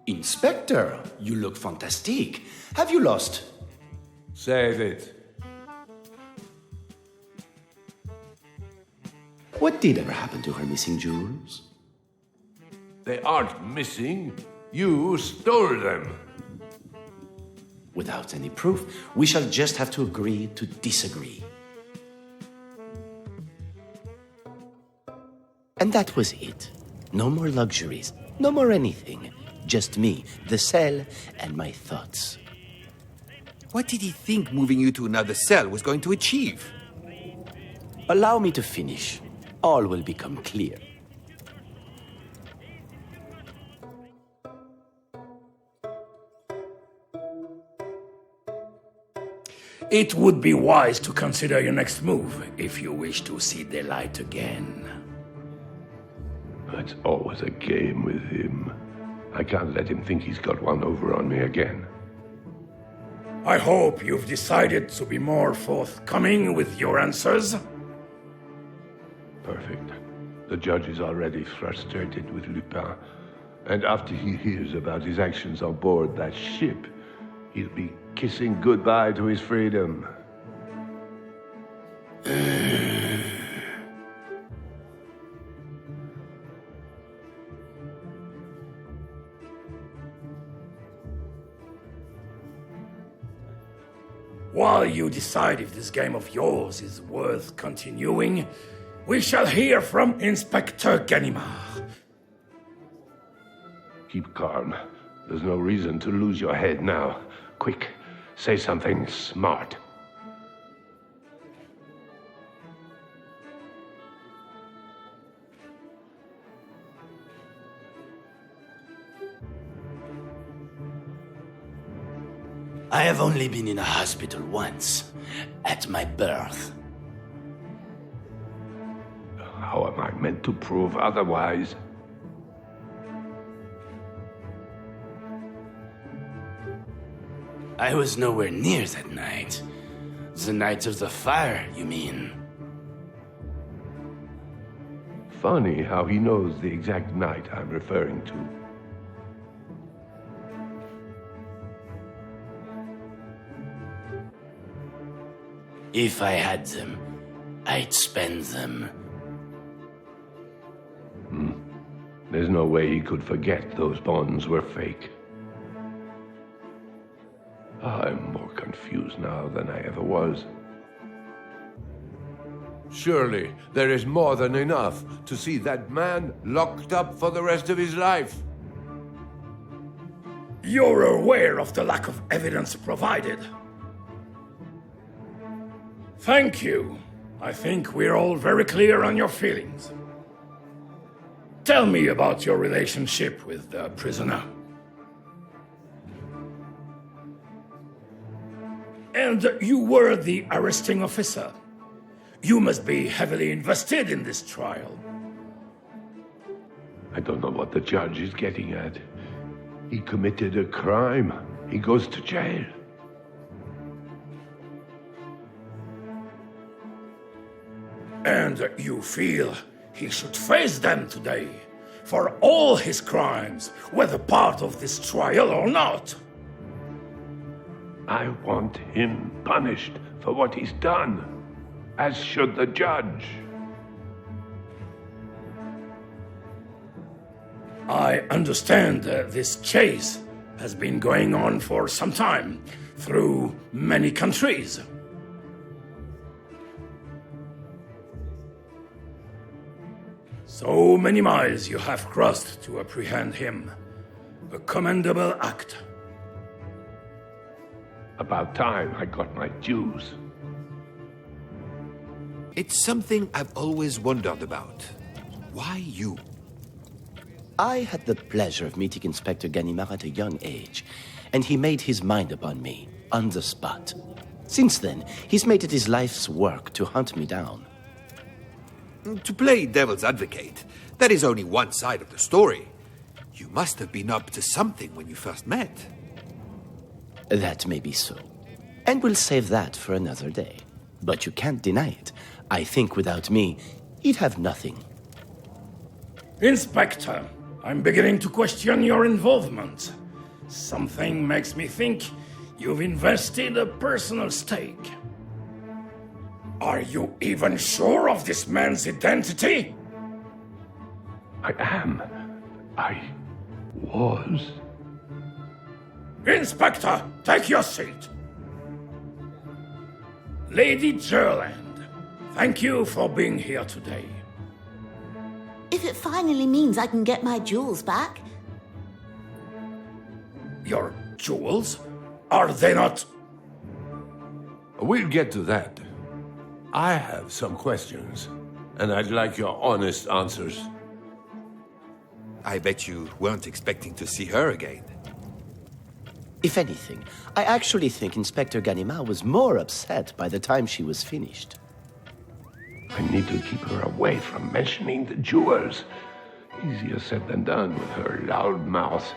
Inspector, you look fantastic. Have you lost? Save it. What did ever happen to her missing jewels? They aren't missing. You stole them. Without any proof, we shall just have to agree to disagree. And that was it. No more luxuries, no more anything. Just me, the cell, and my thoughts. What did he think moving you to another cell was going to achieve? Allow me to finish. All will become clear. It would be wise to consider your next move if you wish to see the light again. It's always a game with him. I can't let him think he's got one over on me again. I hope you've decided to be more forthcoming with your answers. Perfect. The judge is already frustrated with Lupin, and after he hears about his actions on board that ship, he'll be kissing goodbye to his freedom. While you decide if this game of yours is worth continuing, we shall hear from Inspector Ganimard. Keep calm. There's no reason to lose your head now. Quick, say something smart. I have only been in a hospital once, at my birth. How am I meant to prove otherwise? I was nowhere near that night. The night of the fire, you mean? Funny how he knows the exact night I'm referring to. If I had them, I'd spend them. There's no way he could forget those bonds were fake. I'm more confused now than I ever was. Surely there is more than enough to see that man locked up for the rest of his life. You're aware of the lack of evidence provided. Thank you. I think we're all very clear on your feelings. Tell me about your relationship with the prisoner. And you were the arresting officer. You must be heavily invested in this trial. I don't know what the judge is getting at. He committed a crime. He goes to jail. And you feel he should face them today for all his crimes, whether part of this trial or not. I want him punished for what he's done, as should the judge. I understand this chase has been going on for some time, through many countries. So many miles you have crossed to apprehend him. A commendable act. About time I got my dues. It's something I've always wondered about. Why you? I had the pleasure of meeting Inspector Ganimard at a young age, and he made his mind upon me, on the spot. Since then, he's made it his life's work to hunt me down. To play devil's advocate, that is only one side of the story. You must have been up to something when you first met. That may be so. And we'll save that for another day. But you can't deny it. I think without me, he'd have nothing. Inspector, I'm beginning to question your involvement. Something makes me think you've invested a personal stake. Are you even sure of this man's identity? I am. I was. Inspector, take your seat. Lady Gerland, thank you for being here today. If it finally means I can get my jewels back. Your jewels? Are they not... We'll get to that. I have some questions, and I'd like your honest answers. I bet you weren't expecting to see her again. If anything, I actually think Inspector Ganimard was more upset by the time she was finished. I need to keep her away from mentioning the jewels. Easier said than done with her loud mouth.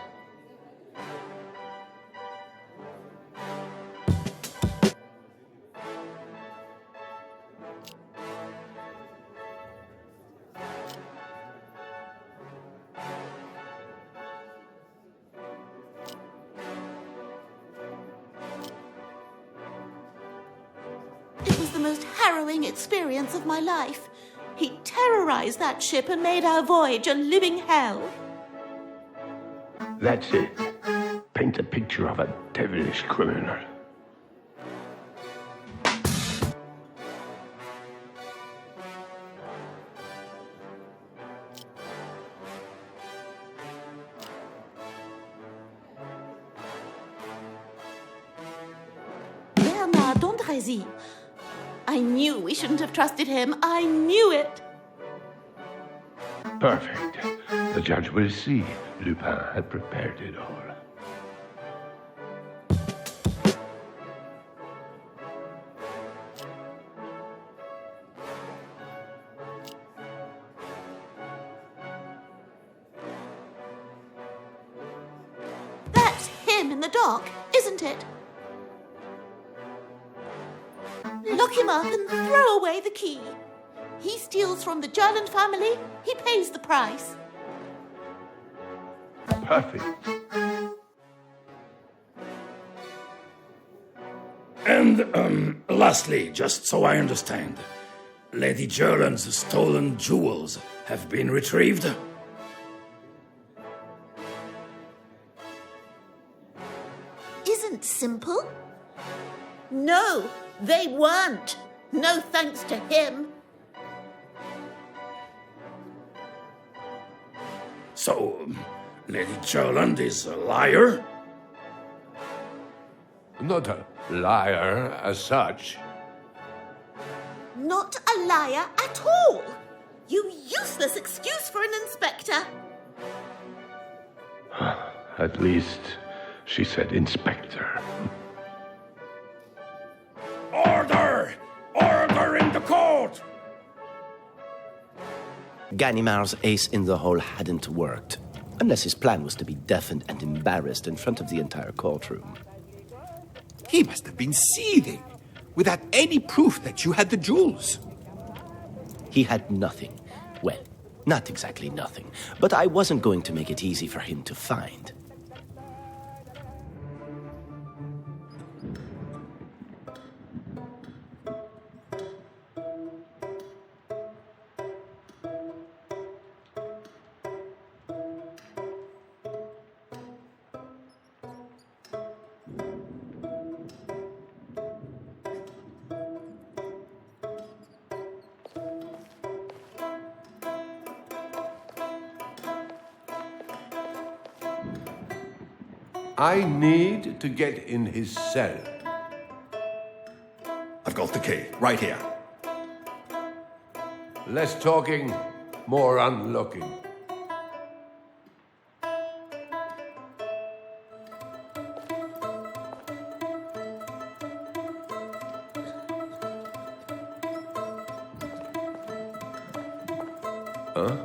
It was the most harrowing experience of my life. He terrorized that ship and made our voyage a living hell. That's it. Paint a picture of a devilish criminal. Andrézy. I knew we shouldn't have trusted him. I knew it. Perfect. The judge will see. Lupin had prepared it all. That's him in the dock, isn't it? Lock him up and throw away the key. He steals from the Gerland family, he pays the price. Perfect. And, lastly, just so I understand, Lady Gerland's stolen jewels have been retrieved? Isn't simple? No, they weren't. No thanks to him. So, Lady Gerland is a liar? Not a liar as such. Not a liar at all. You useless excuse for an inspector. At least she said inspector. Order! Order in the court! Ganimar's ace in the hole hadn't worked, unless his plan was to be deafened and embarrassed in front of the entire courtroom. He must have been seething, without any proof that you had the jewels. He had nothing. Well, not exactly nothing, but I wasn't going to make it easy for him to find. I need to get in his cell. I've got the key, right here. Less talking, more unlocking. Huh?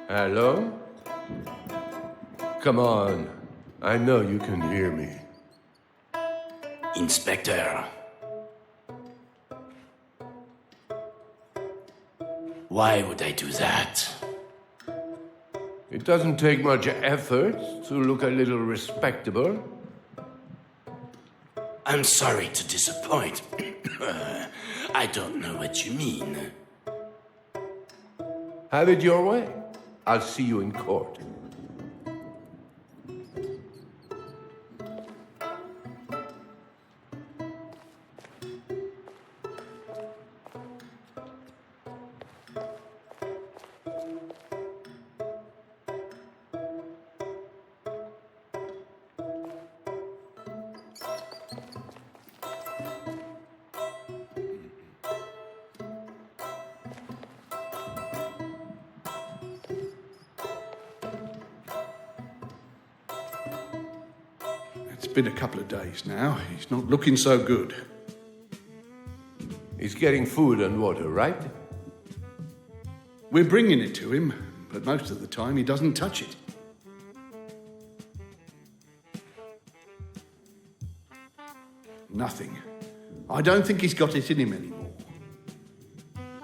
Hello? Come on. I know you can hear me. Inspector. Why would I do that? It doesn't take much effort to look a little respectable. I'm sorry to disappoint. I don't know what you mean. Have it your way. I'll see you in court. It's been a couple of days now. He's not looking so good. He's getting food and water, right? We're bringing it to him, but most of the time he doesn't touch it. Nothing. I don't think he's got it in him anymore.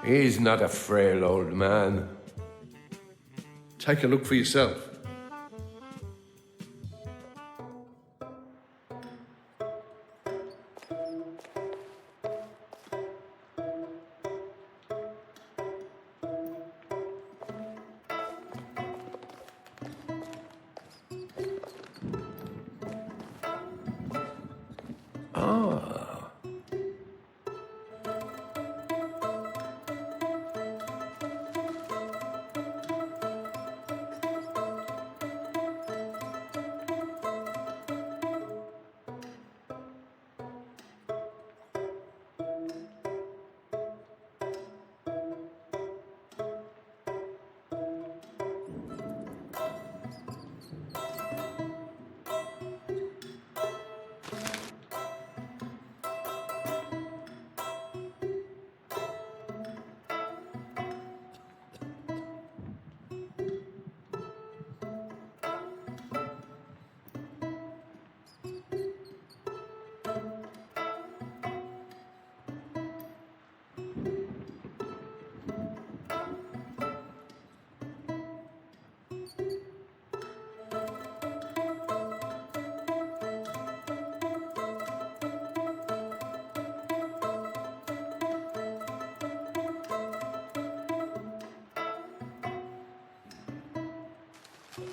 He's not a frail old man. Take a look for yourself. Huh?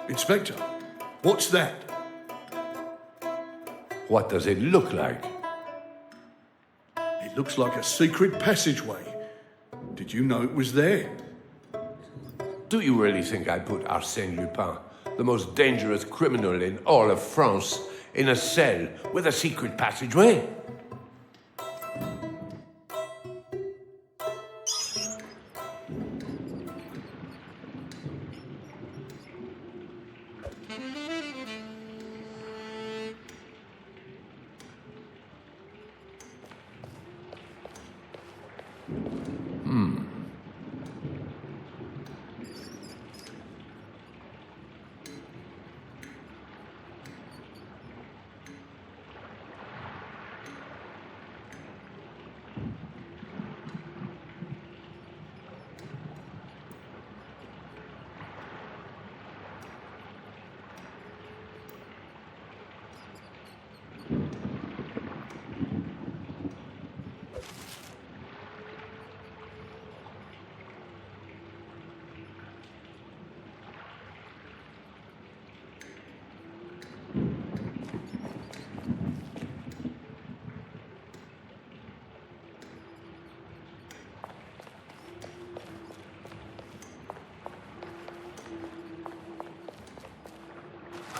Inspector, what's that? What does it look like? It looks like a secret passageway. Did you know it was there? Do you really think I put Arsène Lupin, the most dangerous criminal in all of France, in a cell with a secret passageway?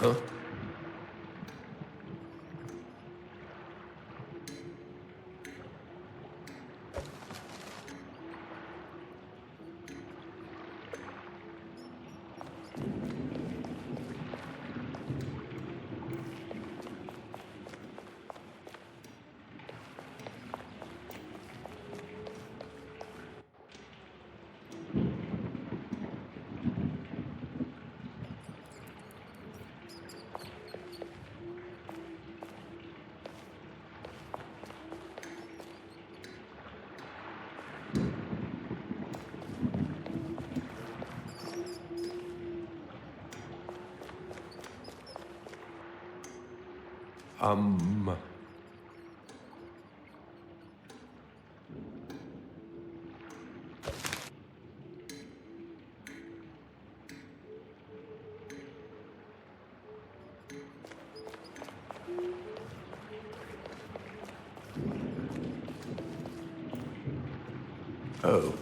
Huh? Oh.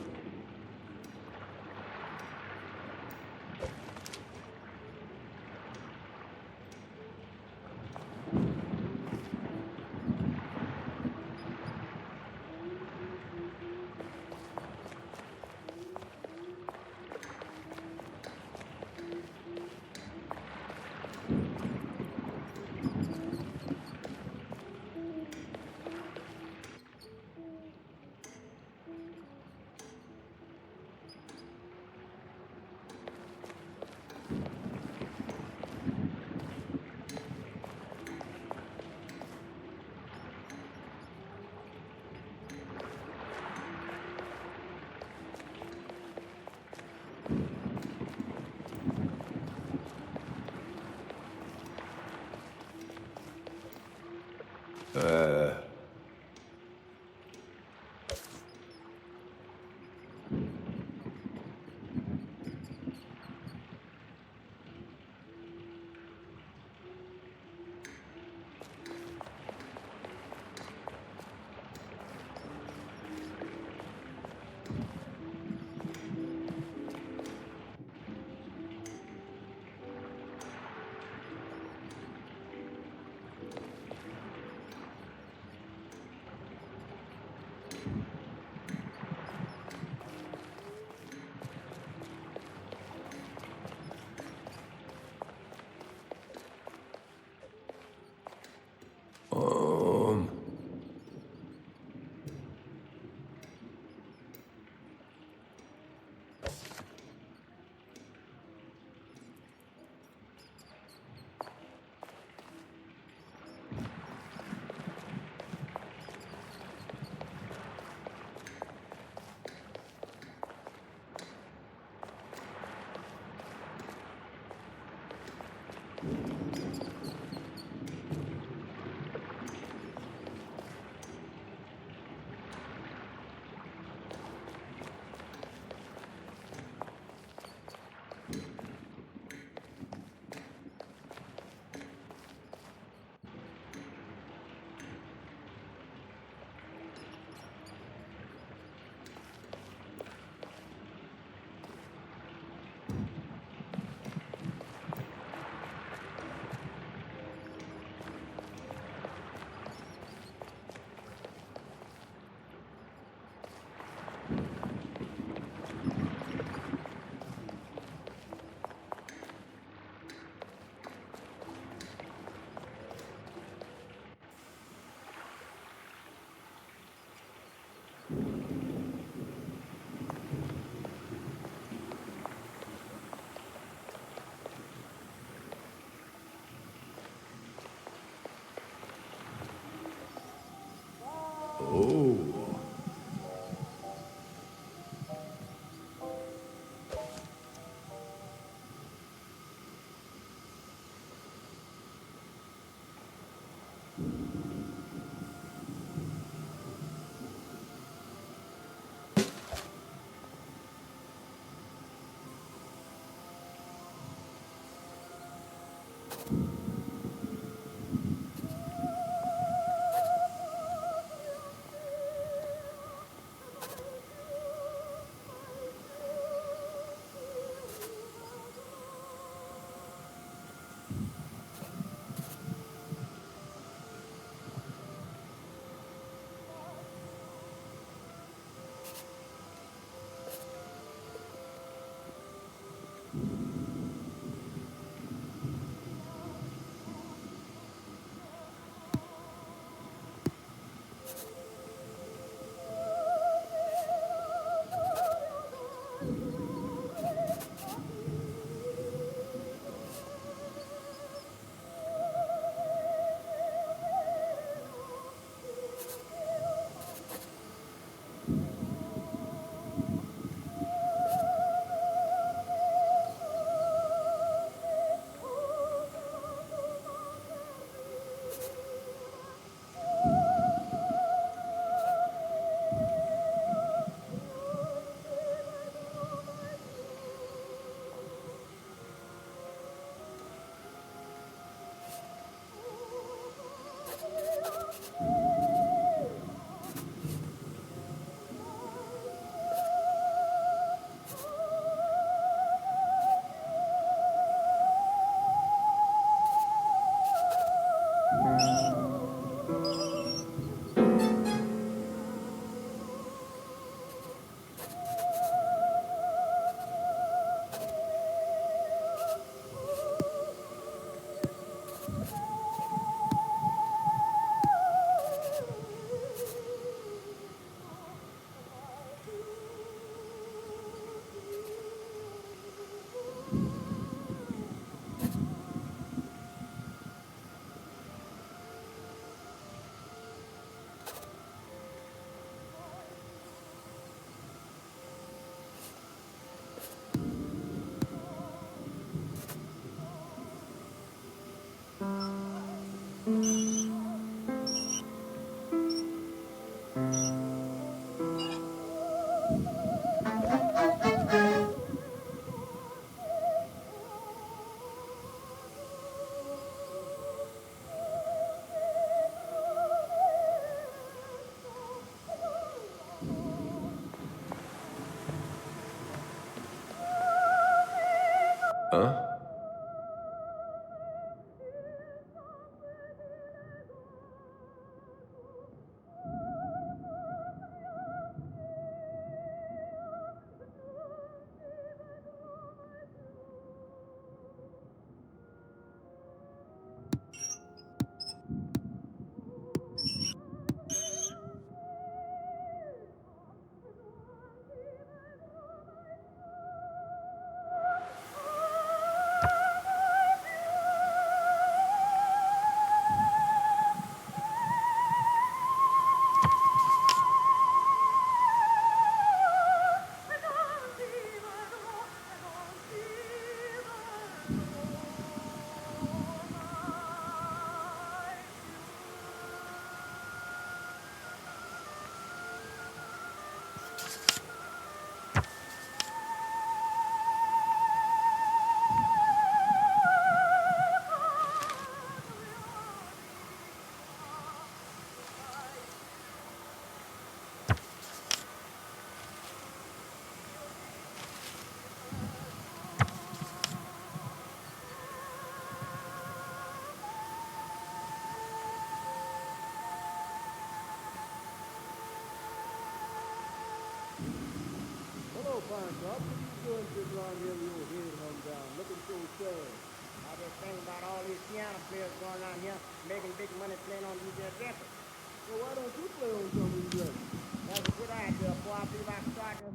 Huh?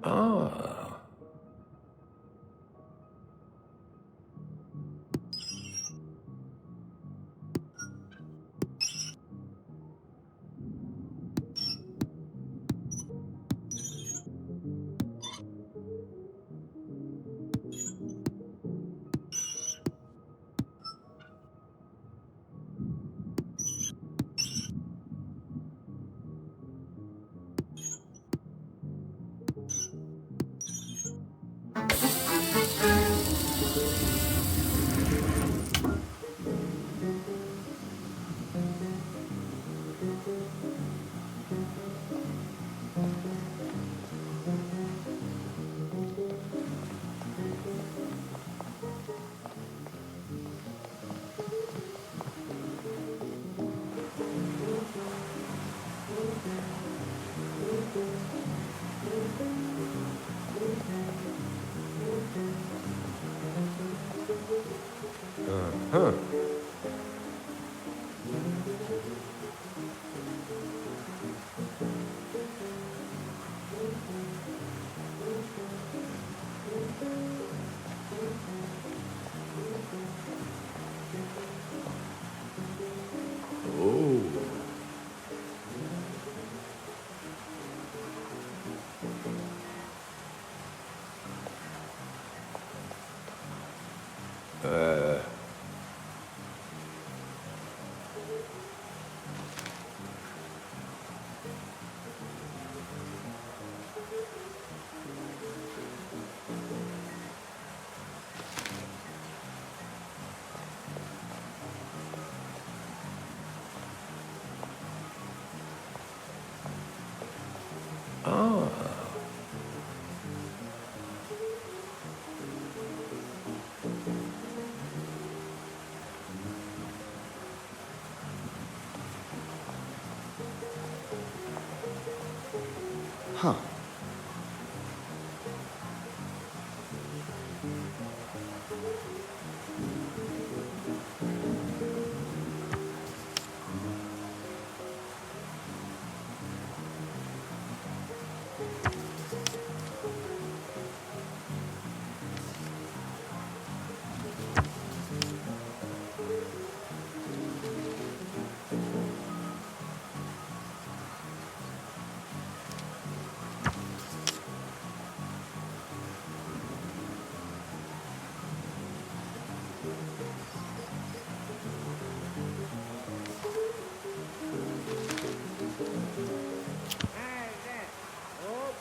Ah. Huh. Oh. Ah. Huh.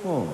Oh.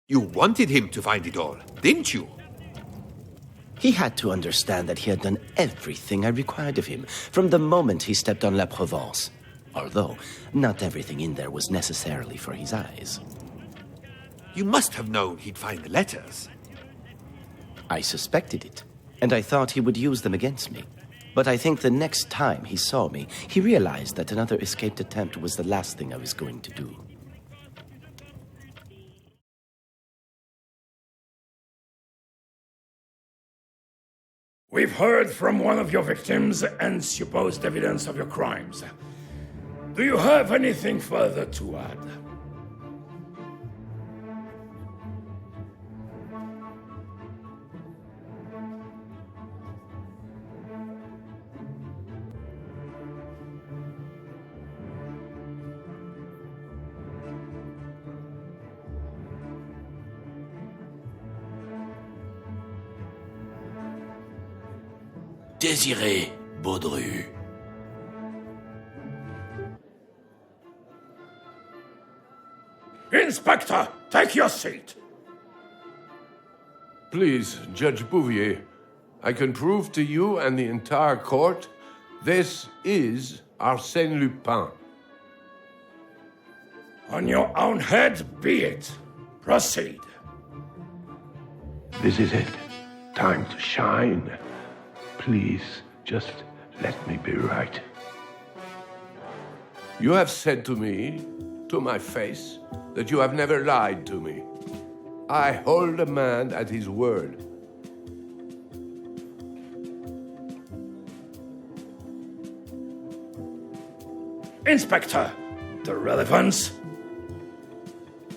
You wanted him to find it all, didn't you? He had to understand that he had done everything I required of him from the moment he stepped on La Provence, although not everything in there was necessarily for his eyes. You must have known he'd find the letters. I suspected it, and I thought he would use them against me. But I think the next time he saw me, he realized that another escaped attempt was the last thing I was going to do. We've heard from one of your victims and supposed evidence of your crimes. Do you have anything further to add? Désiré Baudru. Inspector, take your seat. Please, Judge Bouvier, I can prove to you and the entire court this is Arsène Lupin. On your own head be it. Proceed. This is it. Time to shine. Please, just let me be right. You have said to me, to my face, that you have never lied to me. I hold a man at his word. Inspector, the relevance?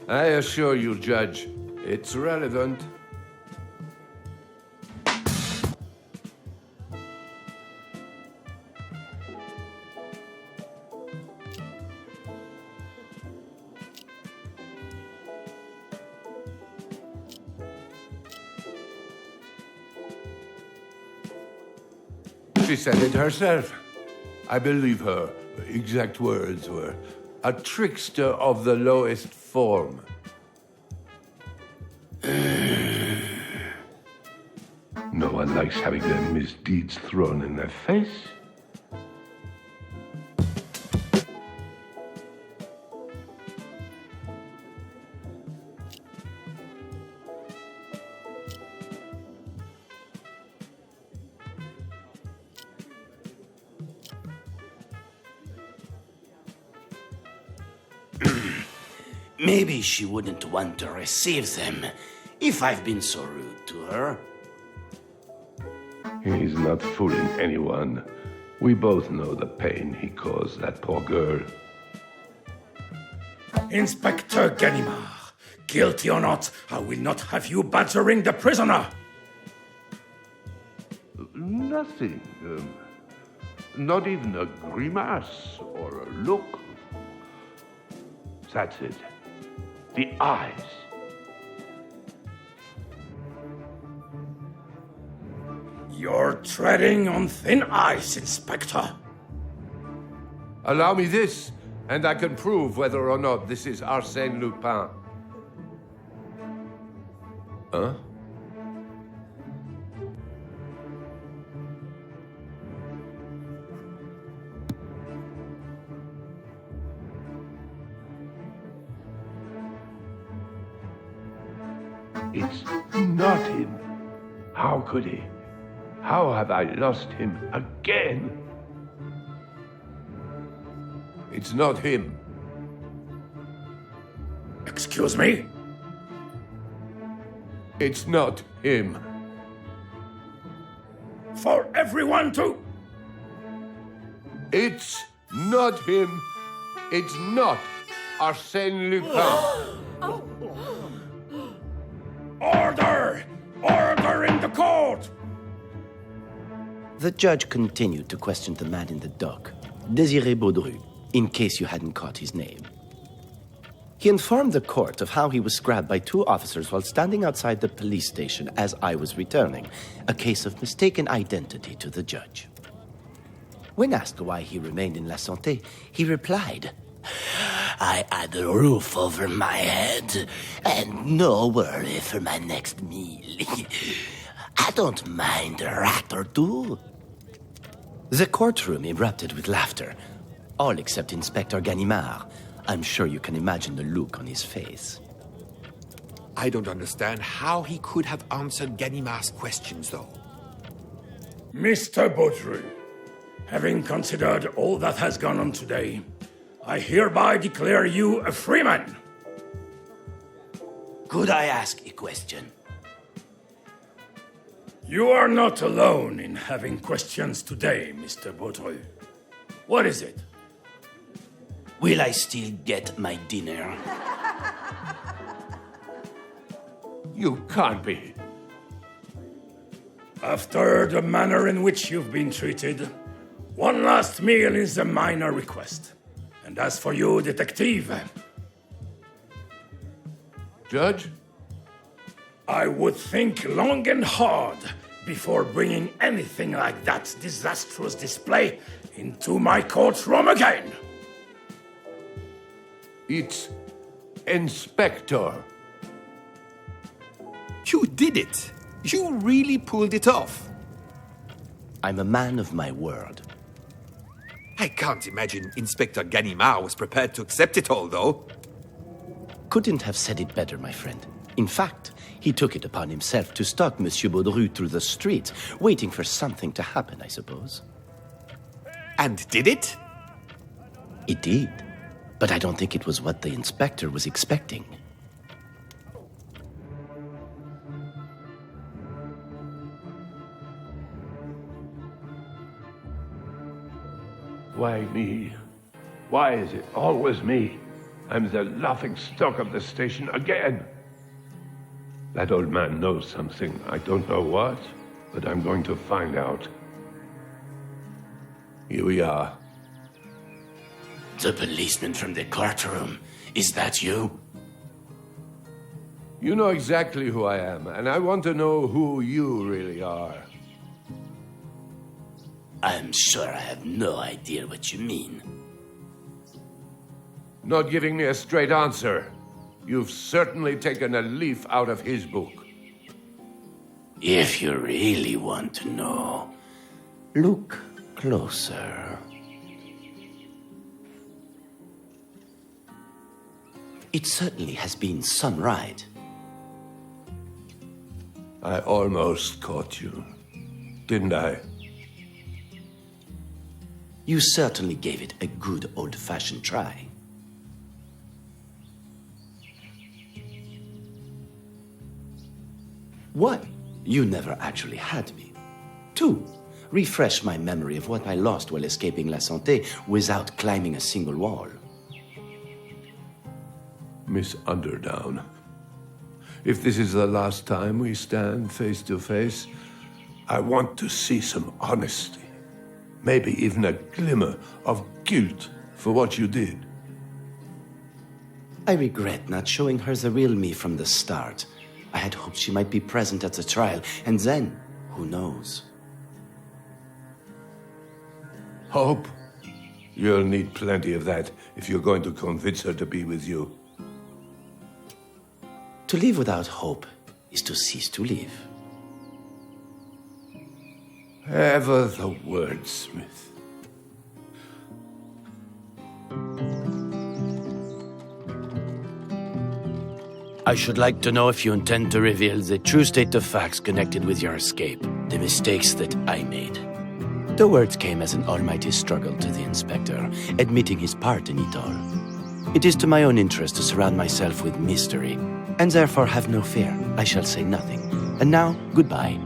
I assure you, Judge, it's relevant. She said it herself. I believe her exact words were, "A trickster of the lowest form." No one likes having their misdeeds thrown in their face. Maybe she wouldn't want to receive them if I've been so rude to her. He's not fooling anyone. We both know the pain he caused that poor girl. Inspector Ganimard, guilty or not, I will not have you badgering the prisoner. Nothing. Not even a grimace or a look. That's it. The eyes. You're treading on thin ice, Inspector. Allow me this, and I can prove whether or not this is Arsène Lupin. Huh? It's not him. How could he? How have I lost him again? It's not him. Excuse me? It's not him. For everyone to... It's not him. It's not Arsène Lupin. Order! Order in the court! The judge continued to question the man in the dock, Désiré Baudru, in case you hadn't caught his name. He informed the court of how he was grabbed by two officers while standing outside the police station as I was returning, a case of mistaken identity to the judge. When asked why he remained in La Santé, he replied, "I had a roof over my head and no worry for my next meal. I don't mind a rat or two." The courtroom erupted with laughter, all except Inspector Ganimard. I'm sure you can imagine the look on his face. I don't understand how he could have answered Ganimard's questions, though. Mr. Baudru, having considered all that has gone on today, I hereby declare you a free man. Could I ask a question? You are not alone in having questions today, Mr. Baudru. What is it? Will I still get my dinner? You can't be. After the manner in which you've been treated, one last meal is a minor request. And as for you, detective... Judge? I would think long and hard before bringing anything like that disastrous display into my courtroom again. It's Inspector. You did it! You really pulled it off! I'm a man of my word. I can't imagine Inspector Ganimard was prepared to accept it all, though. Couldn't have said it better, my friend. In fact, he took it upon himself to stalk Monsieur Baudru through the streets, waiting for something to happen, I suppose. And did it? It did. But I don't think it was what the inspector was expecting. Why me? Why is it always me? I'm the laughing stock of the station again. That old man knows something. I don't know what, but I'm going to find out. Here we are. The policeman from the courtroom. Is that you? You know exactly who I am, and I want to know who you really are. I'm sure I have no idea what you mean. Not giving me a straight answer. You've certainly taken a leaf out of his book. If you really want to know, look closer. It certainly has been some ride. I almost caught you, didn't I? You certainly gave it a good old-fashioned try. One, you never actually had me. Two, refresh my memory of what I lost while escaping La Santé without climbing a single wall. Miss Underdown, if this is the last time we stand face to face, I want to see some honesty. Maybe even a glimmer of guilt for what you did. I regret not showing her the real me from the start. I had hoped she might be present at the trial, and then, who knows? Hope? You'll need plenty of that if you're going to convince her to be with you. To live without hope is to cease to live. Ever the wordsmith. I should like to know if you intend to reveal the true state of facts connected with your escape, the mistakes that I made. The words came as an almighty struggle to the inspector, admitting his part in it all. It is to my own interest to surround myself with mystery, and therefore have no fear. I shall say nothing. And now, goodbye.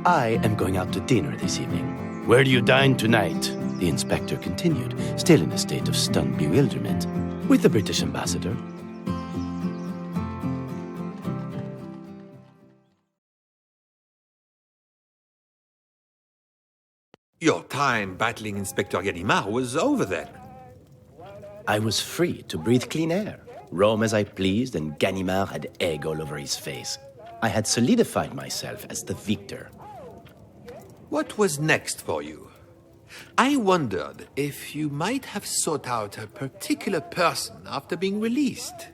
I am going out to dinner this evening. Where do you dine tonight? The inspector continued, still in a state of stunned bewilderment. With the British ambassador. Your time battling Inspector Ganimard was over then. I was free to breathe clean air, roam as I pleased, and Ganimard had egg all over his face. I had solidified myself as the victor. What was next for you? I wondered if you might have sought out a particular person after being released.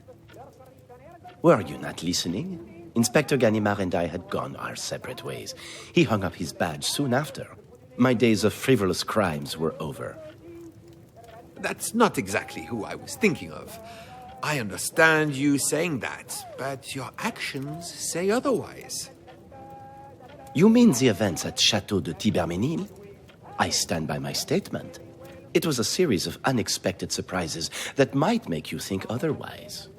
Were you not listening? Inspector Ganimard and I had gone our separate ways. He hung up his badge soon after. My days of frivolous crimes were over. That's not exactly who I was thinking of. I understand you saying that, but your actions say otherwise. You mean the events at Château de Thibermesnil? I stand by my statement. It was a series of unexpected surprises that might make you think otherwise.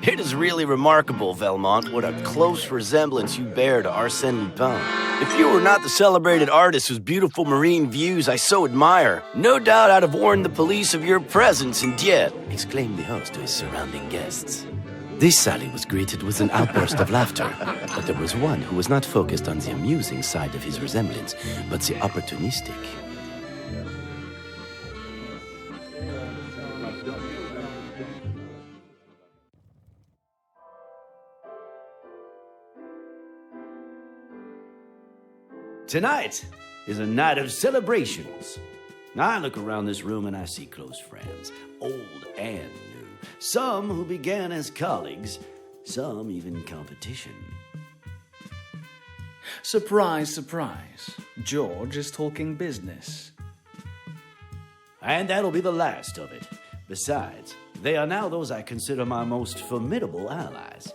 It is really remarkable, Velmont, what a close resemblance you bear to Arsène Lupin. If you were not the celebrated artist whose beautiful marine views I so admire, no doubt I'd have warned the police of your presence in Dieppe, exclaimed the host to his surrounding guests. This sally was greeted with an outburst of laughter, but there was one who was not focused on the amusing side of his resemblance, but the opportunistic. Tonight is a night of celebrations. I look around this room and I see close friends, old and new. Some who began as colleagues, some even competition. Surprise, surprise. George is talking business. And that'll be the last of it. Besides, they are now those I consider my most formidable allies.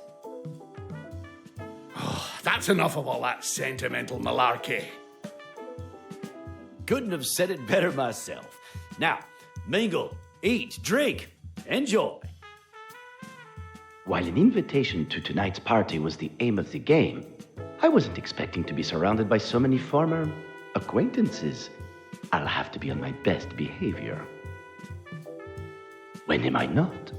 That's enough of all that sentimental malarkey. Couldn't have said it better myself. Now, mingle, eat, drink, enjoy. While an invitation to tonight's party was the aim of the game, I wasn't expecting to be surrounded by so many former acquaintances. I'll have to be on my best behavior. When am I not?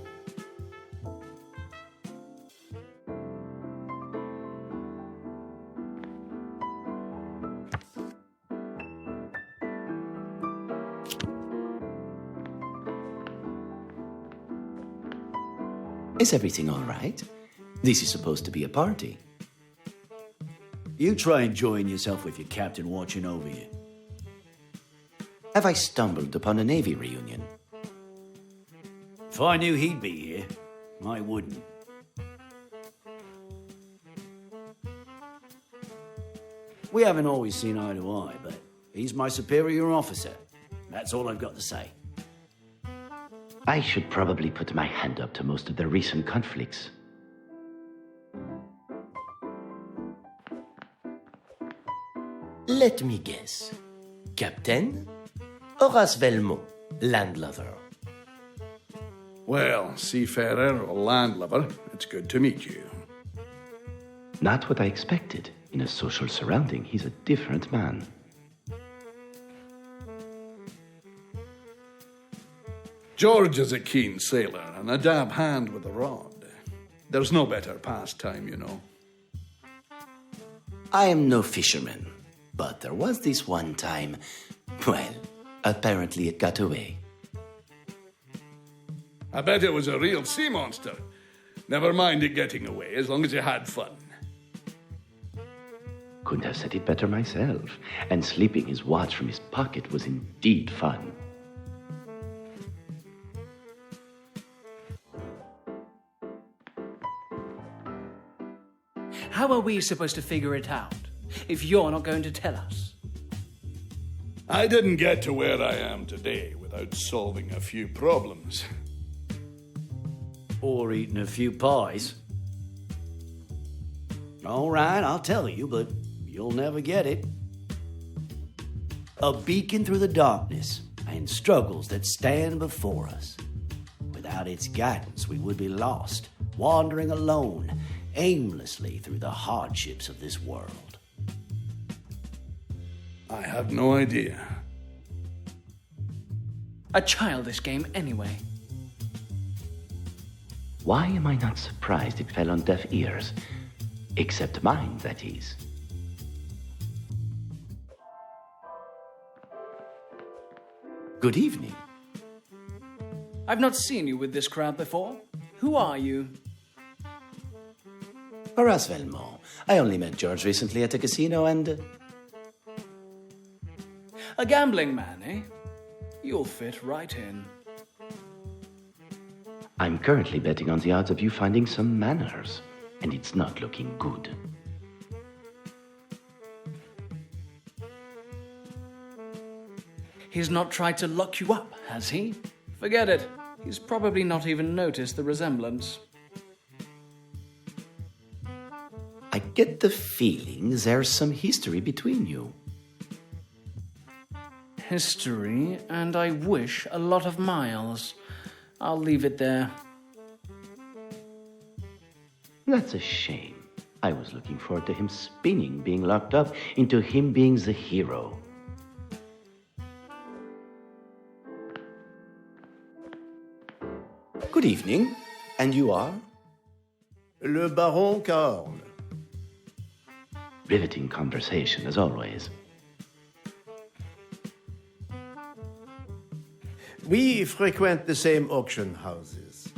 Is everything all right? This is supposed to be a party. You try enjoying yourself with your captain watching over you. Have I stumbled upon a Navy reunion? If I knew he'd be here, I wouldn't. We haven't always seen eye to eye, but he's my superior officer. That's all I've got to say. I should probably put my hand up to most of the recent conflicts. Let me guess. Captain? Horace Velmont, landlubber. Well, seafarer or landlubber, it's good to meet you. Not what I expected. In a social surrounding, he's a different man. George is a keen sailor and a dab hand with a rod. There's no better pastime, you know. I am no fisherman, but there was this one time Well, apparently it got away. I bet it was a real sea monster. Never mind it getting away, as long as you had fun. Couldn't have said it better myself. And slipping his watch from his pocket was indeed fun. How are we supposed to figure it out if you're not going to tell us? I didn't get to where I am today without solving a few problems. Or eating a few pies. All right, I'll tell you, but you'll never get it. A beacon through the darkness and struggles that stand before us. Without its guidance, we would be lost, wandering alone, aimlessly through the hardships of this world. I have no idea. A childish game anyway. Why am I not surprised it fell on deaf ears? Except mine, that is. Good evening. I've not seen you with this crowd before. Who are you? Horace Velmont. I only met George recently at a casino and... A gambling man, eh? You'll fit right in. I'm currently betting on the odds of you finding some manners, and it's not looking good. He's not tried to lock you up, has he? Forget it. He's probably not even noticed the resemblance. I get the feeling there's some history between you. History, and I wish a lot of miles. I'll leave it there. That's a shame. I was looking forward to him spinning being locked up into him being the hero. Good evening. And you are? Le Baron Cahorn. Riveting conversation, as always. We frequent the same auction houses.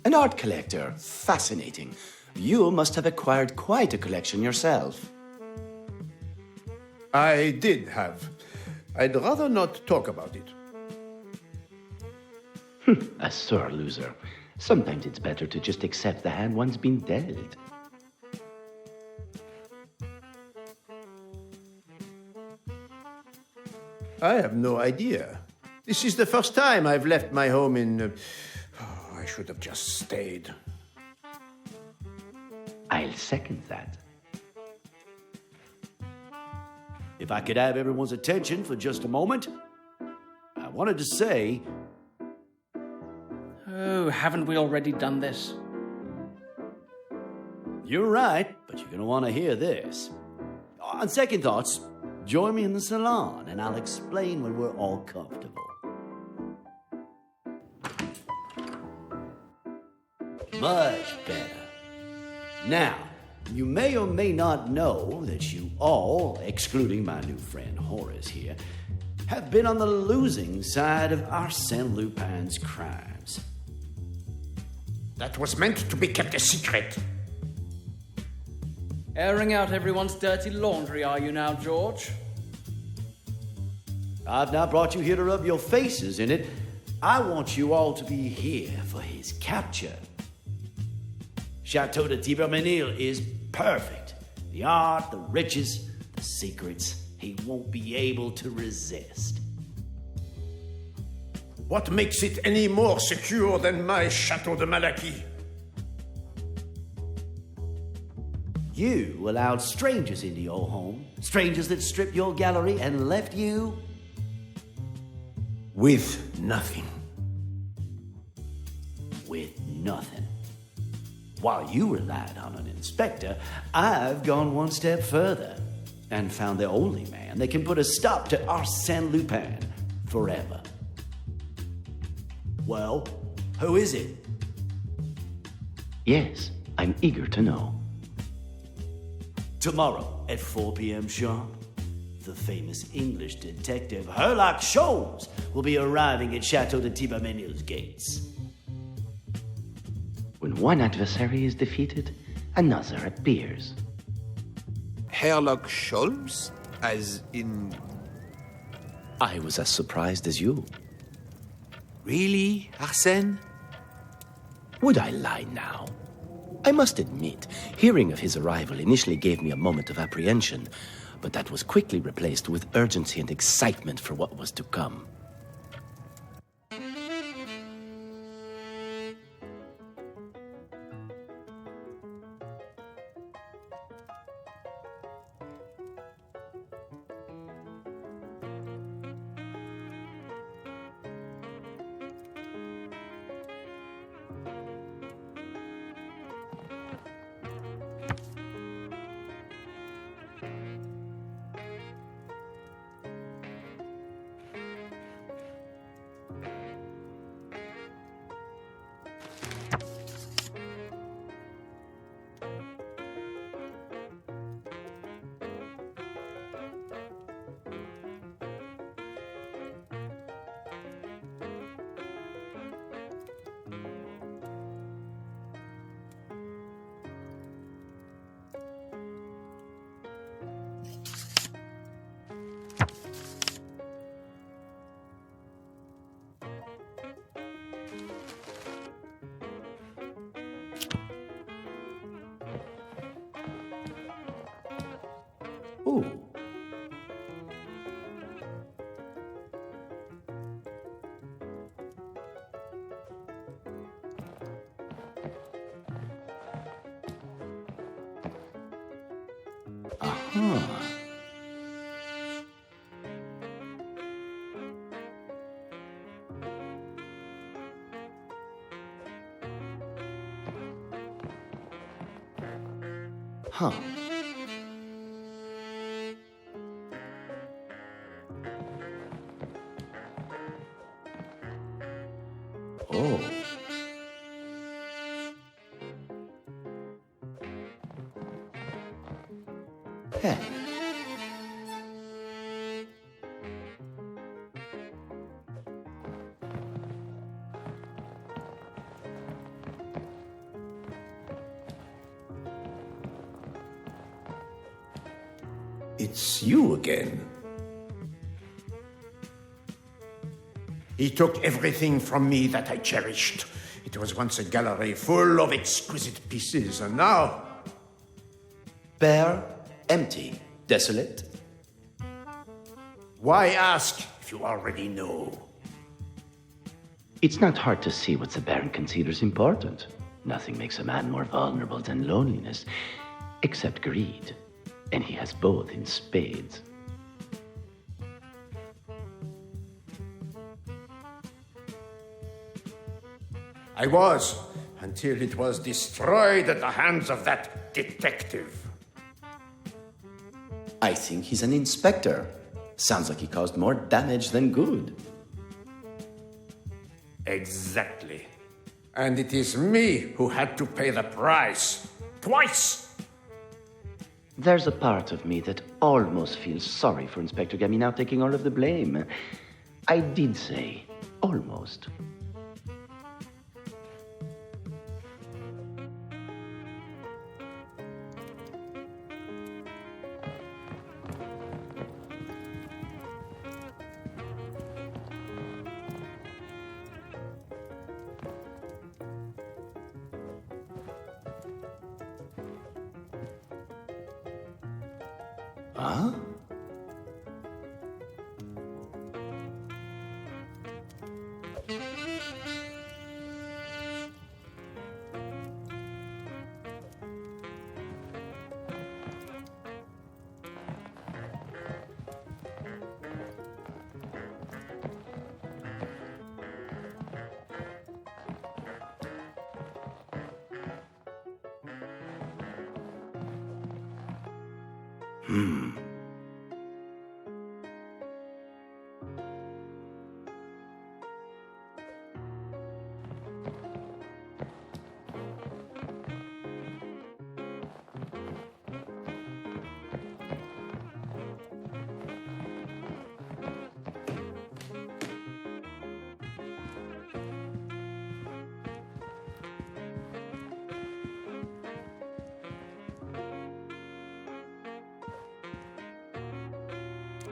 An art collector. Fascinating. You must have acquired quite a collection yourself. I did have. I'd rather not talk about it. A sore loser. Sometimes it's better to just accept the hand one's been dealt. I have no idea. This is the first time I've left my home in... I should have just stayed. I'll second that. If I could have everyone's attention for just a moment, I wanted to say... Oh, haven't we already done this? You're right, but you're going to want to hear this. On second thoughts, join me in the salon, and I'll explain when we're all comfortable. Much better. Now, you may or may not know that you all, excluding my new friend Horace here, have been on the losing side of Arsene Lupin's crimes. That was meant to be kept a secret. Airing out everyone's dirty laundry, are you now, George? I've not brought you here to rub your faces in it. I want you all to be here for his capture. Chateau de Thibermesnil is perfect. The art, the riches, the secrets, he won't be able to resist. What makes it any more secure than my Chateau de Malaquis? You allowed strangers into your home, strangers that stripped your gallery and left you... with nothing. With nothing. While you relied on an inspector, I've gone one step further and found the only man that can put a stop to Arsène Lupin forever. Well, who is it? Yes, I'm eager to know. Tomorrow at 4 p.m. sharp, the famous English detective Sherlock Holmes will be arriving at Chateau de Thibermenil's gates. When one adversary is defeated, another appears. Sherlock Holmes? As in... I was as surprised as you. Really, Arsene? Would I lie now? I must admit, hearing of his arrival initially gave me a moment of apprehension, but that was quickly replaced with urgency and excitement for what was to come. Oh. Aha. Huh. Oh. Hey. It's you again. He took everything from me that I cherished. It was once a gallery full of exquisite pieces, and now... Bare, empty, desolate. Why ask if you already know? It's not hard to see what the Baron considers important. Nothing makes a man more vulnerable than loneliness, except greed. And he has both in spades. I was, until it was destroyed at the hands of that detective. I think he's an inspector. Sounds like he caused more damage than good. Exactly. And it is me who had to pay the price. Twice! There's a part of me that almost feels sorry for Inspector Gaminau taking all of the blame. I did say almost. Huh?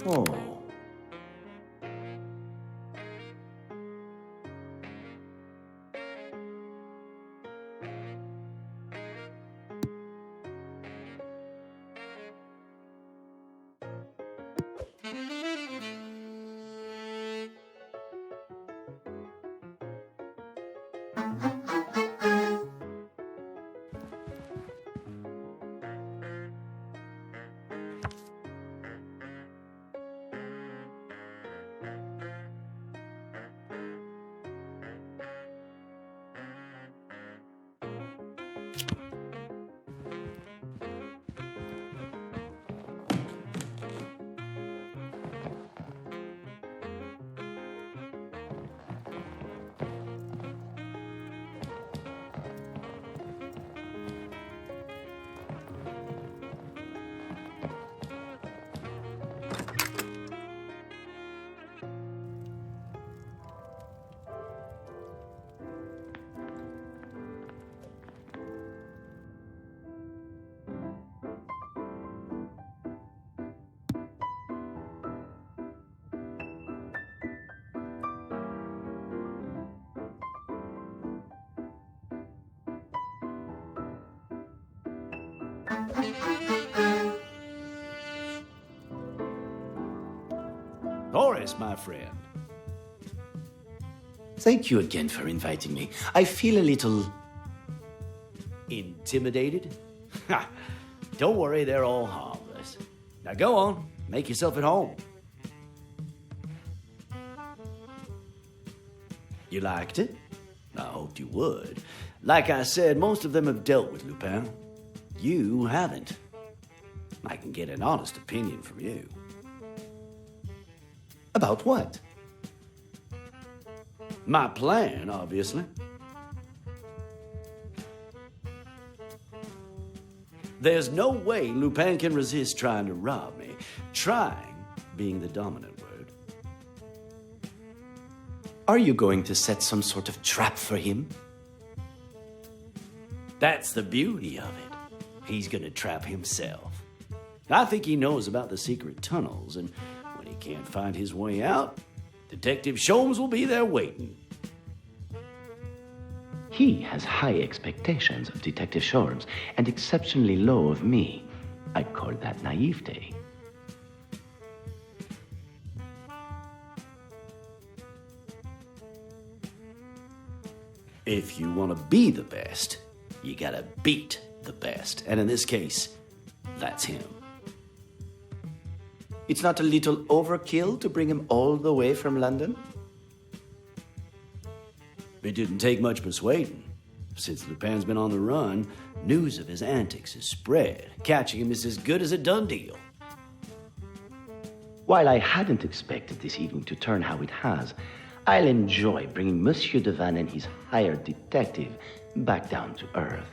Oh. Horace, my friend. Thank you again for inviting me. I feel a little... intimidated? Ha! Don't worry, they're all harmless. Now go on, make yourself at home. You liked it? I hoped you would. Like I said, most of them have dealt with Lupin. You haven't. I can get an honest opinion from you. About what? My plan, obviously. There's no way Lupin can resist trying to rob me. Trying being the dominant word. Are you going to set some sort of trap for him? That's the beauty of it. He's gonna trap himself. I think he knows about the secret tunnels, and when he can't find his way out, Detective Sholmes will be there waiting. He has high expectations of Detective Sholmes and exceptionally low of me. I'd call that naivete. If you want to be the best, you gotta beat the best. And in this case, that's him. It's not a little overkill to bring him all the way from London? It didn't take much persuading. Since Lupin's been on the run, news of his antics has spread. Catching him is as good as a done deal. While I hadn't expected this evening to turn how it has, I'll enjoy bringing Monsieur Devanne and his hired detective back down to earth.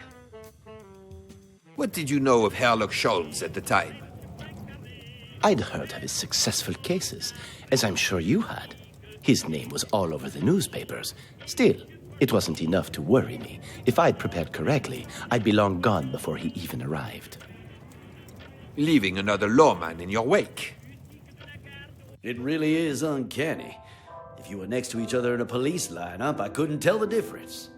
What did you know of Herlock Sholmes at the time? I'd heard of his successful cases, as I'm sure you had. His name was all over the newspapers. Still, it wasn't enough to worry me. If I'd prepared correctly, I'd be long gone before he even arrived. Leaving another lawman in your wake. It really is uncanny. If you were next to each other in a police lineup, I couldn't tell the difference.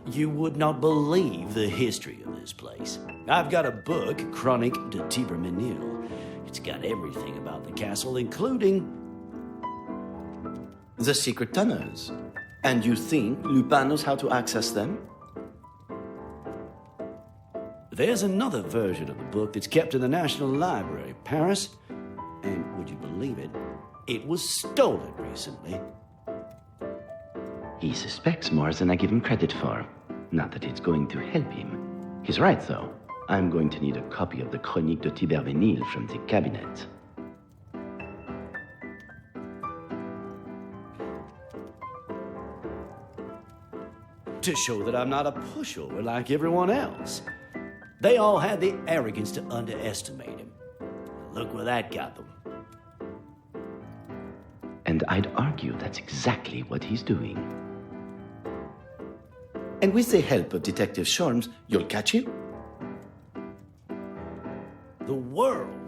You would not believe the history of this place. I've got a book, Chronique de Tibermenil. It's got everything about the castle, including... the secret tunnels. And you think Lupin knows how to access them? There's another version of the book that's kept in the National Library, Paris. And would you believe it? It was stolen recently. He suspects more than I give him credit for. Not that it's going to help him. He's right, though. I'm going to need a copy of the Chronique de Tibermenil from the cabinet. To show that I'm not a pushover like everyone else. They all had the arrogance to underestimate him. Look where that got them. And I'd argue that's exactly what he's doing. And with the help of Detective Sholmes, you'll catch him?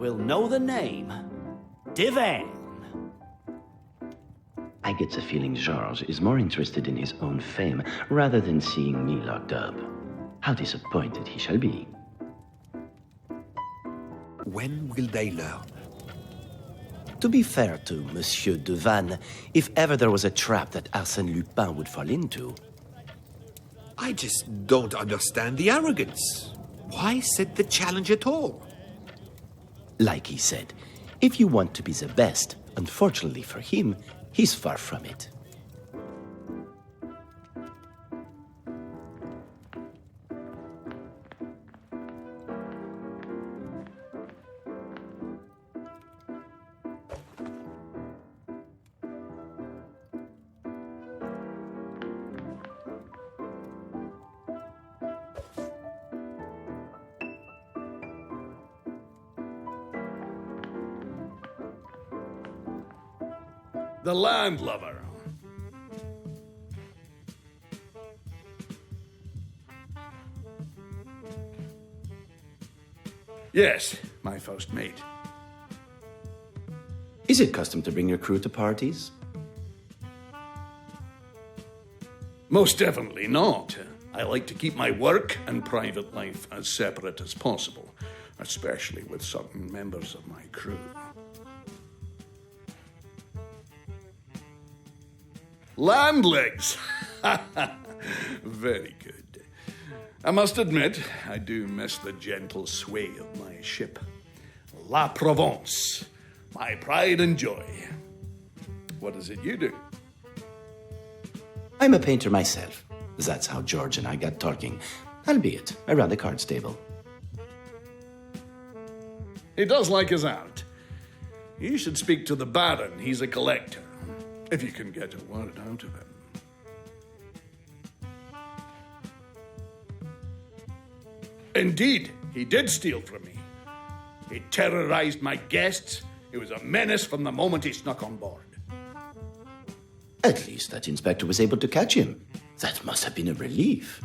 will know the name. Divan. I get the feeling Georges is more interested in his own fame rather than seeing me locked up. How disappointed he shall be. When will they learn? To be fair to Monsieur Devanne, if ever there was a trap that Arsène Lupin would fall into... I just don't understand the arrogance. Why set the challenge at all? Like he said, if you want to be the best, unfortunately for him, he's far from it. The landlubber. Yes, my first mate. Is it custom to bring your crew to parties? Most definitely not. I like to keep my work and private life as separate as possible, especially with certain members of my crew. Landlegs! Very good. I must admit, I do miss the gentle sway of my ship. La Provence, my pride and joy. What is it you do? I'm a painter myself. That's how George and I got talking, albeit around the cards table. He does like his art. You should speak to the Baron. He's a collector. If you can get a word out of him. Indeed, he did steal from me. He terrorized my guests. He was a menace from the moment he snuck on board. At least that inspector was able to catch him. That must have been a relief.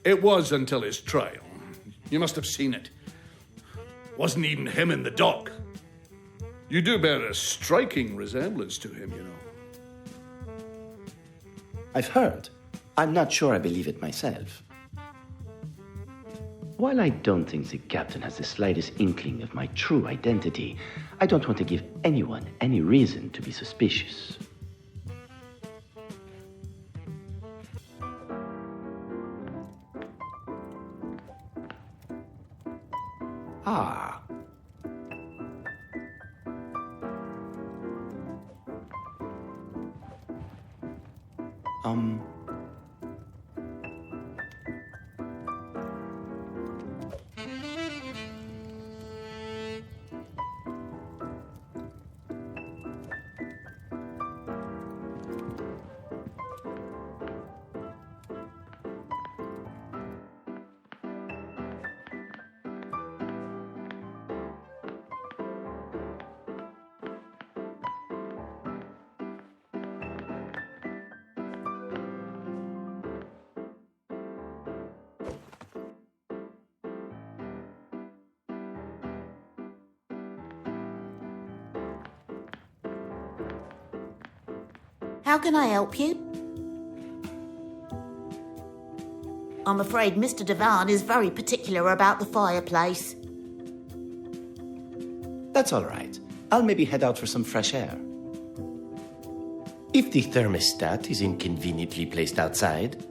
It was until his trial. You must have seen it. Wasn't even him in the dock. You do bear a striking resemblance to him, you know. I've heard. I'm not sure I believe it myself. While I don't think the captain has the slightest inkling of my true identity, I don't want to give anyone any reason to be suspicious. Ah. How can I help you? I'm afraid Mr. Devanne is very particular about the fireplace. That's all right. I'll maybe head out for some fresh air. If the thermostat is inconveniently placed outside...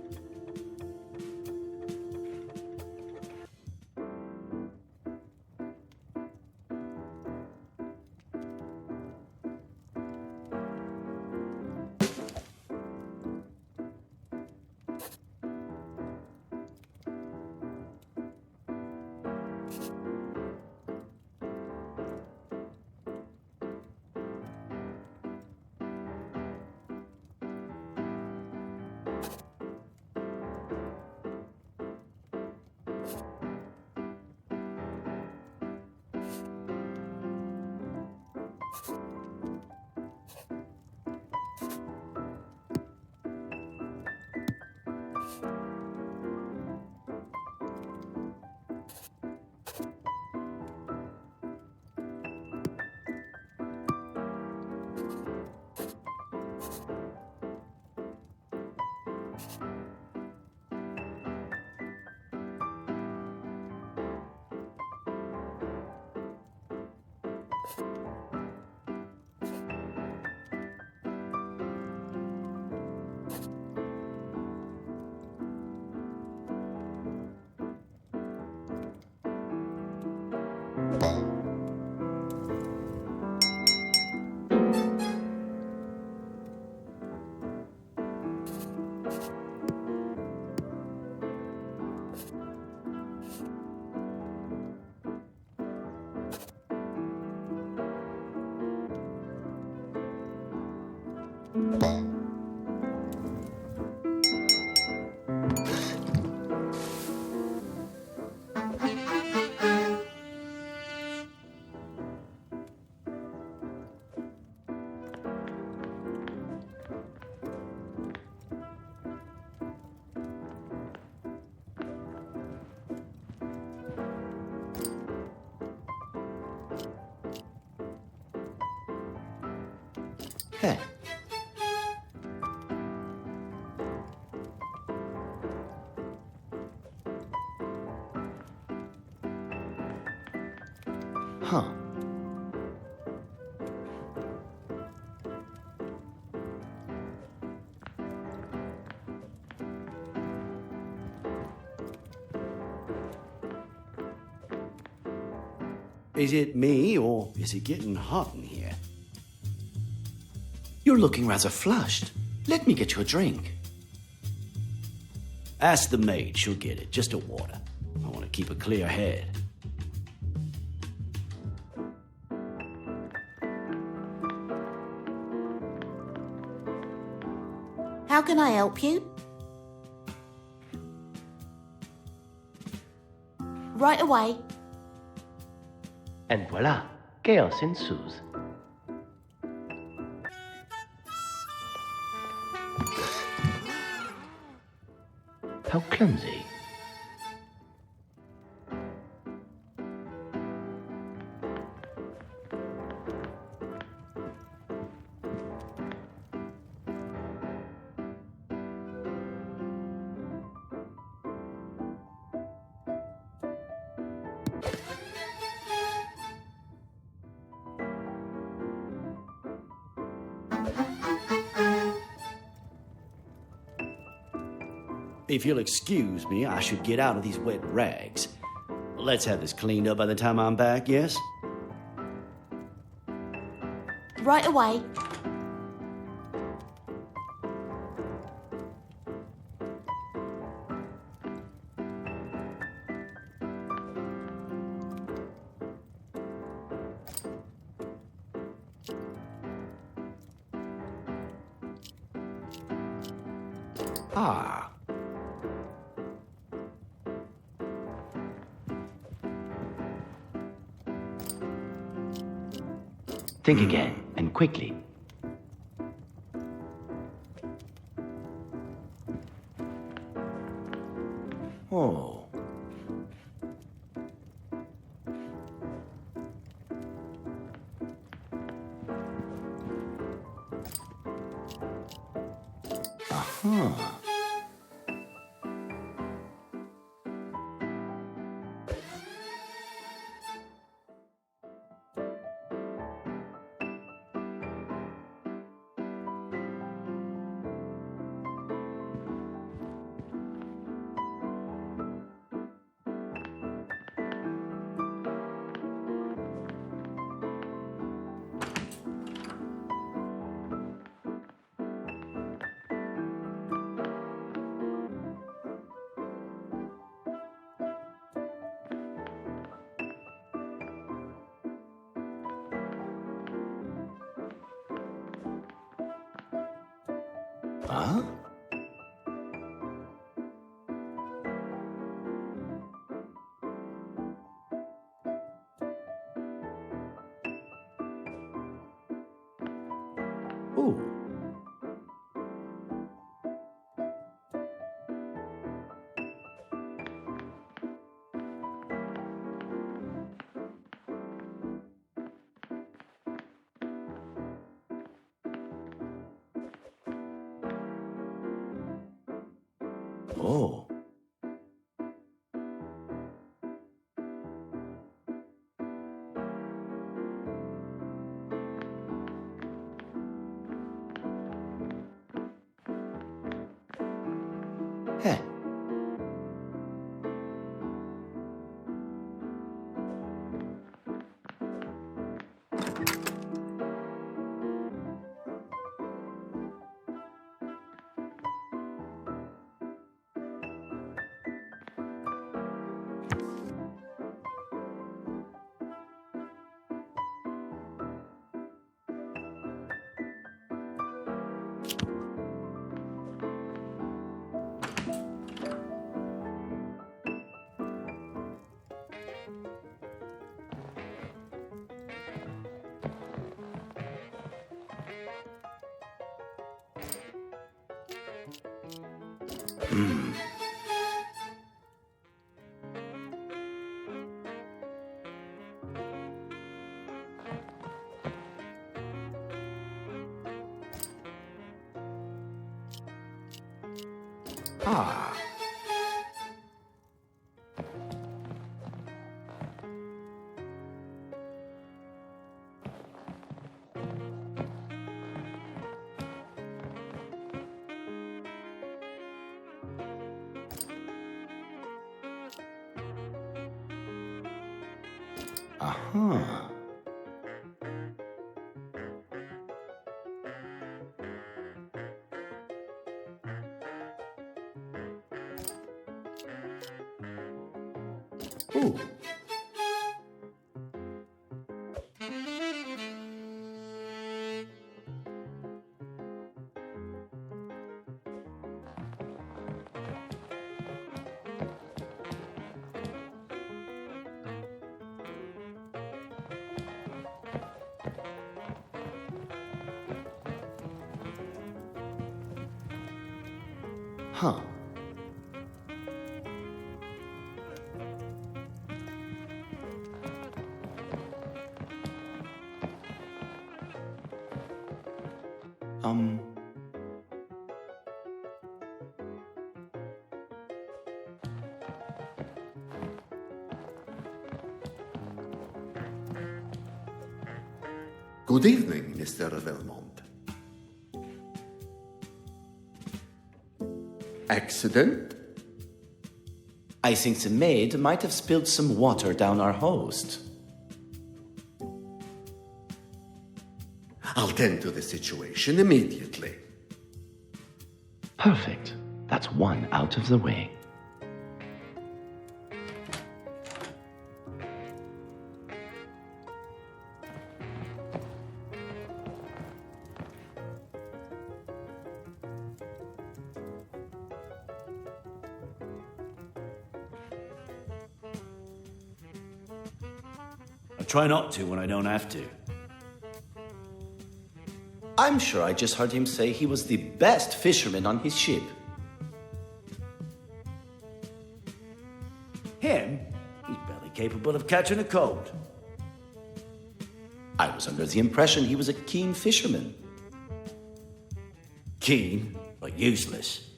Hey. Huh. Is it me, or is it getting hot in here? You're looking rather flushed. Let me get you a drink. Ask the maid, she'll get it. Just a water. I want to keep a clear head. How can I help you? Right away. And voila, chaos ensues. How clumsy. If you'll excuse me, I should get out of these wet rags. Let's have this cleaned up by the time I'm back, yes? Right away. Ah. Think again, and quickly. Oh. Uh-huh. Huh? Ooh. Oh. Heh. Ah. Aha. Ooh. Huh. Good evening, Mr. Valmont. Accident? I think the maid might have spilled some water down our host. I'll tend to the situation immediately. Perfect. That's one out of the way. I try not to when I don't have to. I'm sure I just heard him say he was the best fisherman on his ship. Him? He's barely capable of catching a cold. I was under the impression he was a keen fisherman. Keen, but useless.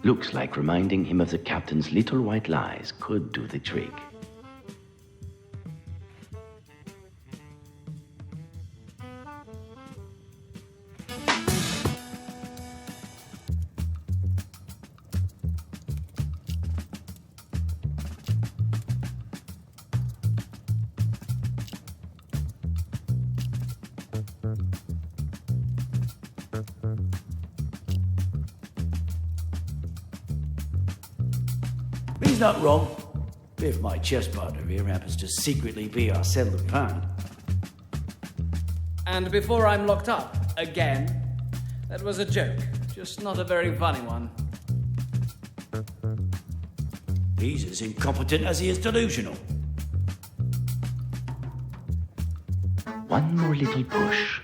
Looks like reminding him of the captain's little white lies could do the trick. He's not wrong. If my chess partner here happens to secretly be Arsene Lupin. And before I'm locked up again, that was a joke, just not a very funny one. He's as incompetent as he is delusional. One more little push.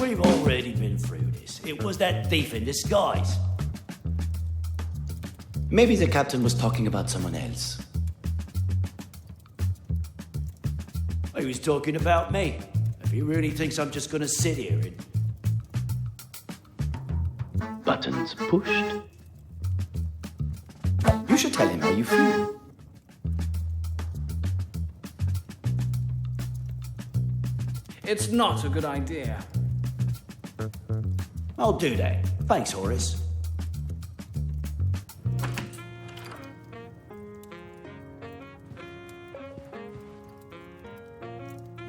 We've already been through this. It was that thief in disguise. Maybe the captain was talking about someone else. He was talking about me. If he really thinks I'm just gonna sit here and... Buttons pushed. You should tell him how you feel. It's not a good idea. I'll do that. Thanks, Horace.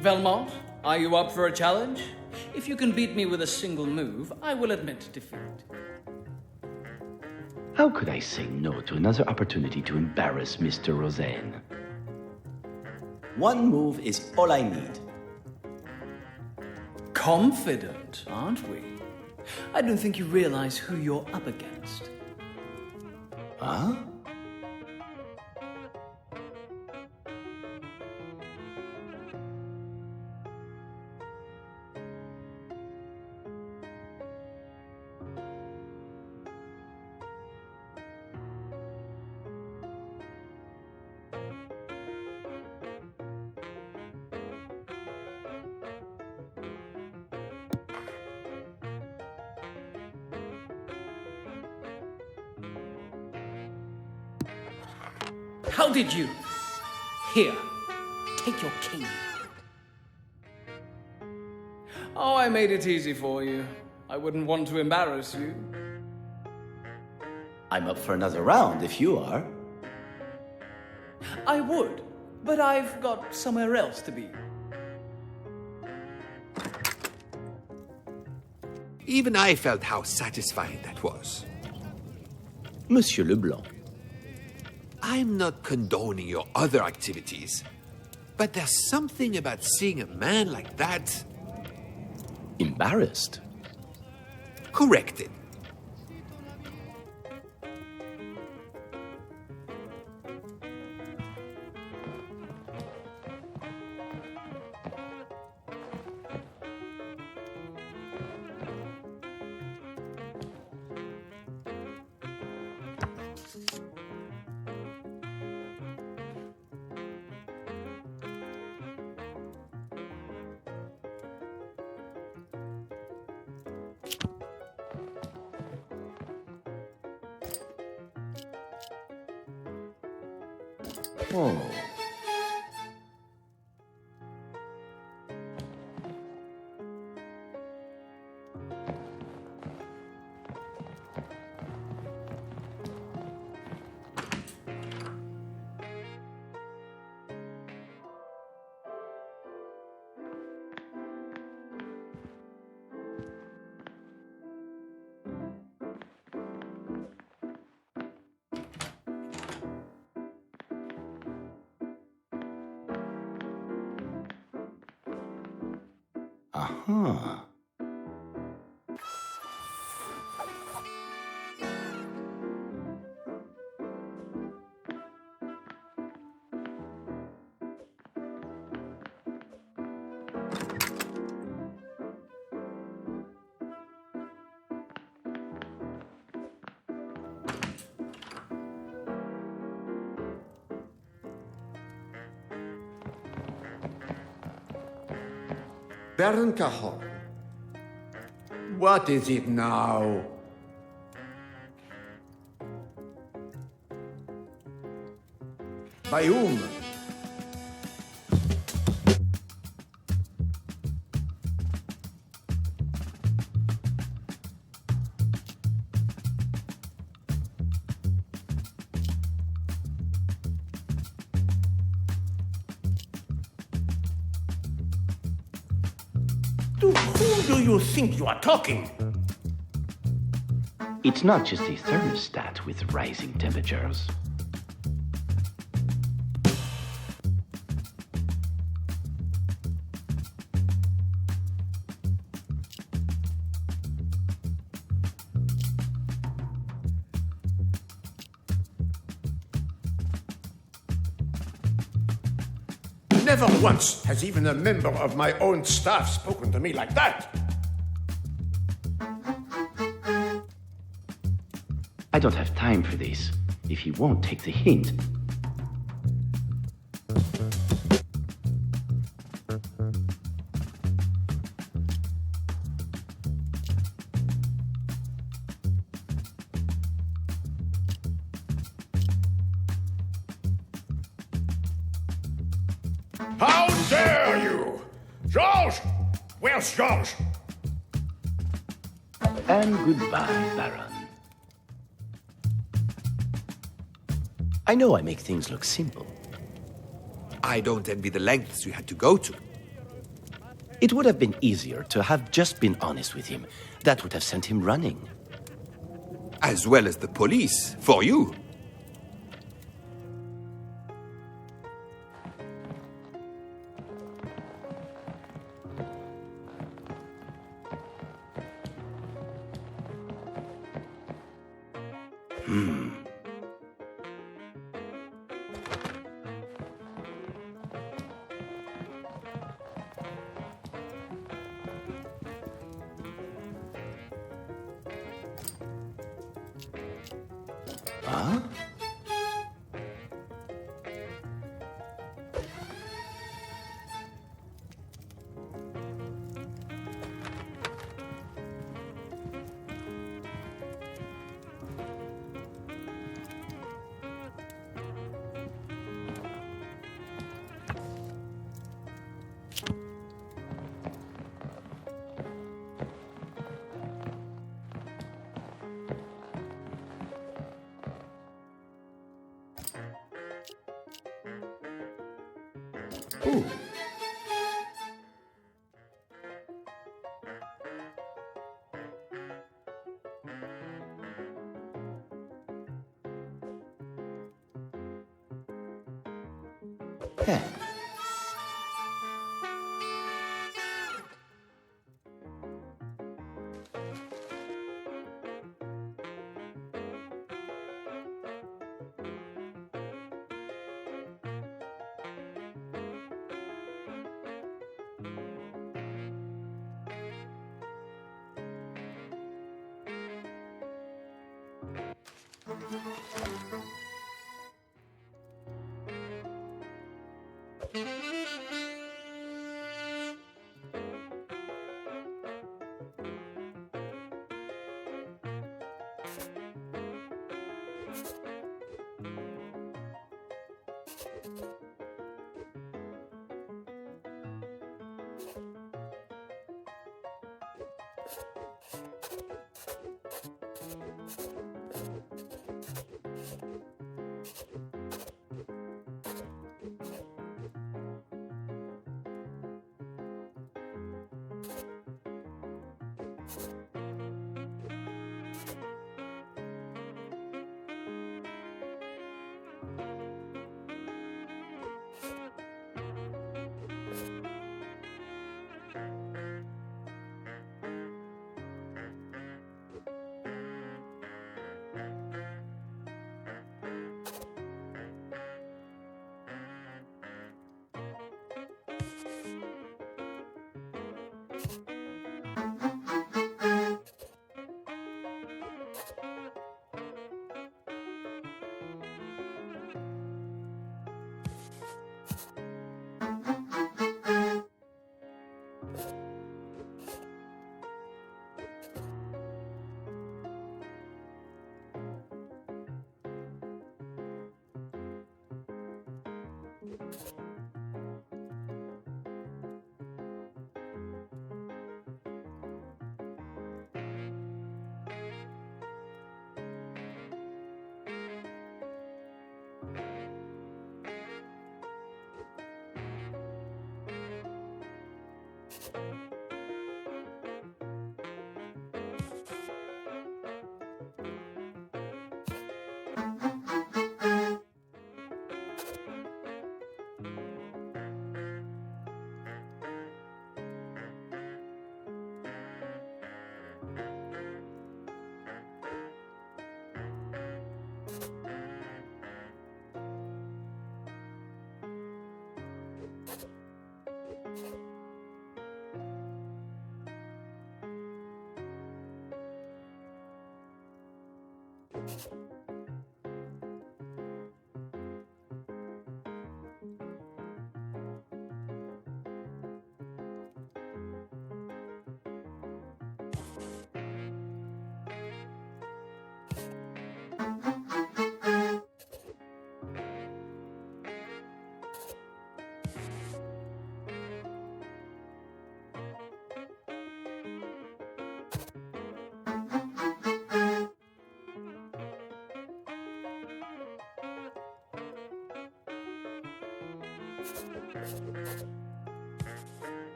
Velmont, are you up for a challenge? If you can beat me with a single move, I will admit defeat. How could I say no to another opportunity to embarrass Mr. Roseanne? One move is all I need. Confident, aren't we? I don't think you realize who you're up against. Huh? How did you? Here, take your king. Oh, I made it easy for you. I wouldn't want to embarrass you. I'm up for another round if you are. I would, but I've got somewhere else to be. Even I felt how satisfying that was. Monsieur Leblanc. I'm not condoning your other activities, but there's something about seeing a man like that. Embarrassed? Corrected. Oh. Aha. Baron Cajon. What is it now? By whom? To whom do you think you are talking? It's not just a thermostat with rising temperatures. Never once has even a member of my own staff spoken to me like that. I don't have time for this. If you won't take the hint. How dare you! Georges! Where's Georges? And goodbye, Baron. I know I make things look simple. I don't envy the lengths you had to go to. It would have been easier to have just been honest with him. That would have sent him running. As well as the police, for you. Huh? Ooh. Yeah.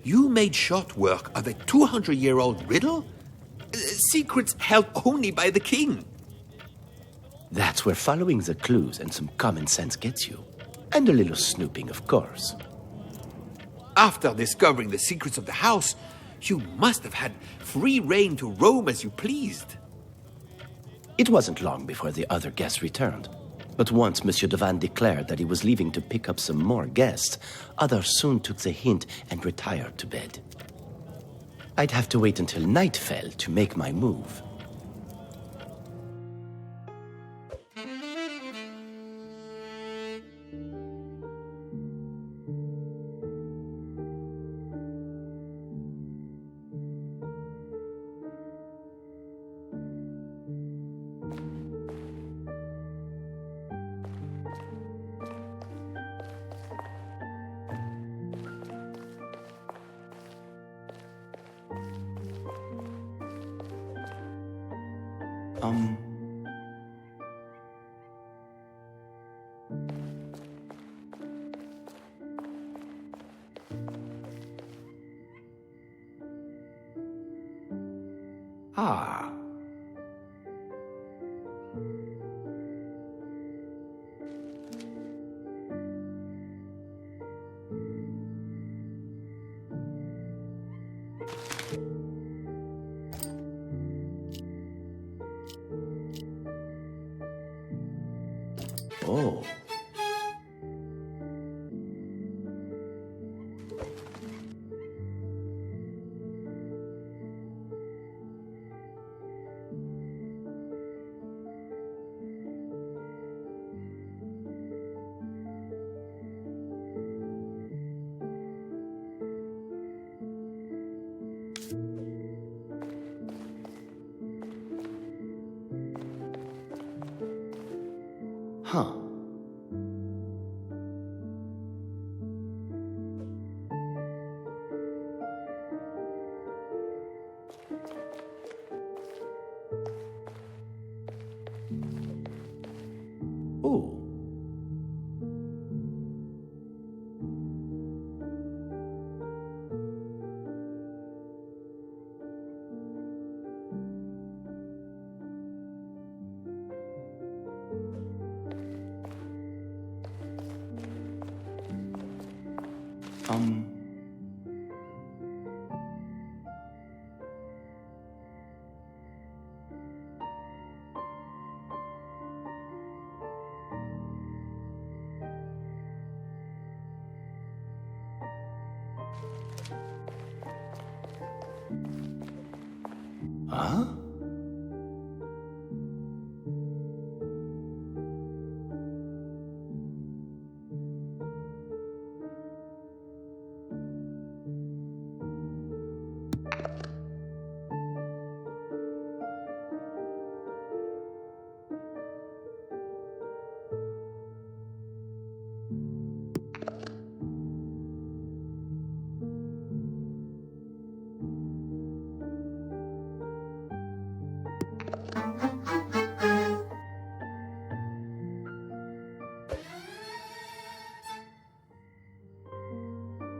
You made short work of a 200-year-old riddle? Secrets held only by the king. That's where following the clues and some common sense gets you. And a little snooping, of course. After discovering the secrets of the house, you must have had free rein to roam as you pleased. It wasn't long before the other guests returned. But once Monsieur Devan declared that he was leaving to pick up some more guests, others soon took the hint and retired to bed. I'd have to wait until night fell to make my move. Ah. Oh. Huh?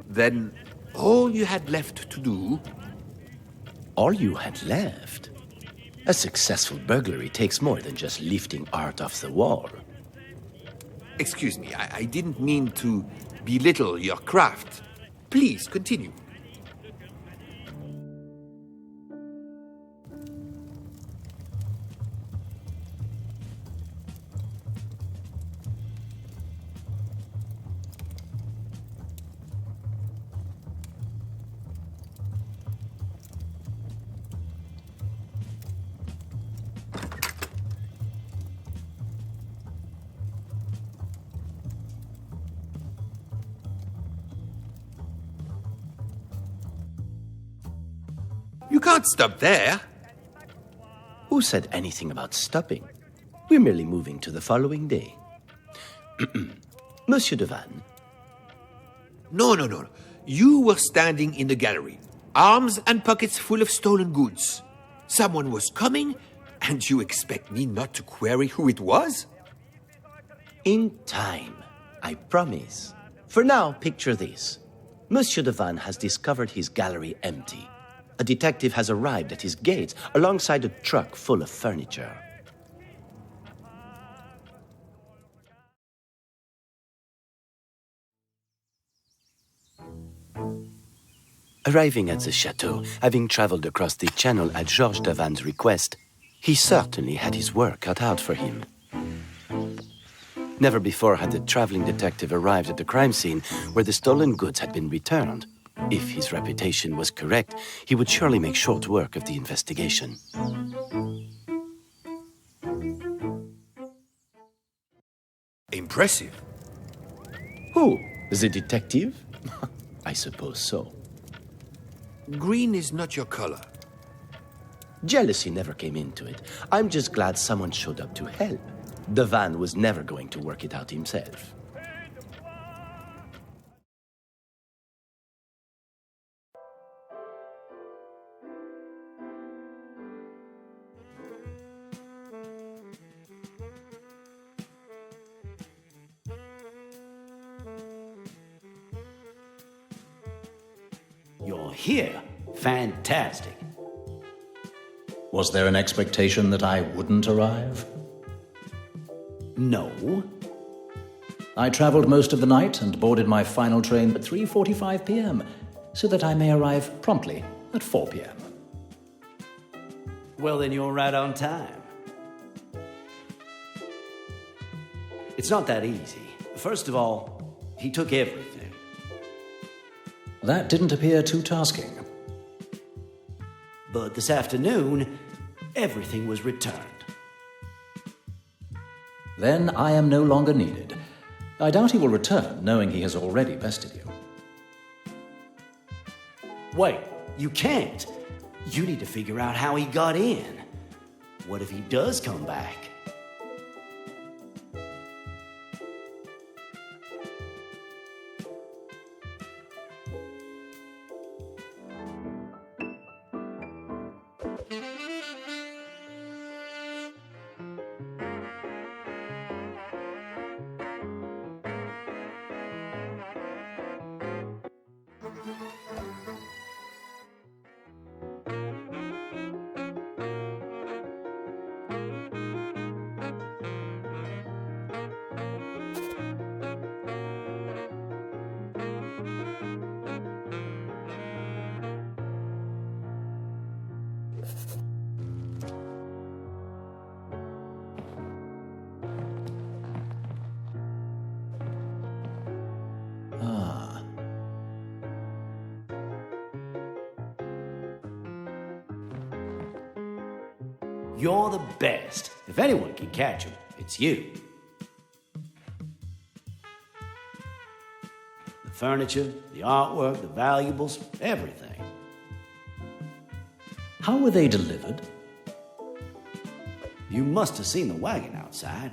Then all you had left to do... All you had left? A successful burglary takes more than just lifting art off the wall. Excuse me, I didn't mean to belittle your craft. Please, continue. You can't stop there. Who said anything about stopping? We're merely moving to the following day. Monsieur Devanne. No. You were standing in the gallery, arms and pockets full of stolen goods. Someone was coming, and you expect me not to query who it was? In time, I promise. For now, picture this. Monsieur Devanne has discovered his gallery empty. A detective has arrived at his gates alongside a truck full of furniture. Arriving at the chateau, having traveled across the channel at Georges Devanne's request, he certainly had his work cut out for him. Never before had the traveling detective arrived at the crime scene where the stolen goods had been returned. If his reputation was correct, he would surely make short work of the investigation. Impressive. Who? The detective? I suppose so. Green is not your color. Jealousy never came into it. I'm just glad someone showed up to help. Devanne was never going to work it out himself. You're here. Fantastic. Was there an expectation that I wouldn't arrive? No. I traveled most of the night and boarded my final train at 3:45 p.m. so that I may arrive promptly at 4 p.m. Well, then you're right on time. It's not that easy. First of all, he took everything. That didn't appear too tasking. But this afternoon, everything was returned. Then I am no longer needed. I doubt he will return, knowing he has already bested you. Wait, you can't. You need to figure out how he got in. What if he does come back? You're the best. If anyone can catch him, it's you. The furniture, the artwork, the valuables, everything. How were they delivered? You must have seen the wagon outside.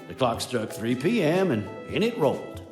The clock struck 3 p.m. and in it rolled.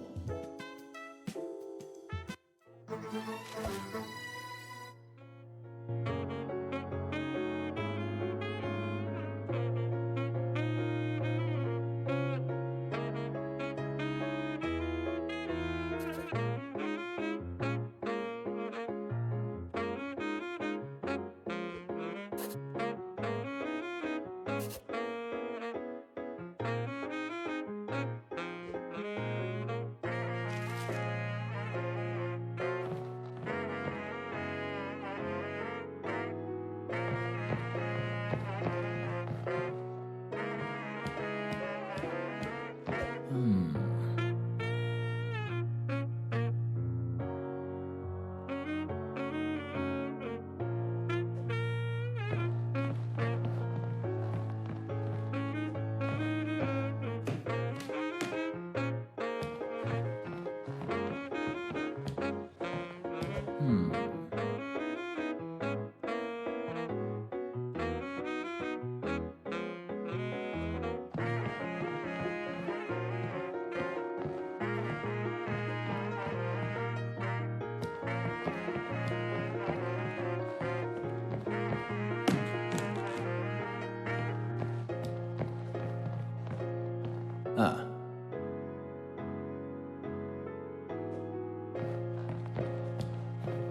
Ah.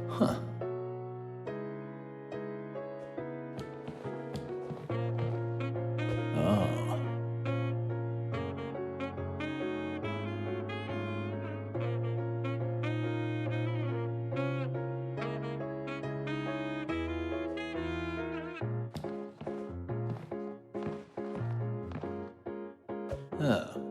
Huh. Oh. Oh.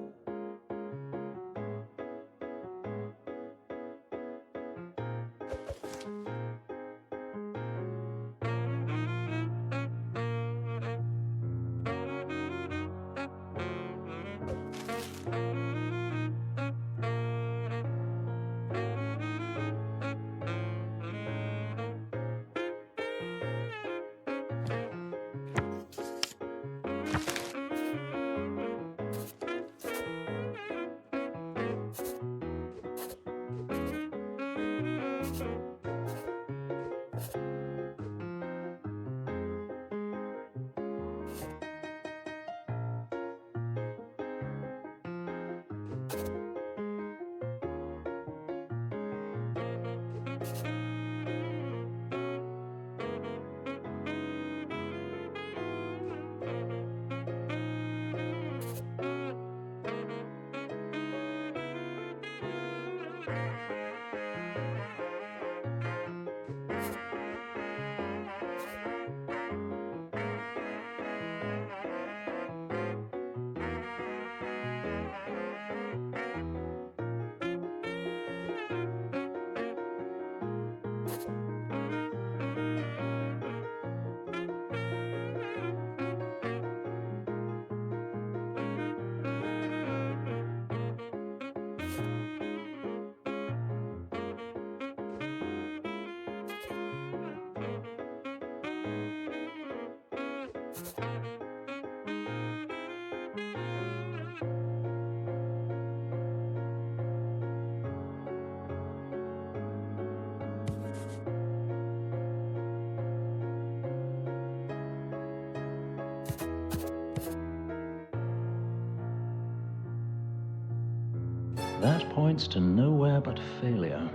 That points to nowhere but failure.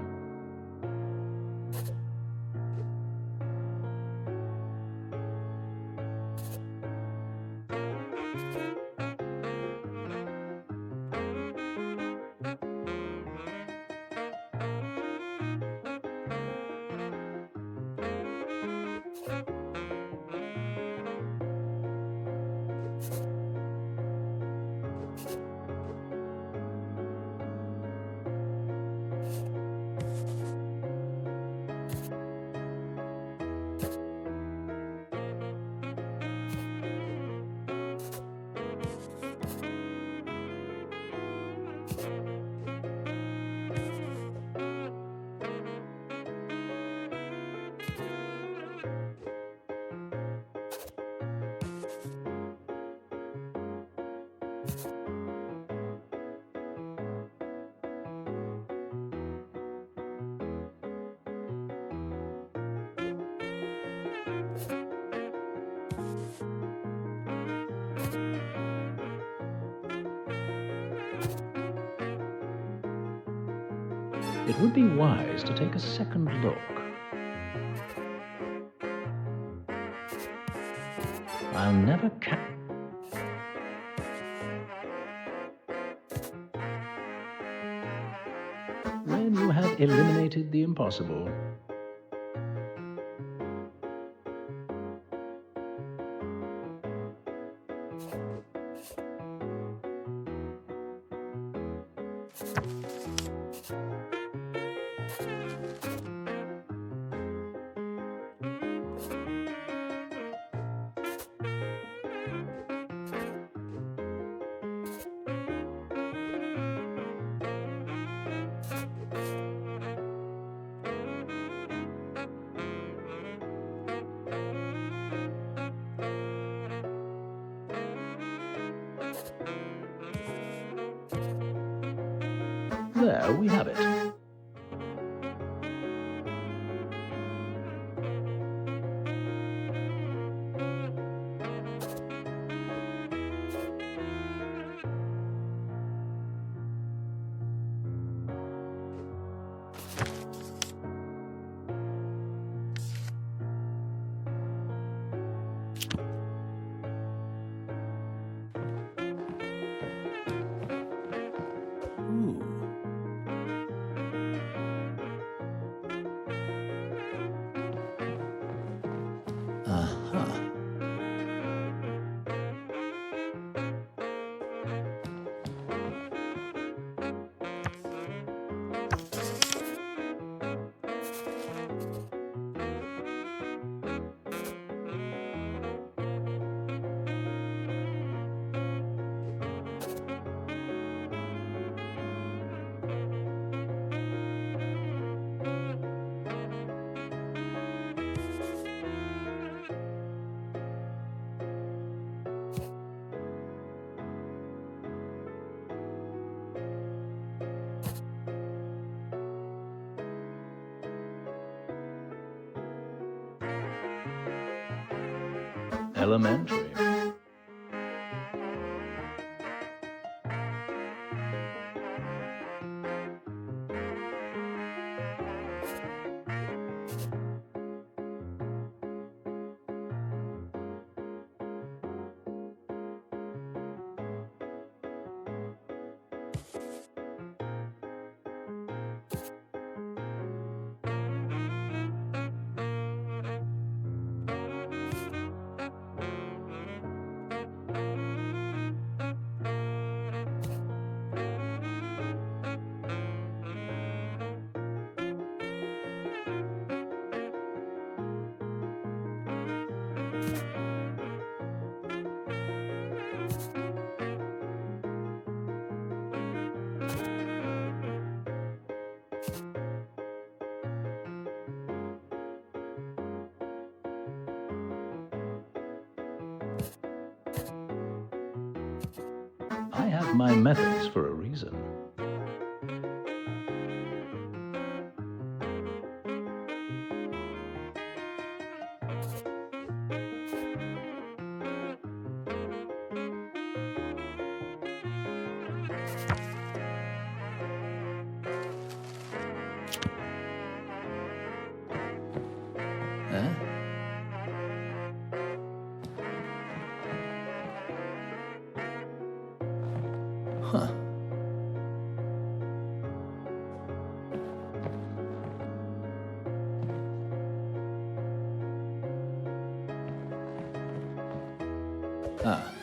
it would be wise to take a second look. I'll never When you have eliminated the impossible, there we have it. Elementary. I have my methods for a reason. Huh. Ah.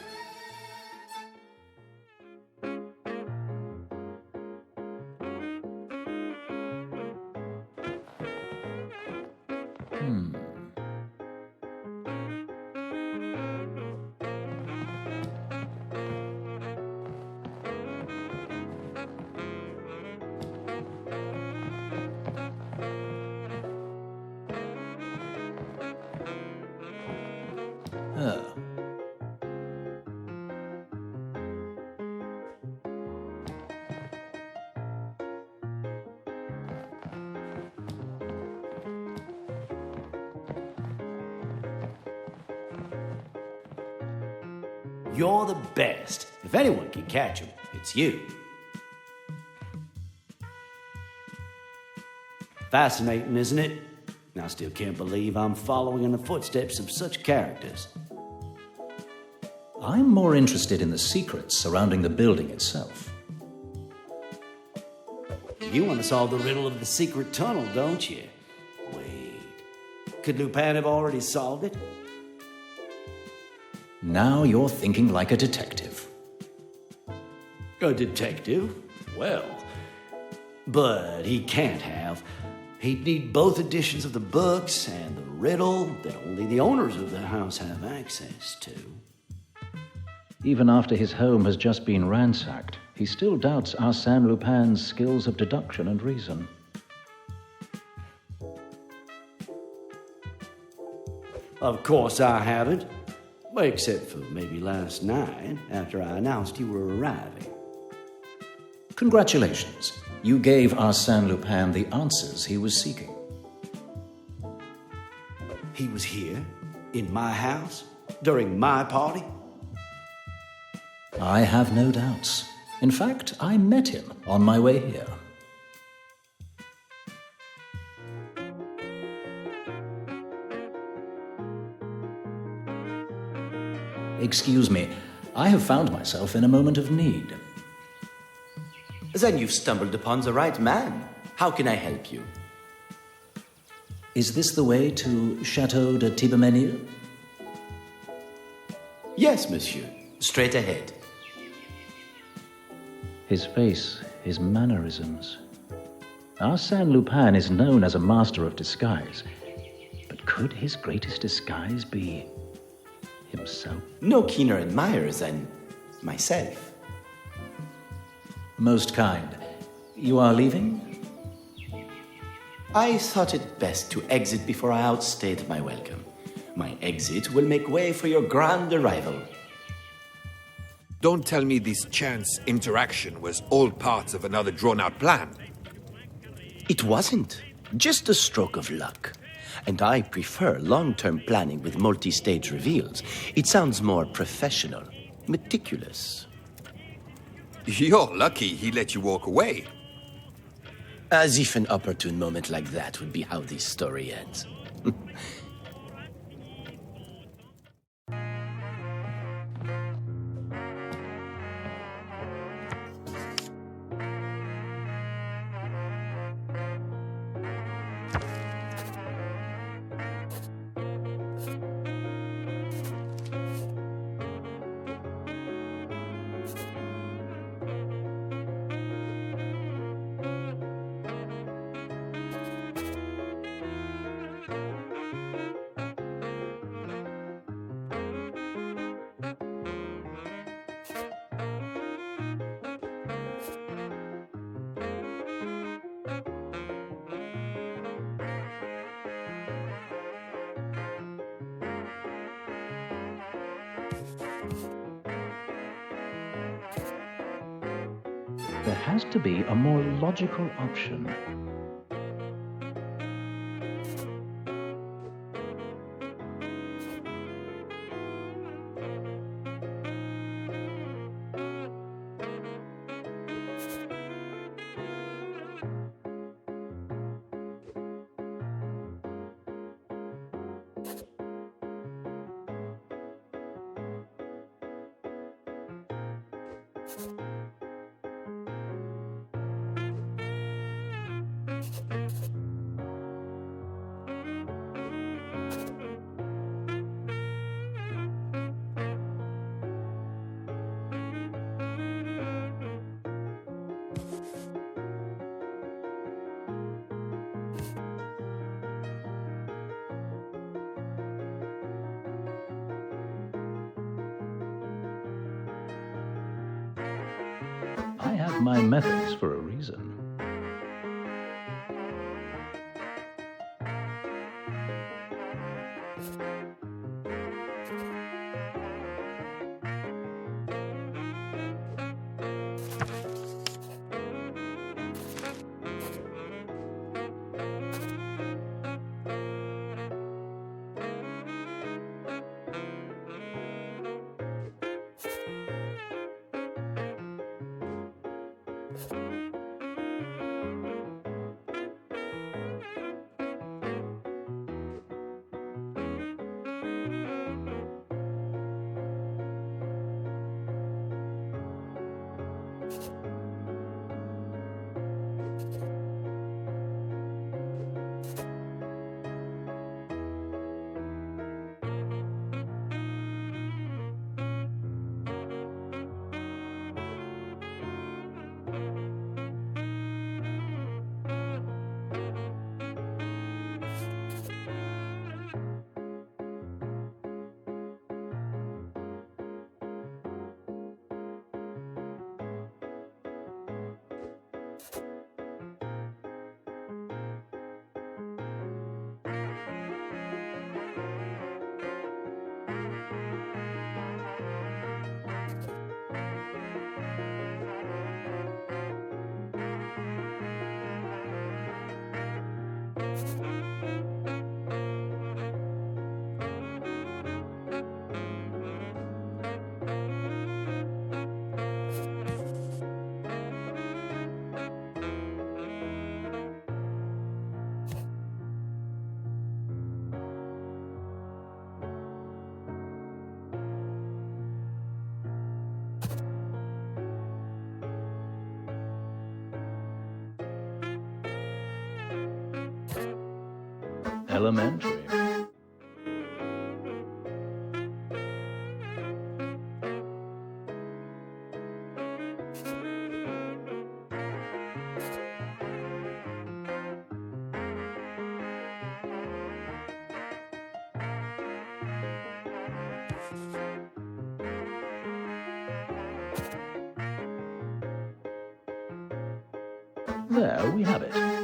You're the best. If anyone can catch him, it's you. Fascinating, isn't it? I still can't believe I'm following in the footsteps of such characters. I'm more interested in the secrets surrounding the building itself. You want to solve the riddle of the secret tunnel, don't you? Wait. Could Lupin have already solved it? Now you're thinking like a detective. A detective? Well, but he can't have. He'd need both editions of the books and the riddle that only the owners of the house have access to. Even after his home has just been ransacked, he still doubts Arsène Lupin's skills of deduction and reason. Of course I haven't. Well, except for maybe last night, after I announced you were arriving. Congratulations. You gave Arsène Lupin the answers he was seeking. He was here, in my house, during my party? I have no doubts. In fact, I met him on my way here. Excuse me, I have found myself in a moment of need. Then you've stumbled upon the right man. How can I help you? Is this the way to Château de Thibermesnil? Yes, monsieur. Straight ahead. His face, his mannerisms. Arsène Lupin is known as a master of disguise. But could his greatest disguise be himself? No keener admirer than myself. Most kind. You are leaving? I thought it best to exit before I outstayed my welcome. My exit will make way for your grand arrival. Don't tell me this chance interaction was all part of another drawn-out plan. It wasn't. Just a stroke of luck. And I prefer long-term planning with multi-stage reveals. It sounds more professional, meticulous. You're lucky he let you walk away. As if an opportune moment like that would be how this story ends. There has to be a more logical option. I have my methods for a reason. Elementary. There we have it.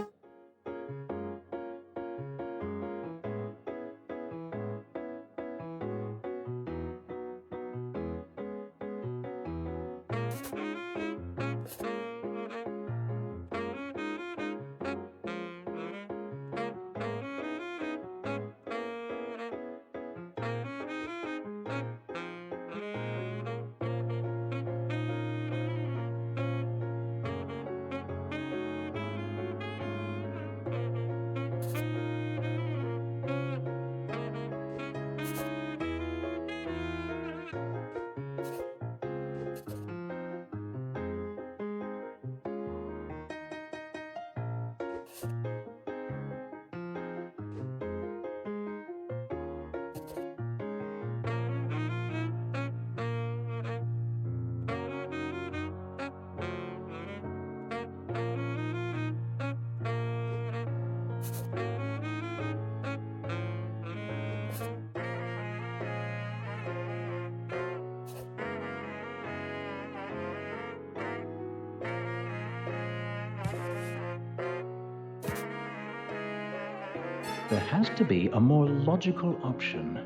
There has to be a more logical option.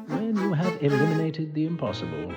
When you have eliminated the impossible,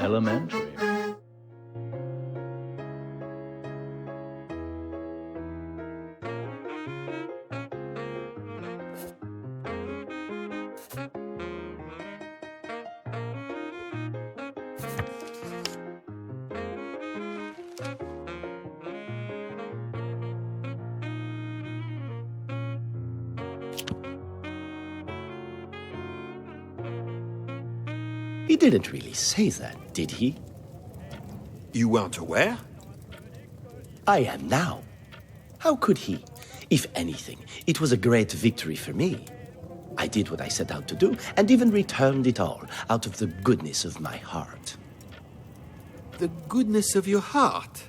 elementary. He didn't really say that, did he? You weren't aware? I am now. How could he? If anything, it was a great victory for me. I did what I set out to do, and even returned it all out of the goodness of my heart. The goodness of your heart?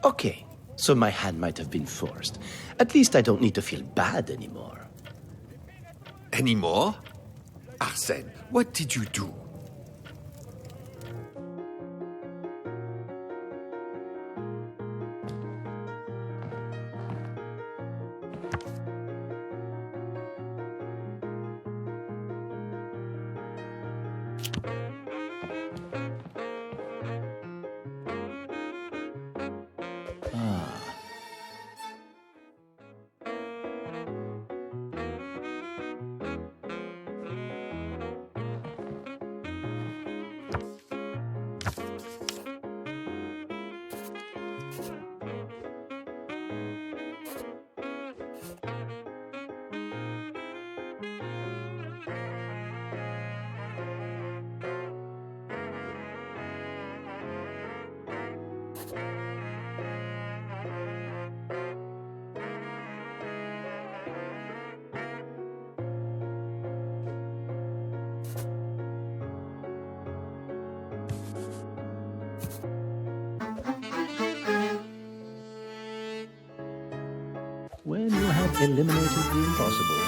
Okay, so my hand might have been forced. At least I don't need to feel bad anymore. Anymore? Arsene, what did you do? when you have eliminated the impossible,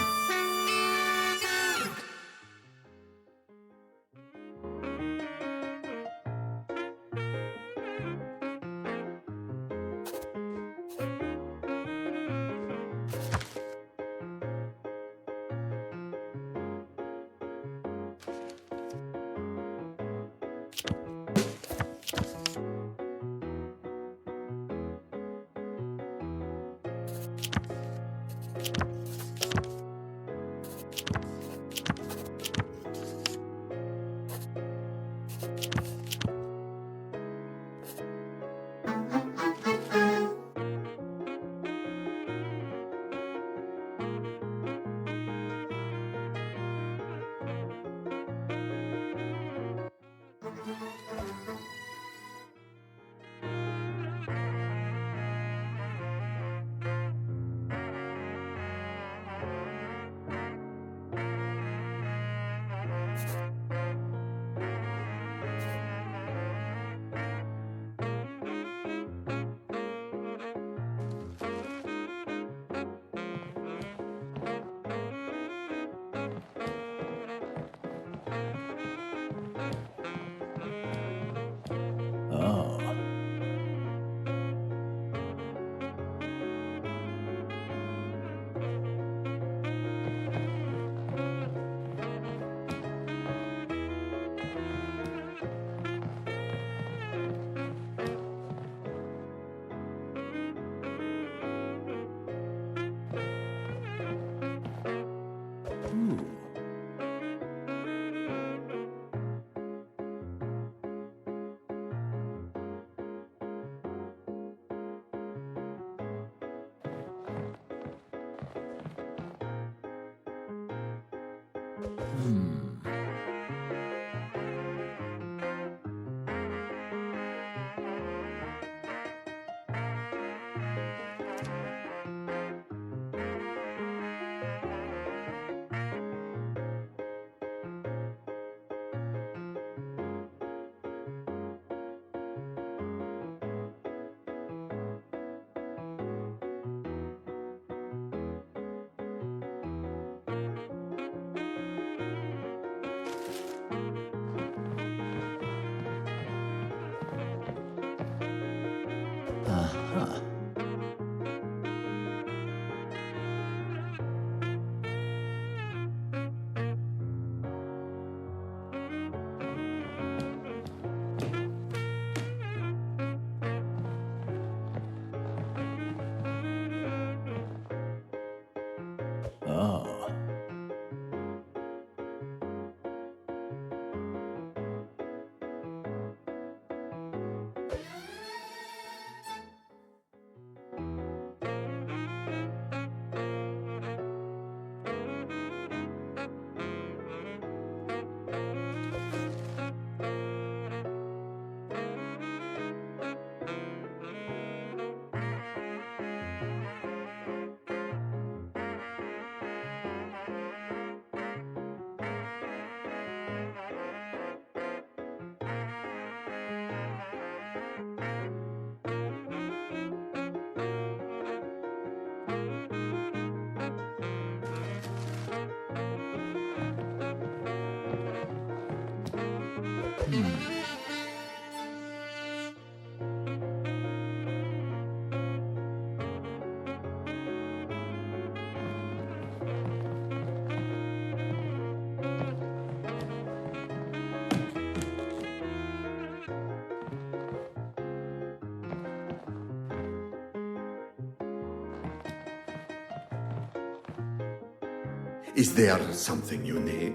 Is there something you need?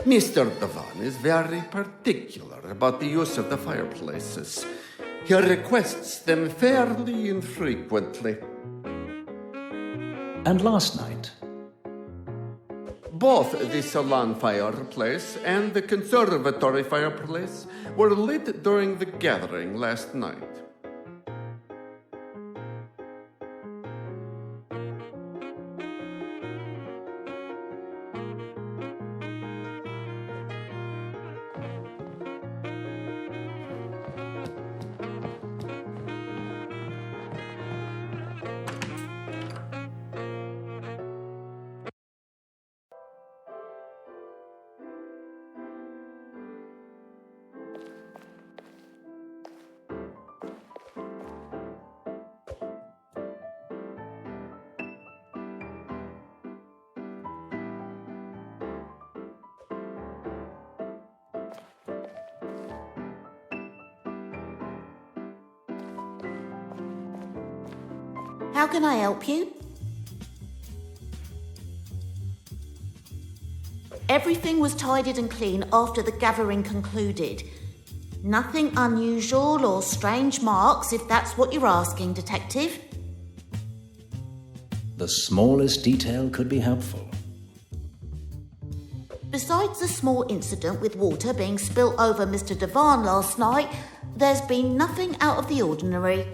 Mr. Devan is very particular about the use of the fireplaces. He requests them fairly infrequently. And last night? Both the salon fireplace and the conservatory fireplace were lit during the gathering last night. How can I help you? Everything was tidied and clean after the gathering concluded. Nothing unusual or strange marks, if that's what you're asking, Detective. The smallest detail could be helpful. Besides the small incident with water being spilt over Mr. Devane last night, there's been nothing out of the ordinary.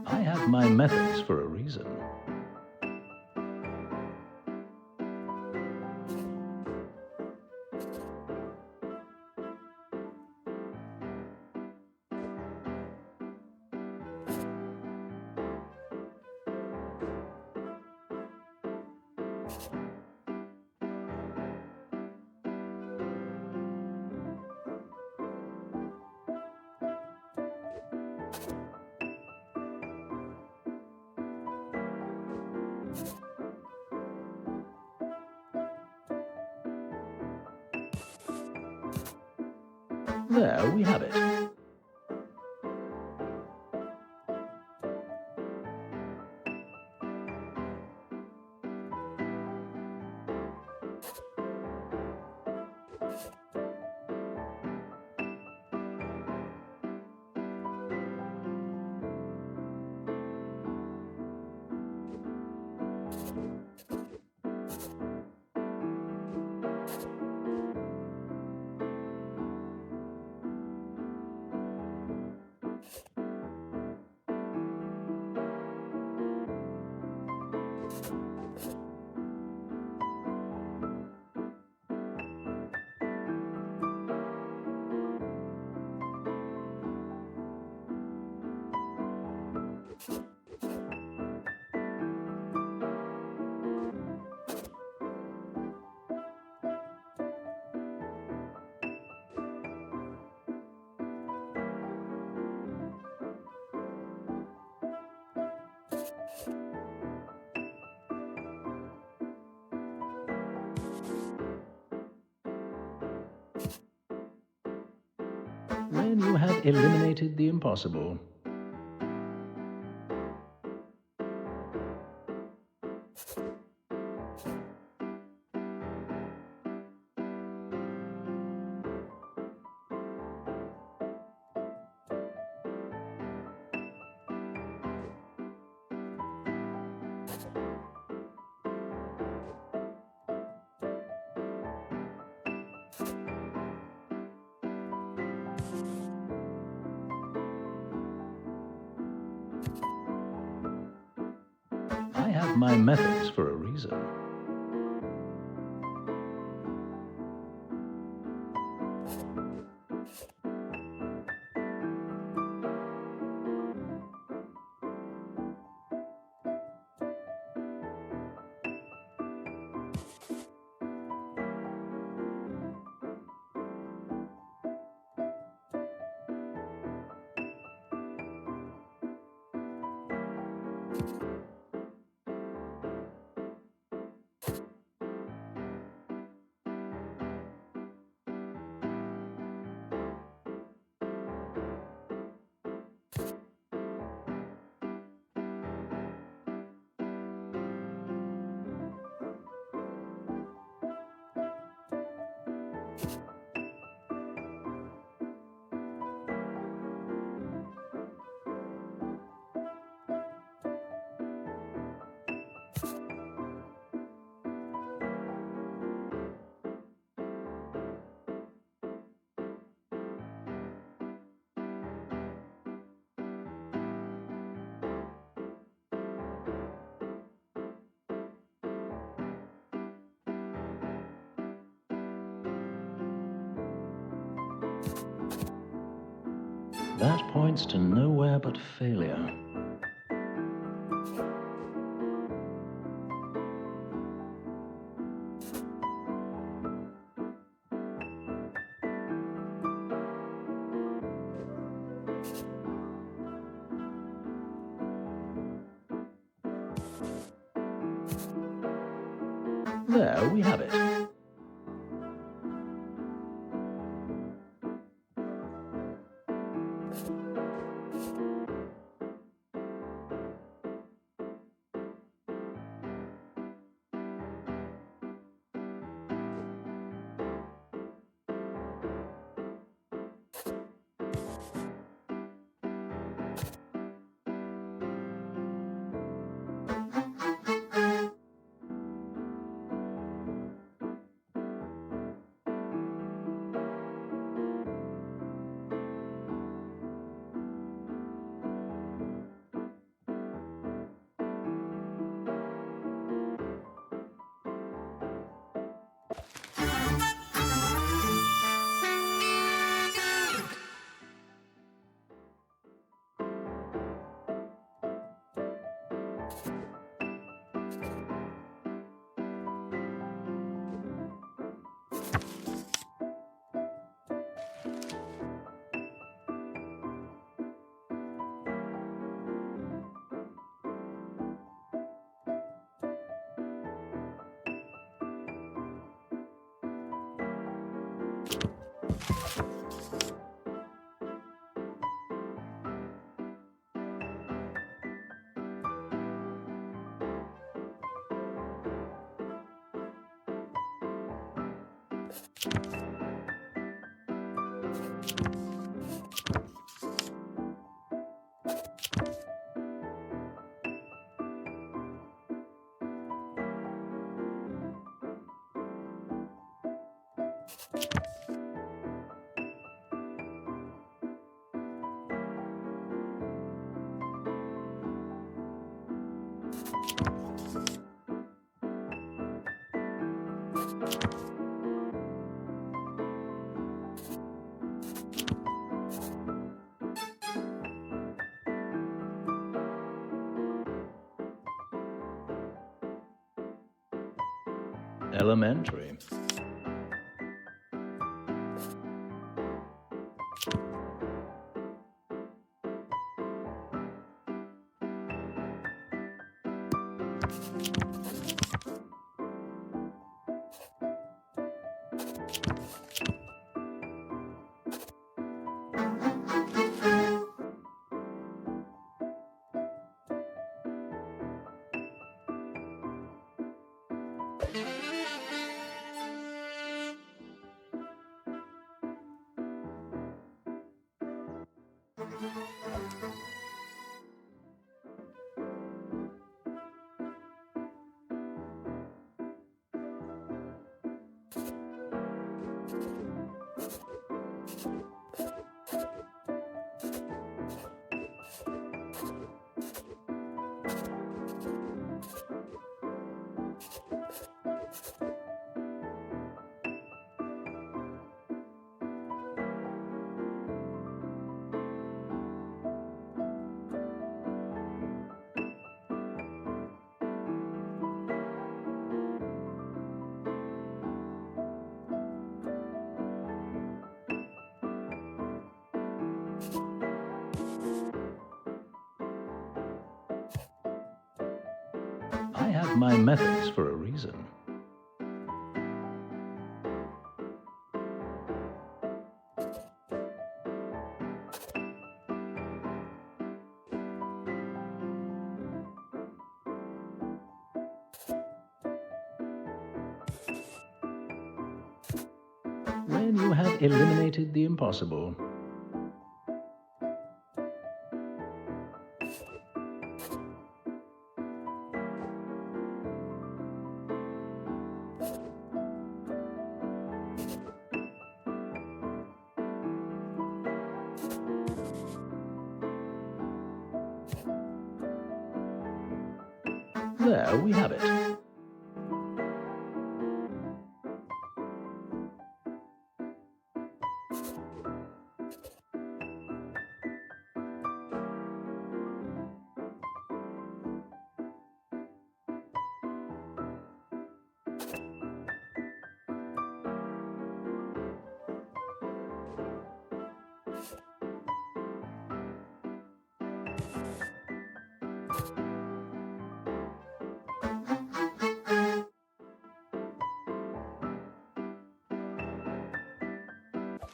I have my methods for a reason. There we have it. When you have eliminated the impossible. I have my methods for a reason. That points to nowhere but failure. There we have it. Elementary. I have my methods for a reason. When you have eliminated the impossible, there we have it.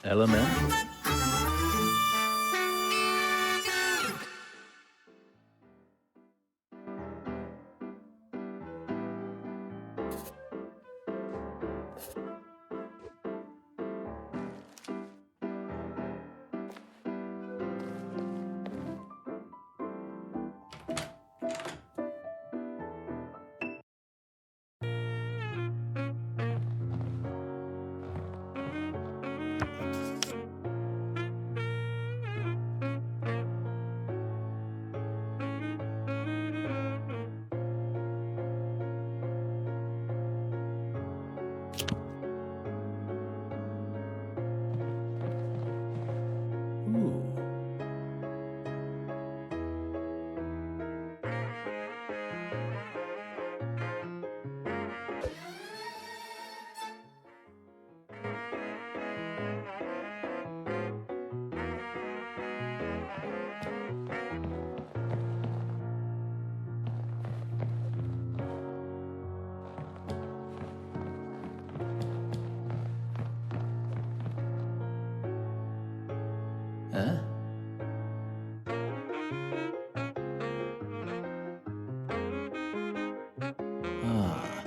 Element. Huh? Ah.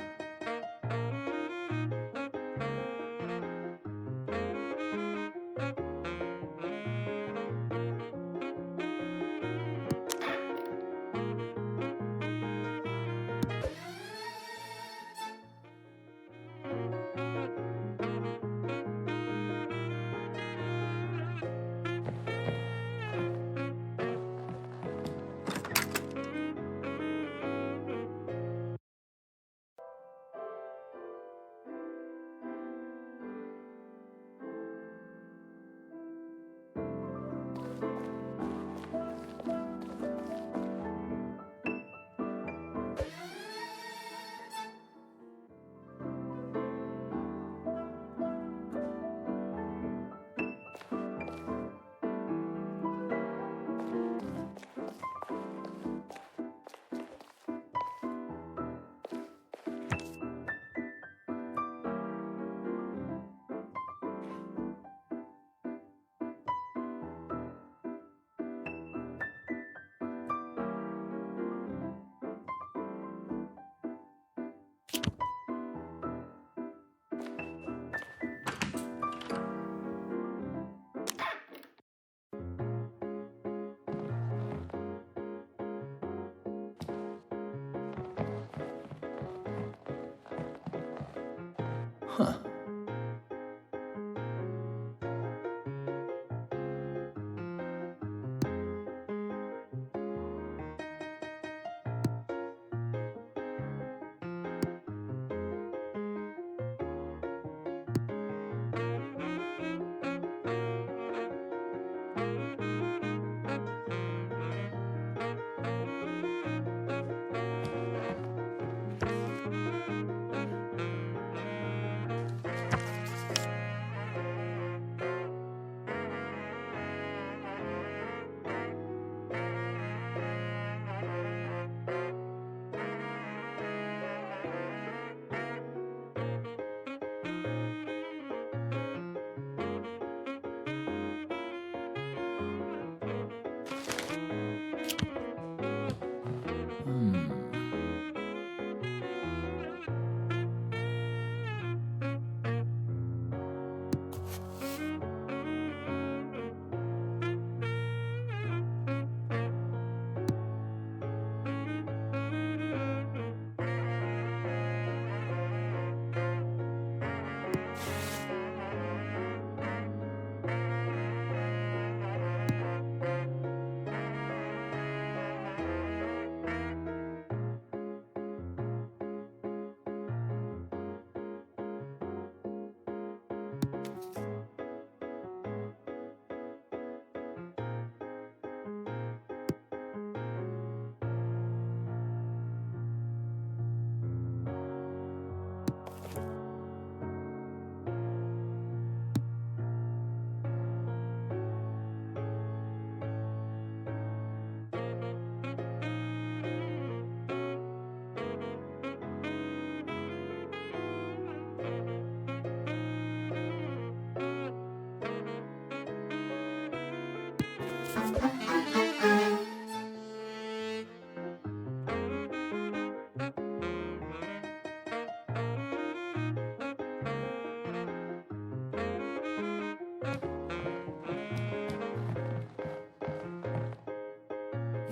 Huh.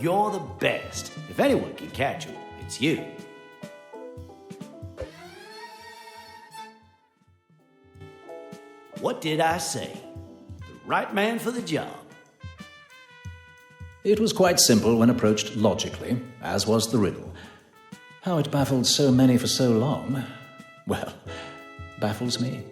You're the best. If anyone can catch him, it's you. What did I say? The right man for the job. It was quite simple when approached logically, as was the riddle. How it baffled so many for so long, well, baffles me.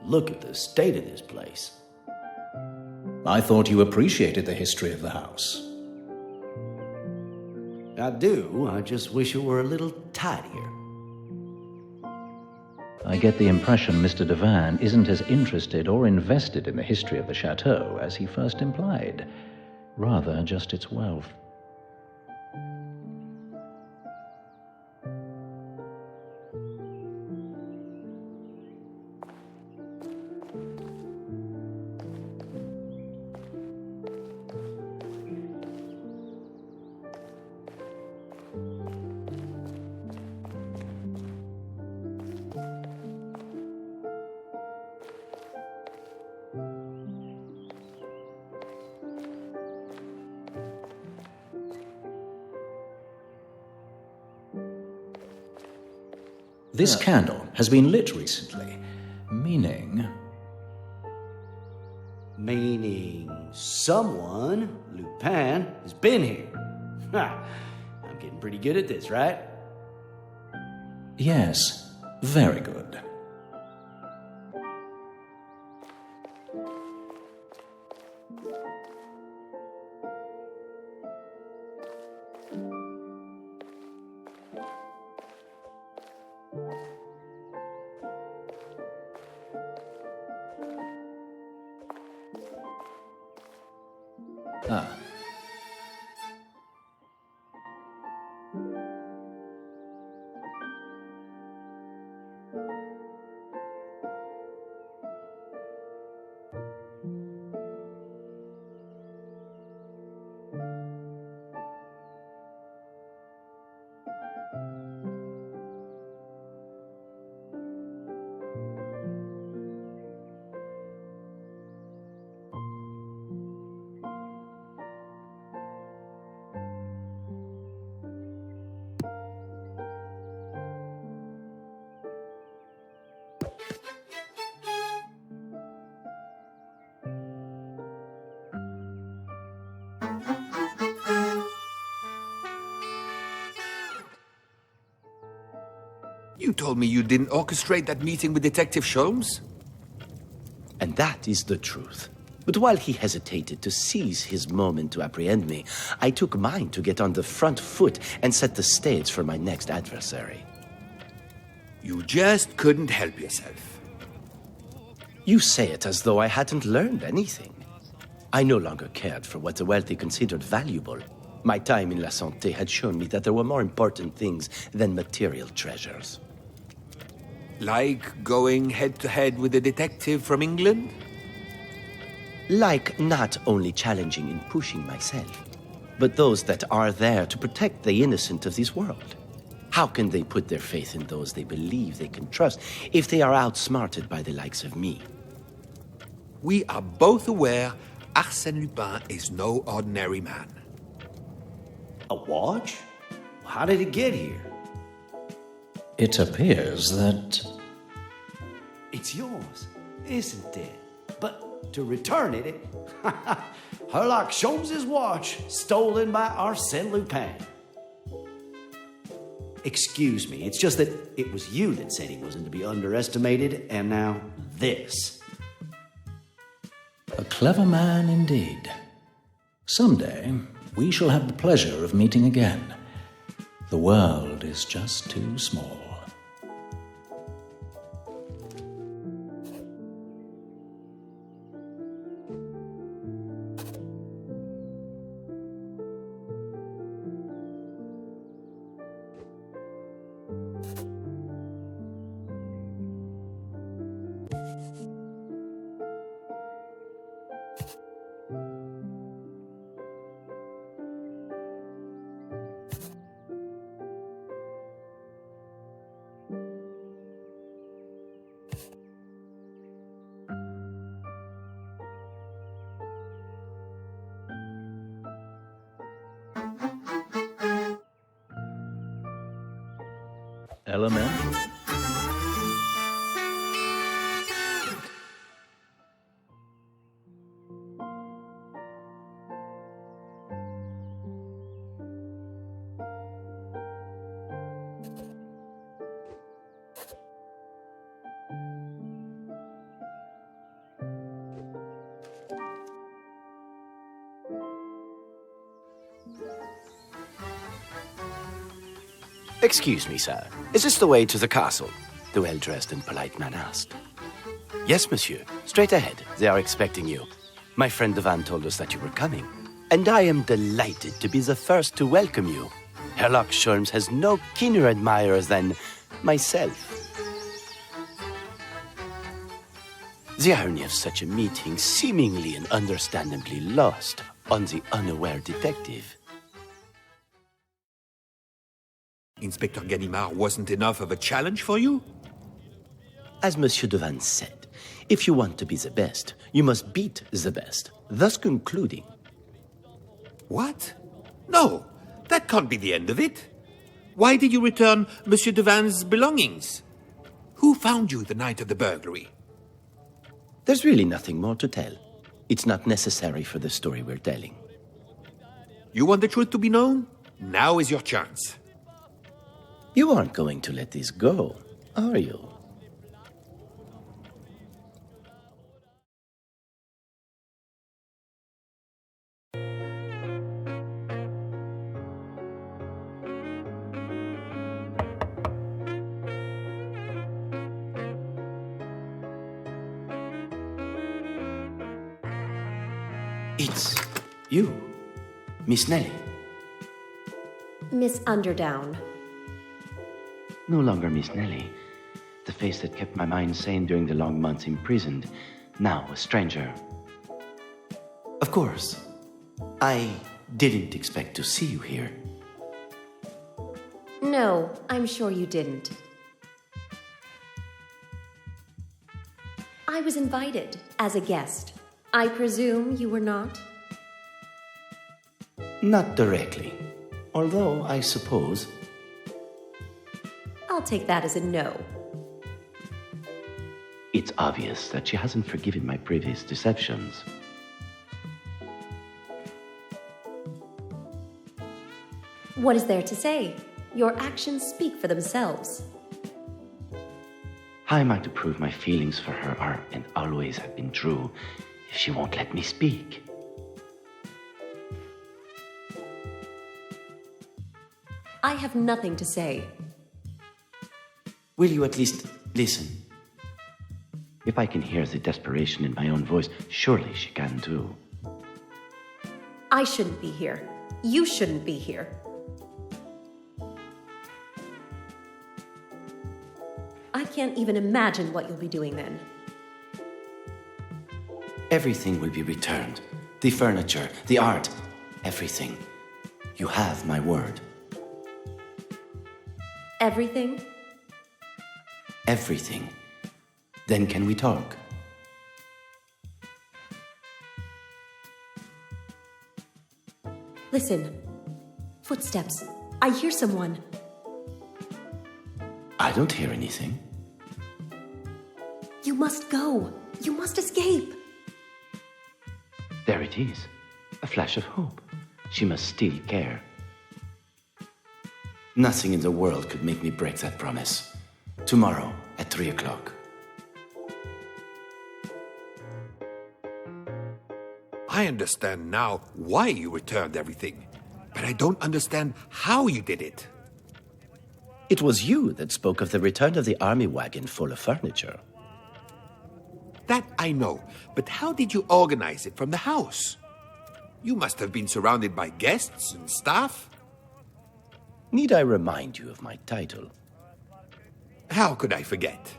Look at the state of this place. I thought you appreciated the history of the house. I do. I just wish it were a little tidier. I get the impression Mr. Devane isn't as interested or invested in the history of the chateau as he first implied. Rather, just its wealth. This candle has been lit recently, meaning... Meaning someone, Lupin, has been here. Ha! I'm getting pretty good at this, right? Yes, very good. Ah. You told me you didn't orchestrate that meeting with Detective Sholmes? And that is the truth. But while he hesitated to seize his moment to apprehend me, I took mine to get on the front foot and set the stage for my next adversary. You just couldn't help yourself. You say it as though I hadn't learned anything. I no longer cared for what the wealthy considered valuable. My time in La Santé had shown me that there were more important things than material treasures. Like going head-to-head with a detective from England? Like not only challenging and pushing myself, but those that are there to protect the innocent of this world. How can they put their faith in those they believe they can trust if they are outsmarted by the likes of me? We are both aware Arsène Lupin is no ordinary man. A watch? How did it get here? It appears that... It's yours, isn't it? But to return it... Herlock Sholmes' watch, stolen by Arsene Lupin. Excuse me, it's just that it was you that said he wasn't to be underestimated, and now this. A clever man indeed. Someday, we shall have the pleasure of meeting again. The world is just too small. Element. Excuse me, sir. Is this the way to the castle? The well-dressed and polite man asked. Yes, monsieur. Straight ahead. They are expecting you. My friend Devan told us that you were coming, and I am delighted to be the first to welcome you. Herlock Sholmes has no keener admirers than myself. The irony of such a meeting seemingly and understandably lost on the unaware detective. Inspector Ganimard wasn't enough of a challenge for you? As Monsieur Devan said, if you want to be the best, you must beat the best, thus concluding. What? No, that can't be the end of it. Why did you return Monsieur Devan's belongings? Who found you the night of the burglary? There's really nothing more to tell. It's not necessary for the story we're telling. You want the truth to be known? Now is your chance. You aren't going to let this go, are you? It's you, Miss Nelly. Miss Underdown. No longer Miss Nelly, the face that kept my mind sane during the long months imprisoned, now a stranger. Of course, I didn't expect to see you here. No, I'm sure you didn't. I was invited as a guest. I presume you were not? Not directly, although I suppose... I'll take that as a no. It's obvious that she hasn't forgiven my previous deceptions. What is there to say? Your actions speak for themselves. How am I to prove my feelings for her are and always have been true if she won't let me speak? I have nothing to say. Will you at least listen? If I can hear the desperation in my own voice, surely she can too. I shouldn't be here. You shouldn't be here. I can't even imagine what you'll be doing then. Everything will be returned. The furniture, the art, everything. You have my word. Everything? Everything. Then can we talk? Listen, Footsteps. I hear someone. I don't hear anything. You must go. You must escape. There it is. A flash of hope. She must still care. Nothing in the world could make me break that promise. Tomorrow at 3 o'clock. I understand now why you returned everything, but I don't understand how you did it. It was you that spoke of the return of the army wagon full of furniture. That I know, but how did you organize it from the house? You must have been surrounded by guests and staff. Need I remind you of my title? How could I forget?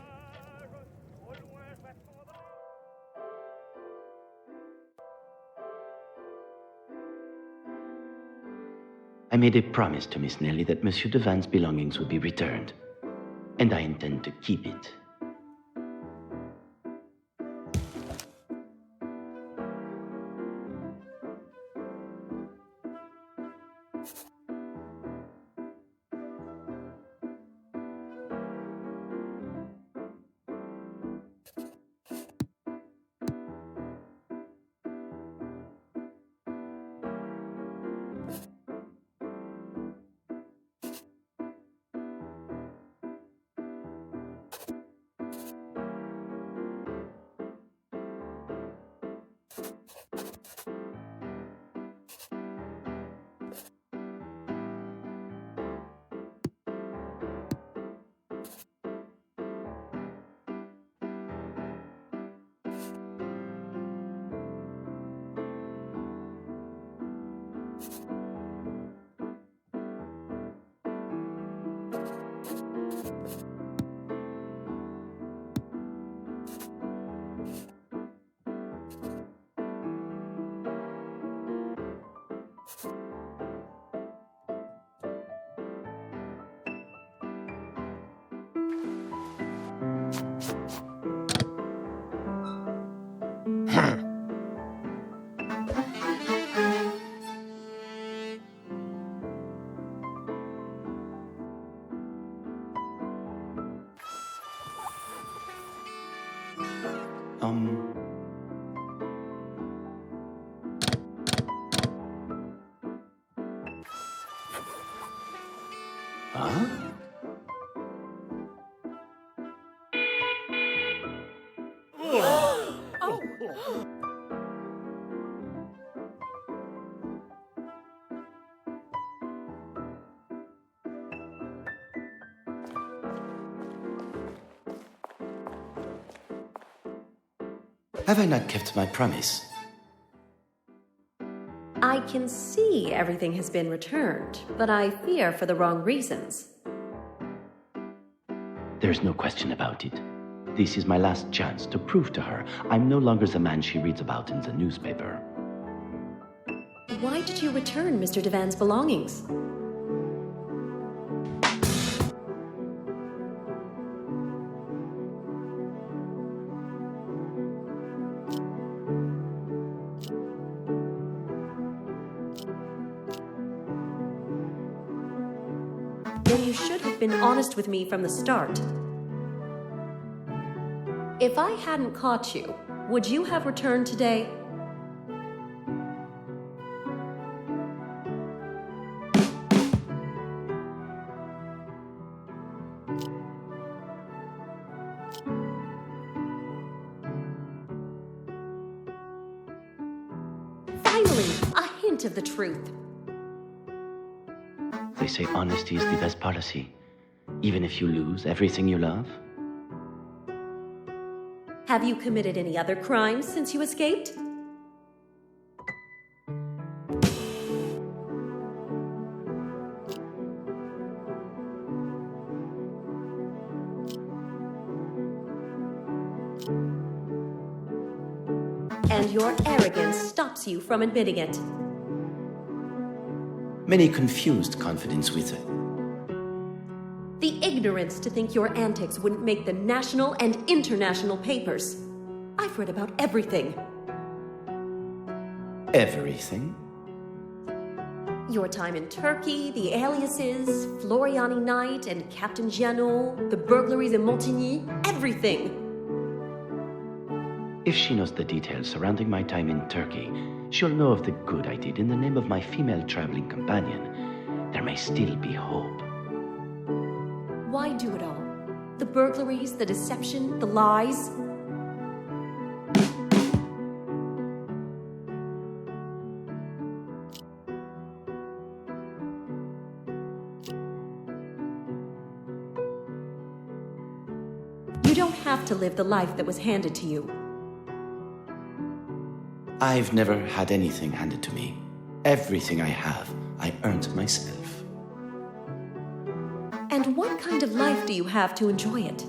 I made a promise to Miss Nellie that Monsieur de Van's belongings would be returned, and I intend to keep it. Have I not kept my promise? I can see everything has been returned, but I fear for the wrong reasons. There's no question about it. This is my last chance to prove to her I'm no longer the man she reads about in the newspaper. Why did you return Mr. de Van's belongings? Then you should have been honest with me from the start. If I hadn't caught you, would you have returned today? Finally, a hint of the truth. They say honesty is the best policy, even if you lose everything you love. Have you committed any other crimes since you escaped? And your arrogance stops you from admitting it. Many confused confidence with it. The ignorance to think your antics wouldn't make the national and international papers. I've read about everything. Everything? Your time in Turkey, the aliases, Floriani Knight and Captain Giano, the burglaries in Montigny, everything. If she knows the details surrounding my time in Turkey, she'll know of the good I did in the name of my female traveling companion. There may still be hope. Why do it all? The burglaries, the deception, the lies. You don't have to live the life that was handed to you. I've never had anything handed to me. Everything I have, I earned myself. And what kind of life do you have to enjoy it?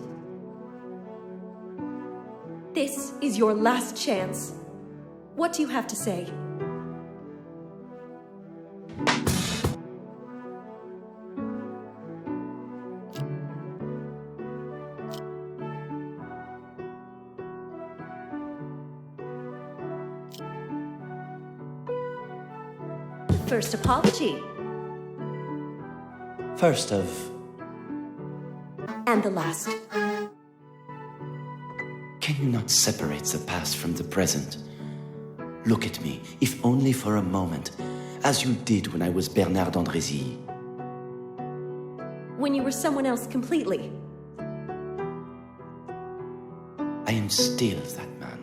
This is your last chance. What do you have to say? First apology. First of... And the last. Can you not separate the past from the present? Look at me, if only for a moment, as you did when I was Bernard d'Andrézy. When you were someone else completely. I am still that man.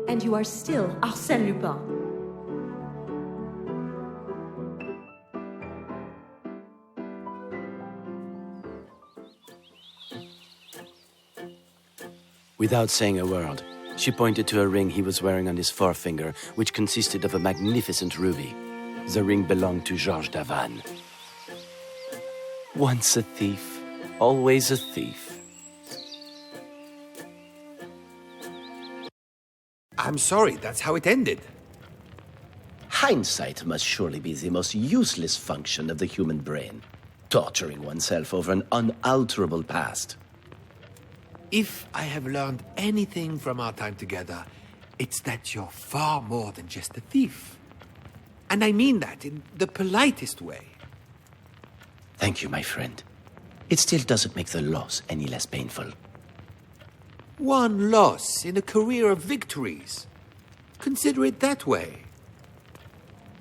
And you are still Arsène Lupin. Without saying a word, she pointed to a ring he was wearing on his forefinger, which consisted of a magnificent ruby. The ring belonged to Georges Davanne. Once a thief, always a thief. I'm sorry, that's how it ended. Hindsight must surely be the most useless function of the human brain, torturing oneself over an unalterable past. If I have learned anything from our time together, it's that you're far more than just a thief. And I mean that in the politest way. Thank you, my friend. It still doesn't make the loss any less painful. One loss in a career of victories. Consider it that way.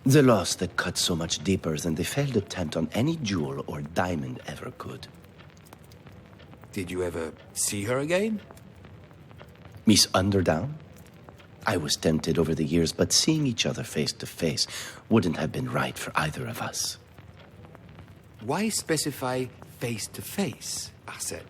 The loss that cut so much deeper than the failed attempt on any jewel or diamond ever could. Did you ever see her again? Miss Underdown? I was tempted over the years, but seeing each other face to face wouldn't have been right for either of us. Why specify face to face, Arsène?